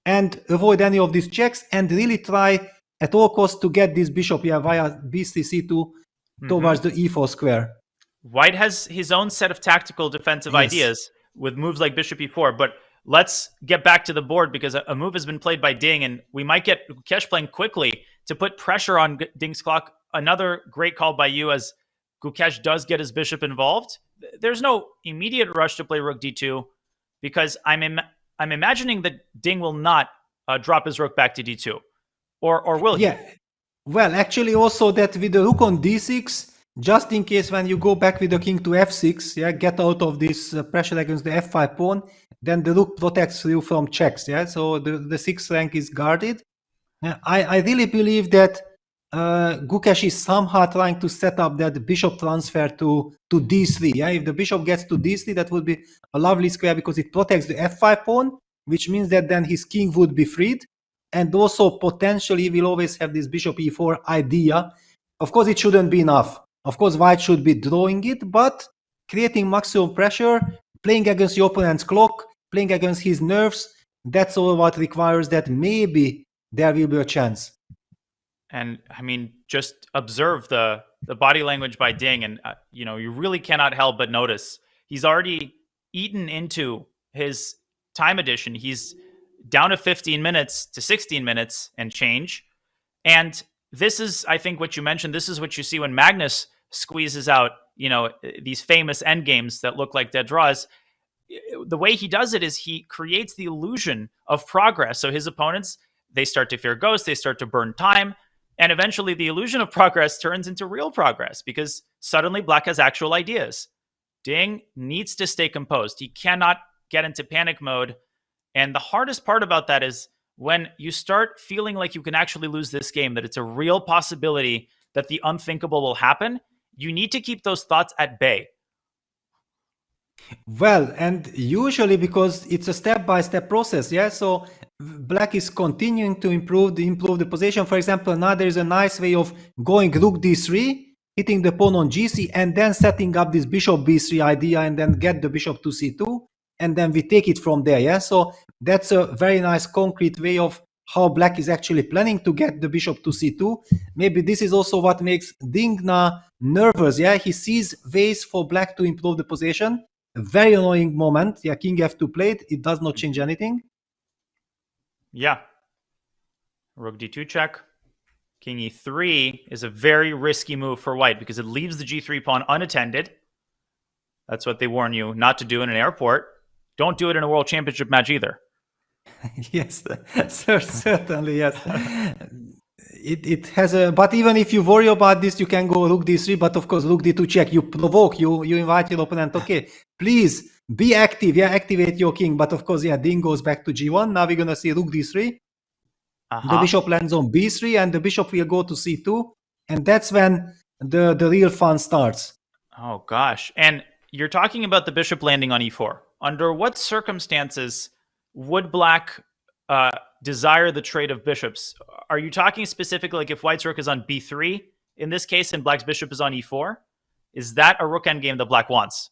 and avoid any of these checks and really try at all costs to get this bishop via b3, c2 towards the e4 square. White has his own set of tactical defensive ideas with moves like bishop e4, but let's get back to the board because a move has been played by Ding, and we might get Gukesh playing quickly to put pressure on Ding's clock. Another great call by you as Gukesh does get his bishop involved. There's no immediate rush to play rook d2 because I'm imagining that Ding will not drop his rook back to d2, or will he? Yeah, well, actually also that with the rook on d6, just in case when you go back with the king to f6, yeah, get out of this pressure against the f5 pawn, then the rook protects you from checks, yeah, so the sixth rank is guarded. I really believe that Gukesh is somehow trying to set up that bishop transfer to d3. Yeah, if the bishop gets to d3, that would be a lovely square because it protects the f5 pawn, which means that then his king would be freed, and also potentially will always have this bishop e4 idea. Of course, it shouldn't be enough. Of course, white should be drawing it, but creating maximum pressure, playing against your opponent's clock, playing against his nerves, that's all what requires that maybe there will be a chance. And I mean, just observe the body language by Ding, and you really cannot help but notice he's already eaten into his time addition. He's down to 15 minutes to 16 minutes and change. And this is, I think, what you mentioned. This is what you see when Magnus squeezes out, these famous endgames that look like dead draws. The way he does it is he creates the illusion of progress. So his opponents, they start to fear ghosts, they start to burn time. And eventually the illusion of progress turns into real progress because suddenly black has actual ideas. Ding needs to stay composed. He cannot get into panic mode. And the hardest part about that is when you start feeling like you can actually lose this game, that it's a real possibility that the unthinkable will happen, you need to keep those thoughts at bay. Well, and usually because it's a step-by-step process, yeah? So black is continuing to improve the position. For example, now there's a nice way of going rook d3, hitting the pawn on gc, and then setting up this bishop b3 idea, and then get the bishop to c2, and then we take it from there, yeah? So that's a very nice concrete way of how black is actually planning to get the bishop to c2. Maybe this is also what makes Ding now nervous, yeah? He sees ways for black to improve the position. A very annoying moment. Yeah, king f2 played. It does not change anything. Yeah. Rook d2 check. King e3 is a very risky move for white because it leaves the g3 pawn unattended. That's what they warn you not to do in an airport. Don't do it in a world championship match either. Yes, certainly, yes. It has a, but even if you worry about this, you can go rook d3, but of course rook d2 check, you provoke, you invite your opponent, okay, please be active, yeah, activate your king, but of course, yeah, Ding goes back to g1, now we're gonna see rook d3, the bishop lands on b3, and the bishop will go to c2, and that's when the real fun starts. Oh gosh, and you're talking about the bishop landing on e4. Under what circumstances would black desire the trade of bishops? Are you talking specifically like if white's rook is on b3 in this case and black's bishop is on e4? Is that a rook endgame that black wants?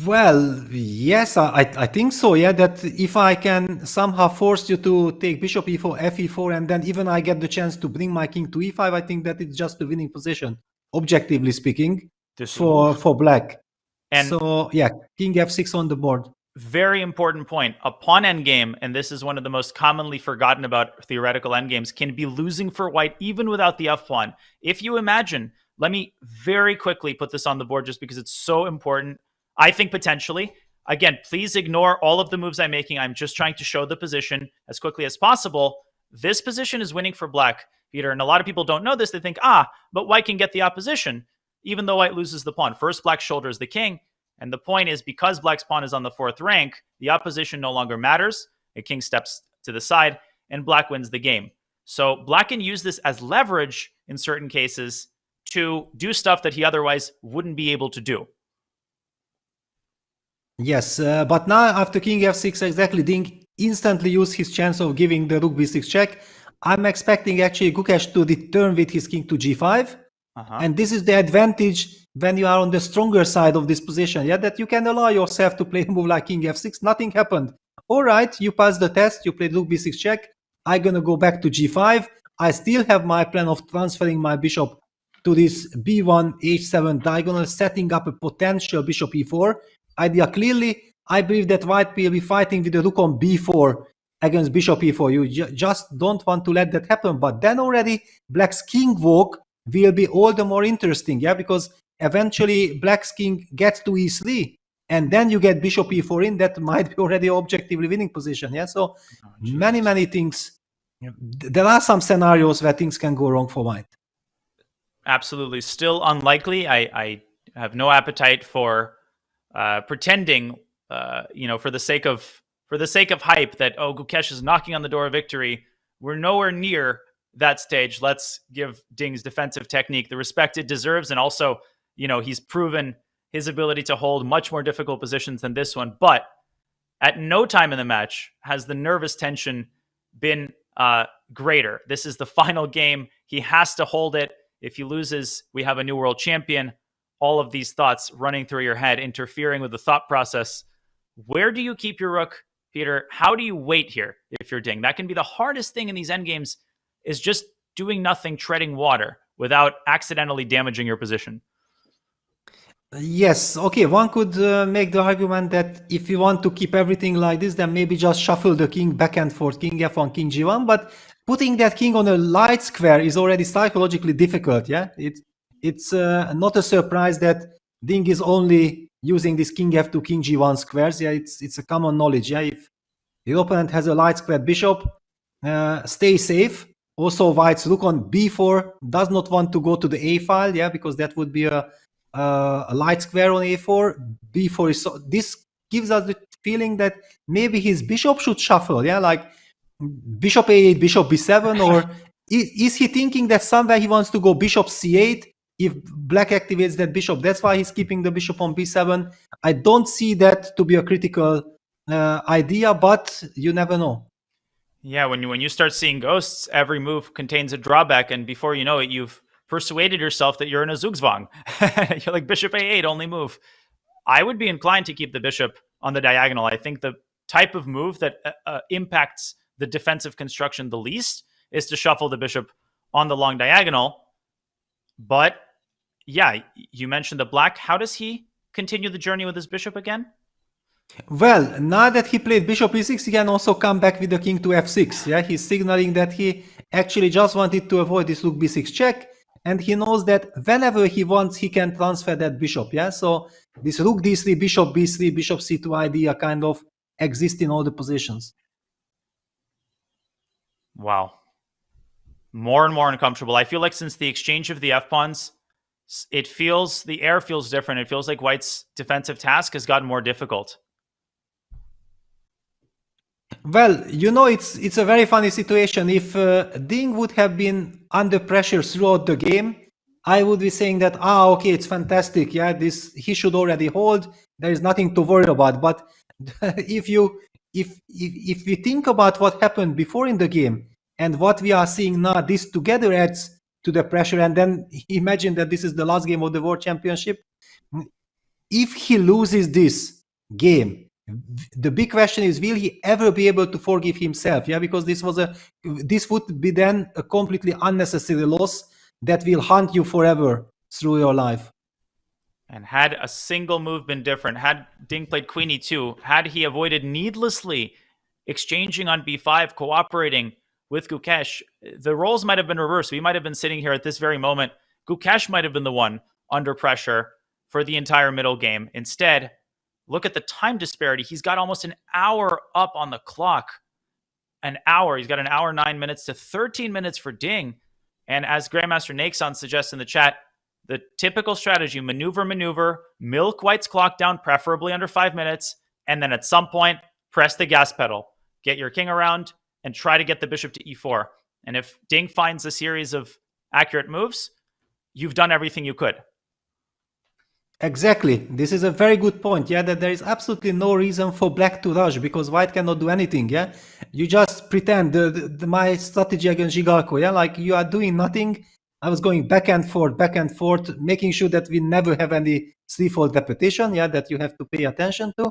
Well, yes, I think so, yeah, that if I can somehow force you to take bishop e4, fe4, and then even I get the chance to bring my king to e5, I think that it's just a winning position, objectively speaking, for black. And so, yeah, king f6 on the board. Very important point. A pawn endgame, and this is one of the most commonly forgotten about theoretical endgames, can be losing for white even without the f-pawn. If you imagine, let me very quickly put this on the board just because it's so important. I think potentially, again, please ignore all of the moves I'm making. I'm just trying to show the position as quickly as possible. This position is winning for black, Peter, and a lot of people don't know this. They think, but white can get the opposition, even though white loses the pawn. First, black shoulders the king. And the point is, because black's pawn is on the 4th rank, the opposition no longer matters. A king steps to the side, and black wins the game. So black can use this as leverage in certain cases to do stuff that he otherwise wouldn't be able to do. Yes, but now after king f6, exactly, Ding instantly used his chance of giving the rook b6 check. I'm expecting actually Gukesh to return with his king to g5. And this is the advantage when you are on the stronger side of this position, yeah, that you can allow yourself to play a move like king f6. Nothing happened. All right, you passed the test, you played rook b6 check. I'm gonna go back to g5. I still have my plan of transferring my bishop to this b1 h7 diagonal, setting up a potential bishop e4 idea. Clearly, I believe that white will be fighting with the rook on b4 against bishop e4. You just don't want to let that happen. But then already black's king walk will be all the more interesting, yeah, because eventually black's king gets to e3, and then you get bishop e4 in. That might be already objectively winning position, yeah. So many things. There are some scenarios where things can go wrong for white. Absolutely, still unlikely. I have no appetite for pretending, for the sake of hype that Gukesh is knocking on the door of victory. We're nowhere near that stage. Let's give Ding's defensive technique the respect it deserves, and also, he's proven his ability to hold much more difficult positions than this one. But at no time in the match has the nervous tension been greater. This is the final game. He has to hold it. If he loses, we have a new world champion. All of these thoughts running through your head, interfering with the thought process. Where do you keep your rook, Peter? How do you wait here if you're Ding? That can be the hardest thing in these endgames, is just doing nothing, treading water without accidentally damaging your position. Yes, okay, one could make the argument that if you want to keep everything like this, then maybe just shuffle the king back and forth, king f1, king g1, but putting that king on a light square is already psychologically difficult, yeah? It's not a surprise that Ding is only using this king f2, king g1 squares, yeah, it's a common knowledge, yeah? If your opponent has a light squared bishop, stay safe. Also, white's rook on b4 does not want to go to the a file, yeah, because that would be a light square on a4. b4 is so. This gives us the feeling that maybe his bishop should shuffle, yeah, like bishop a8, bishop b7, or is he thinking that somewhere he wants to go bishop c8 if black activates that bishop? That's why he's keeping the bishop on b7. I don't see that to be a critical idea, but you never know. Yeah, when you start seeing ghosts, every move contains a drawback, and before you know it, you've persuaded yourself that you're in a Zugzwang. You're like, bishop a8, only move. I would be inclined to keep the bishop on the diagonal. I think the type of move that impacts the defensive construction the least is to shuffle the bishop on the long diagonal. But yeah, you mentioned the black. How does he continue the journey with his bishop again? Well, now that he played bishop e6, he can also come back with the king to f6. Yeah, he's signaling that he actually just wanted to avoid this rook b6 check, and he knows that whenever he wants, he can transfer that bishop. Yeah, so this rook d3, bishop b3, bishop c2 idea kind of exists in all the positions. Wow. More and more uncomfortable. I feel like since the exchange of the f-pawns, the air feels different. It feels like White's defensive task has gotten more difficult. Well, it's a very funny situation. If Ding would have been under pressure throughout the game, I would be saying that, okay, it's fantastic. Yeah, he should already hold. There is nothing to worry about. But if we think about what happened before in the game and what we are seeing now, this together adds to the pressure. And then imagine that this is the last game of the World Championship. If he loses this game, the big question is, will he ever be able to forgive himself? Yeah, because this would be then a completely unnecessary loss that will haunt you forever through your life. And had a single move been different, had Ding played queen e2, had he avoided needlessly exchanging on b5, cooperating with Gukesh, the roles might have been reversed. We might have been sitting here at this very moment. Gukesh might have been the one under pressure for the entire middle game. Instead, look at the time disparity. He's got almost an hour up on the clock. An hour. He's got an hour, 9 minutes to 13 minutes for Ding. And as Grandmaster Nakeson suggests in the chat, the typical strategy, maneuver, milk White's clock down, preferably under 5 minutes, and then at some point, press the gas pedal. Get your king around and try to get the bishop to e4. And if Ding finds a series of accurate moves, you've done everything you could. Exactly. This is a very good point. Yeah, that there is absolutely no reason for black to rush because white cannot do anything. Yeah, you just pretend my strategy against Gigalko. Yeah, like you are doing nothing. I was going back and forth, making sure that we never have any threefold repetition. Yeah, that you have to pay attention to.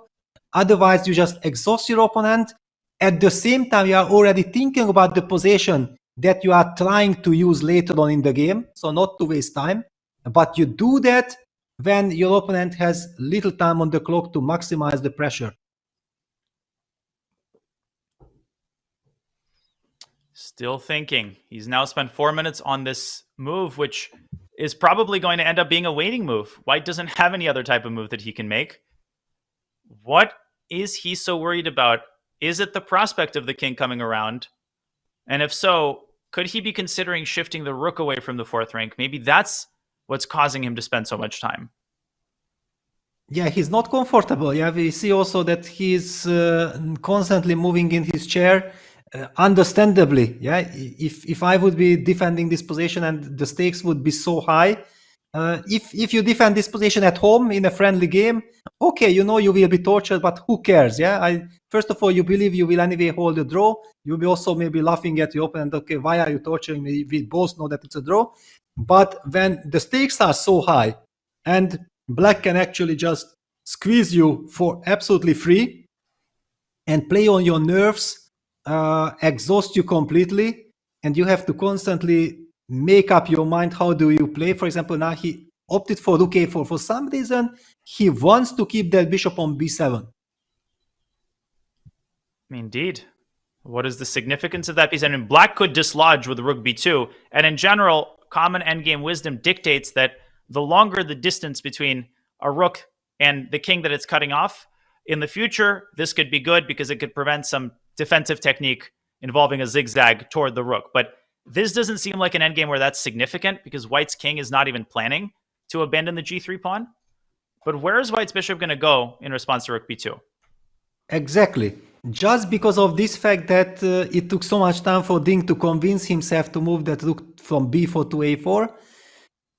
Otherwise, you just exhaust your opponent. At the same time, you are already thinking about the position that you are trying to use later on in the game. So not to waste time, but you do that when your opponent has little time on the clock to maximize the pressure. Still thinking. He's now spent 4 minutes on this move, which is probably going to end up being a waiting move. White doesn't have any other type of move that he can make. What is he so worried about? Is it the prospect of the king coming around? And if so, could he be considering shifting the rook away from the fourth rank? Maybe that's what's causing him to spend so much time. Yeah, he's not comfortable. Yeah, we see also that he's constantly moving in his chair. Understandably, yeah. If I would be defending this position and the stakes would be so high, if you defend this position at home in a friendly game, okay, you will be tortured, but who cares? Yeah, first of all, you believe you will anyway hold a draw. You'll be also maybe laughing at your opponent. Okay, why are you torturing me? We both know that it's a draw. But when the stakes are so high and black can actually just squeeze you for absolutely free and play on your nerves, exhaust you completely, and you have to constantly make up your mind how do you play. For example, now he opted for rook a4. For some reason, he wants to keep that bishop on b7. Indeed. What is the significance of that piece? And black could dislodge with rook b2. And in general, common endgame wisdom dictates that the longer the distance between a rook and the king that it's cutting off, in the future, this could be good because it could prevent some defensive technique involving a zigzag toward the rook. But this doesn't seem like an endgame where that's significant because White's king is not even planning to abandon the g3 pawn. But where is White's bishop going to go in response to rook b2? Exactly. Just because of this fact that it took so much time for Ding to convince himself to move that rook from b4 to a4,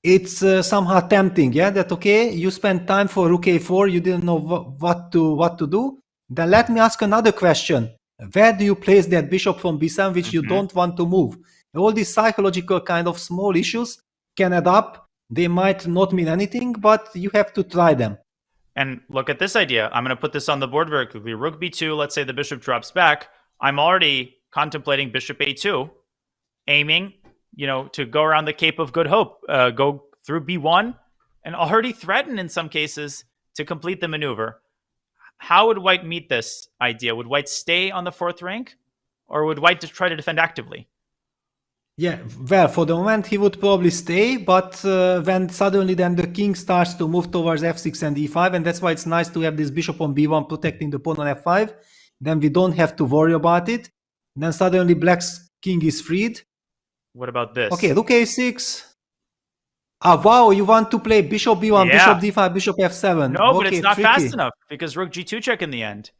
it's somehow tempting, yeah, that okay, you spent time for rook a4, you didn't know what to do. Then let me ask another question. Where do you place that bishop from b7 which you don't want to move? All these psychological kind of small issues can add up. They might not mean anything, but you have to try them. And look at this idea. I'm going to put this on the board very quickly. Rook b2, let's say the bishop drops back. I'm already contemplating bishop a2, aiming, to go around the Cape of Good Hope, go through b1, and already threaten in some cases to complete the maneuver. how would white meet this idea? Would white stay on the 4th rank, or would white just try to defend actively? Yeah, well, for the moment he would probably stay, but when suddenly then the king starts to move towards f6 and e5, and that's why it's nice to have this bishop on b1 protecting the pawn on f5, then we don't have to worry about it. Then suddenly black's king is freed. What about this? Okay, rook a6. Ah, wow, you want to play bishop b1, Yeah. bishop d5, bishop f7. No, but Okay, it's not tricky. fast enough because rook g2 check in the end.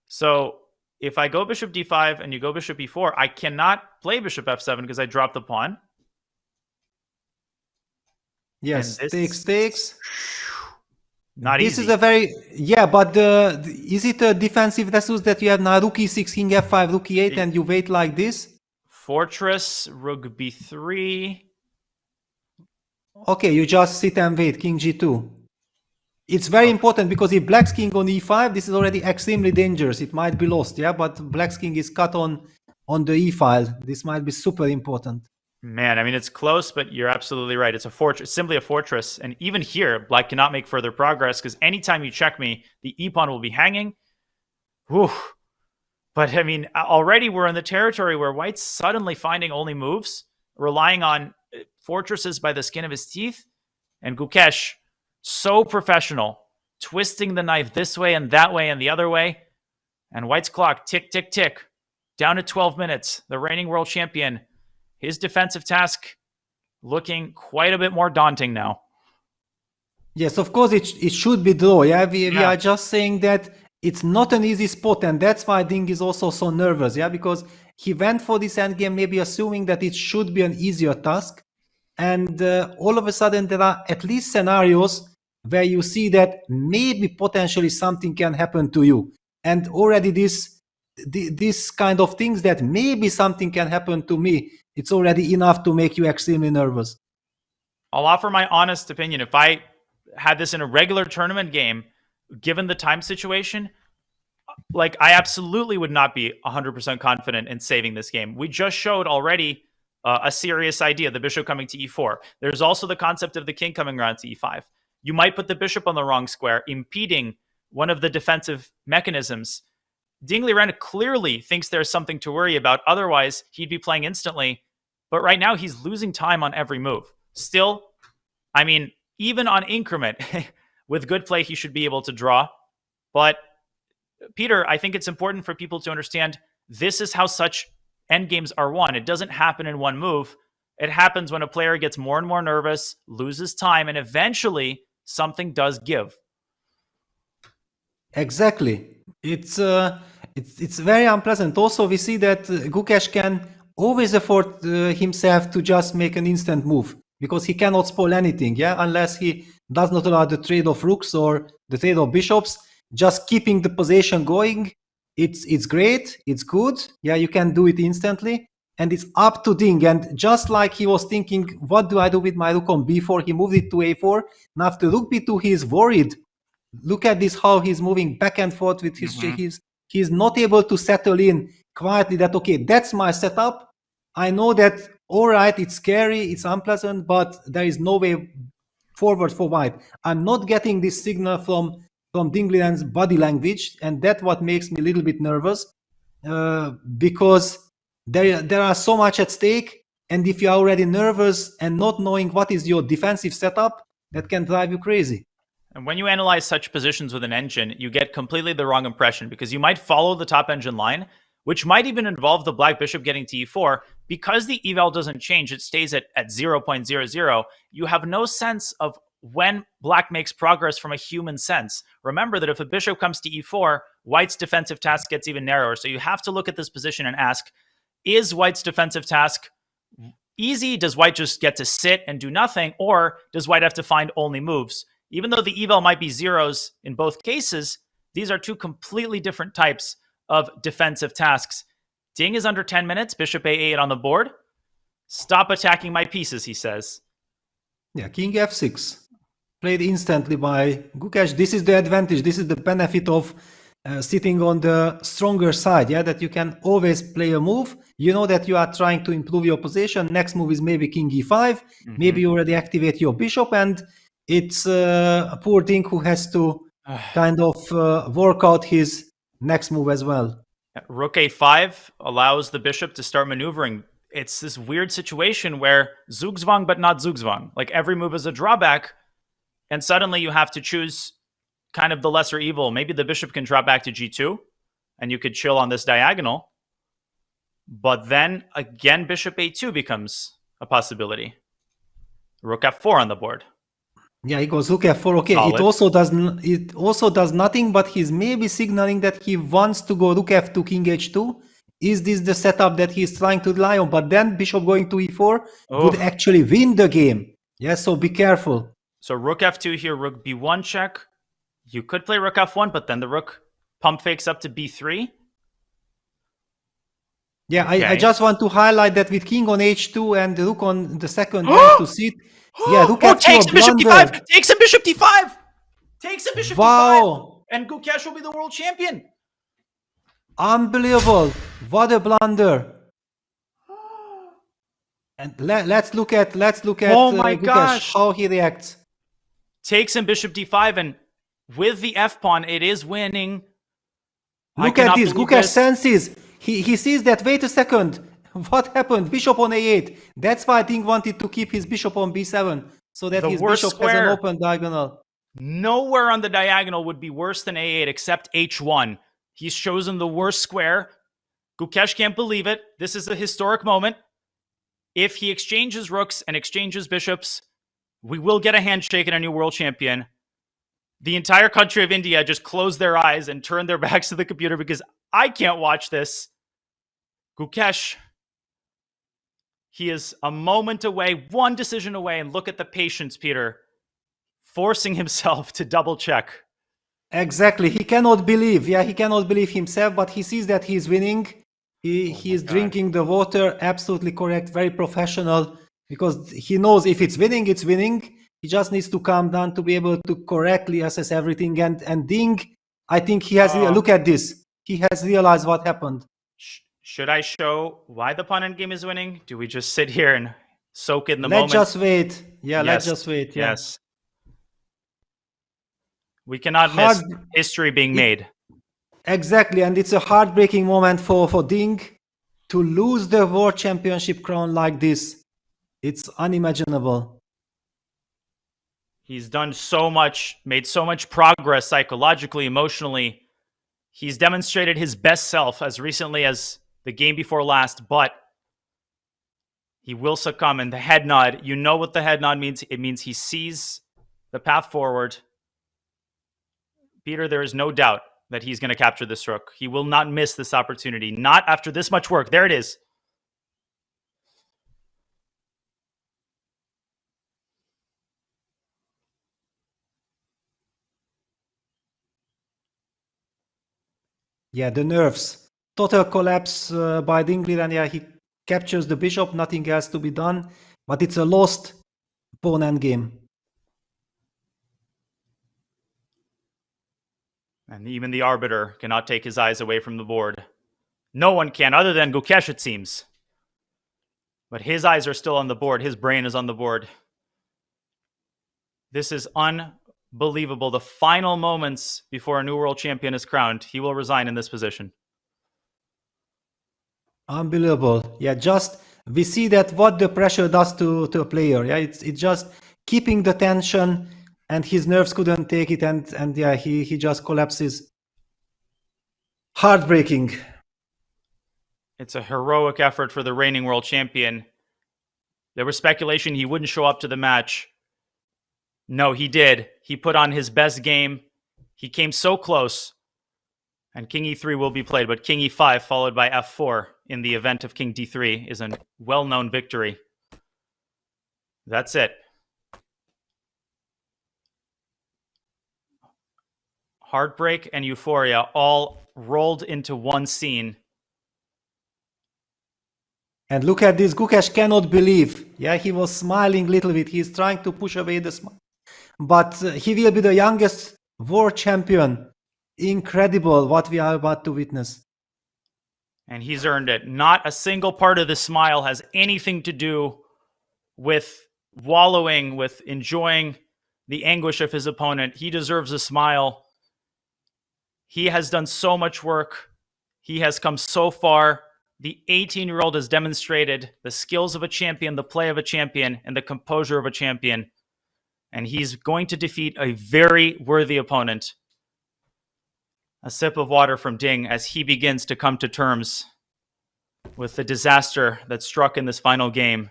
So if I go bishop d5 and you go bishop e4, I cannot play bishop f7 because I dropped the pawn. Yes, And this- takes. Not This easy. is a very, yeah, but is it a defensive resource that you have now rook e6, king f5, rook e8, and you wait like this? Fortress, rook b3. Okay, you just sit and wait, king g2. It's very important because if black's king on e5, this is already extremely dangerous. It might be lost, yeah, but black's king is cut on the e file. This might be super important. Man, I mean, it's close, but you're absolutely right. It's a fortress, simply a fortress. And even here, black cannot make further progress because anytime you check me, the e-pawn will be hanging. Whew. But I mean, already we're in the territory where white's suddenly finding only moves, relying on fortresses by the skin of his teeth. And Gukesh, so professional, twisting the knife this way and that way and the other way. And white's clock, tick, tick, tick, down to 12 minutes. The reigning world champion, his defensive task looking quite a bit more daunting now. Yes, of course, it should be draw. Yeah, we are just saying that it's not an easy spot, and that's why Ding is also so nervous. Yeah, because he went for this endgame maybe assuming that it should be an easier task, and all of a sudden there are at least scenarios where you see that maybe potentially something can happen to you, and already this kind of things that maybe something can happen to me, it's already enough to make you extremely nervous. I'll offer my honest opinion. If I had this in a regular tournament game, given the time situation, like I absolutely would not be 100% confident in saving this game. We just showed already a serious idea, the bishop coming to e4. There's also the concept of the king coming around to e5. You might put the bishop on the wrong square, impeding one of the defensive mechanisms. Ding Liren clearly thinks there's something to worry about. Otherwise, he'd be playing instantly. But right now, he's losing time on every move. Still, I mean, even on increment, with good play, he should be able to draw. But, Peter, I think it's important for people to understand this is how such endgames are won. It doesn't happen in one move. It happens when a player gets more and more nervous, loses time, and eventually something does give. Exactly. It's very unpleasant. Also, we see that Gukesh can always afford himself to just make an instant move because he cannot spoil anything, yeah, unless he does not allow the trade of rooks or the trade of bishops. Just keeping the position going, it's great, it's good, yeah, you can do it instantly, and it's up to Ding. And just like he was thinking, what do I do with my rook on b4, he moved it to a4. Now after rook b2, he's worried. Look at this, how he's moving back and forth with his he's not able to settle in quietly that, okay, that's my setup. I know that, all right, it's scary, it's unpleasant, but there is no way forward for white. I'm not getting this signal from Ding Liren's body language, and that's what makes me a little bit nervous because there are so much at stake, and if you're already nervous and not knowing what is your defensive setup, that can drive you crazy. And when you analyze such positions with an engine, you get completely the wrong impression because you might follow the top engine line, which might even involve the black bishop getting to e4. Because the eval doesn't change, it stays at 0.00. You have no sense of when black makes progress from a human sense. Remember that if a bishop comes to e4, white's defensive task gets even narrower. So you have to look at this position and ask, is white's defensive task easy? Does white just get to sit and do nothing? Or does white have to find only moves? Even though the eval might be zeros in both cases, these are two completely different types of defensive tasks. Ding is under 10 minutes, bishop a8 on the board. Stop attacking my pieces, he says. Yeah, king f6. Played instantly by Gukesh. This is the advantage. This is the benefit of sitting on the stronger side, yeah, that you can always play a move. You know that you are trying to improve your position. Next move is maybe king e5. Maybe you already activate your bishop, and it's poor Ding who has to kind of work out his next move as well. Rook a5 allows the bishop to start maneuvering. It's this weird situation where zugzwang but not zugzwang. Like every move is a drawback, and suddenly you have to choose kind of the lesser evil. Maybe the bishop can drop back to g2, and you could chill on this diagonal. But then again, bishop a2 becomes a possibility. Rook f4 on the board. Yeah, he goes rook f4. Okay, it also does nothing, but he's maybe signaling that he wants to go rook f2, king h2. Is this the setup that he's trying to rely on? But then bishop going to e4 would actually win the game. Yeah, so be careful. So rook f2 here, rook b1 check. You could play rook f1, but then the rook pump fakes up to b3. Yeah, Okay. I just want to highlight that with king on h2 and rook on the second rank to sit. Yeah, rook f2 takes a a bishop blunder. d5! Takes a bishop d5! Takes a bishop d5! Wow, And Gukesh will be the world champion. unbelievable. What a blunder. And let's look at Oh my Gukesh, gosh. how he reacts. Takes him bishop d5, and with the f pawn, it is winning. Look at this. Gukesh senses. He sees that. Wait a second. What happened? Bishop on a8. That's why Ding wanted to keep his bishop on b7 so that The his worst bishop has square. an open diagonal. Nowhere on the diagonal would be worse than a8 except h1. He's chosen the worst square. Gukesh can't believe it. This is a historic moment. If he exchanges rooks and exchanges bishops, we will get a handshake and a new world champion. The entire country of India just closed their eyes and turned their backs to the computer because I can't watch this. Gukesh, he is a moment away, one decision away, and look at the patience, Peter, forcing himself to double check. Exactly. He cannot believe. Yeah, he cannot believe himself, but he sees that he's winning. He is drinking the water. Absolutely correct. Very professional, because he knows if it's winning, it's winning. He just needs to calm down to be able to correctly assess everything. And Ding, I think he has. Look at this. He has realized what happened. Should I show why the pawn endgame is winning? Do we just sit here and soak in the Let's moment? just wait. Yeah, Yes. let's just wait. Yeah. Yes. We cannot miss history being made. Exactly, and it's a heartbreaking moment for Ding to lose the World Championship crown like this. It's unimaginable. He's done so much, made so much progress psychologically, emotionally. He's demonstrated his best self as recently as the game before last, but he will succumb. And the head nod, you know what the head nod means. It means he sees the path forward. Peter, there is no doubt that he's going to capture this rook. He will not miss this opportunity. Not after this much work. There it is. Yeah, the nerves. Total collapse by Ding Liren. Yeah, he captures the bishop, nothing else to be done. But it's a lost pawn endgame. And even the arbiter cannot take his eyes away from the board. No one can, other than Gukesh, it seems. But his eyes are still on the board. His brain is on the board. This is unbelievable. The final moments before a new world champion is crowned, he will resign in this position. Unbelievable. Yeah, just we see that what the pressure does to a player. Yeah, it's just keeping the tension, and his nerves couldn't take it, and yeah, he just collapses. Heartbreaking. It's a heroic effort for the reigning world champion. There was speculation he wouldn't show up to the match. No, he did. He put on his best game. He came so close. And King e3 will be played, but King e5 followed by f4 in the event of King d3 is a well-known victory. That's it. Heartbreak and euphoria all rolled into one scene. And look at this. Gukesh cannot believe. Yeah, he was smiling a little bit. He's trying to push away the smile. But he will be the youngest world champion. Incredible what we are about to witness. And he's earned it. Not a single part of the smile has anything to do with wallowing, with enjoying the anguish of his opponent. He deserves a smile He has done so much work. He has come so far. The 18-year-old has demonstrated the skills of a champion, the play of a champion, and the composure of a champion. And he's going to defeat a very worthy opponent. A sip of water from Ding as he begins to come to terms with the disaster that struck in this final game.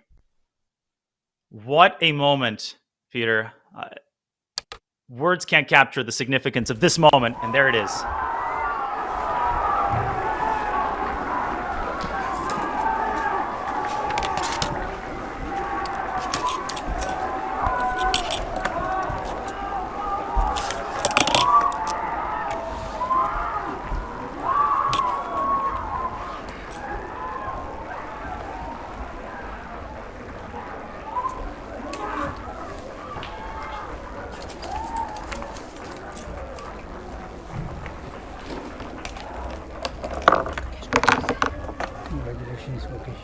What a moment, Peter. Words can't capture the significance of this moment, and there it is. Congratulations, Gukesh.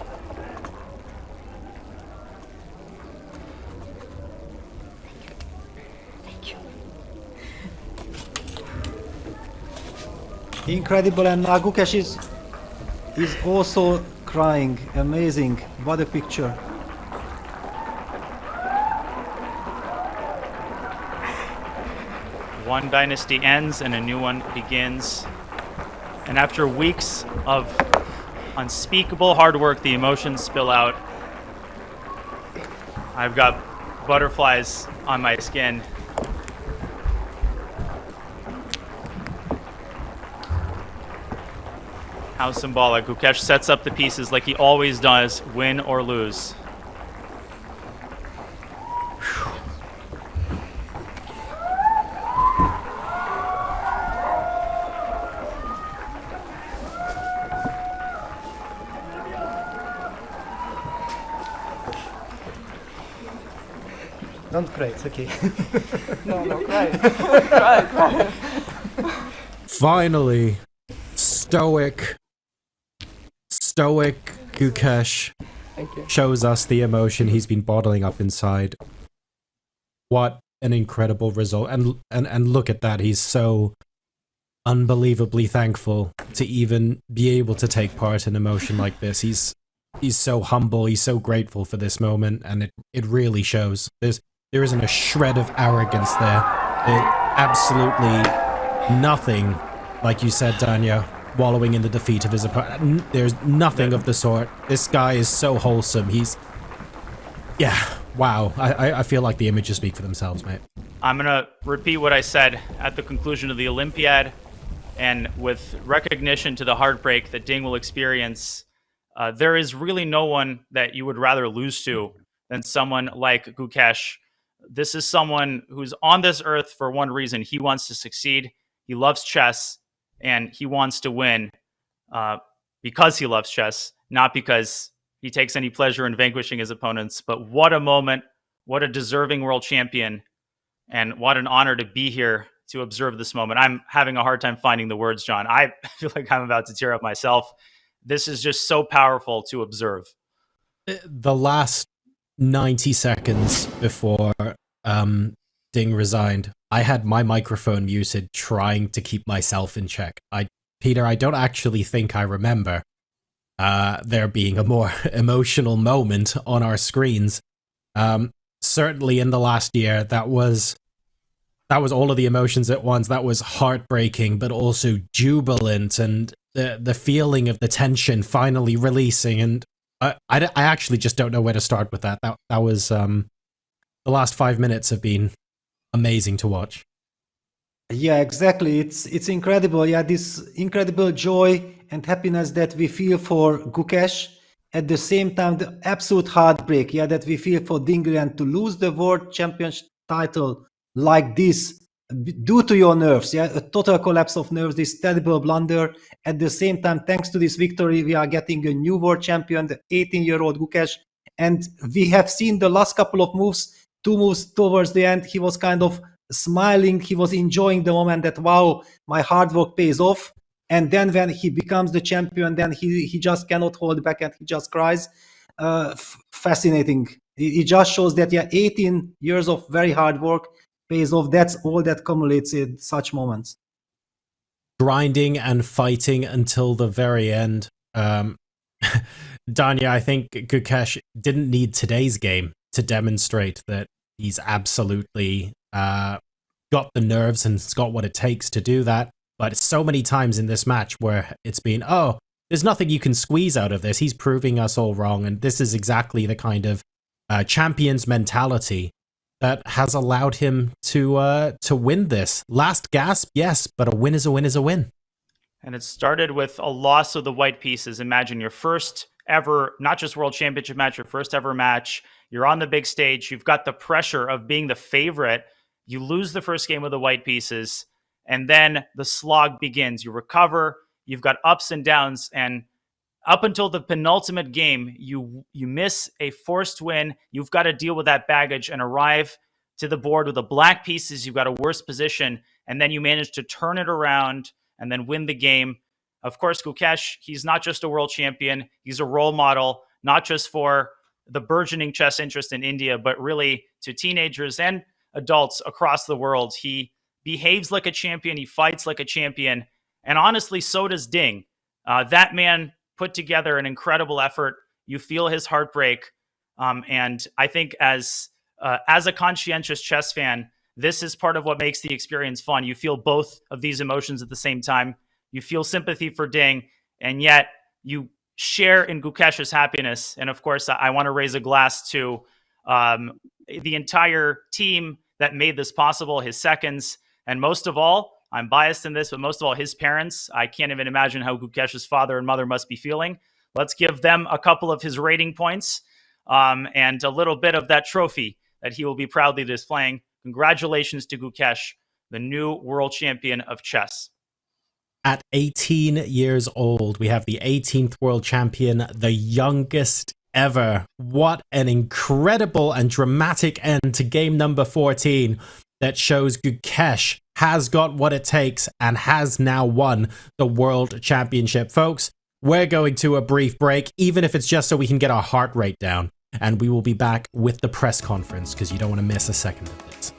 Incredible, and Gukesh is also crying. Amazing. What a picture. One dynasty ends and a new one begins. And after weeks of unspeakable hard work, the emotions spill out. I've got butterflies on my skin. How symbolic. Gukesh sets up the pieces like he always does, win or lose. Don't cry, it's okay. No, cry. Cry. Finally, stoic Gukesh shows us the emotion he's been bottling up inside. What an incredible result. And look at that. He's so unbelievably thankful to even be able to take part in emotion like this. He's so humble. He's so grateful for this moment, and it really shows. There isn't a shred of arrogance there. Absolutely nothing, like you said, Danya, wallowing in the defeat of his opponent. There's nothing of the sort. This guy is so wholesome. Wow. I feel like the images speak for themselves, mate. I'm going to repeat what I said at the conclusion of the Olympiad, and with recognition to the heartbreak that Ding will experience, there is really no one that you would rather lose to than someone like Gukesh. This is someone who's on this earth for one reason. He wants to succeed. He loves chess, and he wants to win because he loves chess, not because he takes any pleasure in vanquishing his opponents. But what a moment, what a deserving world champion, and what an honor to be here to observe this moment. I'm having a hard time finding the words, John. I feel like I'm about to tear up myself. This is just so powerful to observe. The last 90 seconds before Ding resigned, I had my microphone muted, trying to keep myself in check. Peter, I don't actually think I remember there being a more emotional moment on our screens. Certainly in the last year, that was all of the emotions at once. That was heartbreaking, but also jubilant, and the feeling of the tension finally releasing. And I actually just don't know where to start with that. That was the last 5 minutes have been amazing to watch. Yeah, exactly. It's incredible. Yeah, this incredible joy and happiness that we feel for Gukesh. At the same time, the absolute heartbreak, yeah, that we feel for Ding Liren to lose the world championship title like this due to your nerves. Yeah, a total collapse of nerves, this terrible blunder. At the same time, thanks to this victory, we are getting a new world champion, the 18-year-old Gukesh. And we have seen the last couple of moves, 2 moves towards the end. He was kind of smiling. He was enjoying the moment that, wow, my hard work pays off. And then when he becomes the champion, then he just cannot hold back and he just cries. Fascinating. It just shows that, yeah, 18 years of very hard work pays off. That's all that accumulates in such moments. grinding and fighting until the very end. Danya, I think Gukesh didn't need today's game to demonstrate that he's absolutely got the nerves and it's got what it takes to do that. But so many times in this match where it's been, oh, there's nothing you can squeeze out of this. He's proving us all wrong. And this is exactly the kind of champion's mentality that has allowed him to win this. Last gasp, yes, but a win is a win is a win. And it started with a loss of the white pieces. Imagine your first ever, not just World Championship match, your first ever match. You're on the big stage. You've got the pressure of being the favorite. You lose the first game with the white pieces, and then the slog begins. You recover. You've got ups and downs, and up until the penultimate game, you miss a forced win. You've got to deal with that baggage and arrive to the board with the black pieces. You've got a worse position, and then you manage to turn it around and then win the game. Of course, Gukesh, he's not just a world champion. He's a role model, not just for the burgeoning chess interest in India, but really to teenagers and adults across the world. He behaves like a champion. He fights like a champion. And honestly, so does Ding. That man put together an incredible effort. You feel his heartbreak. And I think as a conscientious chess fan, this is part of what makes the experience fun. You feel both of these emotions at the same time. You feel sympathy for Ding, and yet you share in Gukesh's happiness. And of course, I want to raise a glass to the entire team that made this possible, his seconds, and most of all, I'm biased in this, but most of all, his parents. I can't even imagine how Gukesh's father and mother must be feeling. Let's give them a couple of his rating points and a little bit of that trophy that he will be proudly displaying. Congratulations to Gukesh, the new world champion of chess. At 18 years old, we have the 18th world champion, the youngest ever. What an incredible and dramatic end to game number 14 that shows Gukesh has got what it takes and has now won the world championship. Folks, we're going to a brief break, even if it's just so we can get our heart rate down. And we will be back with the press conference because you don't want to miss a second of this.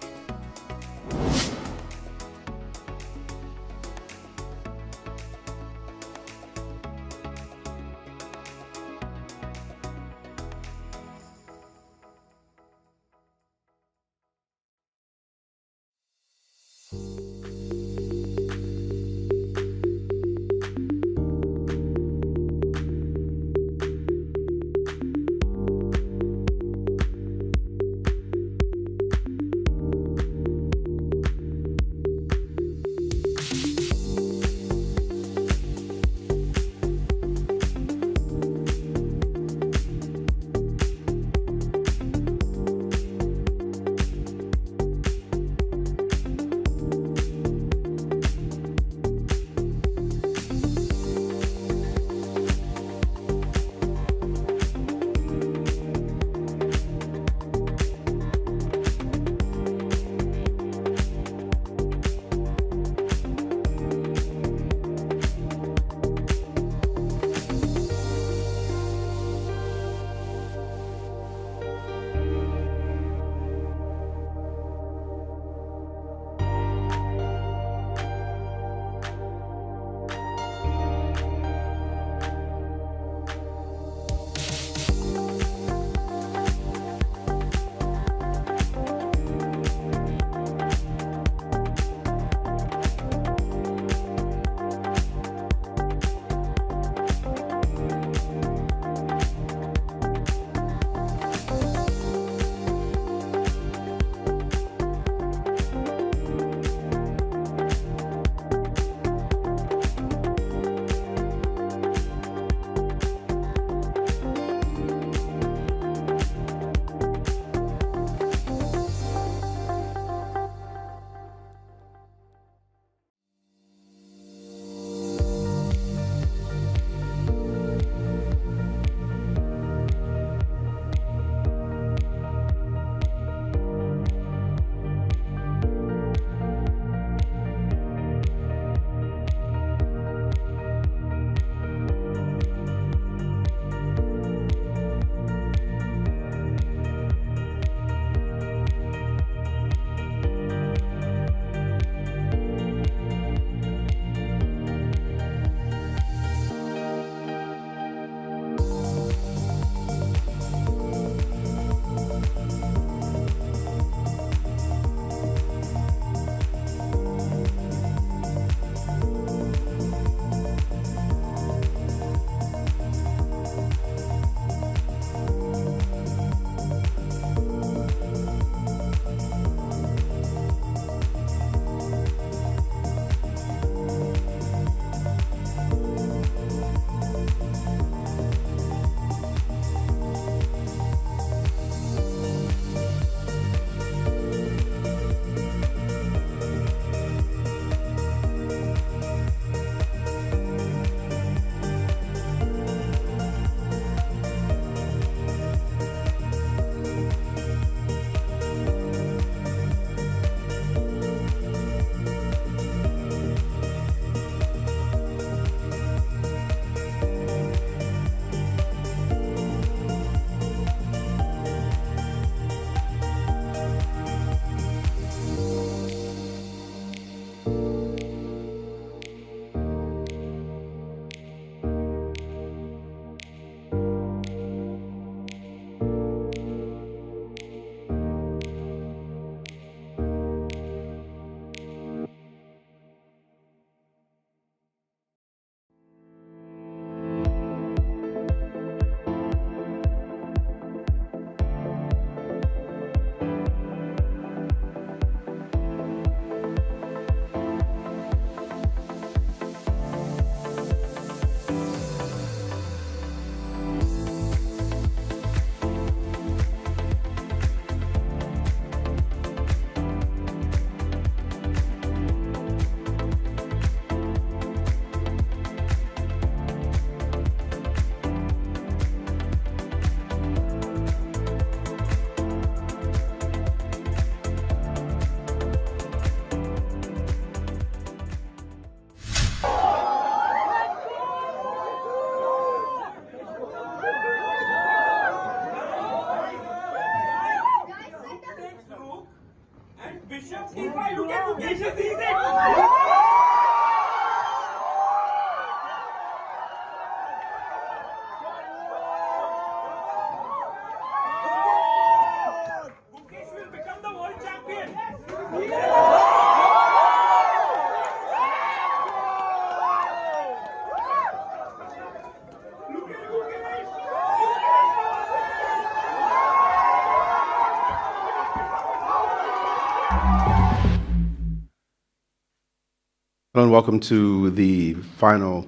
Hello and welcome to the final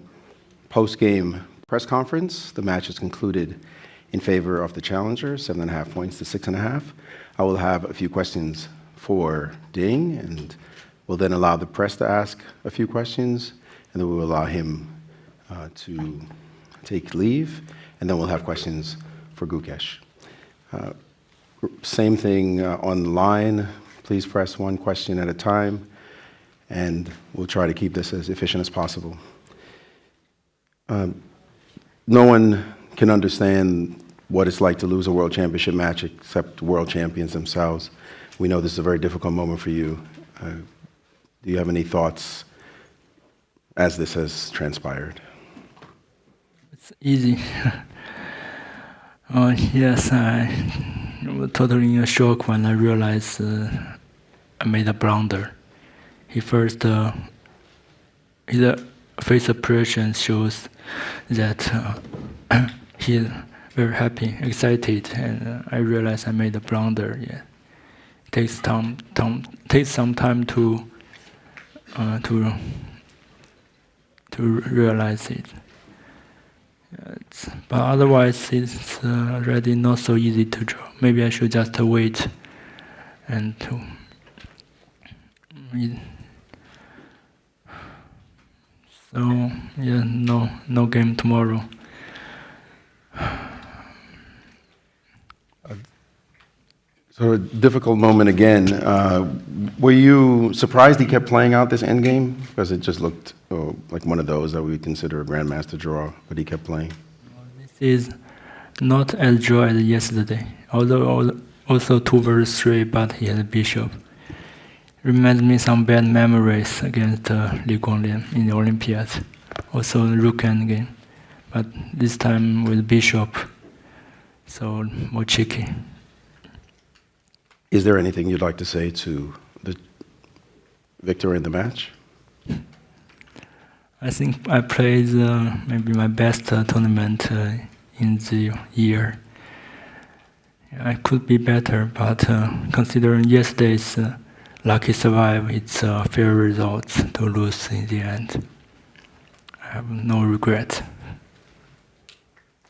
post-game press conference. The match is concluded in favor of the challenger, 7.5 points to 6.5. I will have a few questions for Ding, and we'll then allow the press to ask a few questions, and then we will allow him to take leave, and then we'll have questions for Gukesh. Same thing online. Please press one question at a time, and we'll try to keep this as efficient as possible. No one can understand what it's like to lose a world championship match except world champions themselves. We know this is a very difficult moment for you. Do you have any thoughts as this has transpired? It's easy. Yes, I was totally in shock when I realized I made a blunder. His face expression shows that he's very happy, excited, and I realized I made a blunder. Yeah, takes some time to realize it. But otherwise, it's already not so easy to draw. Maybe I should just wait and to. So yeah, no game tomorrow. So a difficult moment again. Were you surprised he kept playing out this endgame? Because it just looked like one of those that we would consider a grandmaster draw, but he kept playing. This is not as draw as yesterday. Although also 2 versus 3, but he had a bishop. Reminds me some bad memories against Li Guanglian in the Olympiads. Also rook endgame, but this time with bishop, so more tricky. Is there anything you'd like to say to the victor in the match? I think I played maybe my best tournament in the year. I could be better, but considering yesterday's lucky survive, it's a fair result to lose in the end. I have no regret.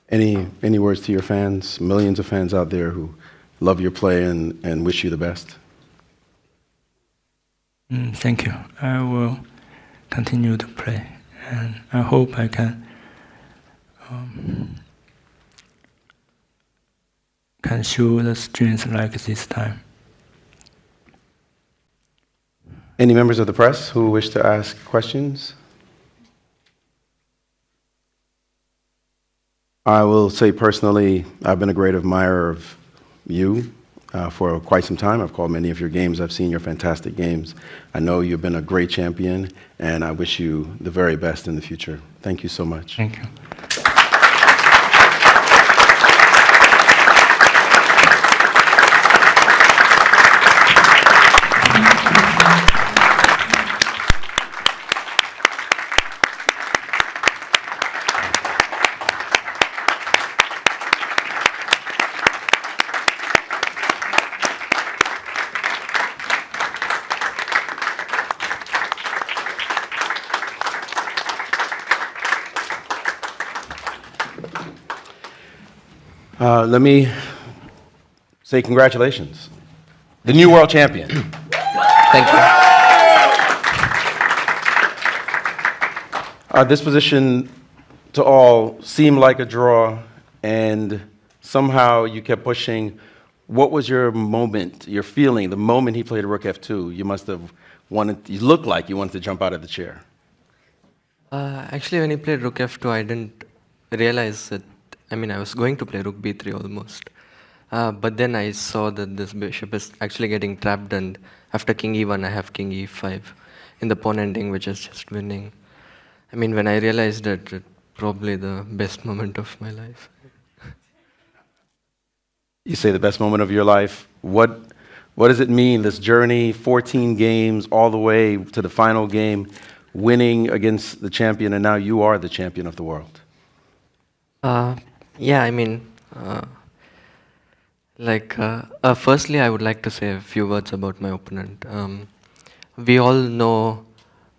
Any words to your fans, millions of fans out there who love your play and wish you the best? Thank you. I will continue to play, and I hope I can show the strength like this time. Any members of the press who wish to ask questions? I will say personally, I've been a great admirer of you for quite some time. I've called many of your games. I've seen your fantastic games. I know you've been a great champion, and I wish you the very best in the future. Thank you so much. Thank you. Let me say congratulations. The new world champion. Thank you. This position to all seemed like a draw, and somehow you kept pushing. What was your moment, your feeling, the moment he played rook f2? You must have wanted, you looked like you wanted to jump out of the chair. Actually, when he played rook f2, I didn't realize that. I mean, I was going to play rook b3 almost. But then I saw that this bishop is actually getting trapped, and after king e1, I have king e5 in the pawn ending, which is just winning. I mean, when I realized that, it probably the best moment of my life. You say the best moment of your life. What does it mean, this journey, 14 games, all the way to the final game, winning against the champion, and now you are the champion of the world? Yeah, I mean, firstly, I would like to say a few words about my opponent. We all know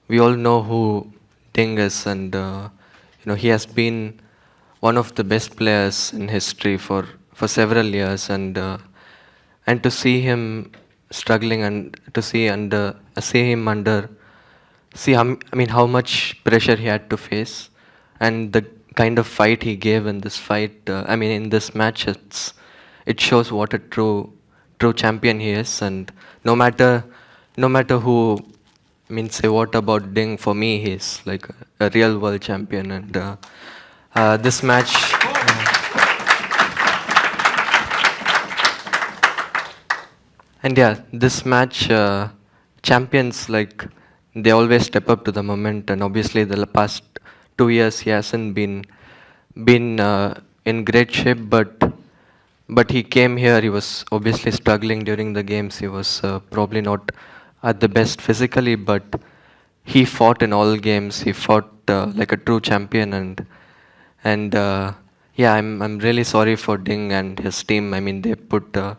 who Ding is, and he has been one of the best players in history for several years, and to see him struggling, and to see how much pressure he had to face, and the kind of fight he gave in this fight. In this match, it shows what a true champion he is. And no matter who, say what about Ding, for me he's like a real world champion. And this match. And yeah, this match, champions, they always step up to the moment, and obviously the past 2 years he hasn't been in great shape, but he came here, he was obviously struggling during the games, he was probably not at the best physically, but he fought in all games, he fought like a true champion, and yeah, I'm really sorry for Ding and his team. I mean, they put on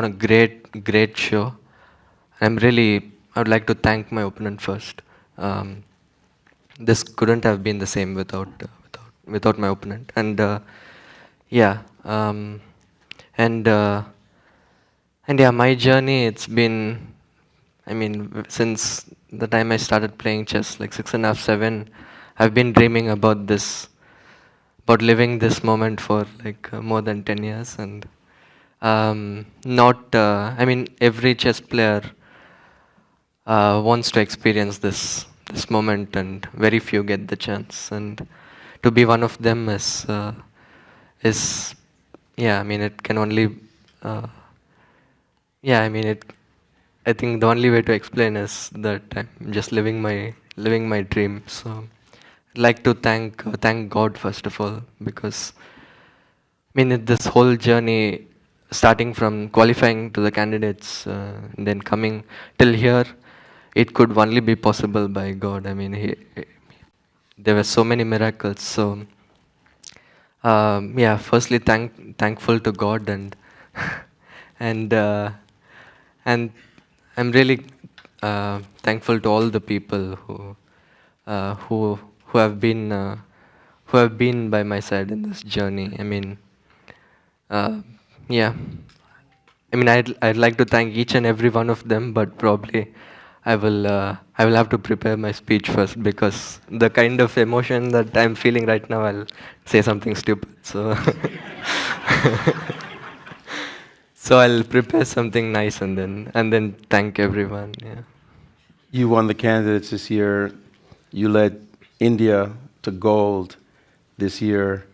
a great show. I would like to thank my opponent first. This couldn't have been the same without my opponent. And yeah, my journey, it's been, since the time I started playing chess, like 6.5, 7, I've been dreaming about living this moment for more than 10 years. And every chess player wants to experience this moment, and very few get the chance. And to be one of them is it can only, I think the only way to explain is that I'm just living my dream. So I'd like to thank God first of all, because this whole journey, starting from qualifying to the candidates, and then coming till here, it could only be possible by God. There were so many miracles. So firstly thankful to God, and I'm really thankful to all the people who have been by my side in this journey. I'd like to thank each and every one of them, but probably I will have to prepare my speech first, because the kind of emotion that I'm feeling right now, I'll say something stupid. So so I'll prepare something nice and then thank everyone. Yeah. You won the candidates this year. You led India to gold this year.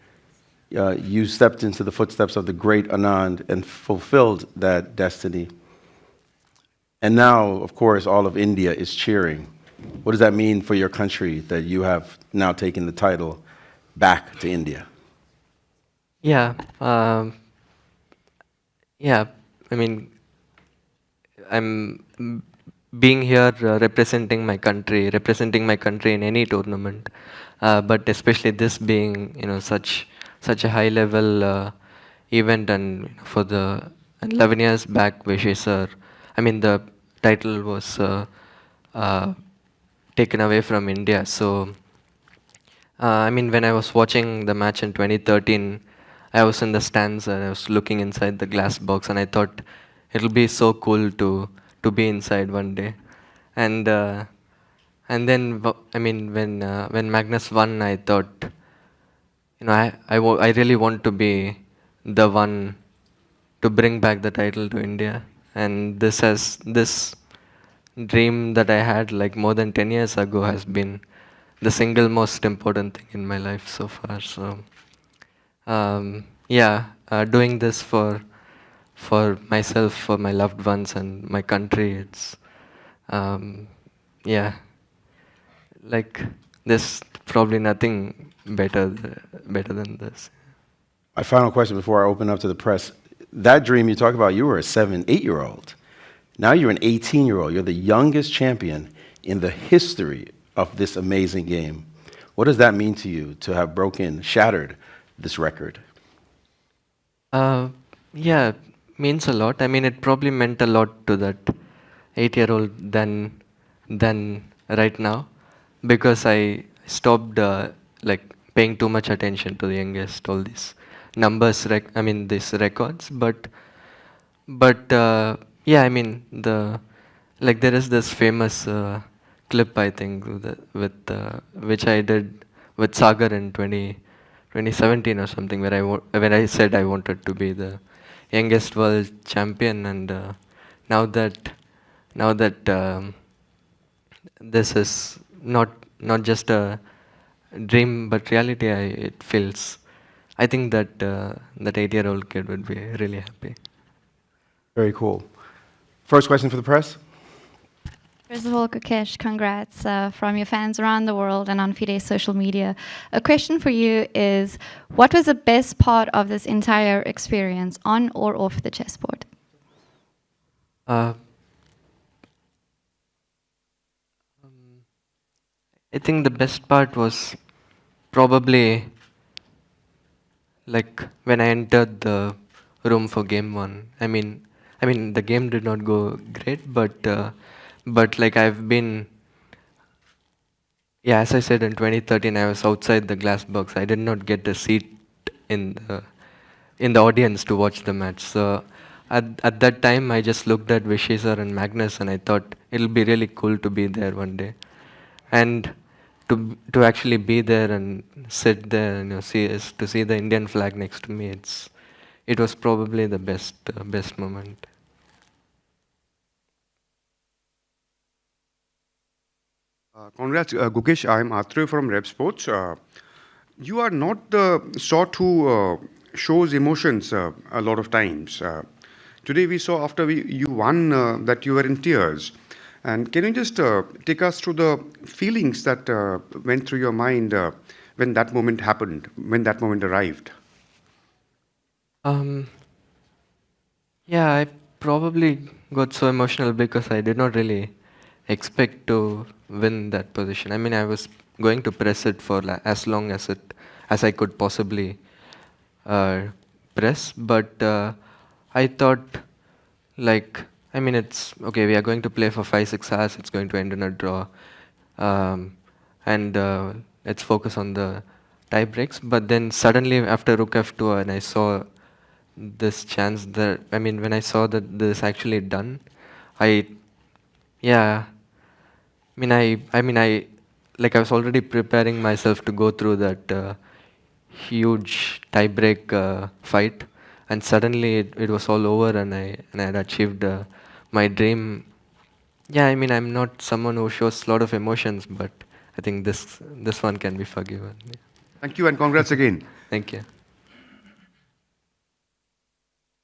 You stepped into the footsteps of the great Anand and fulfilled that destiny. And now, of course, all of India is cheering. What does that mean for your country, that you have now taken the title back to India? Yeah. I'm being here representing my country in any tournament, but especially this being, such a high level event, and for the 11 years back, Vishay sir, the title was taken away from India. So, when I was watching the match in 2013, I was in the stands and I was looking inside the glass box, and I thought it'll be so cool to be inside one day. And then, when Magnus won, I thought, I really want to be the one to bring back the title to India. And this dream that I had more than 10 years ago has been the single most important thing in my life so far. So doing this for myself, for my loved ones, and my country. It's yeah, like there's probably nothing better than this. My final question before I open up to the press. That dream you talk about, you were a 7, 8-year-old. Now you're an 18-year-old. You're the youngest champion in the history of this amazing game. What does that mean to you to have shattered this record? Yeah, means a lot. I mean, it probably meant a lot to that 8-year-old than right now, because I stopped like paying too much attention to the youngest, all these numbers, these records. But yeah, I mean, there is this famous clip, I think, with which I did with Sagar in 2017 or something, where I said I wanted to be the youngest world champion, and now that this is not just a dream but reality, it feels. I think that that 8-year-old kid would be really happy. Very cool. First question for the press. First of all, Gukesh, congrats from your fans around the world and on FIDE social media. A question for you is, what was the best part of this entire experience, on or off the chessboard? I think the best part was probably like when I entered the room for game 1. I mean the game did not go great, but like I've been, as I said, in 2013 I was outside the glass box. I did not get a seat in the audience to watch the match. So at that time I just looked at Vishy sir and Magnus, and I thought it'll be really cool to be there one day, and to actually be there and sit there and see the Indian flag next to me. It was probably the best moment. Congrats, Gukesh. I'm Atre from Rep Sports. You are not the sort who shows emotions a lot of times. Today we saw after you won that you were in tears. And can you just take us through the feelings that went through your mind when that moment happened, when that moment arrived? Yeah, I probably got so emotional because I did not really expect to win that position. I mean, I was going to press it for as long as I could possibly press, but I thought, like, I mean, it's okay, we are going to play for 5-6 hours, it's going to end in a draw, and let's focus on the tie breaks. But then suddenly after Rook F2, and I saw this chance that, I mean, when I saw that this actually done, I was already preparing myself to go through that huge tie-break fight, and suddenly it was all over, and I had achieved my dream. Yeah, I mean, I'm not someone who shows a lot of emotions, but I think this one can be forgiven. Yeah. Thank you, and congrats again. Thank you.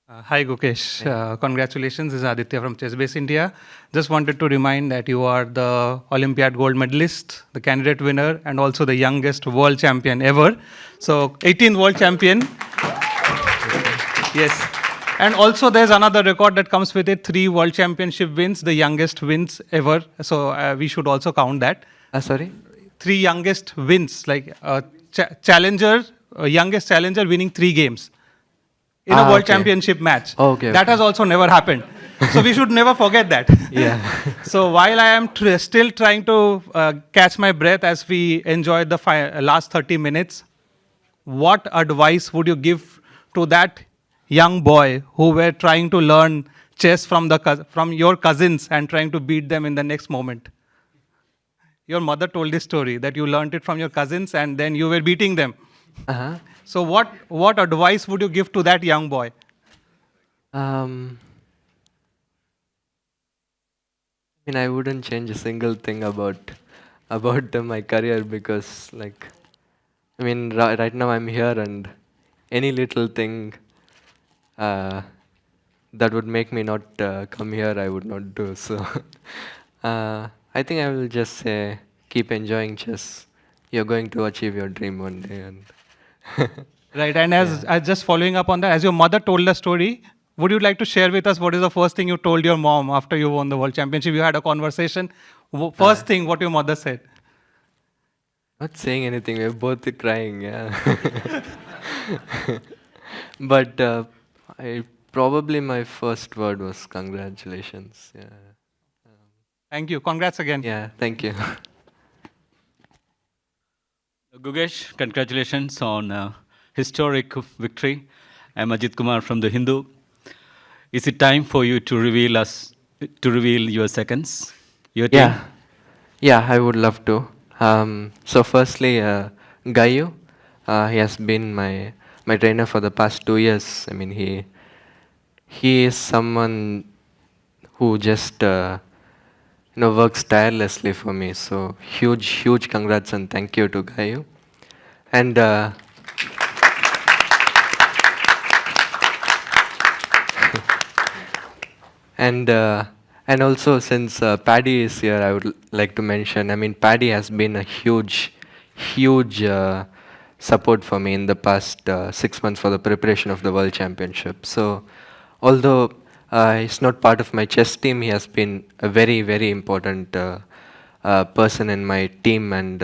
Hi Gukesh, congratulations. This is Aditya from ChessBase India. Just wanted to remind that you are the Olympiad gold medalist, the candidate winner, and also the youngest world champion ever. So 18th world champion. Yes. And also there's another record that comes with it, 3 world championship wins, the youngest wins ever. So we should also count that. Sorry? 3 youngest wins, like youngest challenger winning 3 games in a world championship match. That has also never happened. So we should never forget that. Yeah. So while I am still trying to catch my breath as we enjoyed the last 30 minutes, what advice would you give to that young boy who were trying to learn chess from your cousins and trying to beat them in the next moment? Your mother told this story that you learned it from your cousins and then you were beating them. So what advice would you give to that young boy? I mean, I wouldn't change a single thing about my career, because, like, I mean, right now I'm here, and any little thing that would make me not come here, I would not do. So I think I will just say, keep enjoying chess. You're going to achieve your dream one day. And Right, and as just following up on that, as your mother told the story, would you like to share with us what is the first thing you told your mom after you won the World Championship? You had a conversation. First thing, what your mother said? Not saying anything, we're both crying, yeah. But probably my first word was congratulations. Yeah. Thank you. Congrats again. Yeah, thank you. Gukesh, congratulations on historic victory. I'm Ajit Kumar from The Hindu. Is it time for you to reveal your seconds, your team? Yeah, I would love to. So firstly, Gayu, he has been my trainer for the past 2 years. I mean, he is someone who just works tirelessly for me. So huge congrats and thank you to Gayu. And and also, since Paddy is here, I would like to mention, I mean, Paddy has been a huge support for me in the past 6 months for the preparation of the World Championship. So, although he's not part of my chess team, he has been a very important person in my team and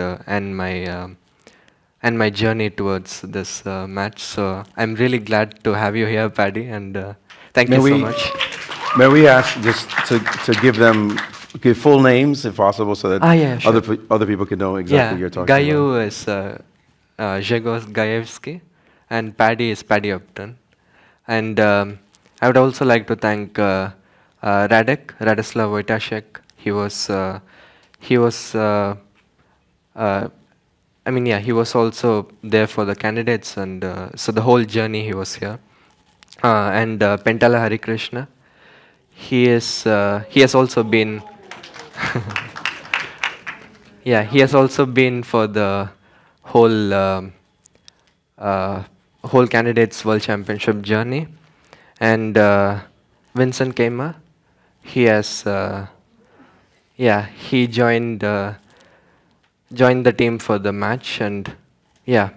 my journey towards this match. So, I'm really glad to have you here, Paddy, and thank you so much. May we ask just to give full names if possible, so that sure. other people can know exactly what you're talking Gayu about. is Grzegorz Gajewski, and Paddy is Paddy Upton. And I would also like to thank Radislav Wojtaszek. He was he was also there for the candidates, and so the whole journey he was here. And Pentala Harikrishna. He has also been he has also been for the whole candidates World Championship journey. And Vincent Kema, he has he joined the team for the match, and Jan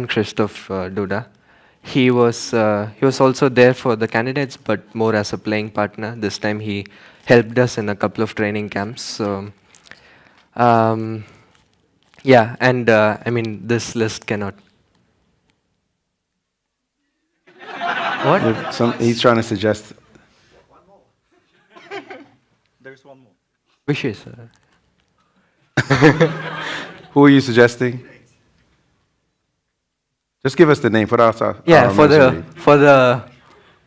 Christoph Duda. He was also there for the candidates, but more as a playing partner. This time he helped us in a couple of training camps. So, I mean, this list cannot. What? He's trying to suggest. There's one more. Wishes. Who are you suggesting? Just give us the name for us.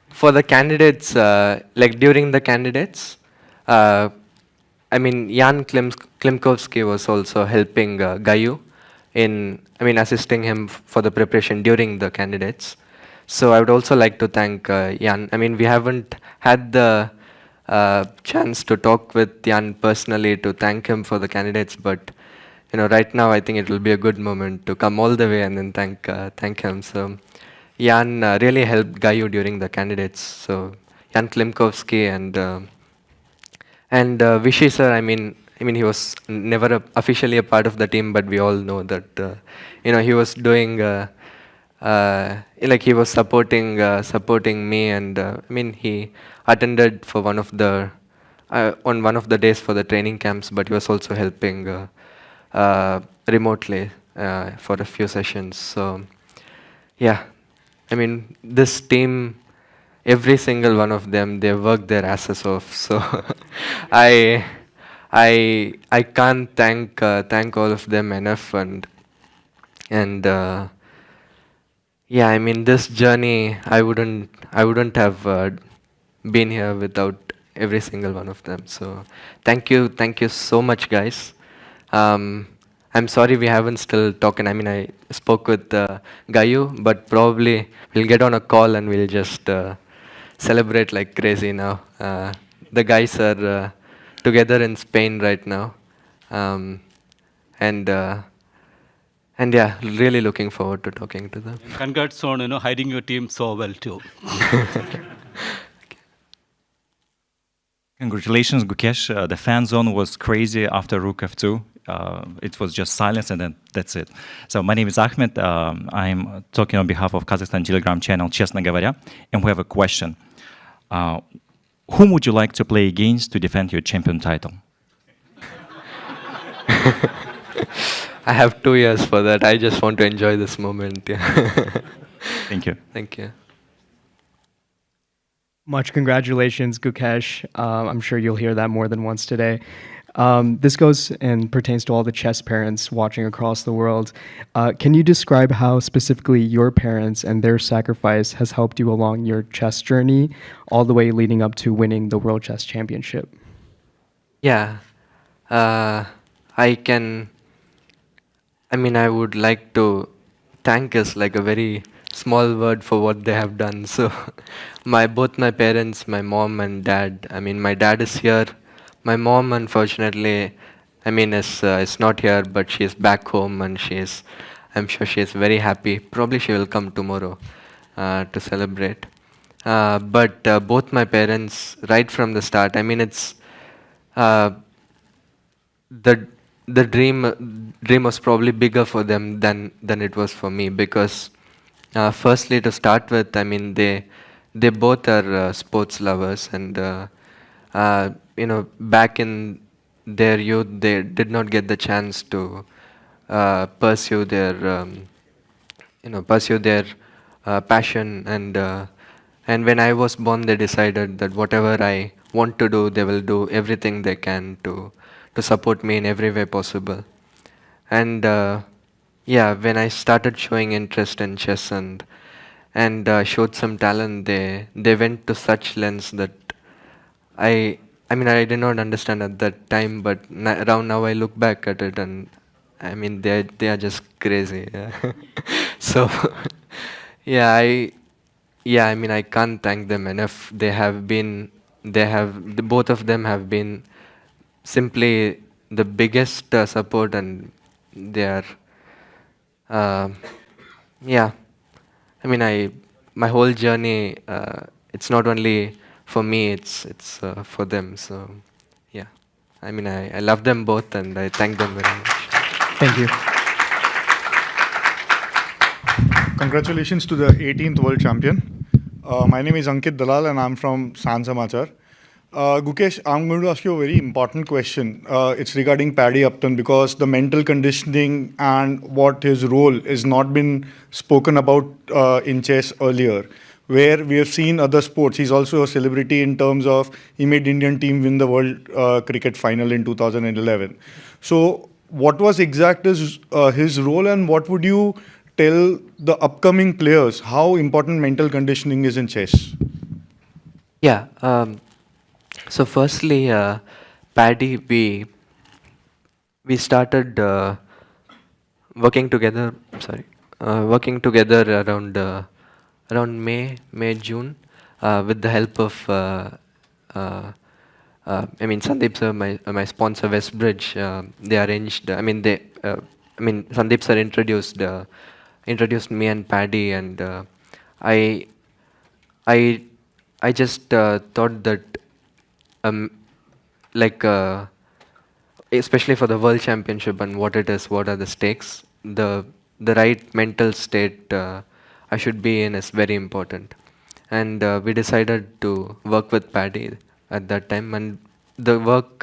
For the candidates, like during the candidates, I mean, Jan Klimkowski was also helping Gayu assisting him for the preparation during the candidates. So I would also like to thank Jan. I mean, we haven't had the chance to talk with Jan personally to thank him for the candidates, but right now I think it will be a good moment to come all the way and then thank him. So Jan really helped Gayu during the candidates. So Jan Klimkowski and Vishy sir. I mean he was never officially a part of the team, but we all know that he was doing he was supporting me, and I mean he attended for one of the on one of the days for the training camps, but he was also helping remotely for a few sessions. So I mean, this team, every single one of them, they work their asses off. So I can't thank all of them enough, and I mean, this journey, I wouldn't have been here without every single one of them. So thank you so much, guys. I'm sorry we haven't still talking. I mean, I spoke with Gayu, but probably we'll get on a call and we'll just celebrate like crazy now. The guys are together in Spain right now, and And yeah, really looking forward to talking to them. Congrats on hiding your team so well too. Congratulations, Gukesh. The fan zone was crazy after Rook F2. It was just silence and then that's it. So my name is Ahmed. I'm talking on behalf of Kazakhstan Telegram channel Честно говоря, and we have a question. Whom would you like to play against to defend your champion title? I have 2 years for that. I just want to enjoy this moment. Yeah. Thank you. Thank you. Much congratulations, Gukesh. I'm sure you'll hear that more than once today. This goes and pertains to all the chess parents watching across the world. Can you describe how specifically your parents and their sacrifice has helped you along your chess journey, all the way leading up to winning the World Chess Championship? Yeah. I would like to thank is like a very small word for what they have done. So both my parents, my mom and dad, my dad is here. My mom, unfortunately, is not here, but she is back home and I'm sure she is very happy. Probably she will come tomorrow to celebrate. But both my parents, right from the start, it's the dream was probably bigger for them than it was for me, because firstly, to start with, they both are sports lovers, and back in their youth they did not get the chance to pursue their passion, and when I was born they decided that whatever I want to do, they will do everything they can to support me in every way possible. And when I started showing interest in chess and showed some talent, they went to such lengths that I did not understand at that time, but around now I look back at it and they are just crazy. Yeah. So I can't thank them enough. Both of them have been simply the biggest support, and they are my whole journey, it's not only for me, it's for them. So yeah, I love them both and I thank them very much. Thank you. Congratulations to the 18th world champion. My name is Ankit Dalal and I'm from San Samachar. Gukesh, I'm going to ask you a very important question. It's regarding Paddy Upton, because the mental conditioning and what his role has not been spoken about in chess earlier, where we have seen other sports. He's also a celebrity in terms of he made Indian team win the World Cricket Final in 2011. So what was his role, and what would you tell the upcoming players how important mental conditioning is in chess? Yeah. So firstly, Paddy, we started working together. Around May, June, with the help of Sandeep sir, my sponsor Westbridge. They arranged. Sandeep sir introduced me and Paddy, and I just thought that especially for the World Championship and what it is, what are the stakes, the right mental state I should be in is very important. And we decided to work with Paddy at that time, and the work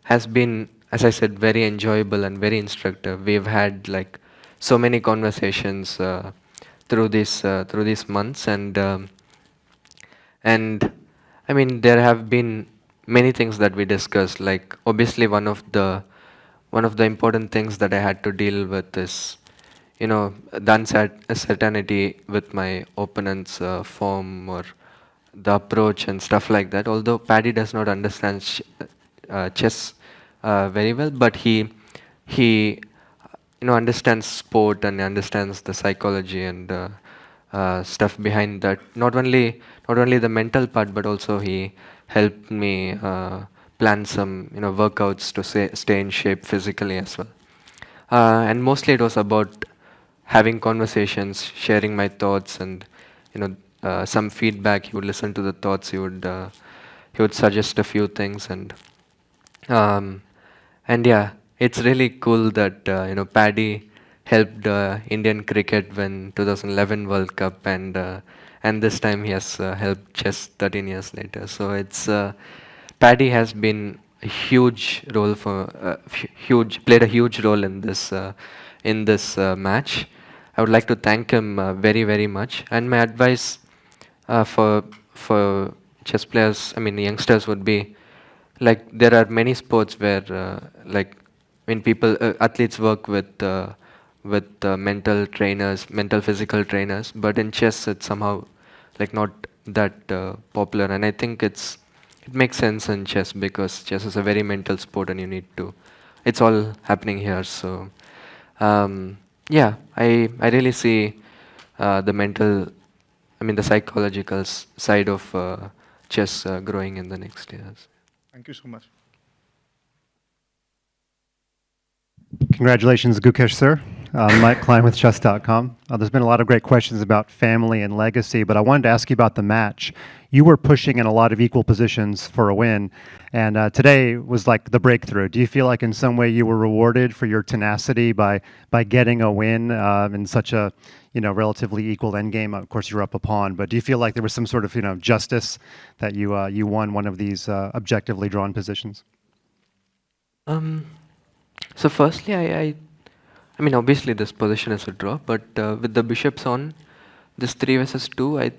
has been, as I said, very enjoyable and very instructive. We've had so many conversations through these months, and there have been many things that we discussed. Obviously, one of the important things that I had to deal with is, the uncertainty with my opponent's form or the approach and stuff like that. Although Paddy does not understand chess very well, but he understands sport and understands the psychology and stuff behind that. Not only the mental part, but also he helped me plan some workouts to stay in shape physically as well. and mostly it was about having conversations, sharing my thoughts, and some feedback. He would listen to the thoughts. He would suggest a few things, um, and yeah, it's really cool that Paddy helped Indian cricket win 2011 World Cup, and this time he has helped chess 13 years later. So it's Paddy has been a huge role played a huge role in this match. I would like to thank him very, very much. And my advice for chess players, I mean youngsters, would be like there are many sports where like when athletes work with mental trainers, mental physical trainers, but in chess it's somehow like not that popular. And I think it makes sense in chess because chess is a very mental sport, and it's all happening here. So yeah, I really see the psychological side of chess growing in the next years. Thank you so much. Congratulations, Gukesh, sir. Mike Klein with chess.com. There's been a lot of great questions about family and legacy, but I wanted to ask you about the match. You were pushing in a lot of equal positions for a win, and today was like the breakthrough. Do you feel like in some way you were rewarded for your tenacity by getting a win in such a relatively equal endgame? Of course, you were up a pawn, but do you feel like there was some sort of justice that you won one of these objectively drawn positions? So firstly, I mean, obviously this position is a draw, but with the bishops on, this 3 versus 2, I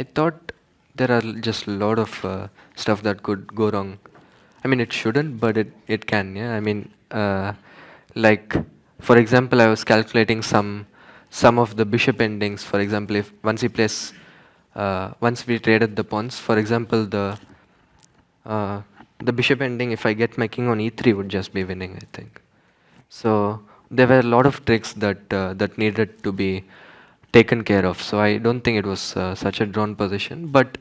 thought there are just a lot of stuff that could go wrong. I mean, it shouldn't, but it can, yeah. I mean, like, for example, I was calculating some of the bishop endings. For example, if once we traded the pawns, for example, the bishop ending, if I get my king on e3, would just be winning, I think. So there were a lot of tricks that needed to be taken care of. So I don't think it was such a drawn position. But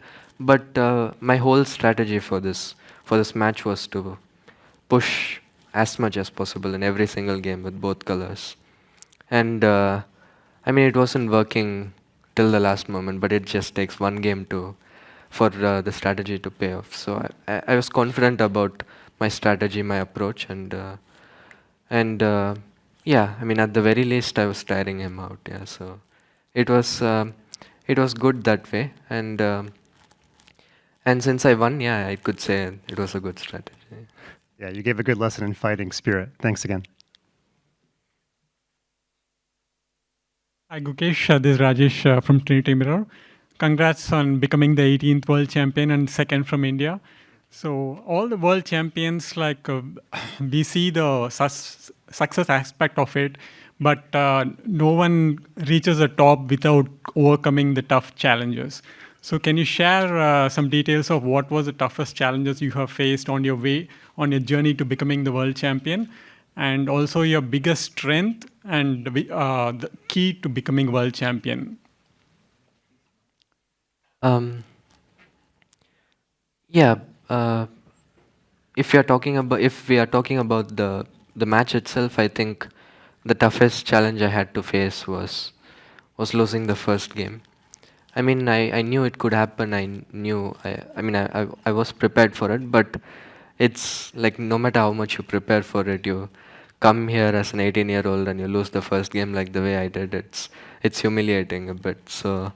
my whole strategy for this match was to push as much as possible in every single game with both colors. And I mean, it wasn't working till the last moment, but it just takes one game for the strategy to pay off. So I was confident about my strategy, my approach, and yeah, I mean, at the very least, I was tiring him out. Yeah, so it was good that way, and since I won, yeah, I could say it was a good strategy. Yeah, you gave a good lesson in fighting spirit. Thanks again. Hi, Gukesh. This is Rajesh from Trinity Mirror. Congrats on becoming the 18th world champion and second from India. So all the world champions, like we see the success aspect of it, but no one reaches the top without overcoming the tough challenges. So can you share some details of what was the toughest challenges you have faced on your journey to becoming the world champion, and also your biggest strength and the key to becoming world champion? Yeah. If we are talking about the match itself, I think the toughest challenge I had to face was losing the first game. I mean, I knew it could happen. I was prepared for it, but it's like no matter how much you prepare for it, you come here as an 18-year-old and you lose the first game like the way I did. It's humiliating a bit. So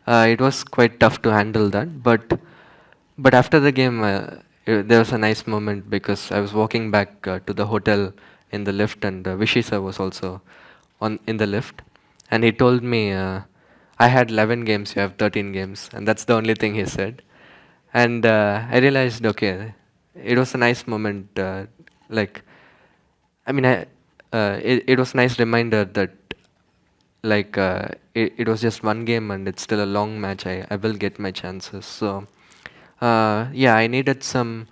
it was quite tough to handle that, but after the game, there was a nice moment because I was walking back to the hotel in the lift, and Vishy sir was also in the lift, and he told me, I had 11 games, you have 13 games, and that's the only thing he said. And I realized, okay, it was a nice moment. It was a nice reminder that it was just one game and it's still a long match. I will get my chances. So yeah, I needed some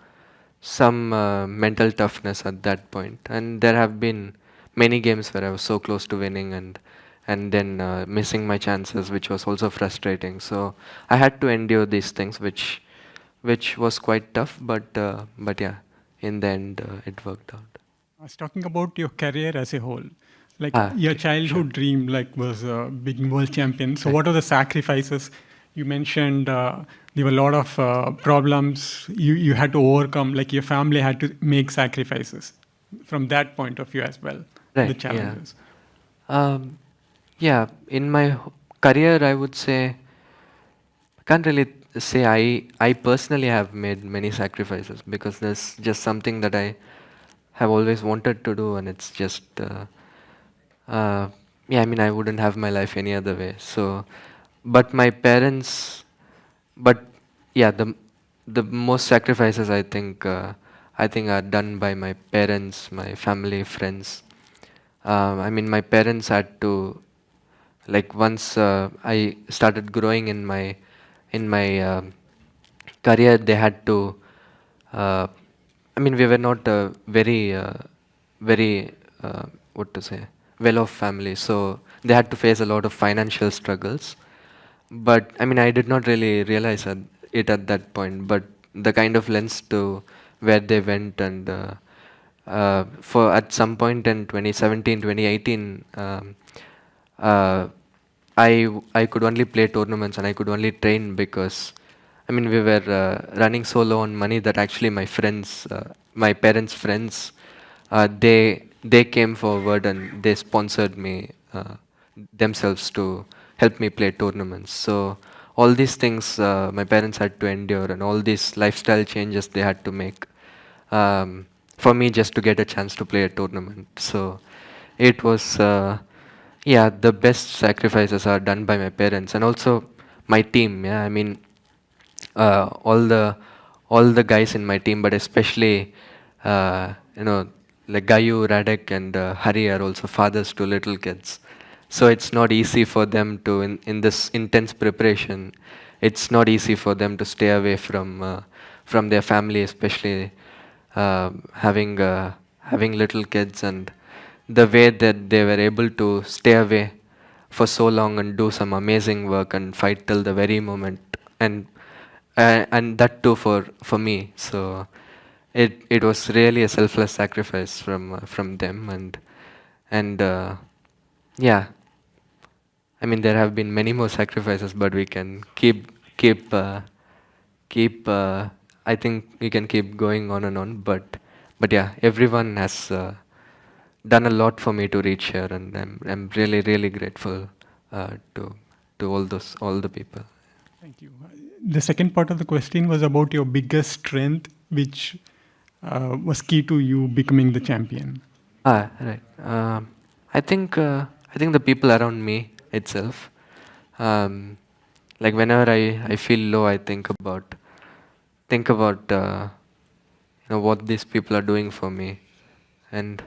mental toughness at that point, and there have been many games where I was so close to winning and then missing my chances, which was also frustrating. So I had to endure these things, which was quite tough, but yeah, in the end it worked out. I was talking about your career as a whole. Like your Okay, childhood dream, like was being world champion. So, what are the sacrifices? You mentioned there were a lot of problems you had to overcome. Like your family had to make sacrifices. From that point of view as well, the Right, yeah. challenges. Yeah, in my career, I would say, I can't really say I personally have made many sacrifices because there's just something that I have always wanted to do, and it's just, yeah, I mean, I wouldn't have my life any other way. So, but my parents, but yeah, the most sacrifices I think are done by my parents, my family, friends. I mean, my parents had to, like, once I started growing in my career, they had to. I mean, we were not a very what to say, well-off family, so they had to face a lot of financial struggles. But I mean, I did not really realize it at that point. But the kind of lens to where they went, and for at some point in 2017, 2018, I could only play tournaments and I could only train because, I mean, we were running so low on money that actually my friends, my parents' friends, they came forward and they sponsored me themselves to help me play tournaments. So all these things my parents had to endure, and all these lifestyle changes they had to make for me just to get a chance to play a tournament. So it was, yeah, the best sacrifices are done by my parents and also my team. Yeah, I mean, all the guys in my team, but especially like Gayu, Radek, and Hari are also fathers to little kids. So it's not easy for them to in this intense preparation. It's not easy for them to stay away from their family, especially having little kids, and the way that they were able to stay away for so long and do some amazing work and fight till the very moment, and that too for me. So it was really a selfless sacrifice from them, and yeah, I mean, there have been many more sacrifices, but we can keep I think we can keep going on and on, but yeah, everyone has done a lot for me to reach here, and I'm really grateful to all the people. Thank you. The second part of the question was about your biggest strength, which was key to you becoming the champion. Right. I think the people around me itself. Like whenever I feel low, I think about what these people are doing for me, and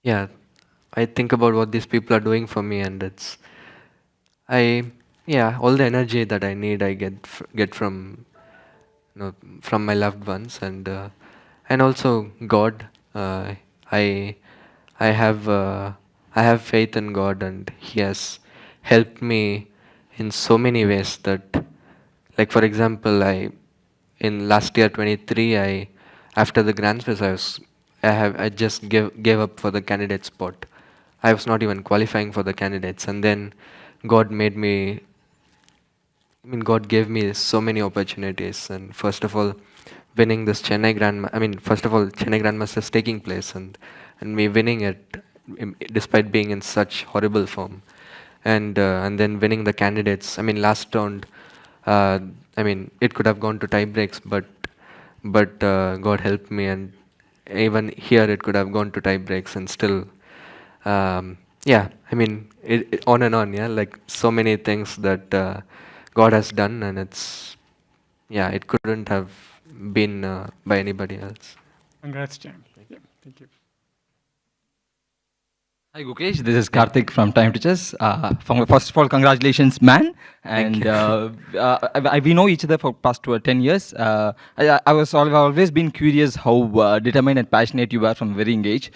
yeah, I think about what these people are doing for me, and all the energy that I need, I get from from my loved ones, and also God. I have faith in God, and He has helped me in so many ways that, like for example, in last year 23, after the Grand Swiss, I just gave up for the candidate spot. I was not even qualifying for the candidates, and then God made me. I mean, God gave me so many opportunities, and first of all, winning this Chennai Grandmasters taking place, and me winning it despite being in such horrible form, and then winning the candidates. I mean, last round, I mean, it could have gone to tie breaks, but God helped me, and even here it could have gone to tie breaks, and still, yeah. I mean, it on and on. Yeah, like so many things that God has done, and it couldn't have been by anybody else. Congrats, champ. Yeah, thank you. Hi Gukesh, this is Karthik from Time to Chess. First of all, congratulations, man. And we know each other for past 10 years. I've always been curious how determined and passionate you are from very young age.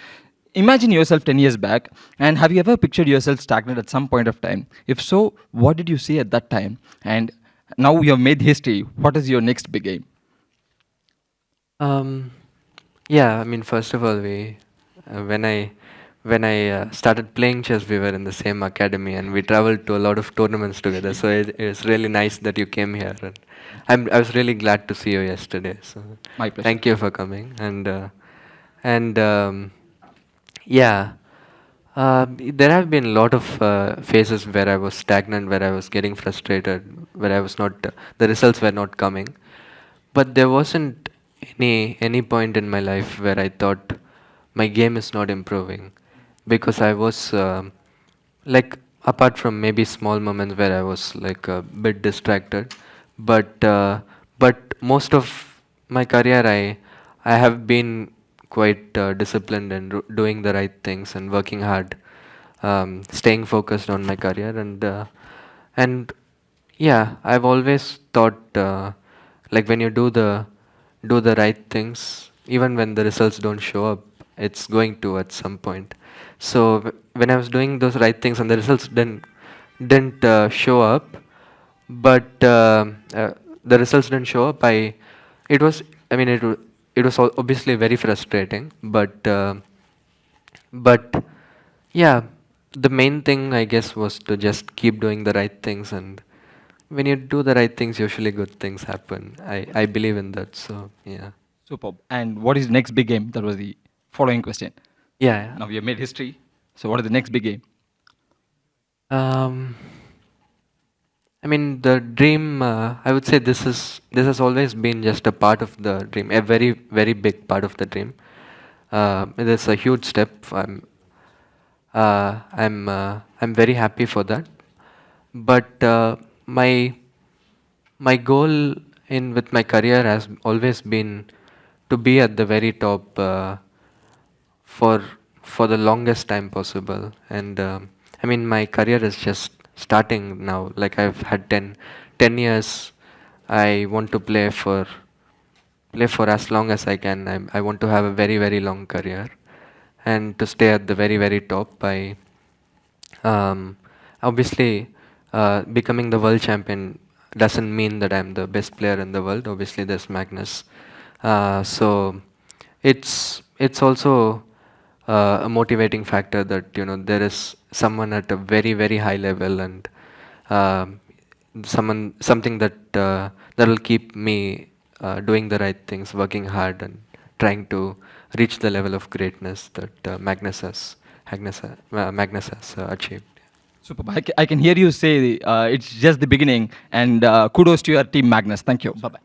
Imagine yourself 10 years back, and have you ever pictured yourself stagnant at some point of time? If so, what did you see at that time? And now you have made history. What is your next big aim? Yeah, I mean, first of all, when I started playing chess, we were in the same academy, and we traveled to a lot of tournaments together. So it's really nice that you came here, and I was really glad to see you yesterday. So My pleasure. thank you for coming, and yeah. There have been a lot of phases where I was stagnant, where I was getting frustrated, where I was not, the results were not coming. But there wasn't any point in my life where I thought my game is not improving, because I was like, apart from maybe small moments where I was like a bit distracted, but most of my career I have been quite disciplined and doing the right things and working hard, staying focused on my career, and yeah, I've always thought like when you do the right things, even when the results don't show up, it's going to at some point. So when I was doing those right things and the results didn't show up, but the results didn't show up, it was I mean it was obviously very frustrating, but yeah, the main thing I guess was to just keep doing the right things, and when you do the right things, usually good things happen. I believe in that. So yeah. Superb. And what is next big game? That was the following question. Yeah. Now we have made history. So what is the next big game? I mean, the dream. I would say this has always been just a part of the dream, a very very big part of the dream. It is a huge step. I'm very happy for that. But my goal in with my career has always been to be at the very top for the longest time possible. And I mean, my career is just starting now. Like, I've had 10 years. I want to play for as long as I can. I want to have a very very long career, and to stay at the very very top by obviously becoming the world champion doesn't mean that I'm the best player in the world. Obviously there's Magnus, so it's also a motivating factor that, you know, there is someone at a very very high level, and something that that will keep me doing the right things, working hard, and trying to reach the level of greatness that Magnus has achieved. Super. I can hear you say it's just the beginning, and kudos to your team, Magnus. Thank you. Bye-bye.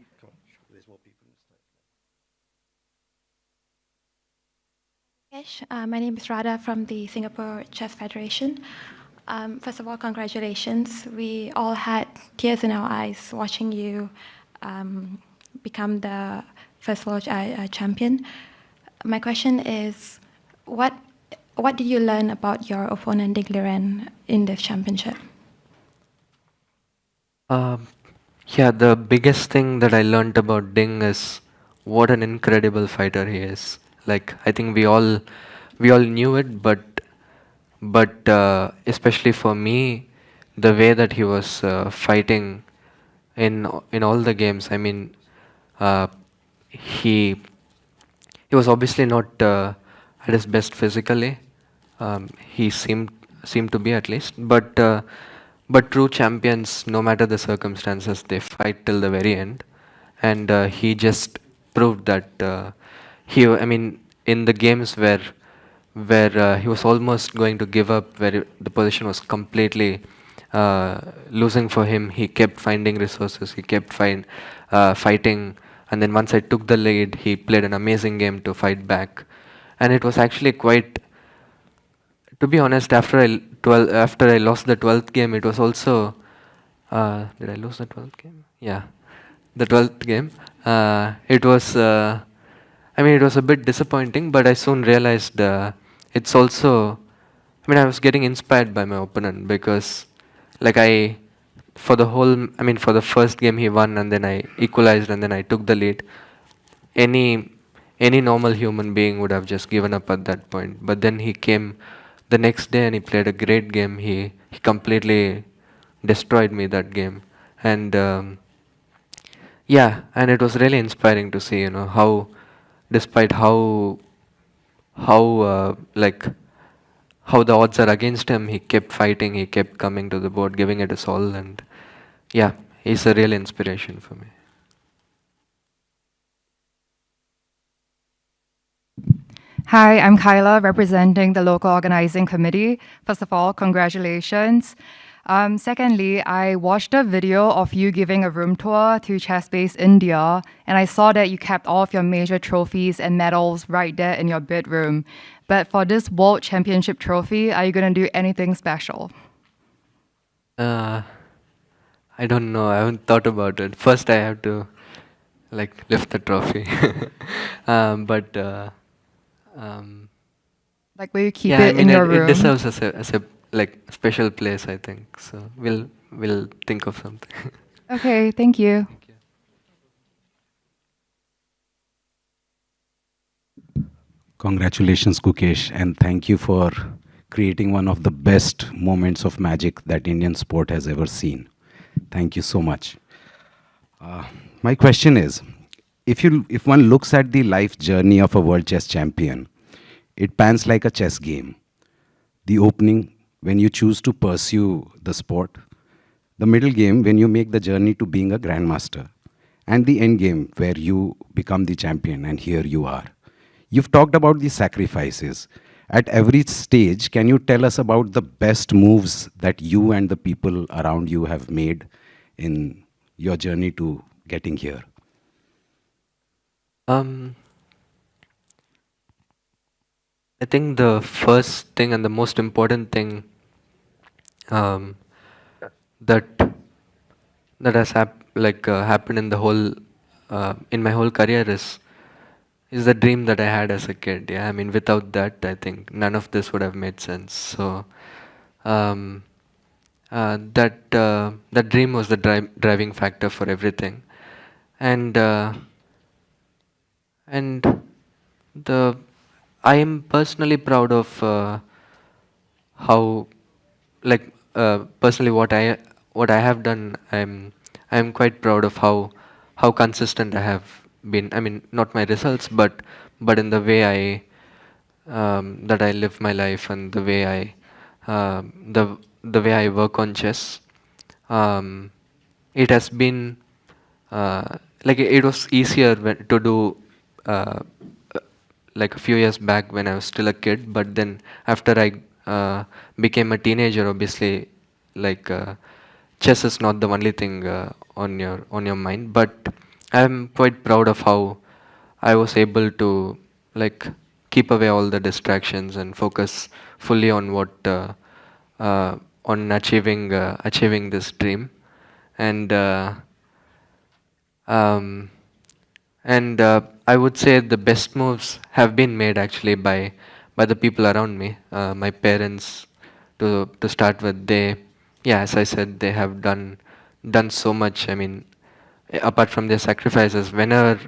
My name is Radha from the Singapore Chess Federation. First of all, congratulations. We all had tears in our eyes watching you become the first world champion. My question is, what did you learn about your opponent Ding Liren in this championship? Yeah, the biggest thing that I learned about Ding is what an incredible fighter he is. Like, I think we all knew it, but especially for me, the way that he was fighting in all the games. I mean, he was obviously not at his best physically. He seemed to be, at least, but true champions, no matter the circumstances, they fight till the very end, and he just proved that. I mean, in the games where he was almost going to give up, where the position was completely losing for him, he kept finding resources, he kept fighting, and then once I took the lead, he played an amazing game to fight back. And it was actually quite, to be honest, after I lost the 12th game, it was also, did I lose the 12th game? Yeah, the 12th game. It was, I mean, it was a bit disappointing, but I soon realized it's also, I mean, I was getting inspired by my opponent, because like for the first game he won, and then I equalized, and then I took the lead. Any normal human being would have just given up at that point. But then he came the next day and he played a great game. He completely destroyed me that game. And yeah, and it was really inspiring to see, you know, how despite how like how the odds are against him, he kept fighting, he kept coming to the board, giving it his all, and yeah, he's a real inspiration for me. Hi, I'm Kyla, representing the local organizing committee. First of all, congratulations. Secondly, I watched a video of you giving a room tour to ChessBase India, and I saw that you kept all of your major trophies and medals right there in your bedroom. But for this World Championship trophy, are you going to do anything special? I don't know, I haven't thought about it. First I have to like lift the trophy. But Like, will you keep yeah, it I mean, in your it room? deserves a like special place, I think. So we'll think of something. Okay, thank you. Congratulations, Gukesh, and thank you for creating one of the best moments of magic that Indian sport has ever seen. Thank you so much. My question is, if one looks at the life journey of a world chess champion, it pans like a chess game. The opening, when you choose to pursue the sport, the middle game, when you make the journey to being a grandmaster, and the end game, where you become the champion, and here you are. You've talked about the sacrifices. At every stage, can you tell us about the best moves that you and the people around you have made in your journey to getting here? I think the first thing and the most important thing that has happened in the whole in my whole career is the dream that I had as a kid. Yeah, I mean, without that, I think none of this would have made sense. So that dream was the driving factor for everything, and I am personally proud of how, like, personally what I have done. I'm quite proud of how consistent I have been. I mean, not my results, but in the way that I live my life, and the way the way I work on chess. It has been like, it was easier to do like a few years back when I was still a kid, but then after I became a teenager, obviously, like, chess is not the only thing on your mind. But I'm quite proud of how I was able to, like, keep away all the distractions and focus fully on what on achieving this dream. And I would say the best moves have been made actually by the people around me. My parents, to start with, as I said, they have done so much. I mean, apart from their sacrifices, whenever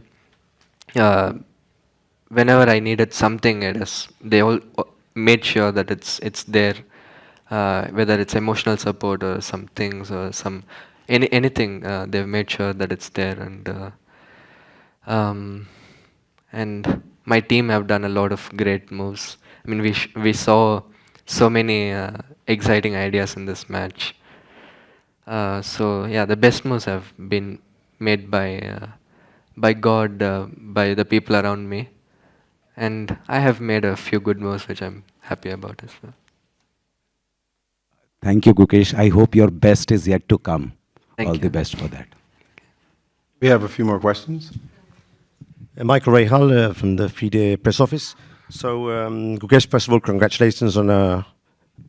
I needed something, they all made sure that it's there, whether it's emotional support or some things or anything. They've made sure that it's there, and my team have done a lot of great moves. I mean, we saw so many exciting ideas in this match. So yeah, the best moves have been made by God, by the people around me, and I have made a few good moves which I'm happy about as well. Thank you, Gukesh. I hope your best is yet to come. Thank All you. the best for that. We have a few more questions. Michael Rahal from the FIDE press office. So, Gukesh, first of all, congratulations on a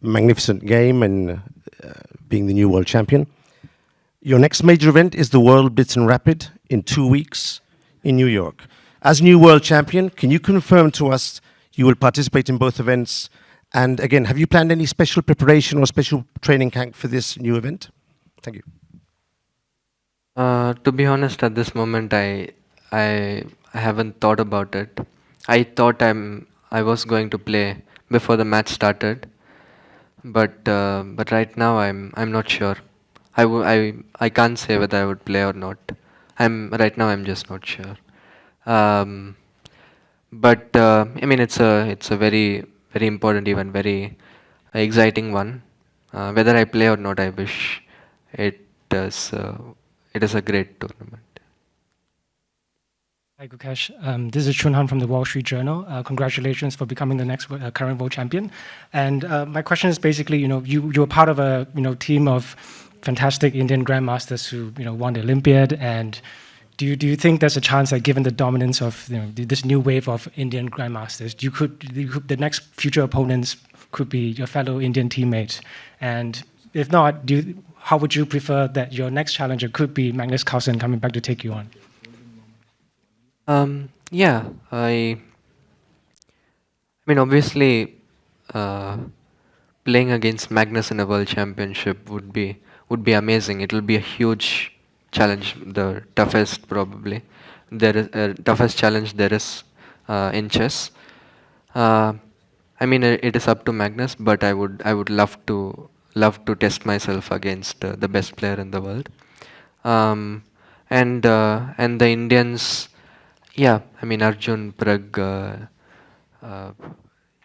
magnificent game and being the new world champion. Your next major event is the World Blitz and Rapid in 2 weeks in New York. As new world champion, can you confirm to us you will participate in both events? And again, have you planned any special preparation or special training camp for this new event? Thank you. To be honest, at this moment, I haven't thought about it. I thought I was going to play before the match started, but right now I'm not sure. I can't say whether I would play or not. Right now I'm just not sure. but I mean, it's a very important event, very exciting one. Whether I play or not, I wish it is it is a great tournament. Hi, Gukesh. This is Chunhan from the Wall Street Journal. Congratulations for becoming the next current world champion. And my question is basically, you were part of a team of fantastic Indian grandmasters who won the Olympiad. And do you think there's a chance that given the dominance of this new wave of Indian grandmasters, the next future opponents could be your fellow Indian teammates? And if not, how would you prefer that your next challenger could be Magnus Carlsen coming back to take you on? Yeah, I mean, obviously, playing against Magnus in a world championship would be amazing. It will be a huge challenge, the toughest probably. There is toughest challenge there is in chess. I mean, it is up to Magnus, but I would love to test myself against the best player in the world. And the Indians. Yeah, I mean Arjun, Prag,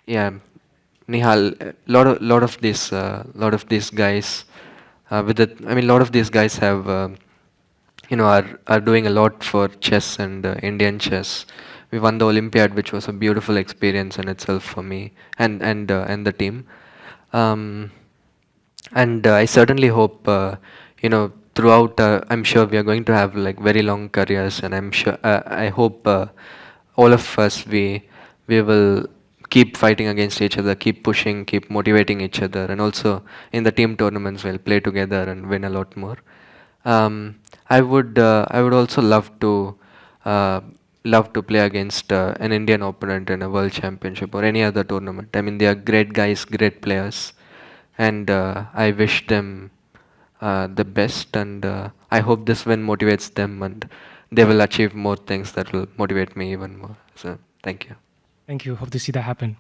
yeah, Nihal. Lot of these guys. Lot of these guys have, are doing a lot for chess and Indian chess. We won the Olympiad, which was a beautiful experience in itself for me and the team. And I certainly hope, throughout, I'm sure we are going to have like very long careers, and I'm sure I hope all of us we will keep fighting against each other, keep pushing, keep motivating each other, and also in the team tournaments we'll play together and win a lot more. I would also love to play against an Indian opponent in a world championship or any other tournament. I mean, they are great guys, great players, and I wish them the best, and I hope this win motivates them and they will achieve more things that will motivate me even more. So thank you. Thank you. Hope to see that happen.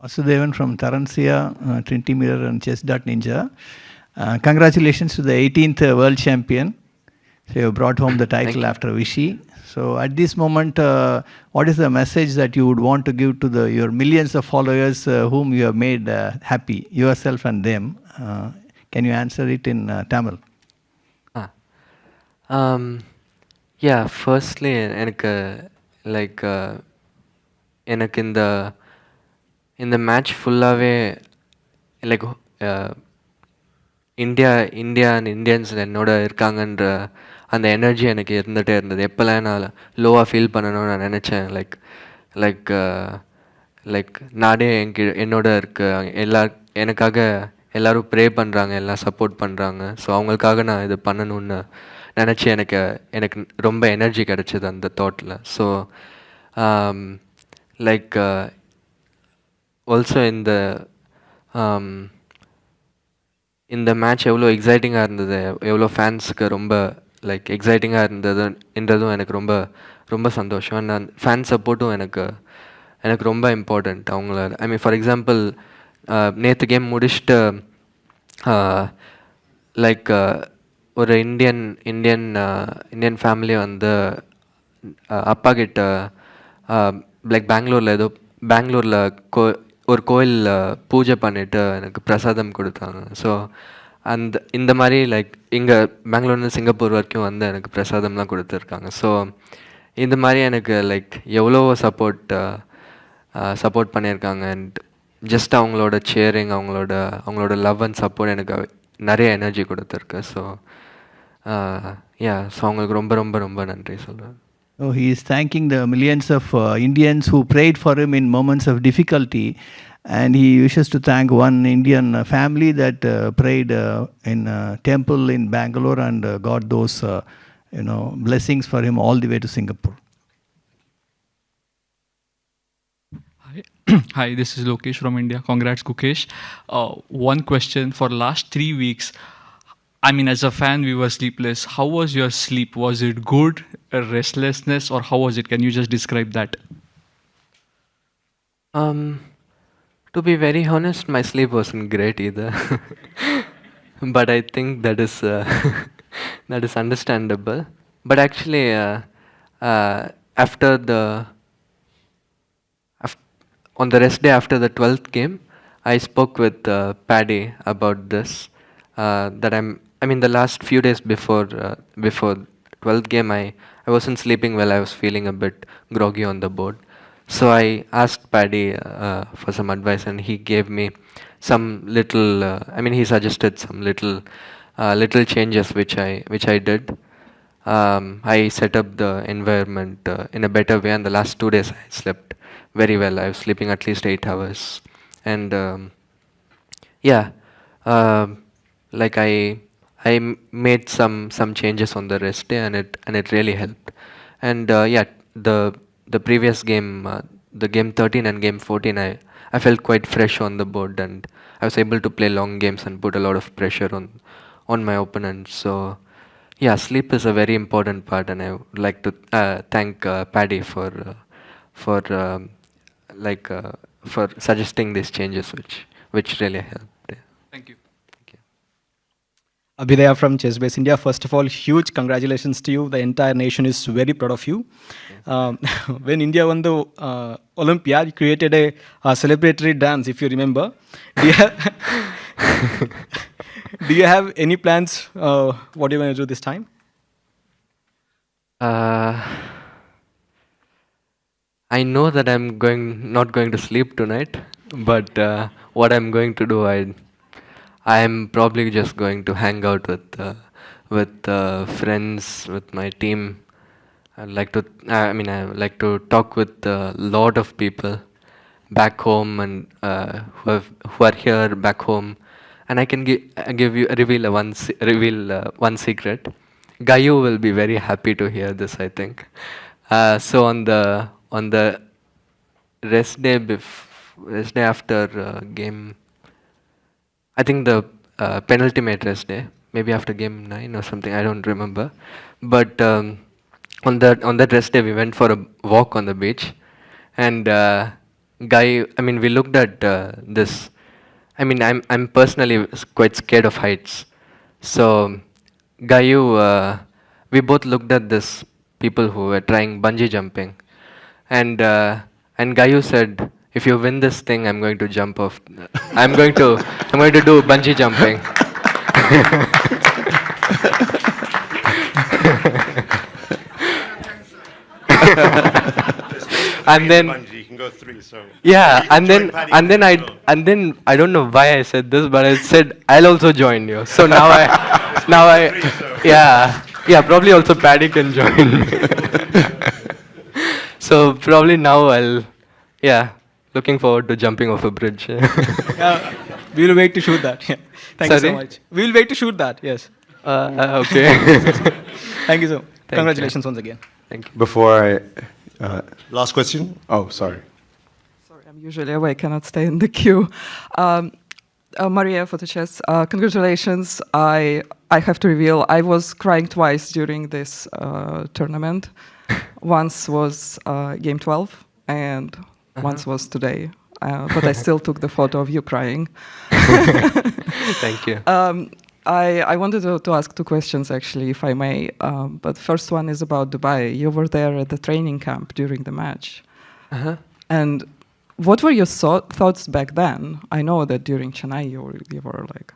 Vasudevan from Tarancia, Trinity Mirror and Chess.Ninja. Congratulations to the 18th world champion. So you brought home the title after Vichy. So at this moment, what is the message that you would want to give to your millions of followers whom you have made happy, yourself and them? Can you answer it in Tamil? Yeah, firstly, எனக்கு இந்த match ஃபுல்லாகவே like Indians என்னோட இருக்காங்கன்ற அந்த energy எனக்கு இருந்துகிட்டே இருந்தது. எப்போல்லாம் நான் லோவாக ஃபீல் பண்ணணும்னு நான் நினச்சேன், லைக் நாடே என்னோட எனக்காக எல்லோரும் ப்ரே பண்ணுறாங்க, எல்லாம் சப்போர்ட் பண்ணுறாங்க. ஸோ அவங்களுக்காக நான் இது பண்ணணும்னு நினச்சி எனக்கு ரொம்ப எனர்ஜி கிடச்சிது அந்த தாட்டில். ஸோ லைக் ஆல்சோ இந்த மேட்ச் எவ்வளோ எக்ஸைட்டிங்காக இருந்தது, எவ்வளோ ஃபேன்ஸுக்கு ரொம்ப லைக் எக்ஸைட்டிங்காக இருந்ததுன்றதும் எனக்கு ரொம்ப ரொம்ப சந்தோஷம். நான் ஃபேன் சப்போர்ட்டும் எனக்கு ரொம்ப இம்பார்ட்டண்ட். அவங்கள ஃபார் எக்ஸாம்பிள் நேற்று கேம் முடிச்சுட்டு லைக் ஒரு இந்தியன் ஃபேமிலி வந்து அப்பா கிட்ட லைக் பெங்களூரில் ஒரு கோயிலில் பூஜை பண்ணிவிட்டு எனக்கு பிரசாதம் கொடுத்தாங்க. ஸோ இந்த மாதிரி லைக் இங்கே பெங்களூர்லேருந்து சிங்கப்பூர் வரைக்கும் வந்து எனக்கு பிரசாதம்லாம் கொடுத்துருக்காங்க. ஸோ இந்த மாதிரி எனக்கு லைக் எவ்வளோ சப்போர்ட் பண்ணியிருக்காங்க. அண்ட் ஜஸ்ட் அவங்களோட சேரிங், அவங்களோட லவ் அண்ட் சப்போர்ட் எனக்கு நிறைய எனர்ஜி கொடுத்துருக்கு. ஸோ ஸோ அவங்களுக்கு ரொம்ப ரொம்ப ரொம்ப நன்றி சொல்கிறேன். Oh, he is thanking the millions of Indians who prayed for him in moments of difficulty, and he wishes to thank one Indian family that prayed in a temple in Bangalore and got those blessings for him all the way to Singapore. Hi, this is Lokesh from India. Congrats, Gukesh. One question: for last 3 weeks, as a fan, we were sleepless. How was your sleep? Was it good, restlessness, or how was it? Can you just describe that? To be very honest, my sleep wasn't great either. But I think that is understandable. But actually, after the on the rest day after the 12th game, I spoke with Paddy about this. That I mean, the last few days before 12th game, I wasn't sleeping well. I was feeling a bit groggy on the board. So I asked Paddy for some advice, and he gave me some little. I mean, he suggested some little changes which I did. I set up the environment in a better way, and the last 2 days I slept very well. I was sleeping at least 8 hours, and yeah, like I made some changes on the rest day, and it really helped. And yeah, the previous game, the game 13 and game 14, I felt quite fresh on the board, and I was able to play long games and put a lot of pressure on my opponent. So yeah, sleep is a very important part, and I would like to thank Paddy for for suggesting these changes, which really helped. Thank you. Abhidaya from Chess Base India. First of all, huge congratulations to you. The entire nation is very proud of you. When India won the Olympia, you created a celebratory dance, if you remember. Do you have any plans? What do you want to do this time? I know that I'm not going to sleep tonight, but what I'm going to do, I'm probably just going to hang out with friends, with my team. I like to talk with a lot of people back home, and who are here back home. And I can reveal one secret. Gayu will be very happy to hear this, I think. So on the rest day after game, I think the penultimate rest day, maybe after game 9 or something, I don't remember. But on that rest day, we went for a walk on the beach, and we looked at this. I mean, I'm personally quite scared of heights. So Gayu, we both looked at this people who were trying bungee jumping, and Gayu said, "If you win this thing, I'm going to jump off. I'm going to do bungee jumping." And then you can go 3, so yeah, and then I don't know why I said this, but I said I'll also join you. So now yeah, probably also Paddy can join. So probably now looking forward to jumping off a bridge. We'll wait to shoot that. Yeah. Thank you so Sorry? much. We'll wait to shoot that. Yes. Okay. Thank you so much. you. Congratulations once again. Thank you. Before last question? Oh, sorry. I'm usually away, cannot stay in the queue. Maria for the chess, congratulations. I have to reveal, I was crying twice during this tournament. Once was game 12, and once was today. But I still took the photo of you crying. Thank you. I wanted to ask 2 questions, actually, if I may. But first one is about Dubai. You were there at the training camp during the match. And what were your thoughts back then? I know that during Chennai you were like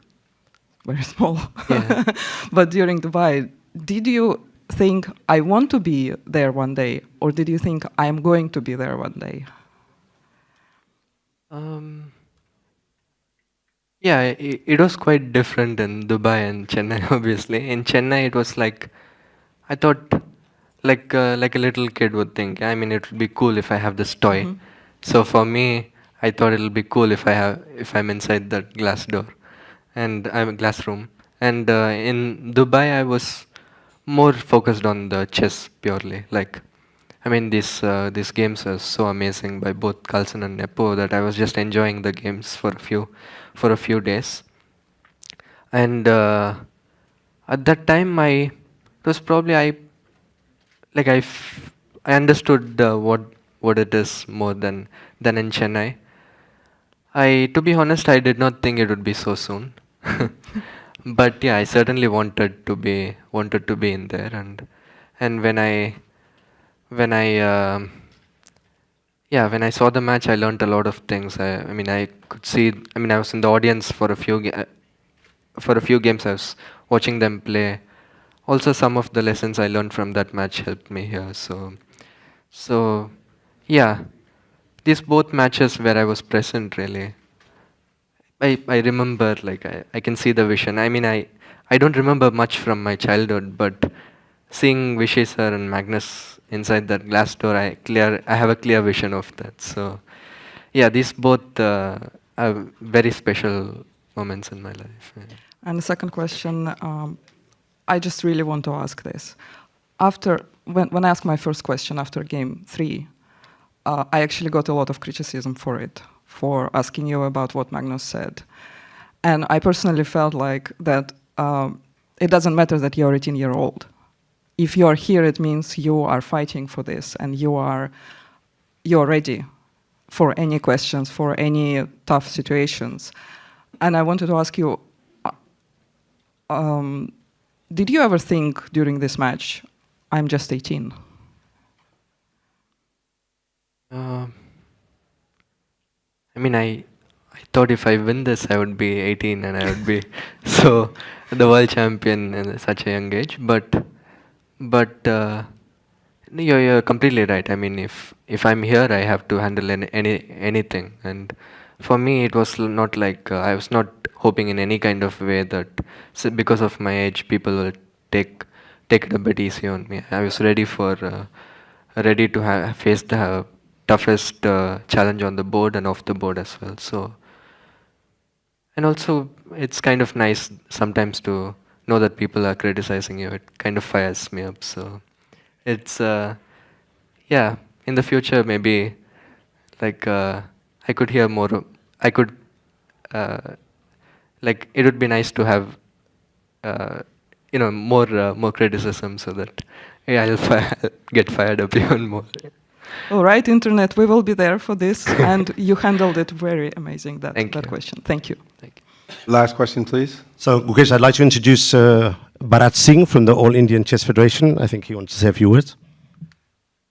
very small. Yeah. But during Dubai, did you think, I want to be there one day? Or did you think, I'm going to be there one day? Yeah, it was quite different in Dubai and Chennai, obviously. In Chennai, it was like, I thought, like a little kid would think. I mean, it would be cool if I have this toy. Mhm. So for me, I thought it'll be cool if I'm inside that glass door, and I'm a glass room. And in Dubai, I was more focused on the chess purely. Like, I mean, these games are so amazing by both Carlsen and Nepo that I was just enjoying the games for a few days. And at that time, I understood what it is more than in Chennai. To be honest, I did not think it would be so soon. But yeah, I certainly wanted to be in there, and when when I saw the match, I learned a lot of things. I mean, I could see. I mean, I was in the audience for a few games. I was watching them play. Also, some of the lessons I learned from that match helped me here. So yeah, these both matches where I was present, really. I remember, like, I can see the vision. I mean, I don't remember much from my childhood, but seeing Vishay sir and Magnus inside that glass door, I have a clear vision of that. So yeah, these both are very special moments in my life. Yeah. And the second question, I just really want to ask this. When I asked my first question after game 3, I actually got a lot of criticism for it, for asking you about what Magnus said. And I personally felt like that it doesn't matter that you're 18-year-old. If you're here, it means you are fighting for this and you're ready for any questions, for any tough situations. And I wanted to ask you, did you ever think during this match, I'm just 18? I mean, I thought if I win this, I would be 18 and I would be so the world champion at such a young age. But you're completely right. I mean, if I'm here, I have to handle anything. And for me, it was not like I was not hoping in any kind of way that because of my age, people will take it a bit easy on me. I was ready to face the toughest challenge on the board and off the board as well. So, and also it's kind of nice sometimes to know that people are criticizing you. It kind of fires me up. So it's yeah, in the future maybe like I could hear more. I could like it would be nice to have more criticism so that I'll get fired up even more. All right, Internet, we will be there for this, and you handled it very amazing, that question. Thank you. Last question, please. So, Gukesh, I'd like to introduce Bharat Singh from the All Indian Chess Federation. I think he wants to say a few words.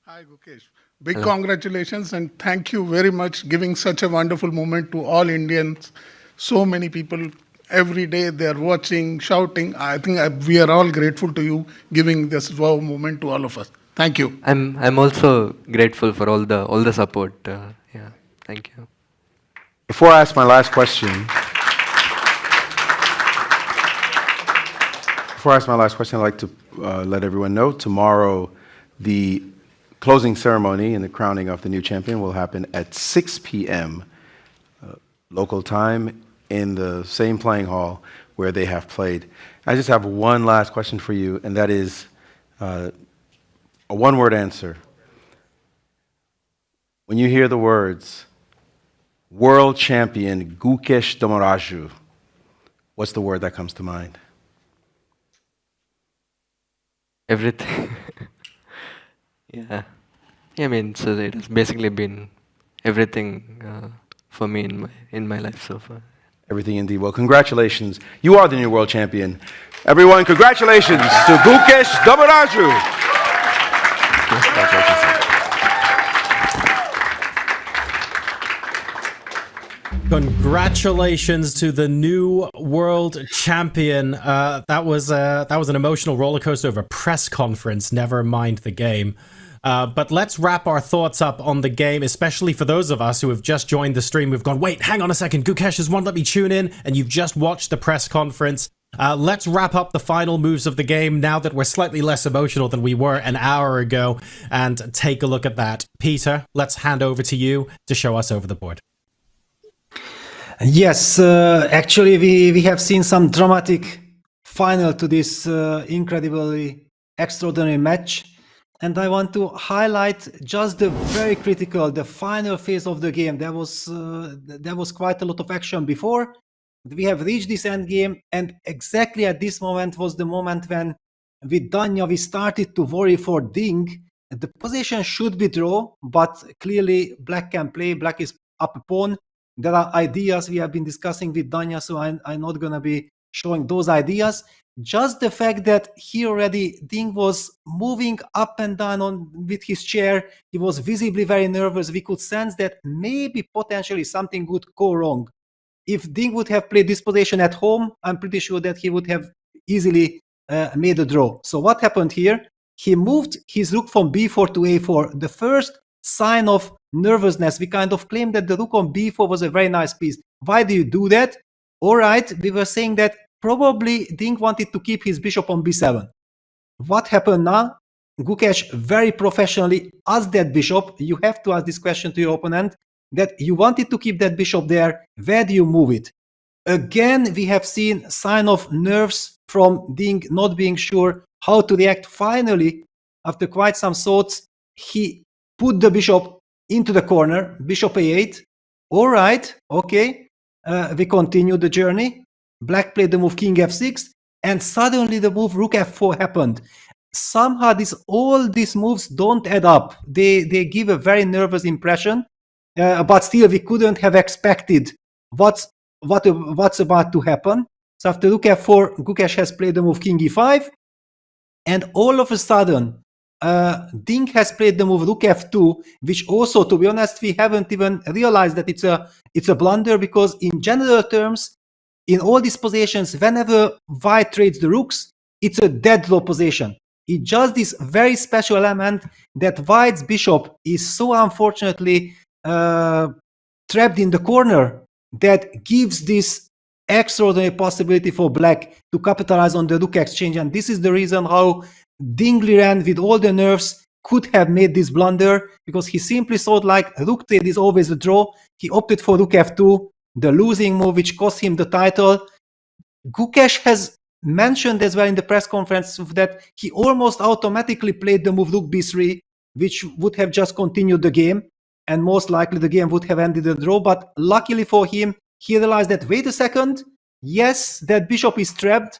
Hi, Gukesh. Big congratulations and thank you very much giving such a wonderful moment to all Indians. So many people every day they are watching, shouting. I think we are all grateful to you giving this wow moment to all of us. Thank you. I'm also grateful for all the support. Yeah, thank you. Before I ask my last question, I'd like to let everyone know tomorrow the closing ceremony and the crowning of the new champion will happen at 6 p.m. Local time in the same playing hall where they have played. I just have one last question for you, and that is a one-word answer. When you hear the words, world champion Gukesh Dommaraju, what's the word that comes to mind? Everything. Yeah. I mean, so it has basically been everything for me in my life so far. Everything indeed. Well, congratulations. You are the new world champion. Everyone, congratulations to Gukesh Dommaraju. Congratulations to the new world champion. That was an emotional roller coaster of a press conference, never mind the game. But let's wrap our thoughts up on the game, especially for those of us who have just joined the stream. We've gone, wait, hang on a second, Gukesh has won, let me tune in, and you've just watched the press conference. Let's wrap up the final moves of the game now that we're slightly less emotional than we were an hour ago, and take a look at that. Peter, let's hand over to you to show us over the board. Yes, actually we have seen some dramatic final to this incredibly extraordinary match. And I want to highlight just the very critical, the final phase of the game. There was quite a lot of action before. We have reached this end game, and exactly at this moment was the moment when with Danya we started to worry for Ding. The position should be draw, but clearly Black can play. Black is up a pawn. There are ideas we have been discussing with Danya, so I'm not going to be showing those ideas. just the fact that Ding was moving up and down with his chair, he was visibly very nervous. We could sense that maybe potentially something would go wrong. If Ding would have played this position at home, I'm pretty sure that he would have easily made a draw. So what happened here? He moved his rook from b4 to a4. The first sign of nervousness. We kind of claimed that the rook on b4 was a very nice piece. Why do you do that? All right, we were saying that probably Ding wanted to keep his bishop on b7. What happened now? Gukesh very professionally asked that bishop. You have to ask this question to your opponent, that you wanted to keep that bishop there. Where do you move it? Again, we have seen sign of nerves from Ding, not being sure how to react. Finally, after quite some thoughts, he put the bishop into the corner, bishop a8. All right, okay. We continue the journey. Black played the move king f6, and suddenly the move rook f4 happened. Somehow all these moves don't add up. They give a very nervous impression, but still we couldn't have expected what's about to happen. So after rook f4, Gukesh has played the move king e5, and all of a sudden Ding has played the move rook f2, which also, to be honest, we haven't even realized that it's a blunder, because in general terms, in all these positions, whenever white trades the rooks, it's a dead draw position. It's just this very special element that white's bishop is so unfortunately trapped in the corner that gives this extraordinary possibility for black to capitalize on the rook exchange. And this is the reason how Ding Liren, with all the nerves, could have made this blunder, because he simply thought like rook trade is always a draw. He opted for rook f2, the losing move, which cost him the title. Gukesh has mentioned as well in the press conference that he almost automatically played the move rook b3, which would have just continued the game, and most likely the game would have ended a draw. But luckily for him, he realized that, wait a second, yes, that bishop is trapped,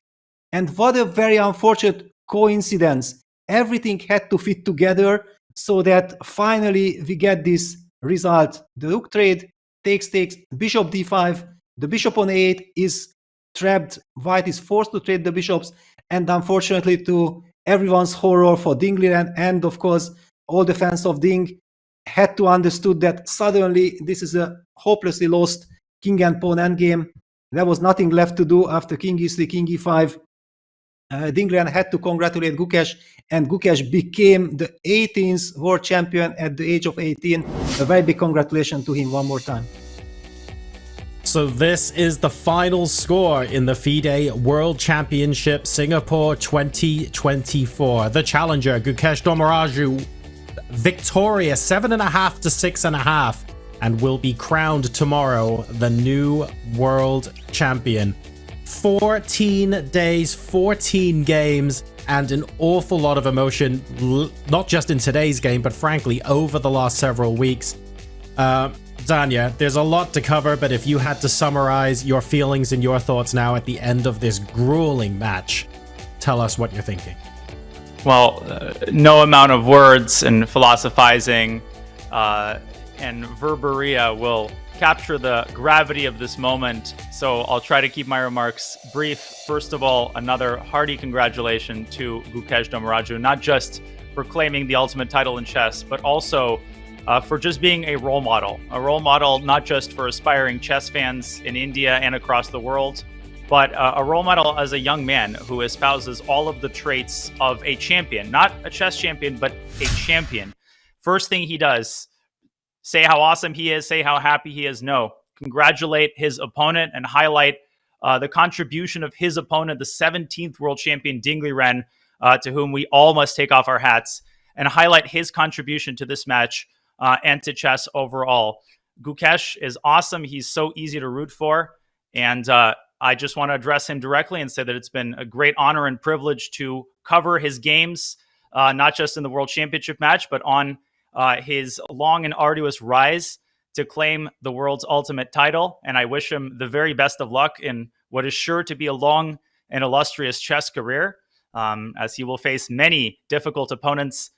and what a very unfortunate coincidence. Everything had to fit together so that finally we get this result. The rook trade takes, bishop d5, the bishop on a8 is trapped, white is forced to trade the bishops, and unfortunately, to everyone's horror, for Ding Liren and of course all the fans of Ding, had to understood that suddenly this is a hopelessly lost king and pawn endgame. There was nothing left to do after king e3, king e5. Ding Liren had to congratulate Gukesh, and Gukesh became the 18th world champion at the age of 18. A very big congratulations to him one more time. So this is the final score in the FIDE World Championship Singapore 2024. The challenger, Gukesh Dommaraju, victorious 7.5 to 6.5, and will be crowned tomorrow the new world champion. 14 days, 14 games, and an awful lot of emotion, not just in today's game, but frankly, over the last several weeks. Danya, there's a lot to cover, but if you had to summarize your feelings and your thoughts now at the end of this grueling match, tell us what you're thinking. Well, no amount of words and philosophizing and verberia will capture the gravity of this moment, so I'll try to keep my remarks brief. First of all, another hearty congratulations to Gukesh Dommaraju, not just for claiming the ultimate title in chess, but also for just being a role model not just for aspiring chess fans in India and across the world, but a role model as a young man who espouses all of the traits of a champion, not a chess champion, but a champion. First thing he does, say how awesome he is, say how happy he is. No, congratulate his opponent and highlight the contribution of his opponent, the 17th world champion, Ding Liren, to whom we all must take off our hats, and highlight his contribution to this match and to chess overall. Gukesh is awesome. He's so easy to root for. And I just want to address him directly and say that it's been a great honor and privilege to cover his games, not just in the World Championship match, but on his long and arduous rise to claim the world's ultimate title. And I wish him the very best of luck in what is sure to be a long and illustrious chess career, as he will face many difficult opponents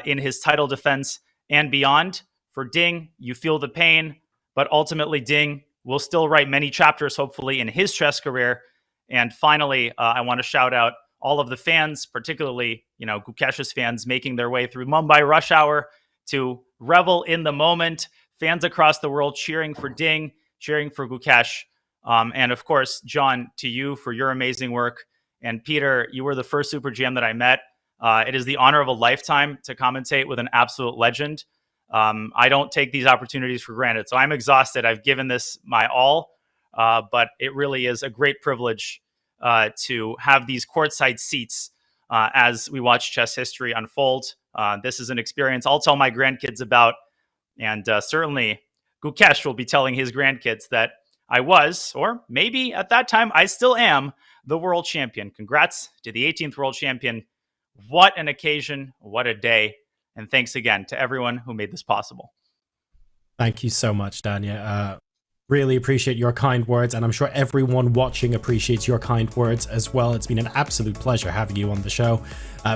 in his title defense and beyond. For Ding, you feel the pain, but ultimately Ding will still write many chapters, hopefully, in his chess career. And finally, I want to shout out all of the fans, particularly, Gukesh's fans making their way through Mumbai rush hour to revel in the moment. Fans across the world cheering for Ding, cheering for Gukesh. And of course, John, to you for your amazing work. And Peter, you were the first Super GM that I met. It is the honor of a lifetime to commentate with an absolute legend. I don't take these opportunities for granted. So I'm exhausted. I've given this my all, but it really is a great privilege to have these courtside seats as we watch chess history unfold. This is an experience I'll tell my grandkids about. And certainly Gukesh will be telling his grandkids that I was, or maybe at that time I still am, the world champion. Congrats to the 18th world champion. What an occasion. What a day. And thanks again to everyone who made this possible. Thank you so much, Danya. Really appreciate your kind words, and I'm sure everyone watching appreciates your kind words as well. It's been an absolute pleasure having you on the show.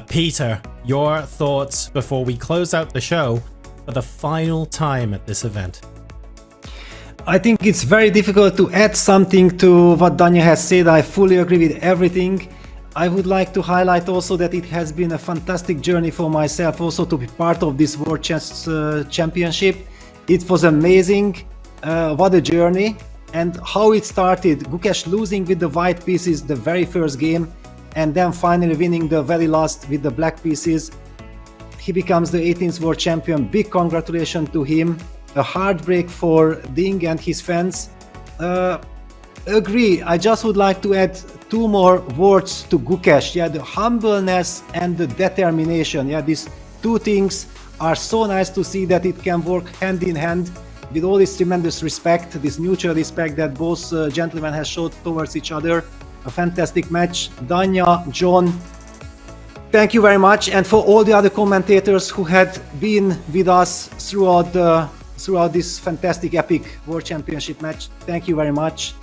Peter, your thoughts before we close out the show for the final time at this event? I think it's very difficult to add something to what Danya has said. I fully agree with everything. I would like to highlight also that it has been a fantastic journey for myself also to be part of this World Chess Championship. It was amazing. What a journey. And how it started. Gukesh losing with the white pieces the very first game, and then finally winning the very last with the black pieces. He becomes the 18th world champion. Big congratulations to him. A heartbreak for Ding and his fans. Agree. I just would like to add two more words to Gukesh. Yeah, the humbleness and the determination. Yeah, these two things are so nice to see that it can work hand in hand with all this tremendous respect, this mutual respect that both gentlemen have showed towards each other. A fantastic match. Danya, John, thank you very much. And for all the other commentators who had been with us throughout this fantastic epic World Championship match, thank you very much.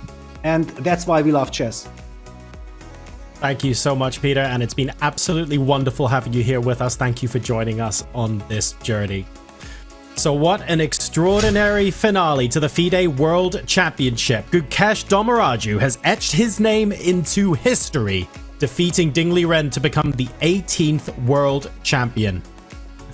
And that's why we love chess. Thank you so much, Peter, and it's been absolutely wonderful having you here with us. Thank you for joining us on this journey. So what an extraordinary finale to the FIDE World Championship. Gukesh Dommaraju has etched his name into history, defeating Ding Liren to become the 18th world champion.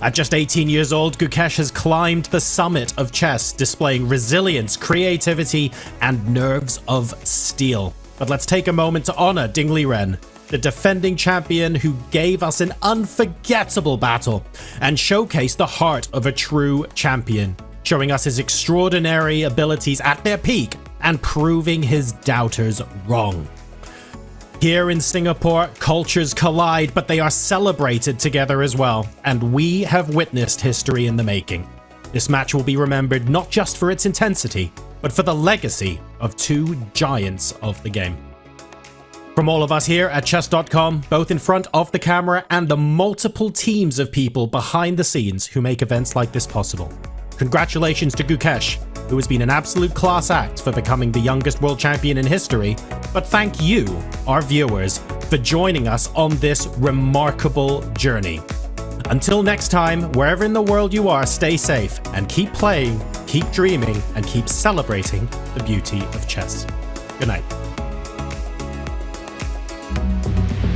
At just 18 years old, Gukesh has climbed the summit of chess, displaying resilience, creativity, and nerves of steel. But let's take a moment to honor Ding Liren, the defending champion who gave us an unforgettable battle and showcased the heart of a true champion, showing us his extraordinary abilities at their peak and proving his doubters wrong. Here in Singapore, cultures collide, but they are celebrated together as well, and we have witnessed history in the making. This match will be remembered not just for its intensity, but for the legacy of two giants of the game. From all of us here at chess.com, both in front of the camera and the multiple teams of people behind the scenes who make events like this possible, congratulations to Gukesh, who has been an absolute class act for becoming the youngest world champion in history, but thank you, our viewers, for joining us on this remarkable journey. Until next time, wherever in the world you are, stay safe and keep playing, keep dreaming, and keep celebrating the beauty of chess. Good night.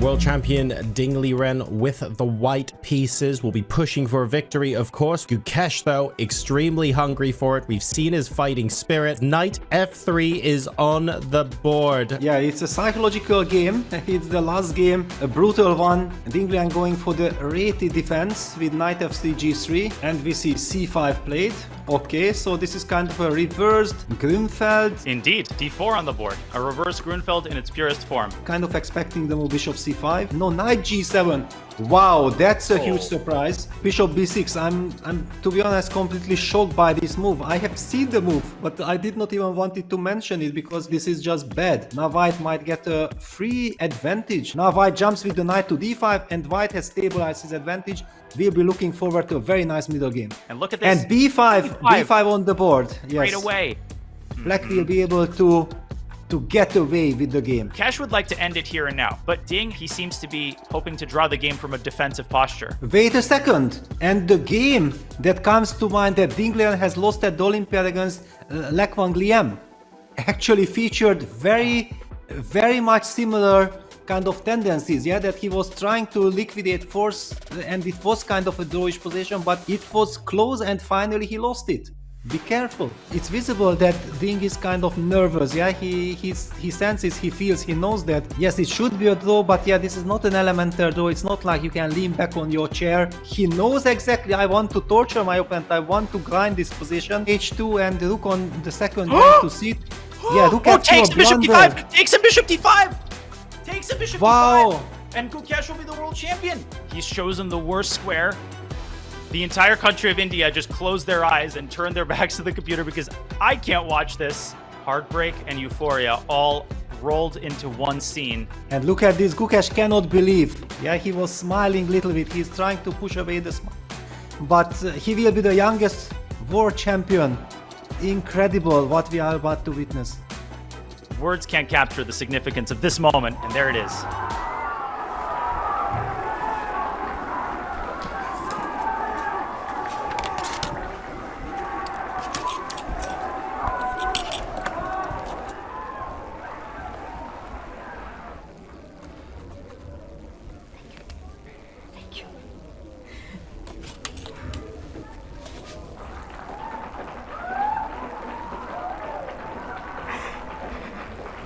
World champion Ding Liren with the white pieces will be pushing for a victory, of course. Gukesh, though, extremely hungry for it. We've seen his fighting spirit. Knight f3 is on the board. Yeah, it's a psychological game. It's the last game, a brutal one. Ding Liren going for the rated defense with knight f3, g3, and we see c5 played. Okay, so this is kind of a reversed Grunfeld. Indeed, d4 on the board. A reverse Grunfeld in its purest form. Kind of expecting the move bishop c5. No, knight g7. Wow, that's a huge surprise. Bishop b6. I'm to be honest completely shocked by this move. I have seen the move, but I did not even wanted to mention it because this is just bad. Now white might get a free advantage. Now white jumps with the knight to d5 and white has stabilized his advantage. We'll be looking forward to a very nice middle game. And look at this. And b5 on the board. Yes. Right away. Black will be able to get away with the game. Cash would like to end it here and now, but Ding, he seems to be hoping to draw the game from a defensive posture. Wait a second. And the game that comes to mind that Ding Liren has lost at the Olympiad against Lek Wang Liam actually featured very very much similar kind of tendencies, yeah, that he was trying to liquidate force, and it was kind of a drawish position, but it was close and finally he lost it. Be careful. It's visible that Ding is kind of nervous, yeah, he senses, he feels, he knows that, yes, it should be a draw, but yeah, this is not an elementary draw, it's not like you can lean back on your chair. He knows exactly, I want to torture my opponent, I want to grind this position. H2 and rook on the second rank to see. Yeah, rook F2, takes him bishop blunder. d5! Takes him bishop d5! Takes him bishop Wow. d5! And Gukesh will be the world champion! He's chosen the worst square. The entire country of India just closed their eyes and turned their backs to the computer because I can't watch this. Heartbreak and euphoria all rolled into one scene. And look at this, Gukesh cannot believe. Yeah, he was smiling a little bit, he's trying to push away the smile. But he will be the youngest world champion. Incredible what we are about to witness. Words can't capture the significance of this moment, and there it is.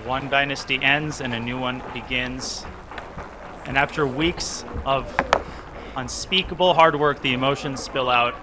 One dynasty ends and a new one begins. And after weeks of unspeakable hard work, the emotions spill out.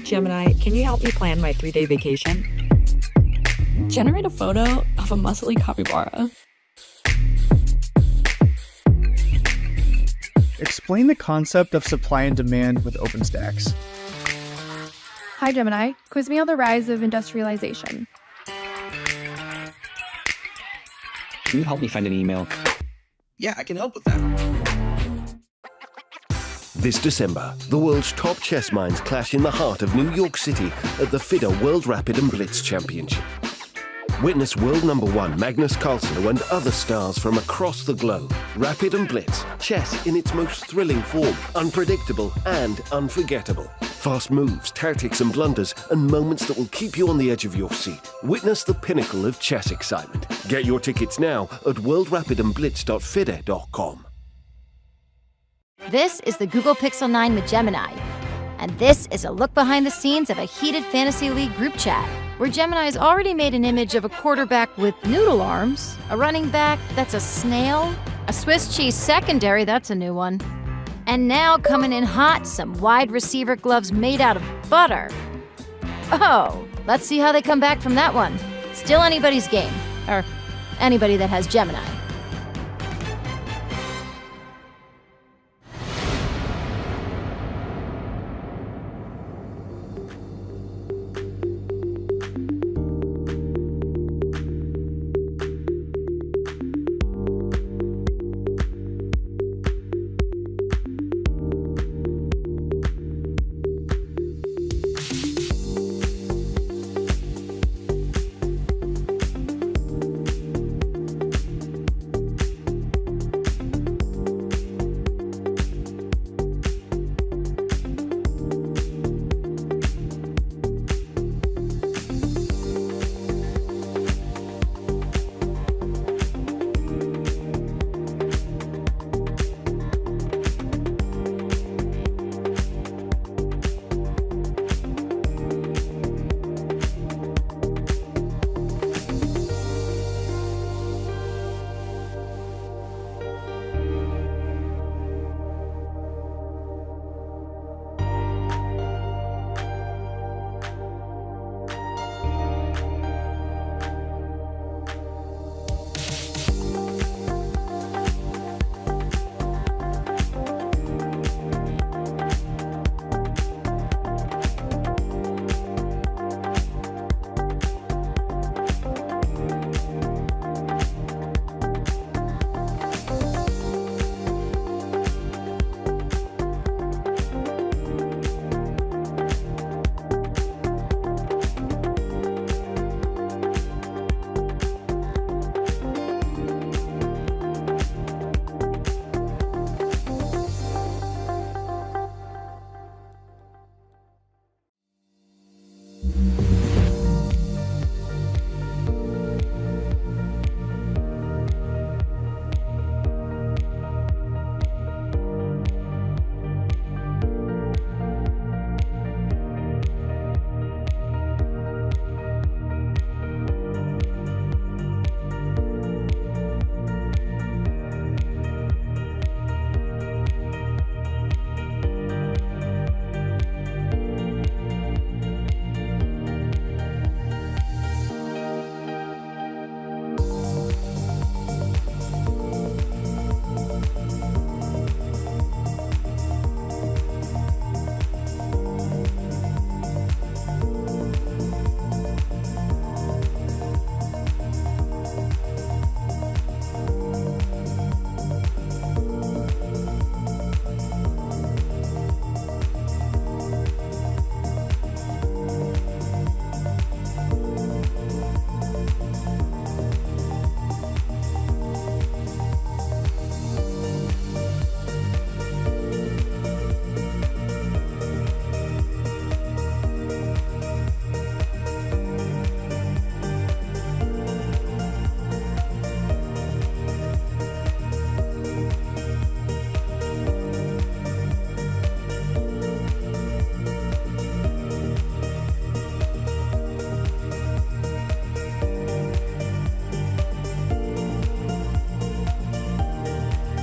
Gemini, can you help me plan my 3-day vacation? Generate a photo of a muscly capybara. Explain the concept of supply and demand with OpenStax. Hi Gemini, quiz me on the rise of industrialization. Can you help me find an email? Yeah, I can help with that. This December, the world's top chess minds clash in the heart of New York City at the FIDE World Rapid and Blitz Championship. Witness world #1 Magnus Carlsen and other stars from across the globe. Rapid and Blitz, chess in its most thrilling form, unpredictable and unforgettable. Fast moves, tactics and blunders, and moments that will keep you on the edge of your seat. Witness the pinnacle of chess excitement. Get your tickets now at worldrapidandblitz.fide.com. This is the Google Pixel 9 with Gemini. And this is a look behind the scenes of a heated Fantasy League group chat, where Gemini's already made an image of a quarterback with noodle arms, a running back that's a snail, a Swiss cheese secondary, that's a new one, and now coming in hot, some wide receiver gloves made out of butter. Oh, let's see how they come back from that one. Still anybody's game, or anybody that has Gemini.